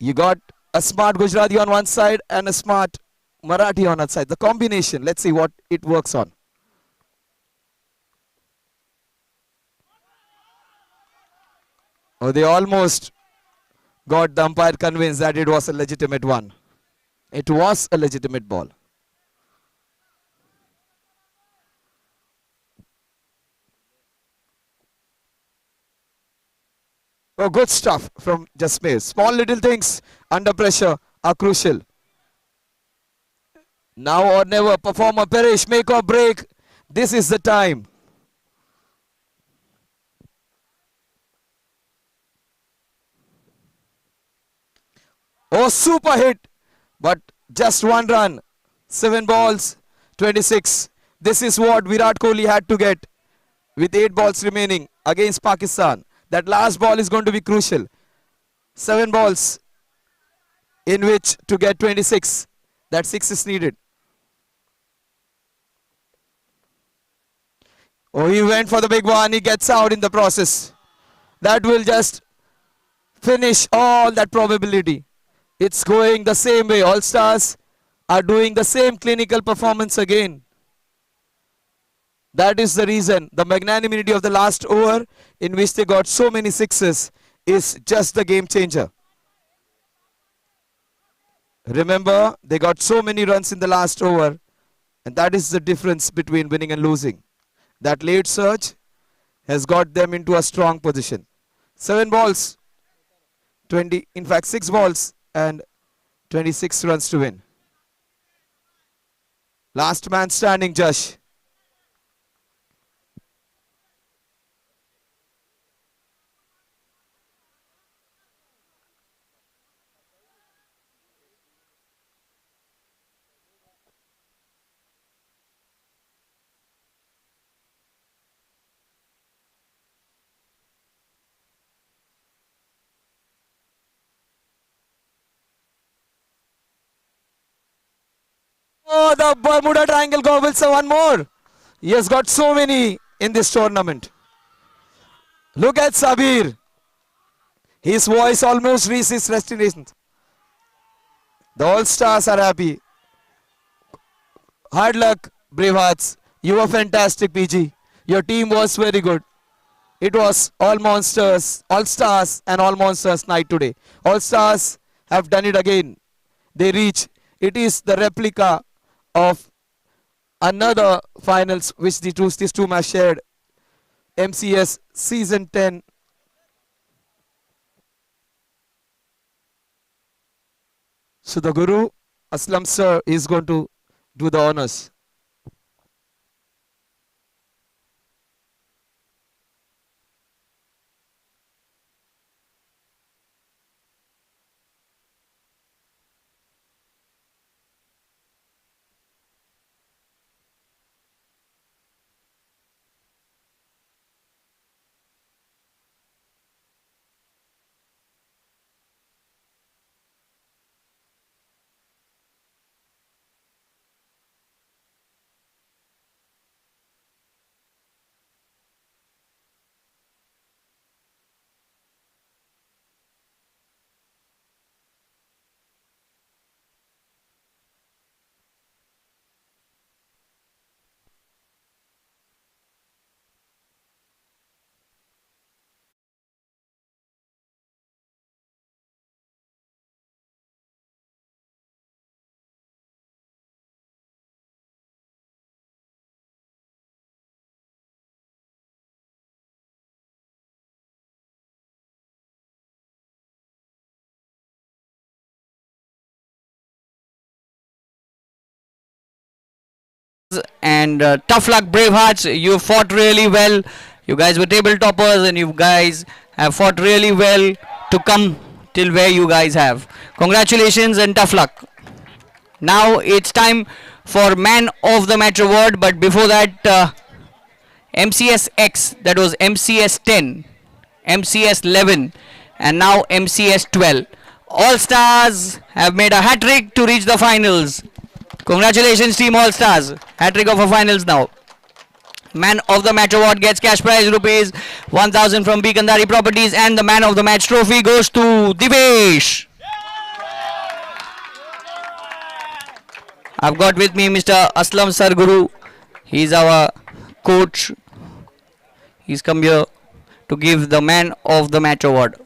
you got a smart Gujarati on one side and a smart Marathi on that side. The combination, let's see what it works on. Oh, they almost got the umpire convinced that it was a legitimate one. It was a legitimate ball. Oh, good stuff from Jasmeer. Small little things under pressure are crucial. Now or never, performer Perish, make or break. This is the time. Oh, super hit, but just one run. 7 balls, 26. This is what Virat Kohli had to get with 8 balls remaining against Pakistan. That last ball is going to be crucial. 7 balls in which to get 26. That 6 is needed. Oh, he went for the big one. He gets out in the process. That will just finish all that probability. It's going the same way. All Stars are doing the same clinical performance again. That is the reason. The magnanimity of the last over in which they got so many sixes is just the game changer. Remember, they got so many runs in the last over, and that is the difference between winning and losing. That late surge has got them into a strong position. 7 balls, 20, in fact 6 balls and 26 runs to win. Last man standing, Josh. Oh, the Bermuda Triangle gobbles one more. He has got so many in this tournament. Look at Sabir. His voice almost reached his destination. The All Stars are happy. Hard luck, Bravehearts. You were fantastic, PG. Your team was very good. It was all monsters, all stars and all monsters night today. All Stars have done it again. They reach. It is the replica of another finals which these two have shared. MCS season 10. So the Guru Aslam sir is going to do the honors. And tough luck, Bravehearts. You fought really well. You guys were table toppers, and you guys have fought really well to come till where you guys have. Congratulations and tough luck. Now it's time for Man of the Match award, but before that, MCS X, that was MCS 10, MCS 11, and now MCS 12. All Stars have made a hat trick to reach the finals. Congratulations, Team All Stars. Hat trick of a finals now. Man of the Match award gets cash prize rupees 1000 from Bikandari Properties, and the Man of the Match trophy goes to Divesh. I've got with me Mr. Aslam Sarguru. He's our coach. He's come here to give the Man of the Match award.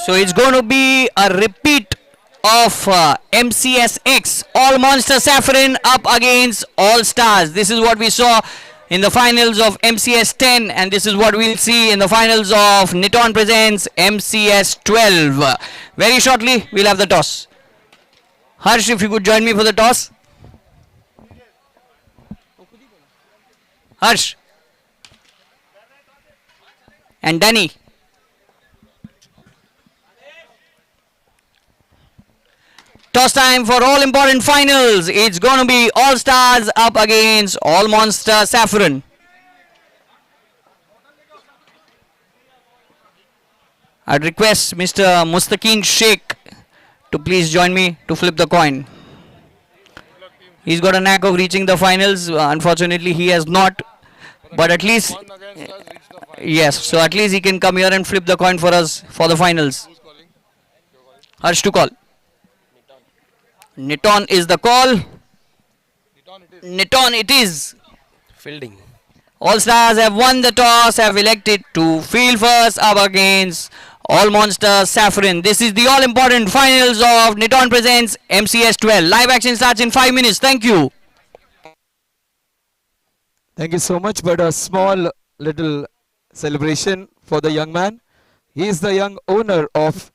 So it's going to be a repeat of MCSX, All Monster Saffron up against All Stars. This is what we saw in the finals of MCS 10, and this is what we'll see in the finals of Niton Presents MCS 12. Very shortly, we'll have the toss. Harsh, if you could join me for the toss. Harsh. And Danny. Toss time for all important finals. It's going to be All Stars up against All Monster Saffron. I'd request Mr. Mustaqeen Sheikh to please join me to flip the coin. He's got a knack of reaching the finals. Unfortunately, he has not. But at least, yes, so at least he can come here and flip the coin for us for the finals. Harsh to call. Niton is the call. Niton it is. Fielding. All Stars have won the toss, have elected to field first up against All Monster Saffron. This is the all important finals of Niton Presents MCS 12. Live action starts in 5 minutes. Thank you. Thank you so much, but a small little celebration for the young man. He is the young owner of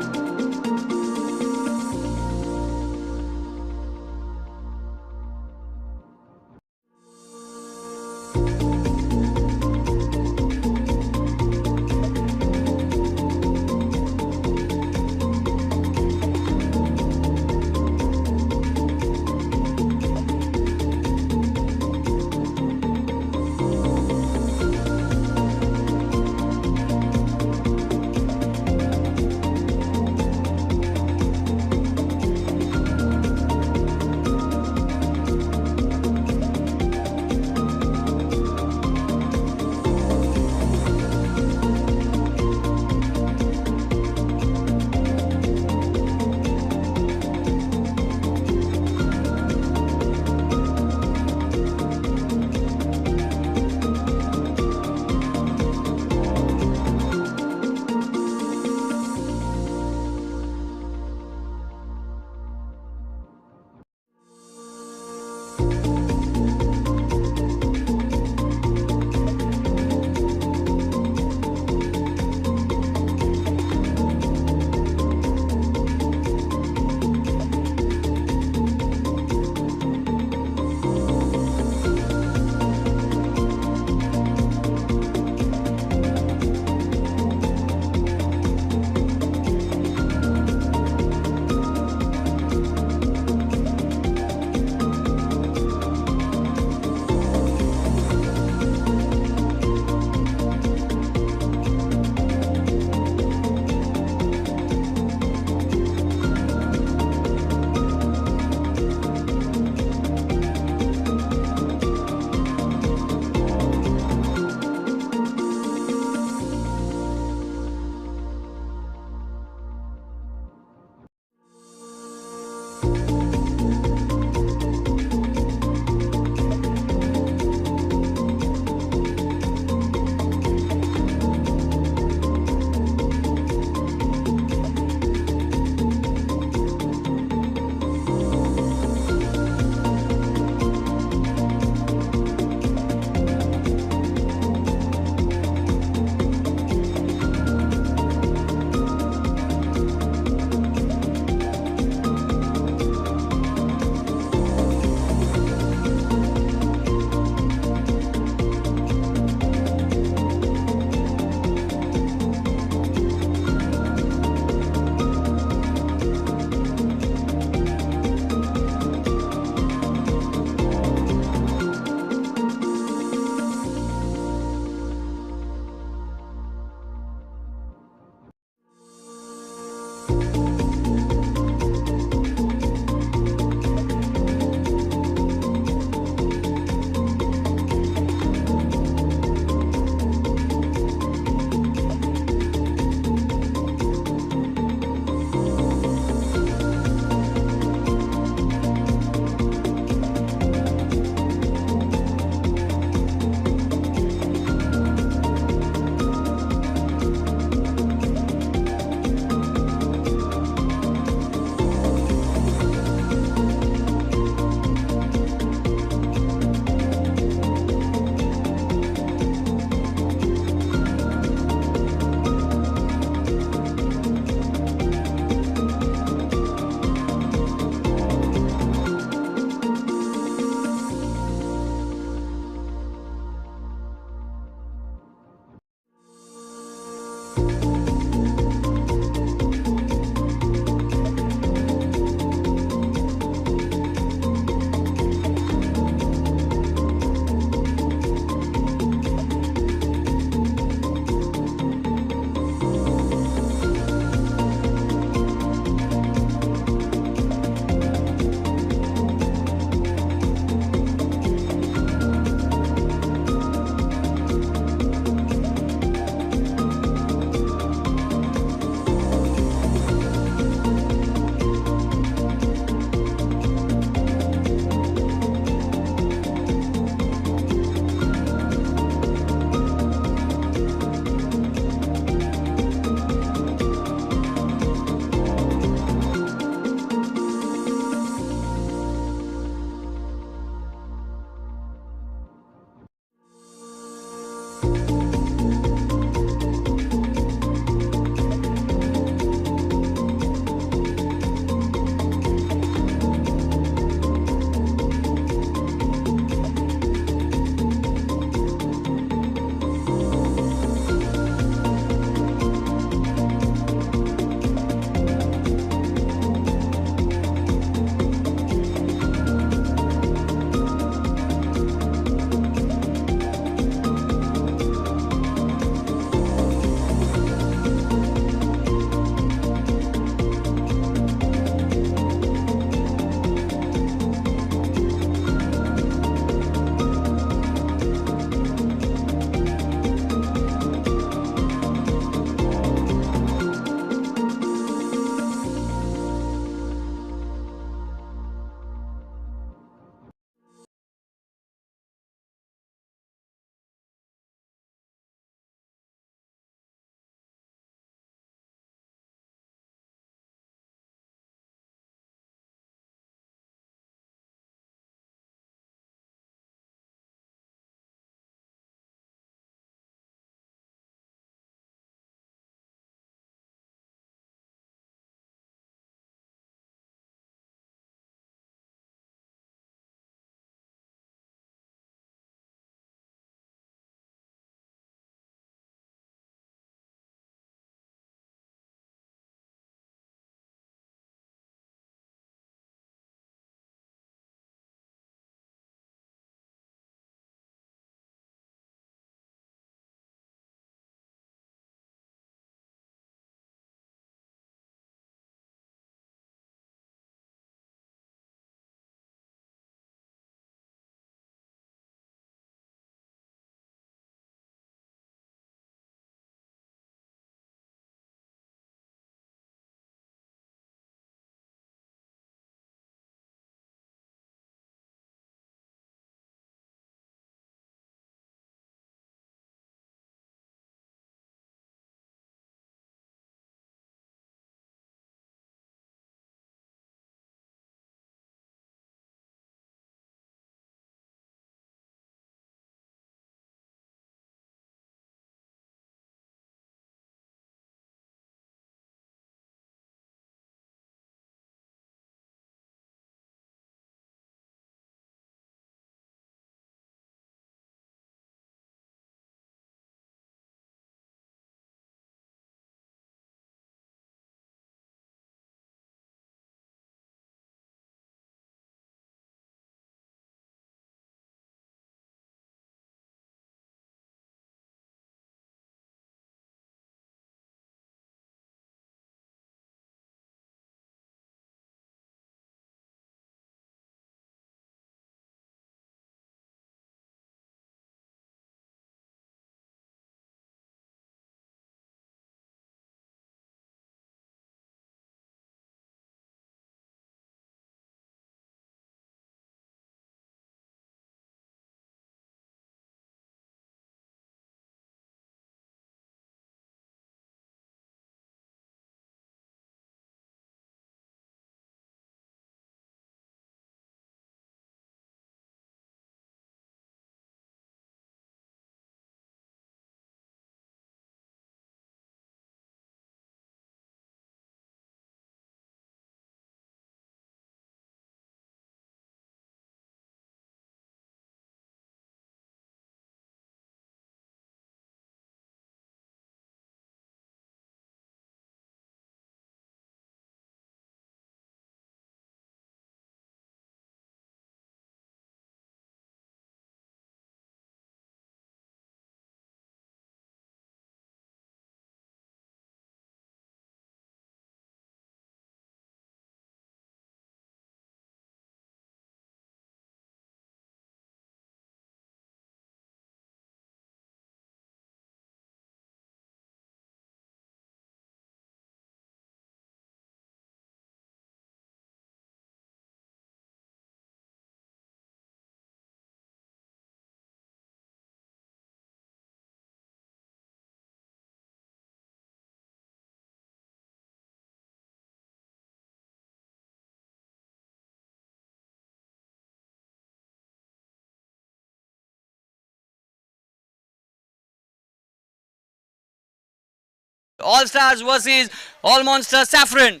All Stars versus All Monster Saffron.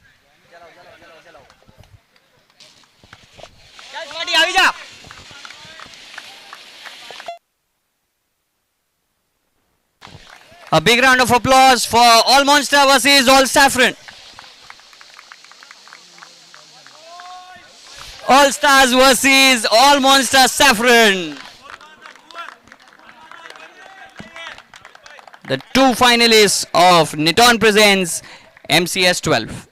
A big round of applause for All Monster versus All Saffron. All Stars versus All Monster Saffron. The two finalists of Niton Presents MCS 12.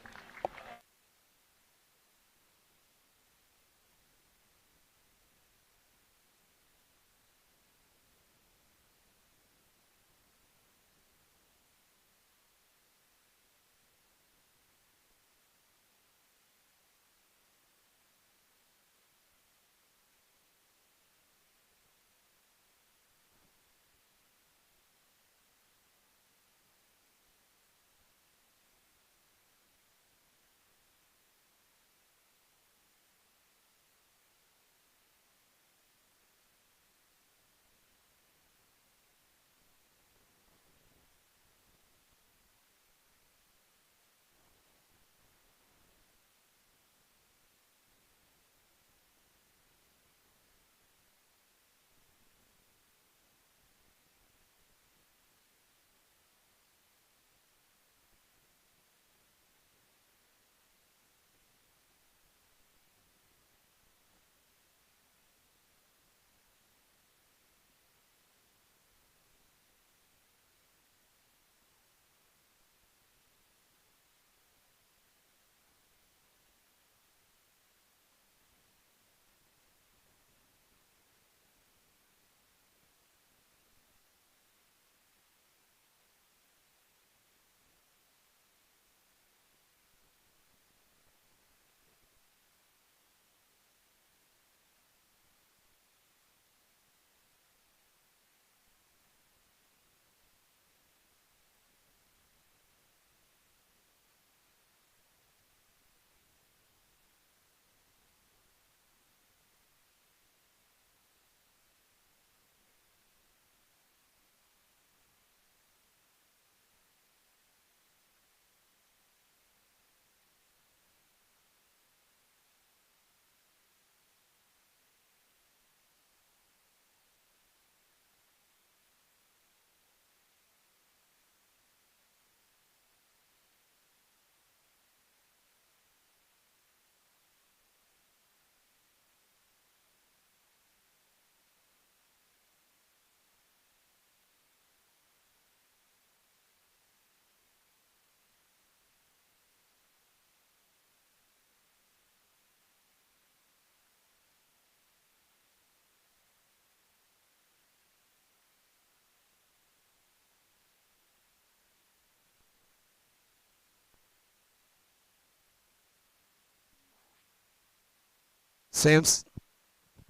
Sames,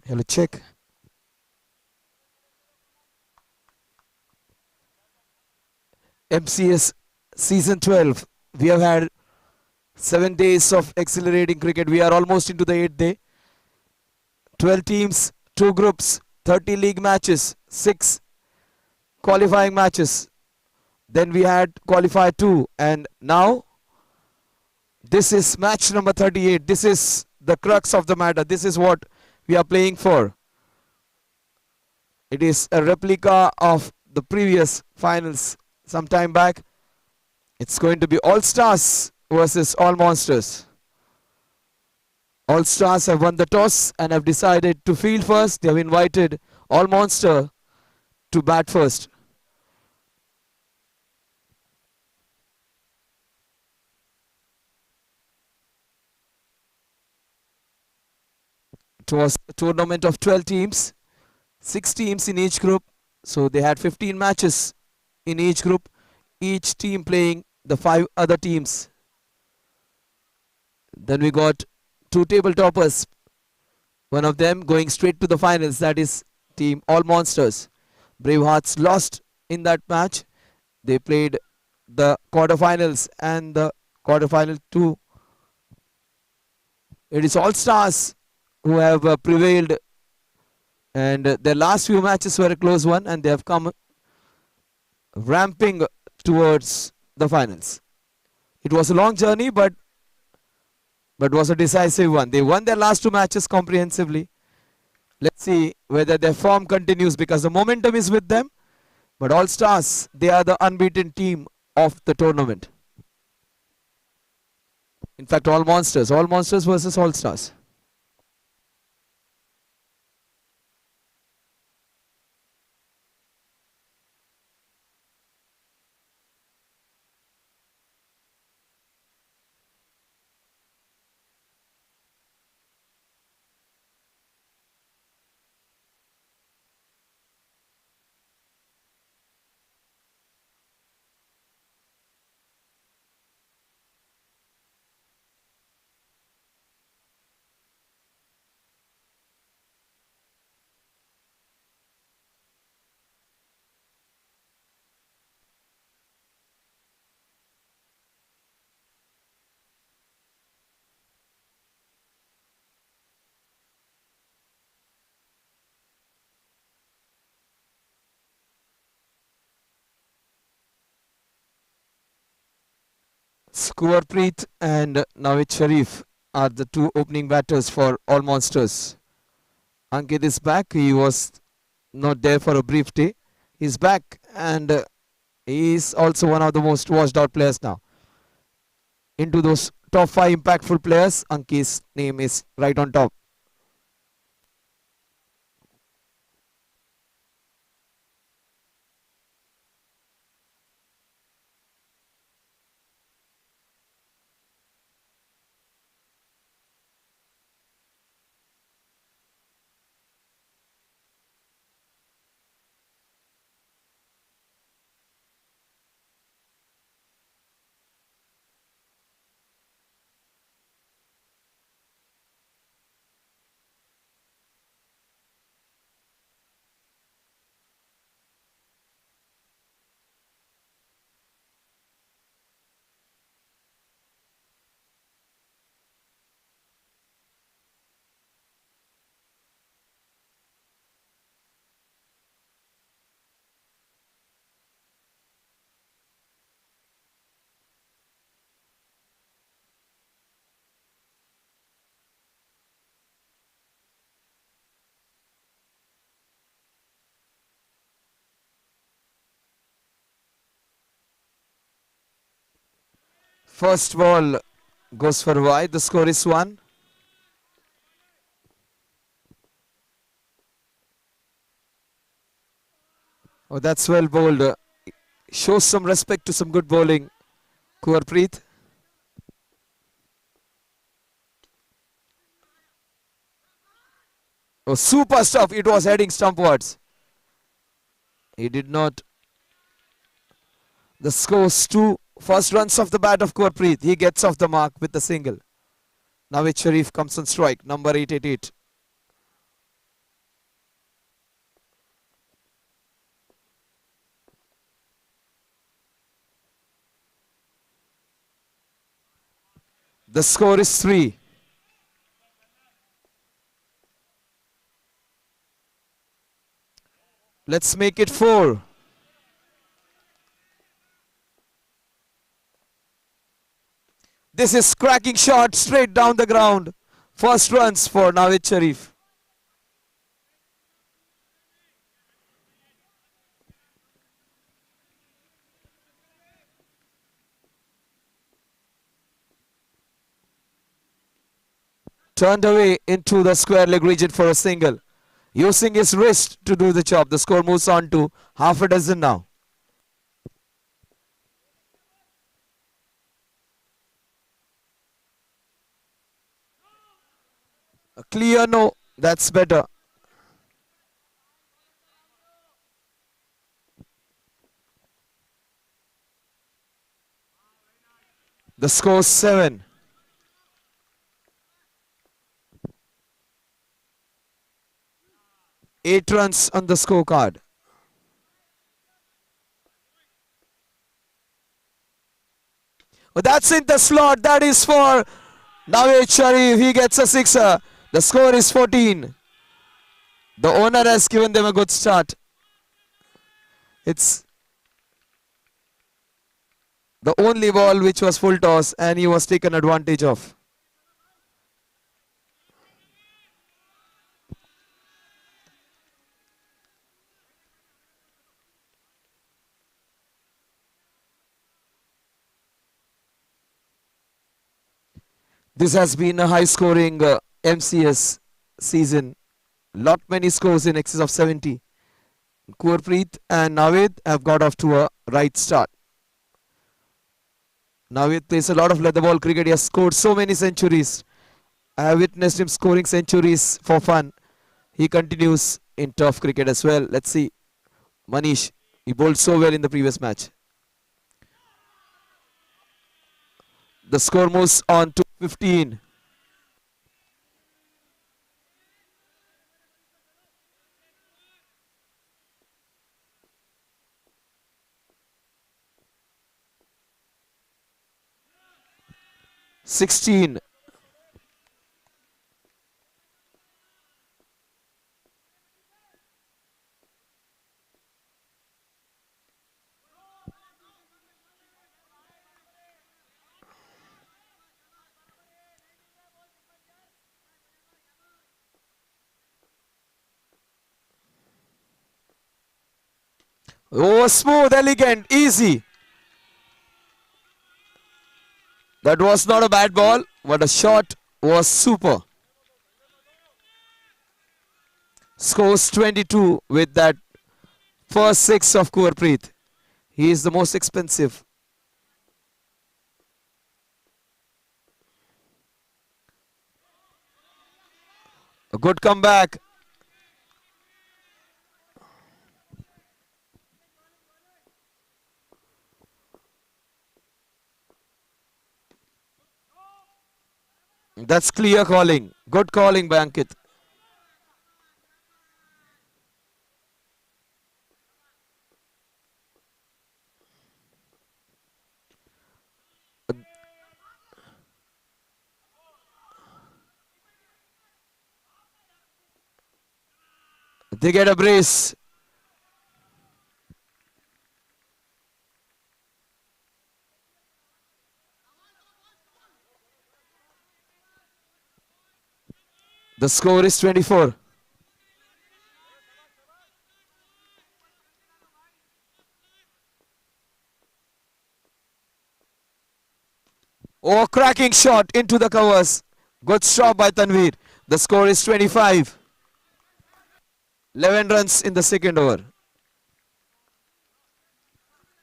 hello check. MCS Season 12. We have had 7 days of accelerating cricket. We are almost into the 8th day. 12 teams, 2 groups, 30 league matches, 6 qualifying matches. Then we had qualified 2, and now this is match number 38. This is the crux of the matter. This is what we are playing for. It is a replica of the previous finals some time back. It's going to be All Stars versus All Monsters. All Stars have won the toss and have decided to field first. They have invited All Monster to bat first. It was a tournament of 12 teams, 6 teams in each group. So they had 15 matches in each group, each team playing the 5 other teams. Then we got 2 table toppers, one of them going straight to the finals, that is team All Monsters. Bravehearts lost in that match. They played the quarterfinals and the quarterfinal 2. It is All Stars who have prevailed, and their last few matches were a close one, and they have come ramping towards the finals. It was a long journey, but was a decisive one. They won their last two matches comprehensively. Let's see whether their form continues because the momentum is with them. But All Stars, they are the unbeaten team of the tournament. In fact, all monsters versus All Stars. Skuarpreet and Navid Sharif are the two opening batters for All Monsters. Ankit is back. He was not there for a brief day. He's back and he is also one of the most watched out players now. Into those top 5 impactful players, Ankit's name is right on top. First ball goes for wide. The score is 1. Oh, that's well bowled. Shows some respect to some good bowling. Kuarpreet. Oh, super stuff. It was heading stumpwards. He did not. The score's 2. First runs off the bat of Kuarpreet. He gets off the mark with the single. Navid Sharif comes on strike. Number 888. The score is 3. Let's make it 4. This is cracking shot straight down the ground. First runs for Navid Sharif. Turned away into the square leg region for a single. Using his wrist to do the job. The score moves on to half a dozen now. A clear no. That's better. The score 7. 8 runs on the scorecard. Oh, that's in the slot. That is for Navid Sharif. He gets a sixer. The score is 14. The owner has given them a good start. It's The only ball which was full toss and he was taken advantage of. This has been a high scoring MCS season. Lot many scores in excess of 70. Gurpreet and Navid have got off to a right start. Navid plays a lot of leather ball cricket. He has scored so many centuries. I have witnessed him scoring centuries for fun. He continues in tough cricket as well. Let's see. Manish, he bowled so well in the previous match. The score moves on to 15. Sixteen. Oh, smooth, elegant, easy. That was not a bad ball, but the shot was super. Scores 22 with that first six of Gurpreet. He is the most expensive. A good comeback. That's clear calling. Good calling by Ankit. They get a brace. The score is 24. Oh, cracking shot into the covers. Good stop by Tanveer. The score is 25. 11 runs in the second over.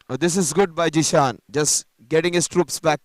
Oh, this is good by Jishan. Just getting his troops back.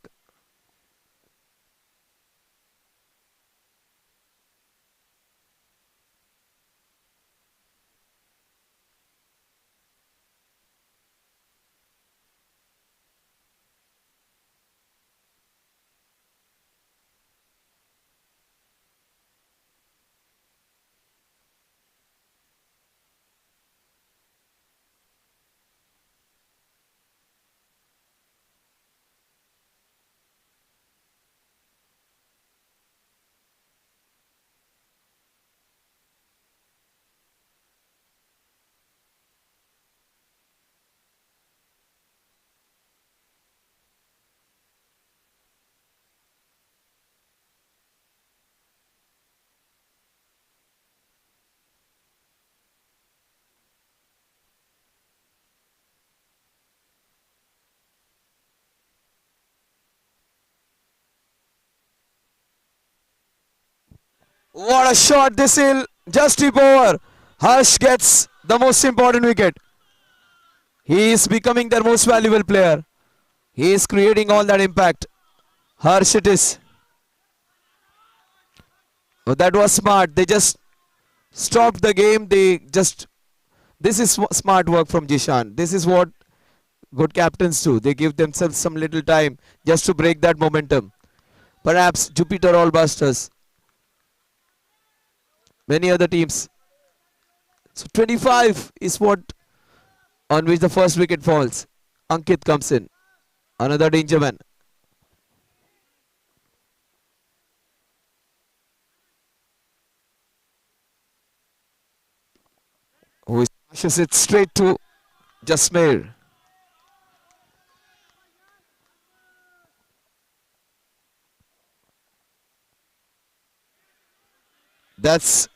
What a shot this is. Just tip over. Harsh gets the most important wicket. He is becoming their most valuable player. He is creating all that impact. Harsh it is. Oh, that was smart. They just stopped the game. They just. This is smart work from Jishan. This is what good captains do. They give themselves some little time just to break that momentum. Perhaps Jupiter All Busters. Many other teams. So 25 is what on which the first wicket falls. Ankit comes in. Another danger man. Who smashes it straight to Jasmeer. That's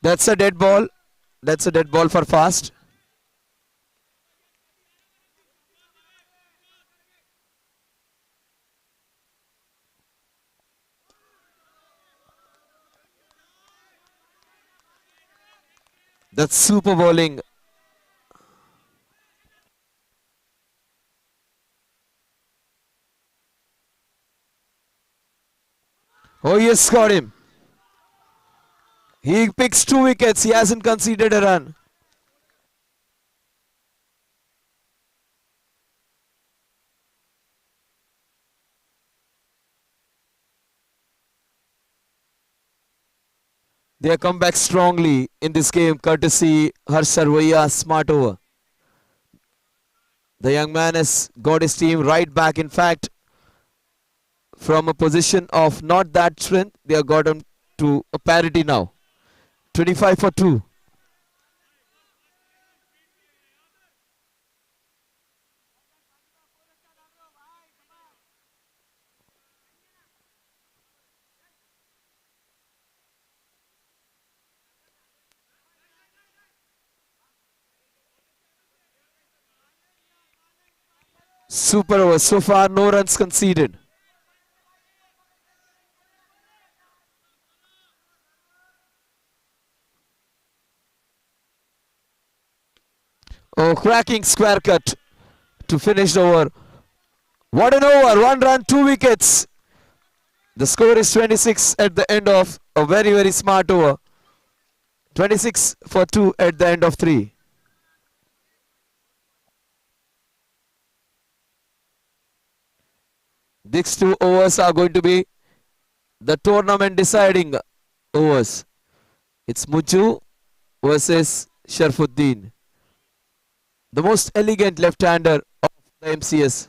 that's a dead ball. That's a dead ball for fast. That's super bowling. Oh, yes, got him. He picks 2 wickets. He hasn't conceded a run. They have come back strongly in this game, courtesy Harsh Sarvaiya's smart over. The young man has got his team right back. In fact, from a position of not that strength, they have got him to a parity now. 25 for 2. Super over. So far, no runs conceded. Oh, cracking square cut to finish the over. What an over. 1 run, 2 wickets. The score is 26 at the end of a very, very smart over. 26 for 2 at the end of 3. These 2 overs are going to be the tournament deciding overs. It's Muju versus Sharfuddin, the most elegant left-hander of the MCS.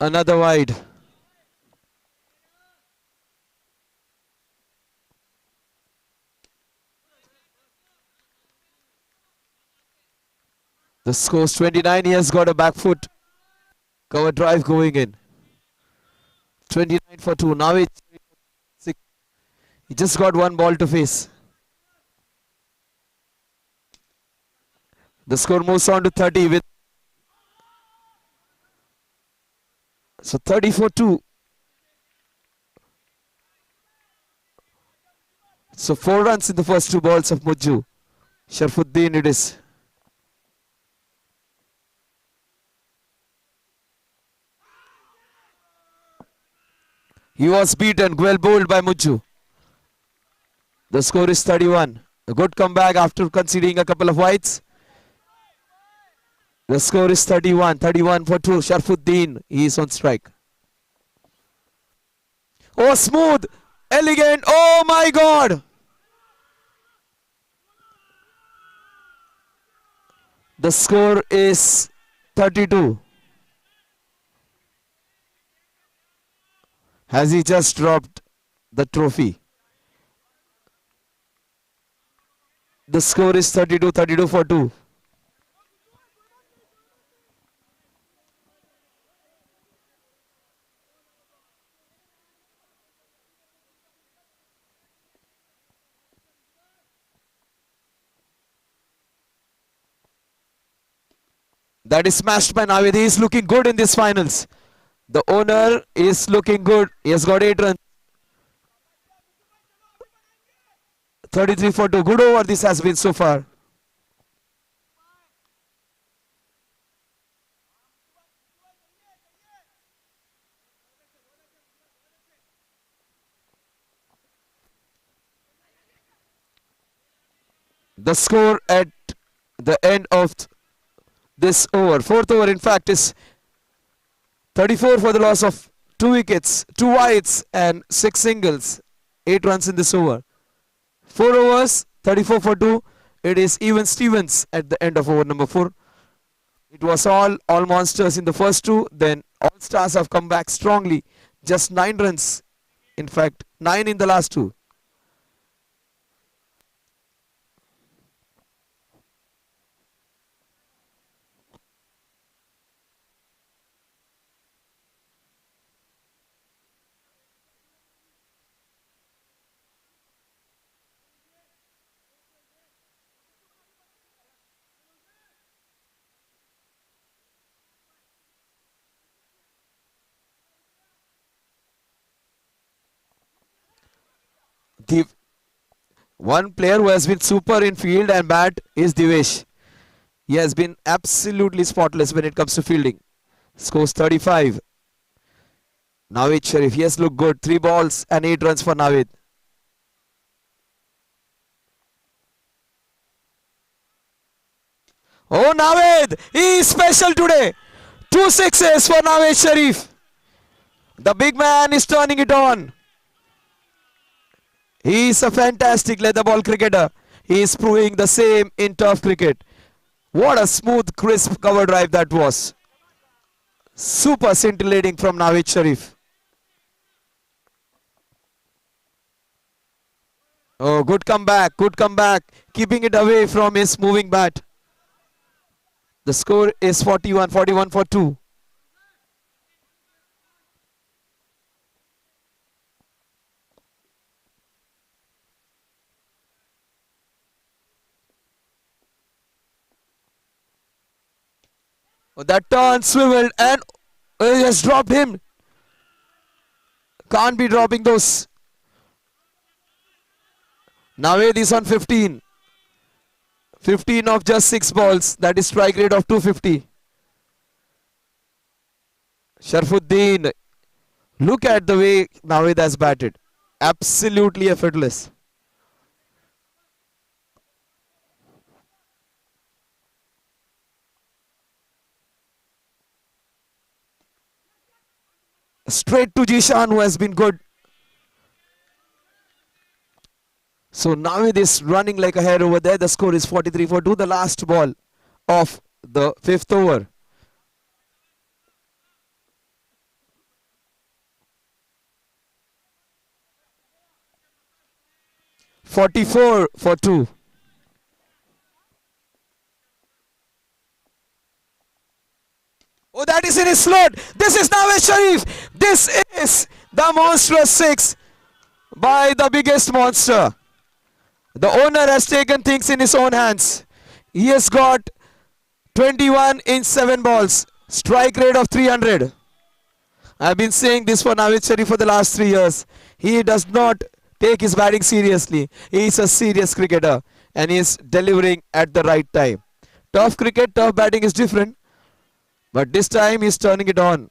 Another wide. The score's 29. He has got a back foot cover drive going in. 29 for 2. Now he just got one ball to face. The score moves on to 30 with so 30 for 2. So 4 runs in the first 2 balls of Mujju. Sharfuddin it is. He was beaten, well bowled by Mujju. The score is 31. A good comeback after conceding a couple of wides. The score is 31. 31 for 2. Sharfuddin, he is on strike. Oh, smooth, elegant. Oh my God. The score is 32. Has he just dropped the trophy? The score is 32, 32 for 2. That is smashed by Navid. He is looking good in these finals. The owner is looking good. He has got 8 runs. 33 for 2. Good over this has been so far. The score at the end of this over, fourth over in fact, is 34 for the loss of 2 wickets, 2 wides and 6 singles. 8 runs in this over. 4 overs, 34 for 2. It is even Stevens at the end of over number 4. It was all monsters in the first 2. Then all stars have come back strongly. Just 9 runs. In fact, 9 in the last 2. The one player who has been super in field and bat is Divesh. He has been absolutely spotless when it comes to fielding. Scores 35. Naveed Sharif, he has looked good. 3 balls and 8 runs for Naveed. Oh, Naveed! He is special today. 2 sixes for Naveed Sharif. The big man is turning it on. He is a fantastic leather ball cricketer. He is proving the same in tough cricket. What a smooth, crisp cover drive that was. Super scintillating from Naveed Sharif. Oh, good comeback, good comeback. Keeping it away from his moving bat. The score is 41, 41 for 2. Oh, that turn swiveled and he has dropped him. Can't be dropping those. Naveed is on 15. 15 of just 6 balls. That is strike rate of 250. Sharfuddin. Look at the way Naveed has batted. Absolutely effortless. Straight to Jishan, who has been good. So Naveed is running like a hare over there. The score is 43 for 2. The last ball of the 5th over. $44 for 2. Oh, that is in his slot. This is Naveed Sharif. This is the monstrous 6 by the biggest monster. The owner has taken things in his own hands. He has got 21 in 7 balls. Strike rate of 300. I've been saying this for Naveed Sharif for the last 3 years. He does not take his batting seriously. He is a serious cricketer and he is delivering at the right time. Tough cricket, tough batting is different. But this time he's turning it on.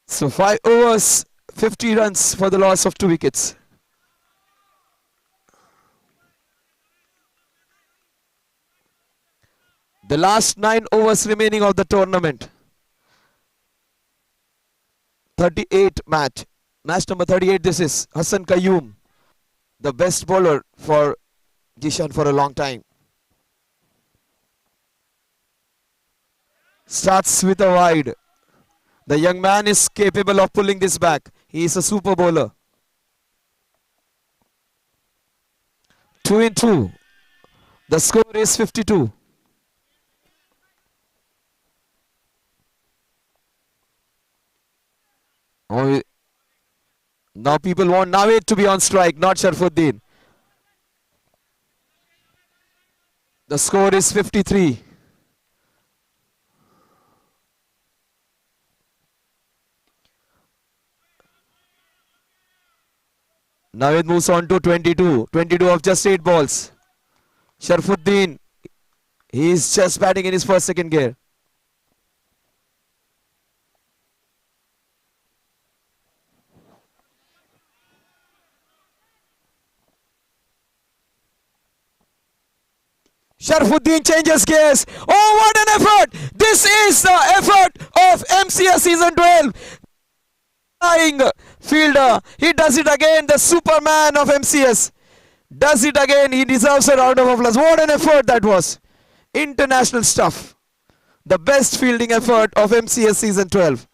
So 5 overs, 50 runs for the loss of 2 wickets. The last 9 overs remaining of the tournament. 38 match. Match number 38, this is Hassan Qayyum, the best bowler for Jishan for a long time. Starts with a wide. The young man is capable of pulling this back. He is a super bowler. 2 in 2. The score is 52. Oh, now people want Naveed to be on strike, not Sharfuddin. The score is 53. Naveed moves on to 22. 22 of just 8 balls. Sharfuddin, he is just batting in his first second gear. Sharfuddin changes gears. Oh, what an effort! This is the effort of MCS season 12. Flying fielder. He does it again. The Superman of MCS does it again. He deserves a round of applause. What an effort that was. International stuff. The best fielding effort of MCS season 12.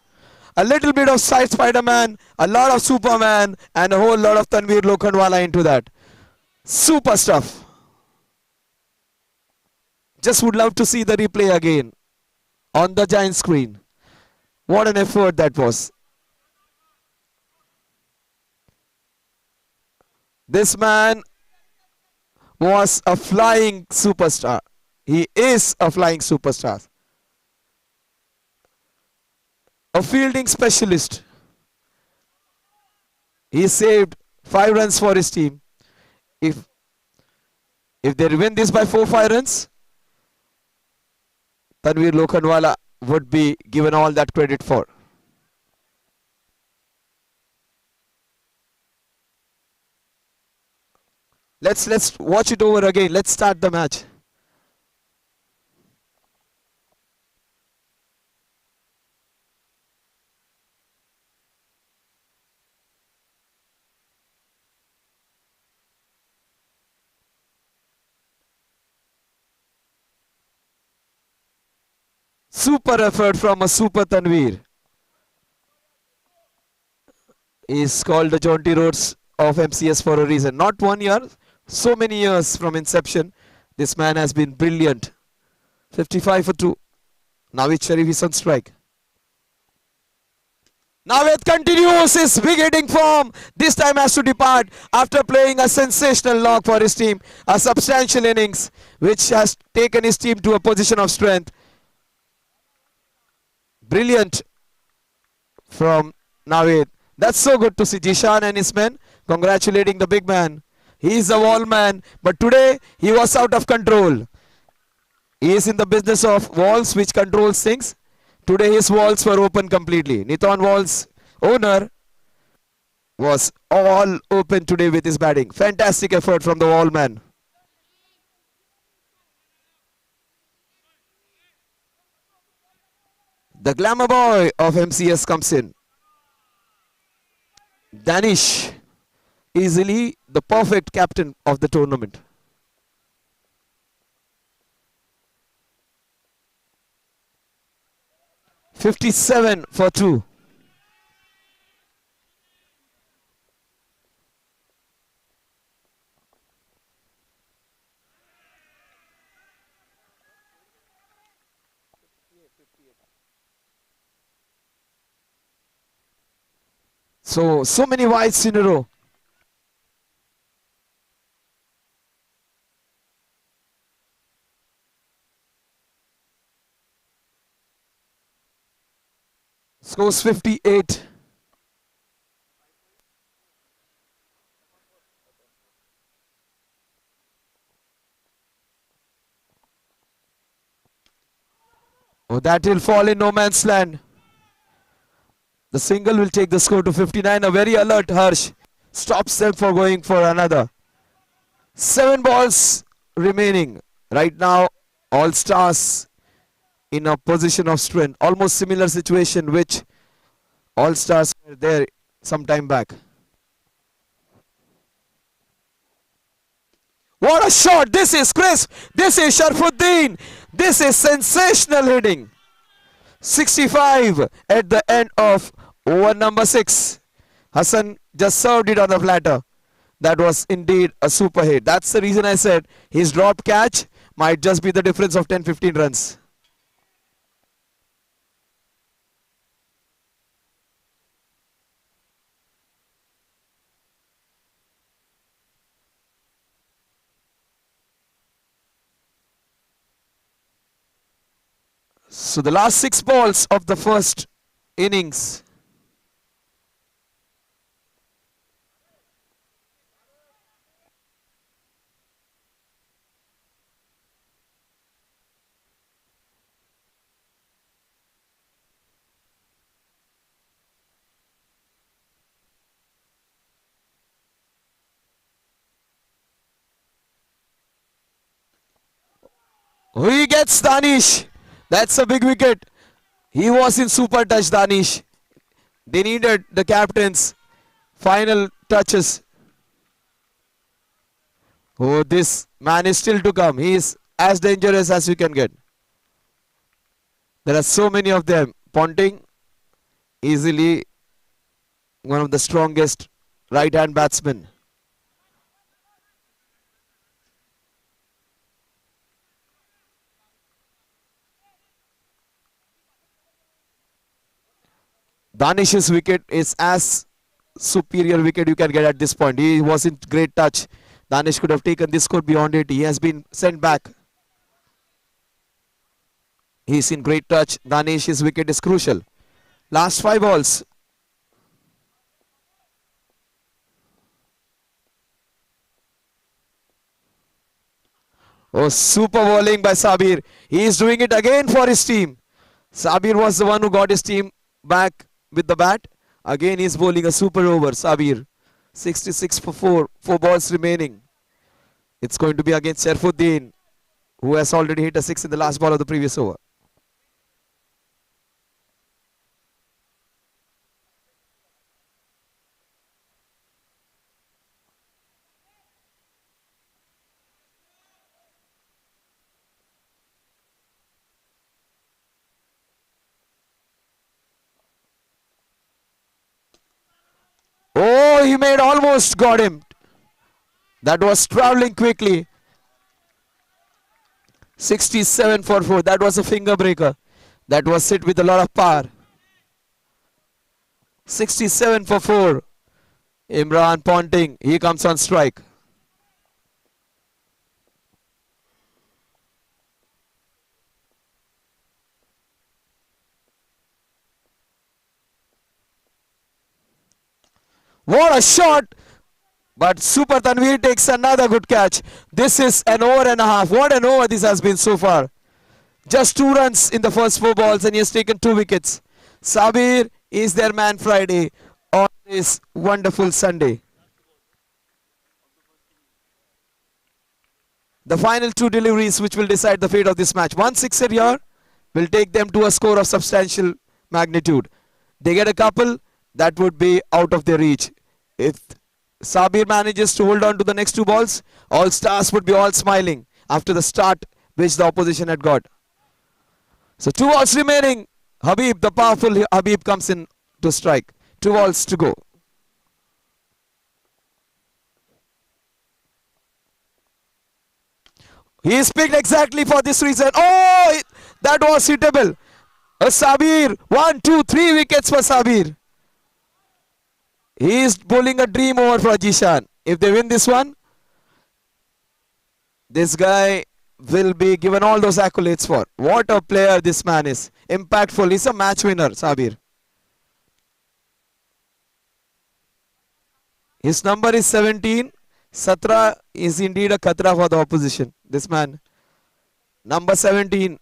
A little bit of side Spider-Man, a lot of Superman, and a whole lot of Tanveer Lokhandwala into that. Super stuff. Just would love to see the replay again on the giant screen. What an effort that was. This man was a flying superstar. He is a flying superstar. A fielding specialist. He saved 5 runs for his team. If they win this by 4-5 runs, Tanveer Lokhandwala would be given all that credit for. Let's watch it over again. Let's start the match. Super effort from a super Tanveer. He is called the Jaunty Rhodes of MCS for a reason. Not 1 year, so many years from inception. This man has been brilliant. 55 for 2. Naveed Sharif is on strike. Naveed continues his big hitting form. This time has to depart after playing a sensational knock for his team. A substantial innings which has taken his team to a position of strength. Brilliant from Naveed. That's so good to see Jishan and his men congratulating the big man. He is a wall man, but today he was out of control. He is in the business of walls which controls things. Today his walls were open completely. Niton Wall's owner was all open today with his batting. Fantastic effort from the wall man. The glamour boy of MCS comes in. Danish, easily the perfect captain of the tournament. $57 for 2. So many wides in a row. Scores 58. Oh, that will fall in no man's land. The single will take the score to 59. A very alert Harsh stops them for going for another. 7 balls remaining. Right now, All Stars in a position of strength. Almost similar situation which All Stars were there some time back. What a shot! This is crisp. This is Sharfuddin. This is sensational hitting. 65 at the end of over number 6. Hassan just served it on the platter. That was indeed a super hit. That's the reason I said his dropped catch might just be the difference of 10-15 runs. So the last 6 balls of the first innings. He gets Danish. That's a big wicket. He was in super touch, Danish. They needed the captain's final touches. Oh, this man is still to come. He is as dangerous as you can get. There are so many of them. Ponting, easily one of the strongest right hand batsmen. Danish's wicket is as superior wicket you can get at this point. He was in great touch. Danish could have taken this score beyond it. He has been sent back. He's in great touch. Danish's wicket is crucial. Last 5 balls. Oh, super bowling by Sabir. He is doing it again for his team. Sabir was the one who got his team back with the bat. Again, he's bowling a super over. Sabir. 66 for 4. 4 balls remaining. It's going to be against Sharfuddin, who has already hit a 6 in the last ball of the previous over. Oh, he made almost got him. That was traveling quickly. 67 for 4. That was a finger breaker. That was hit with a lot of power. 67 for 4. Imran Ponting. He comes on strike. What a shot! But Super Tanvir takes another good catch. This is an over and a half. What an over this has been so far. Just 2 runs in the first 4 balls and he has taken 2 wickets. Sabir is their man Friday on this wonderful Sunday. The final 2 deliveries which will decide the fate of this match. 1 sixer here will take them to a score of substantial magnitude. They get a couple, that would be out of their reach. If Sabir manages to hold on to the next 2 balls, all stars would be all smiling after the start which the opposition had got. So 2 balls remaining. Habib, the powerful Habib comes in to strike. 2 balls to go. He is picked exactly for this reason. Oh, that was hittable. A Sabir. 1, 2, 3 wickets for Sabir. He is bowling a dream over for Jishan. If they win this one, this guy will be given all those accolades for. What a player this man is. Impactful. He's a match winner, Sabir. His number is 17. Satra is indeed a khatra for the opposition. This man. Number 17.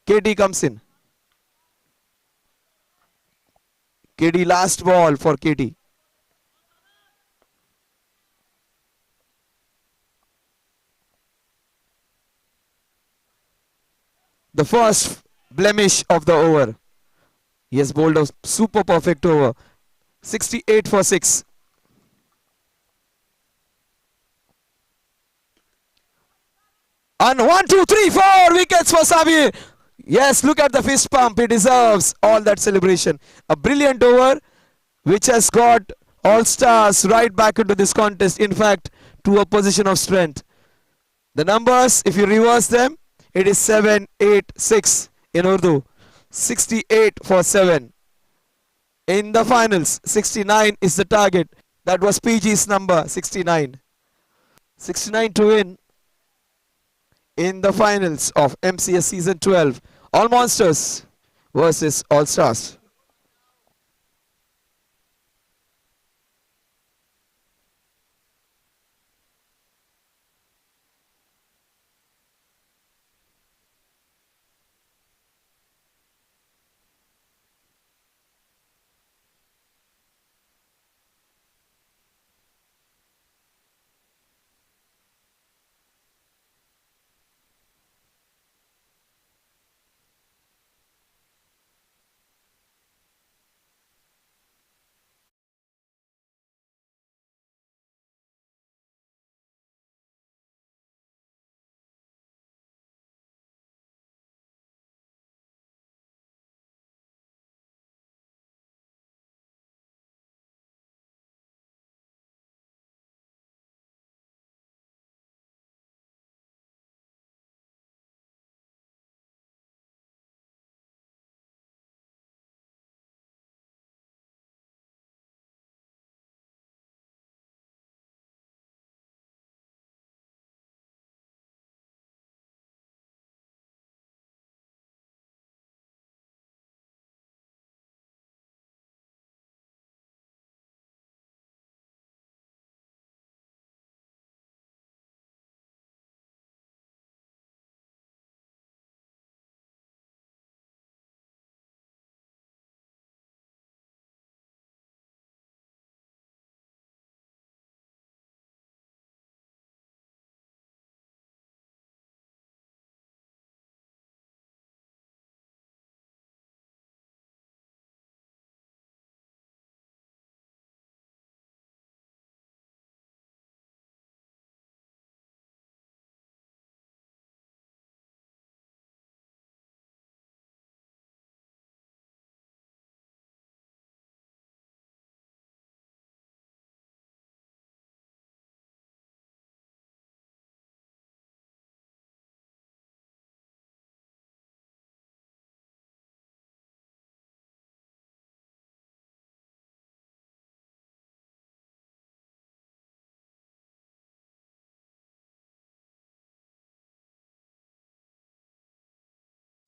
KT comes in. KD last ball for KT. The first blemish of the over. He has bowled a super perfect over. 68 for 6. And 1, 2, 3, 4 wickets for Sabir. Yes, look at the fist pump. He deserves all that celebration. A brilliant over which has got all stars right back into this contest. In fact, to a position of strength. The numbers, if you reverse them, it is 7, 8, 6 in Urdu. 68 for 7. In the finals, 69 is the target. That was PG's number, 69. 69 to win in the finals of MCS Season 12. All Monsters versus All Stars.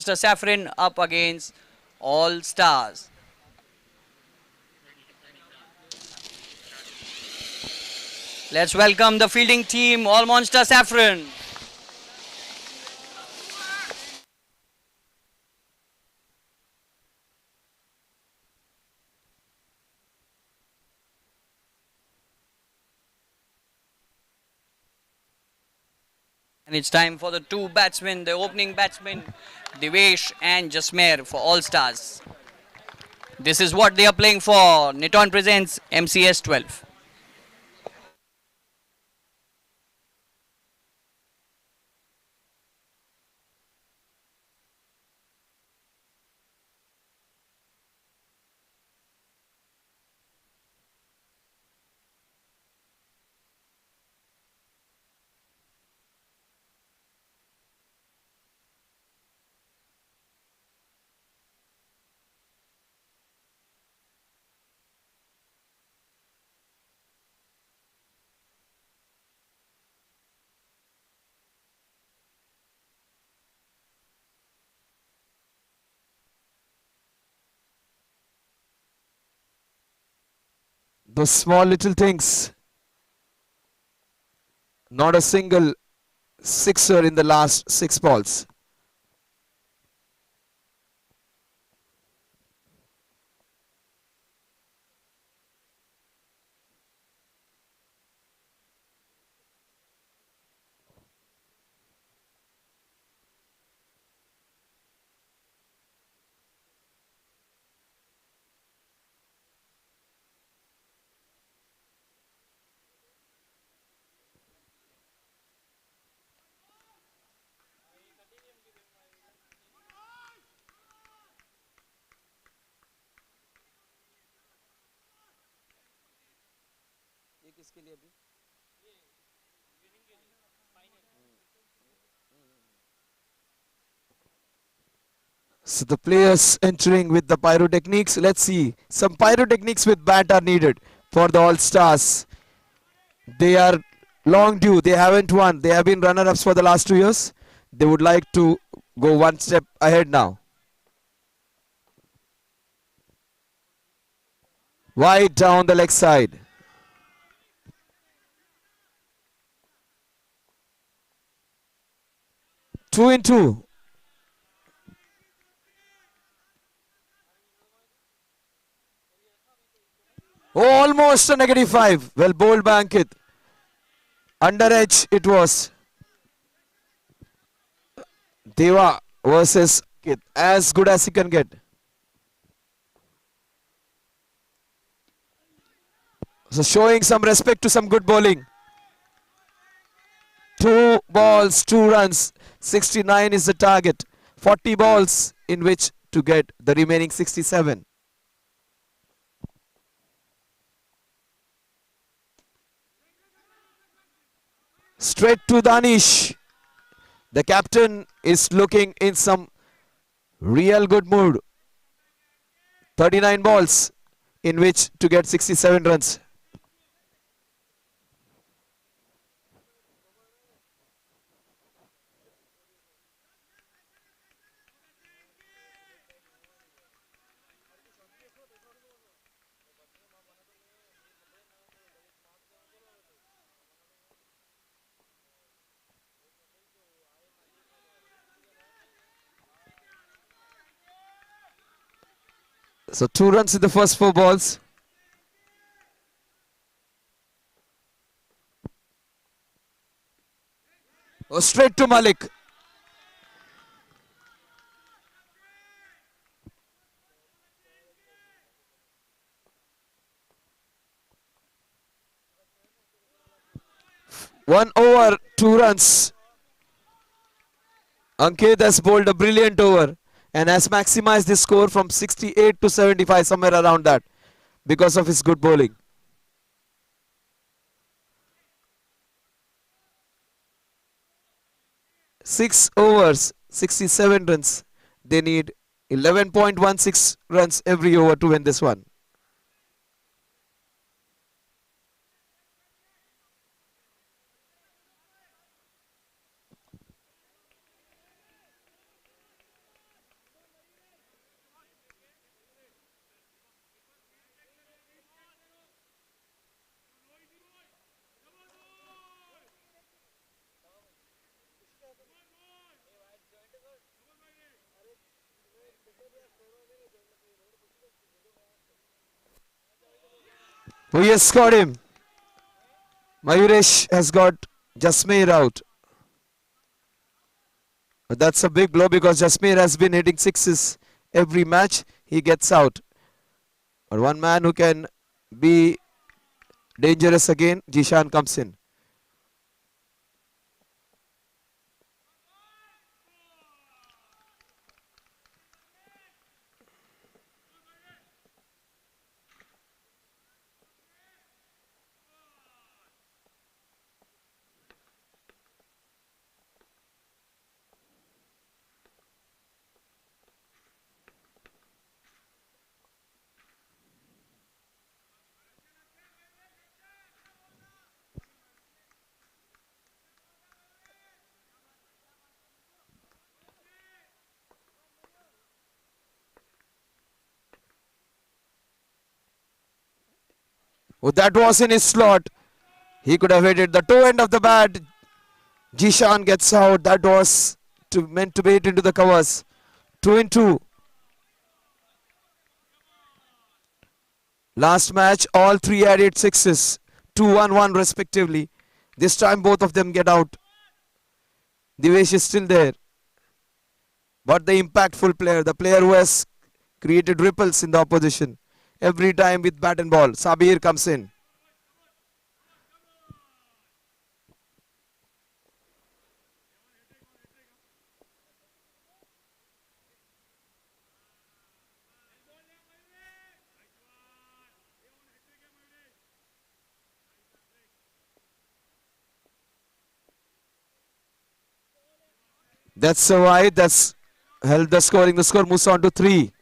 Mr. Saffron up against All Stars. Let's welcome the fielding team, All Monster Saffron. And it's time for the two batsmen, the opening batsmen, Devesh and Jasmer for All Stars. This is what they are playing for. Niton presents MCS 12. Those small little things. Not a single sixer in the last 6 balls. So the players entering with the pyrotechnics. Let's see. Some pyrotechnics with bat are needed for the All Stars. They are long due. They haven't won. They have been runner-ups for the last 2 years. They would like to go one step ahead now. Wide down the leg side. 2 in 2. Oh, almost a -5. Well bowled by Ankit. Under edge it was. Deva versus Ankit. As good as he can get. So showing some respect to some good bowling. 2 balls, 2 runs. 69 is the target. 40 balls in which to get the remaining 67. Straight to Danish. The captain is looking in some real good mood. 39 balls in which to get 67 runs. So 2 runs in the first 4 balls. Oh, straight to Malik. One over, 2 runs. Ankit has bowled a brilliant over and has maximized the score from 68 to 75, somewhere around that, because of his good bowling. 6 overs, 67 runs. They need 11.16 runs every over to win this one. Oh, yes, got him. Mayuresh has got Jasmeer out. But that's a big blow because Jasmeer has been hitting sixes every match. He gets out. But one man who can be dangerous again, Jishan comes in. Oh, that was in his slot. He could have hit it. The toe end of the bat. Jishan gets out. That was meant to be hit into the covers. 2-2. Last match, all three had hit sixes. 2-1-1 respectively. This time both of them get out. Divesh is still there. But the impactful player, the player who has created ripples in the opposition. Every time with bat and ball. Sabir comes in. That's a wide. That's held the scoring. The score moves on to 3.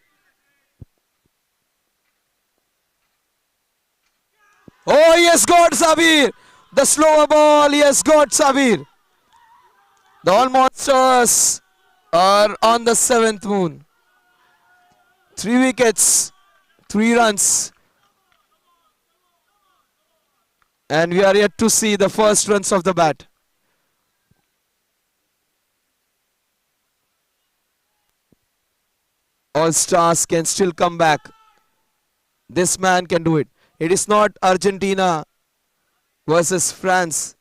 Oh, he has got Sabir. The slower ball. He has got Sabir. The All Monsters are on the 7th moon. 3 wickets, 3 runs. And we are yet to see the first runs of the bat. All Stars can still come back. This man can do it. It is not Argentina versus France.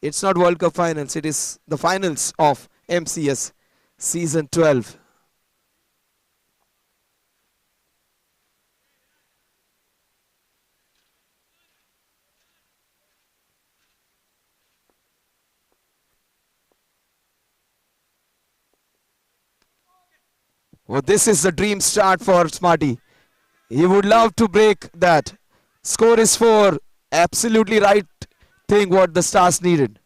It's not World Cup finals. It is the finals of MCS season 12. Well, this is the dream start for Smarty. He would love to break that. Score is 4. Absolutely right thing what the Stars needed.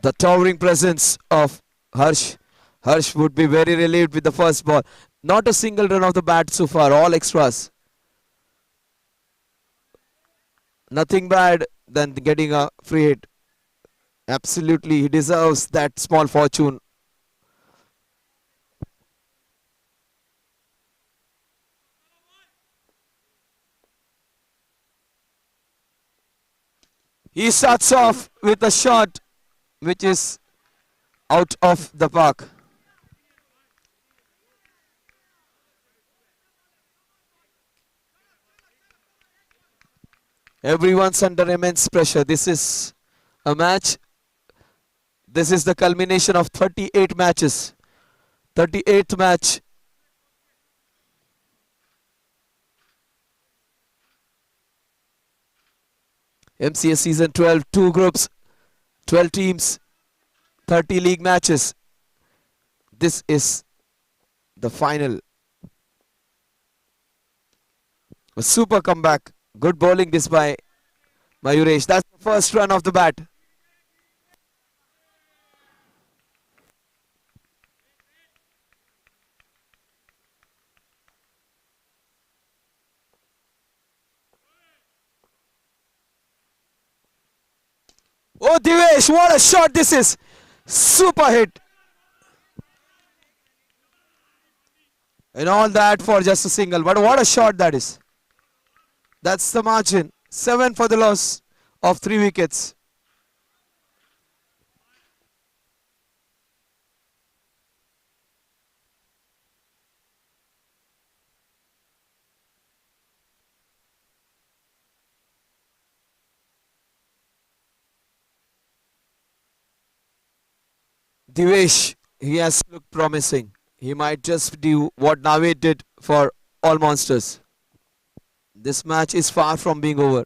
The towering presence of Harsh. Harsh would be very relieved with the first ball. Not a single run of the bat so far. All extras. Nothing bad than getting a free hit. Absolutely, he deserves that small fortune. He starts off with a shot which is out of the park. Everyone's under immense pressure. This is a match. This is the culmination of 38 matches. 38th match. MCS season 12, 2 groups, 12 teams, 30 league matches. This is the final. A super comeback. Good bowling this by Mayuresh. That's the first run of the bat. Oh, Divesh, what a shot this is. Super hit. And all that for just a single. But what a shot that is. That's the margin. 7 for the loss of 3 wickets. Divesh, he has looked promising. He might just do what Navid did for all monsters. This match is far from being over.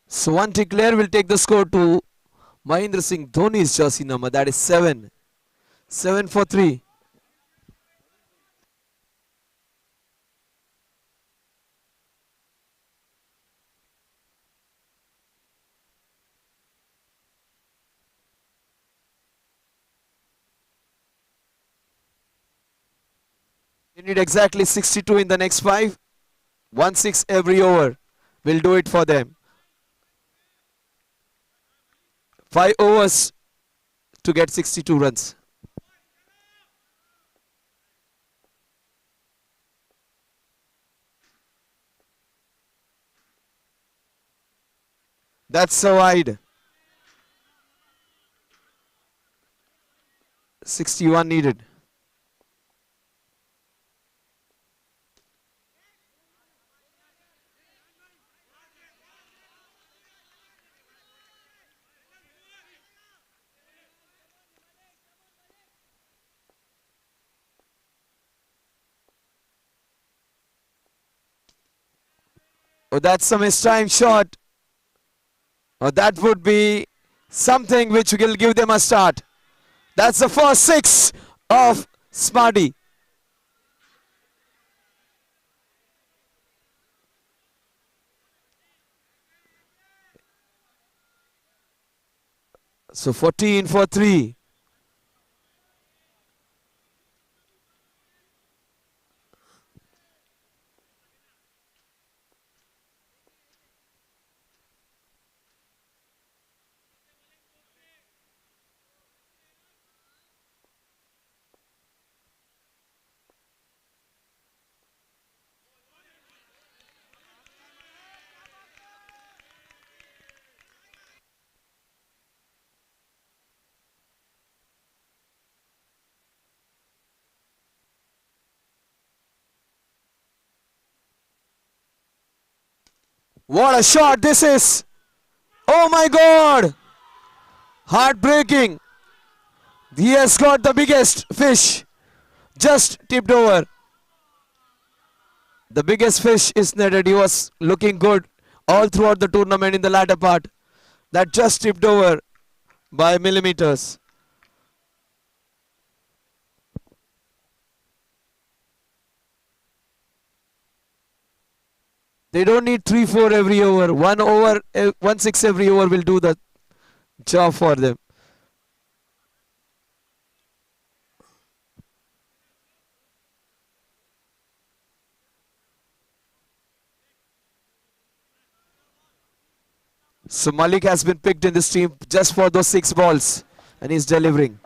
Swanti Clare will take the score to Mahindra Singh Dhoni's jersey number. That is 7. 7 for 3. We need exactly 62 in the next 5. 1-6 every over. We'll do it for them. 5 overs to get 62 runs. That's so wide. 61 needed. Oh, that's a mistime shot. Oh, that would be something which will give them a start. That's the first 6 of Smarty. So 14 for 3. What a shot this is. Oh my God. Heartbreaking. He has got the biggest fish. Just tipped over. The biggest fish is netted. He was looking good all throughout the tournament in the latter part. That just tipped over by millimeters. They don't need 3-4 every over. 1-6 every over will do the job for them. So Malik has been picked in this team just for those 6 balls, and he's delivering.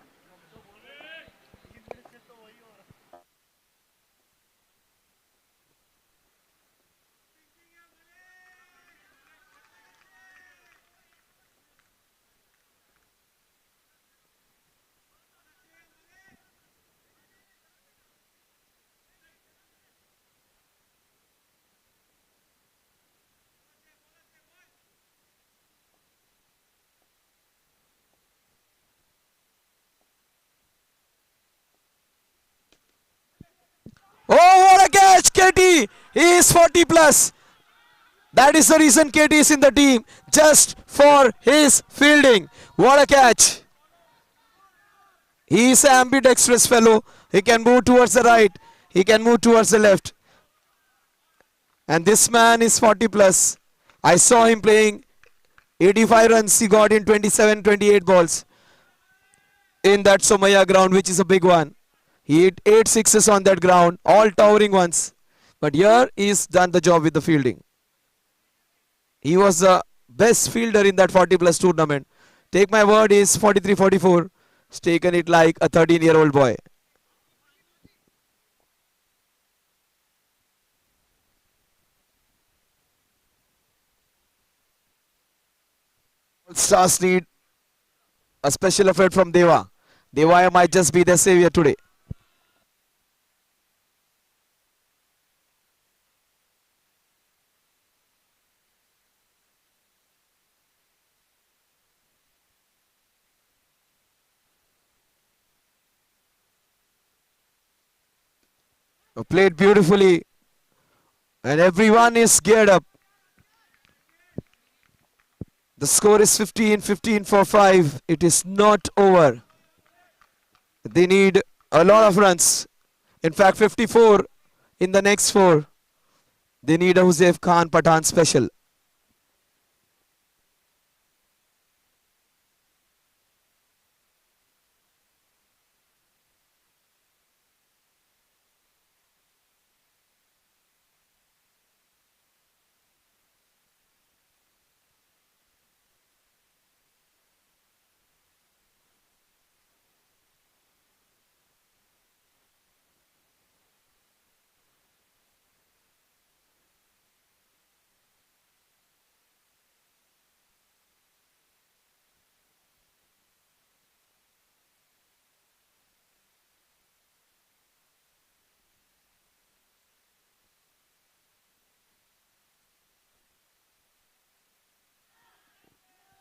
Oh, what a catch, KT! He is 40 plus. That is the reason KT is in the team, just for his fielding. What a catch! He is an ambidextrous fellow. He can move towards the right. He can move towards the left. And this man is 40 plus. I saw him playing 85 runs he got in 27, 28 balls in that Somaya ground, which is a big one. He hit 8 sixes on that ground, all towering ones. But here he's done the job with the fielding. He was the best fielder in that 40 plus tournament. Take my word, is 43-44. He's taken it like a 13-year-old boy. All stars need a special effort from Deva. Deva might just be their savior today. Played beautifully, and everyone is geared up. The score is 15 for 5. It is not over. They need a lot of runs. In fact, 54 in the next 4. They need a Huzaifa Khan Pathan special.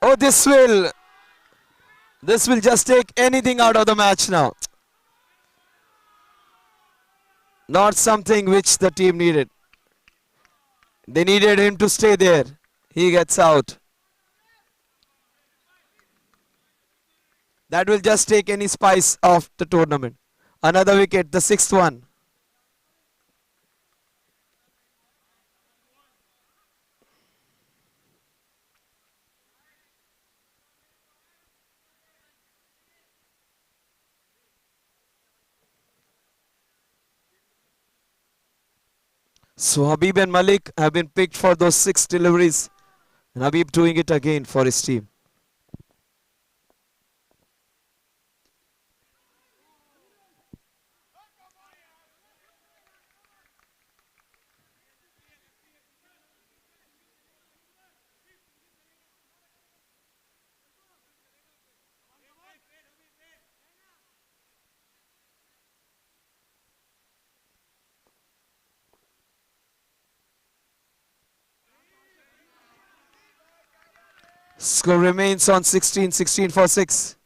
Oh, this will just take anything out of the match now. Not something which the team needed. They needed him to stay there. He gets out. That will just take any spice off the tournament. Another wicket, the 6th one. So Habib and Malik have been picked for those 6 deliveries. And Habib doing it again for his team. Score remains on 16 for 6.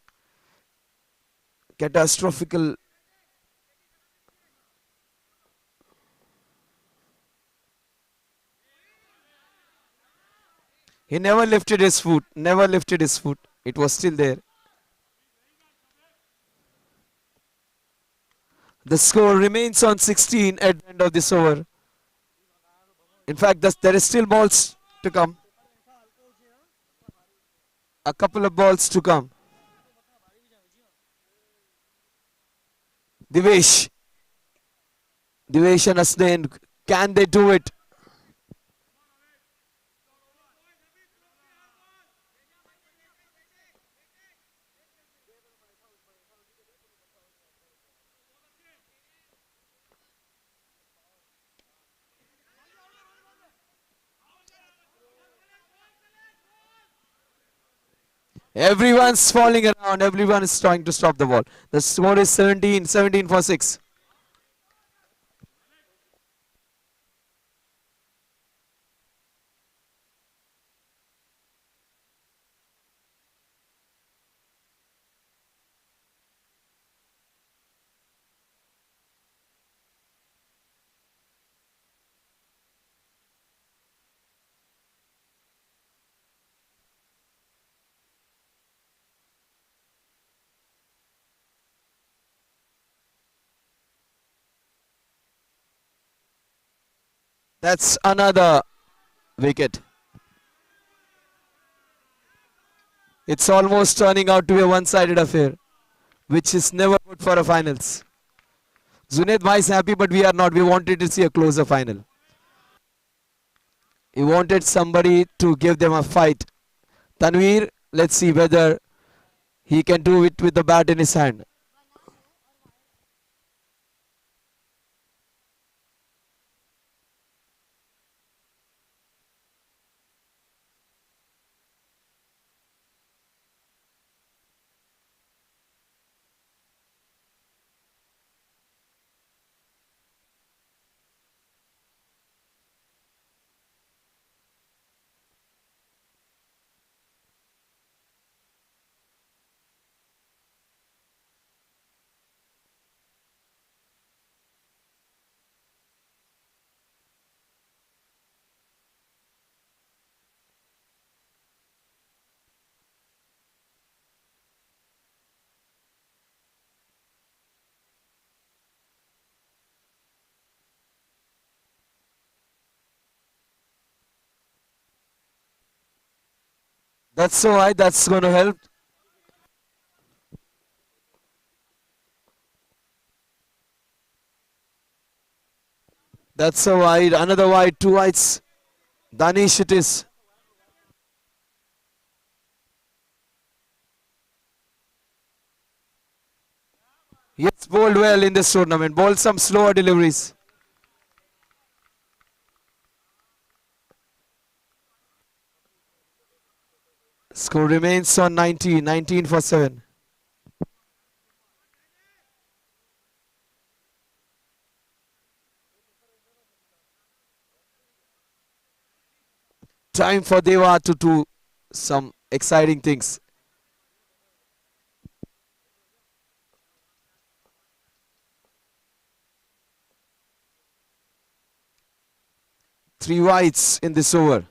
Catastrophical. He never lifted his foot, never lifted his foot. It was still there. The score remains on 16 at the end of this over. In fact, there is still balls to come. A couple of balls to come. Divesh. Divesh and Asnain. Can they do it? Everyone's falling around. Everyone is trying to stop the ball. The score is 17 for 6. That's another wicket. It's almost turning out to be a one-sided affair, which is never good for a finals. Zunaid Bhai is happy, but we are not. We wanted to see a closer final. He wanted somebody to give them a fight. Tanvir, let's see whether he can do it with the bat in his hand. That's so high, that's going to help. That's so wide, another wide, two wides. Danish it is. He has bowled well in this tournament, bowled some slower deliveries. Score remains on 19, 19 for 7. Time for Deva to do some exciting things. Three wides in this over.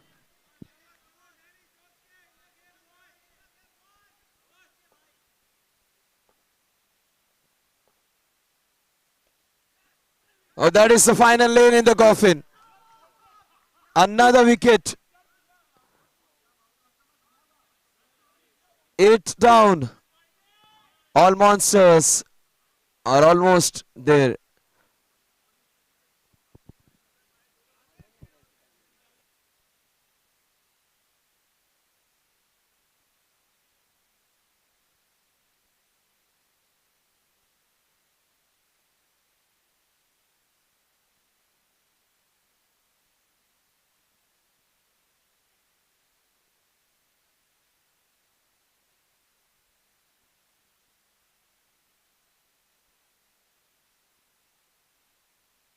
Oh, that is the final lane in the coffin. Another wicket. 8 down. All monsters are almost there.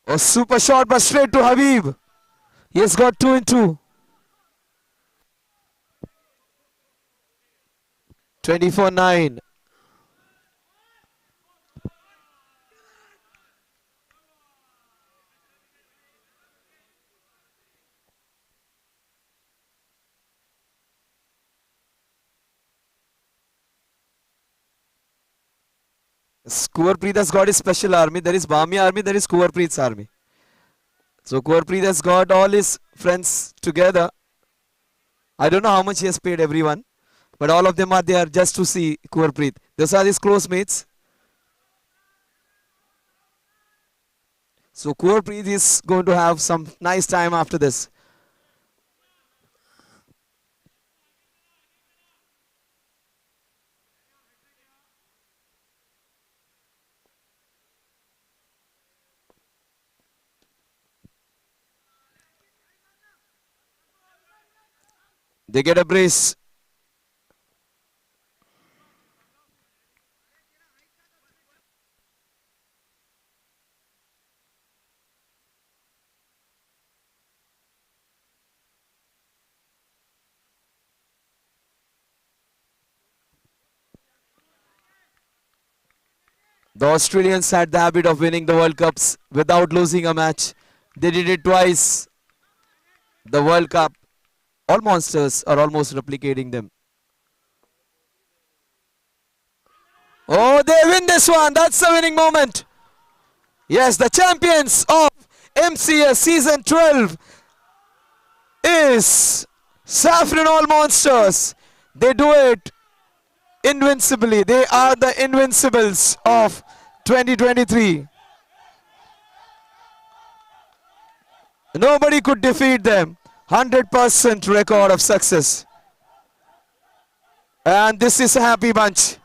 A super shot but straight to Habib. He has got 2 in 2. 24-9. Kuwarpreet has got his special army. There is Bami army, there is Kuwarpreet's army. So Kuwarpreet has got all his friends together. I don't know how much he has paid everyone, but all of them are there just to see Kuwarpreet. Those are his close mates. So Kuwarpreet is going to have some nice time after this. They get a brace. The Australians had the habit of winning the World Cups without losing a match. They did it twice. The World Cup, all monsters are almost replicating them. Oh, they win this one. That's the winning moment. Yes, the champions of MCS Season 12 is Saffron All Monsters. They do it invincibly. They are the invincibles of 2023. Nobody could defeat them. 100% record of success. And this is a happy bunch.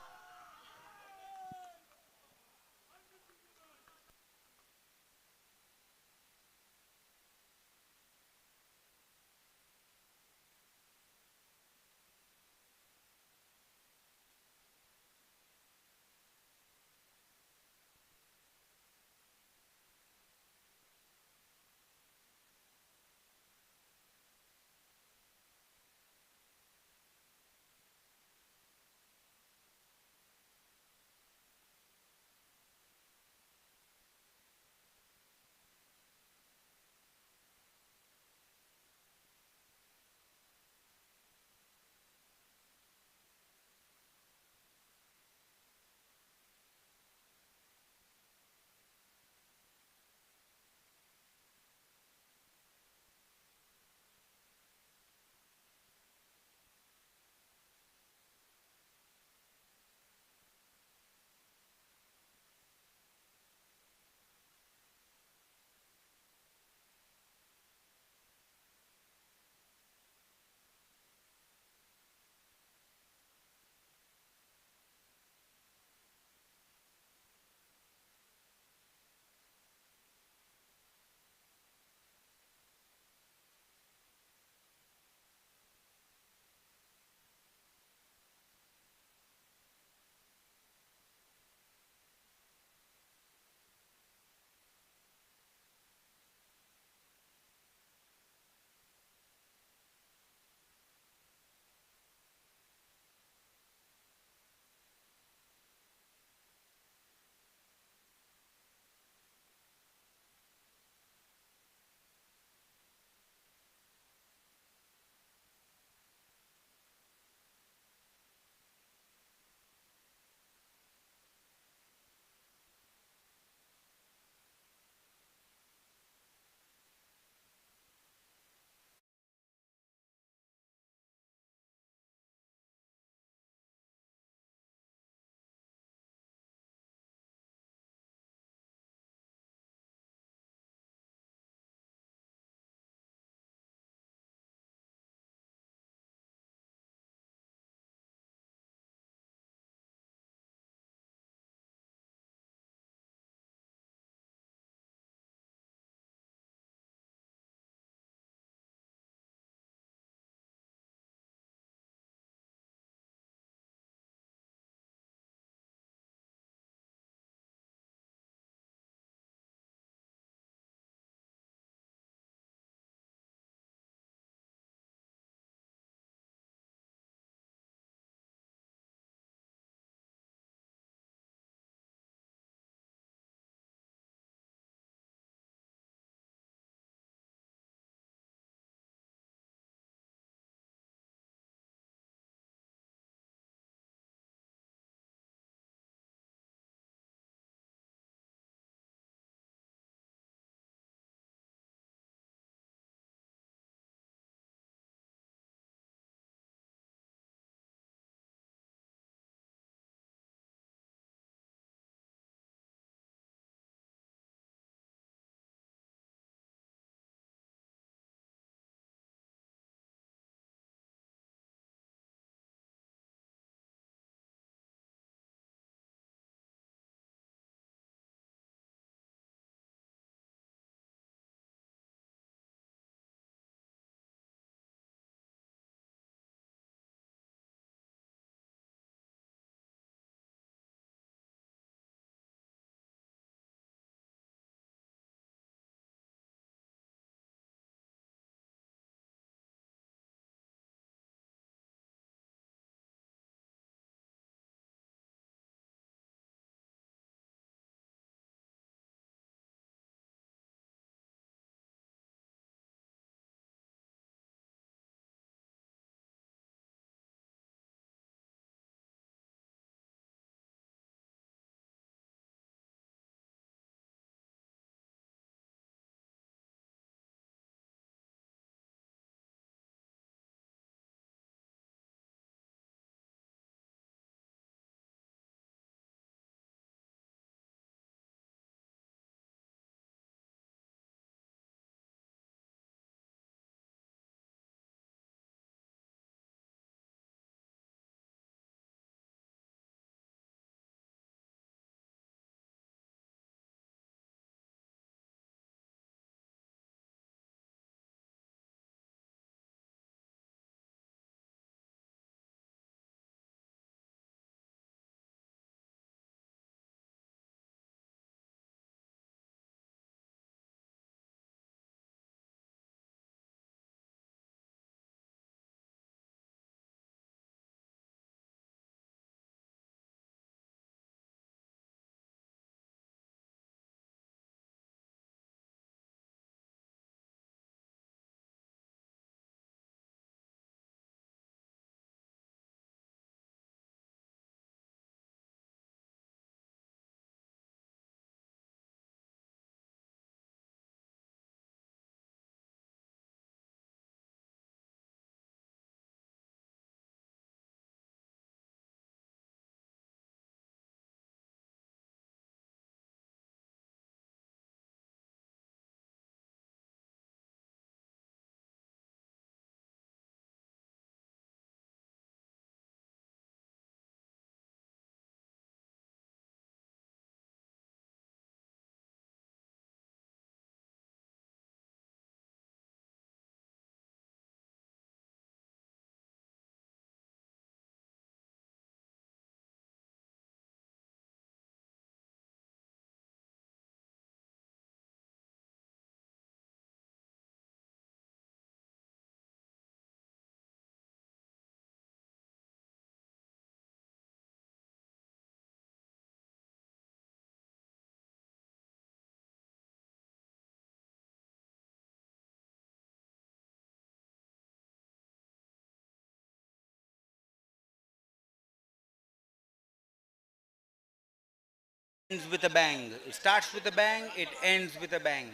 ends with a bang. It starts with a bang, it ends with a bang.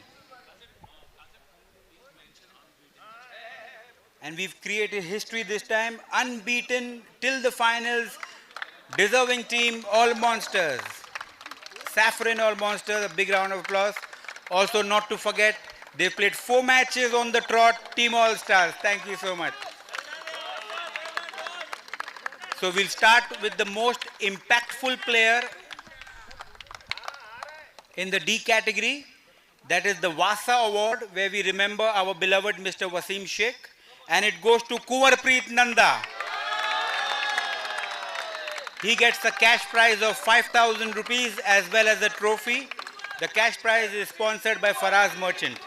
And we've created history this time, unbeaten till the finals, deserving team, all monsters. Saffron All Monsters, a big round of applause. Also, not to forget, they played 4 matches on the trot, Team All Stars. Thank you so much. So we'll start with the most impactful player in the D category. That is the Vasa Award, where we remember our beloved Mr. Wasim Sheikh. And it goes to Kumarpreet Nanda. He gets a cash prize of 5,000 rupees as well as a trophy. The cash prize is sponsored by Faraz Merchant.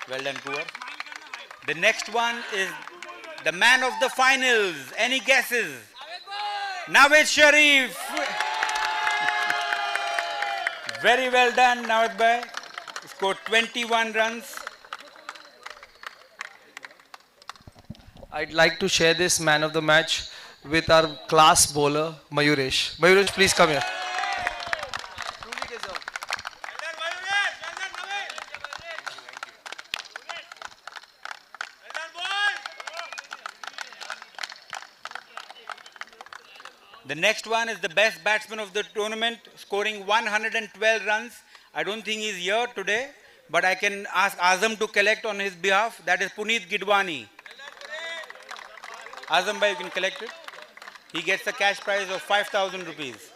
Well done, Kuwar. The next one is the man of the finals. Any guesses? Nawaz Sharif. Very well done, Nawaz bhai. Scored 21 runs. I'd like to share this man of the match with our class bowler, Mayuresh. Mayuresh, please come here. The next one is the best batsman of the tournament, scoring 112 runs. I don't think he's here today, but I can ask Azam to collect on his behalf. That is Puneet Gidwani. Azam bhai, you can collect it. He gets a cash prize of 5,000 rupees.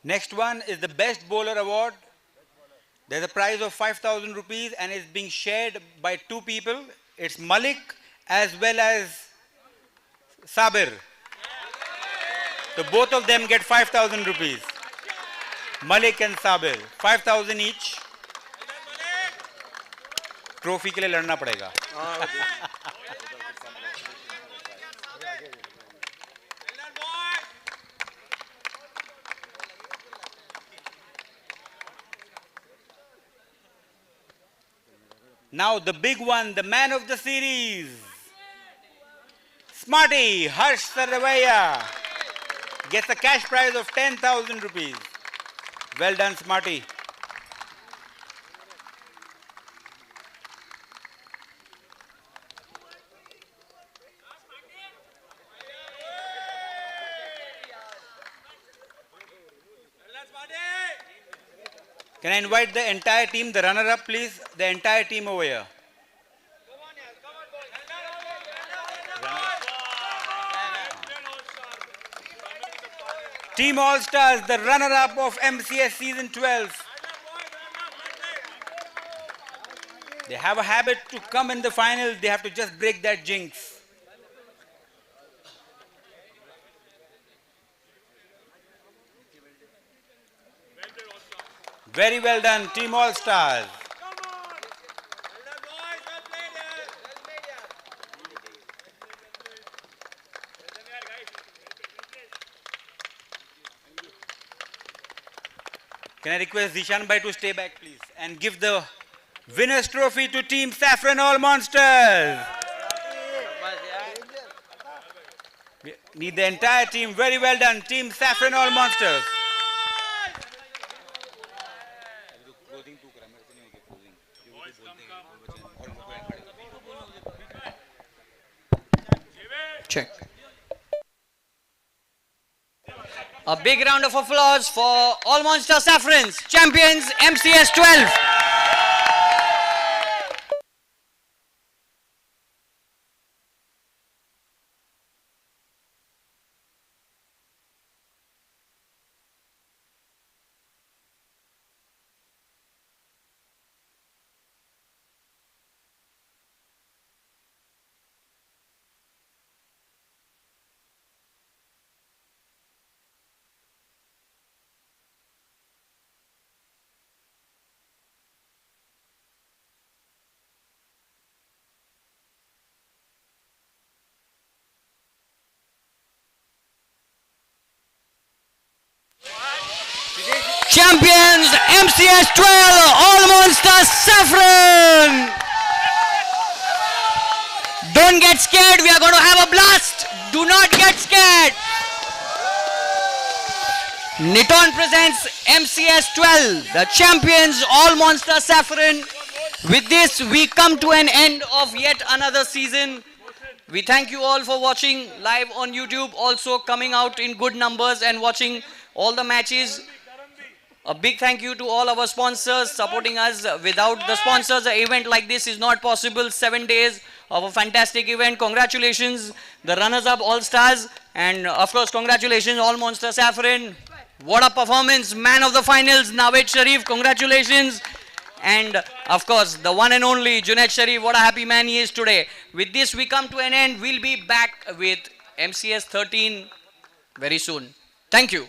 Next one is the best bowler award. There's a prize of 5,000 rupees and it's being shared by 2 people. It's Malik as well as Sabir. So both of them get 5,000 rupees. Malik and Sabir, 5,000 each. Trophy के लिए लड़ना पड़ेगा. Now the big one, the man of the series. Smarty Harsh Saravaya gets a cash prize of 10,000 rupees. Well done, Smarty. Can I invite the entire team, the runner-up, please? The entire team over here. Team All-Stars, the runner-up of MCS Season 12. They have a habit to come in the final. They have to just break that jinx. Very well done, Team All-Stars. Can I request Zishan Bhai to stay back, please, and give the winner's trophy to Team Saffron All Monsters. We need the entire team. Very well done, Team Saffron All Monsters. Check. A big round of applause for All Monster Saffrons, champions MCS 12. champions, MCS 12, All Monster Saffron. Don't get scared, we are going to have a blast. Do not get scared. Niton presents MCS 12, the champions, All Monster Saffron. With this, we come to an end of yet another season. We thank you all for watching live on YouTube, also coming out in good numbers and watching all the matches. A big thank you to all our sponsors supporting us. Without the sponsors, an event like this is not possible. 7 days of a fantastic event. Congratulations, the runners-up All-Stars. And of course, congratulations, All Monster Saffron. What a performance. Man of the finals, Nawed Sharif. Congratulations. And of course, the one and only Junaid Sharif. What a happy man he is today. With this, we come to an end. We'll be back with MCS 13 very soon. Thank you.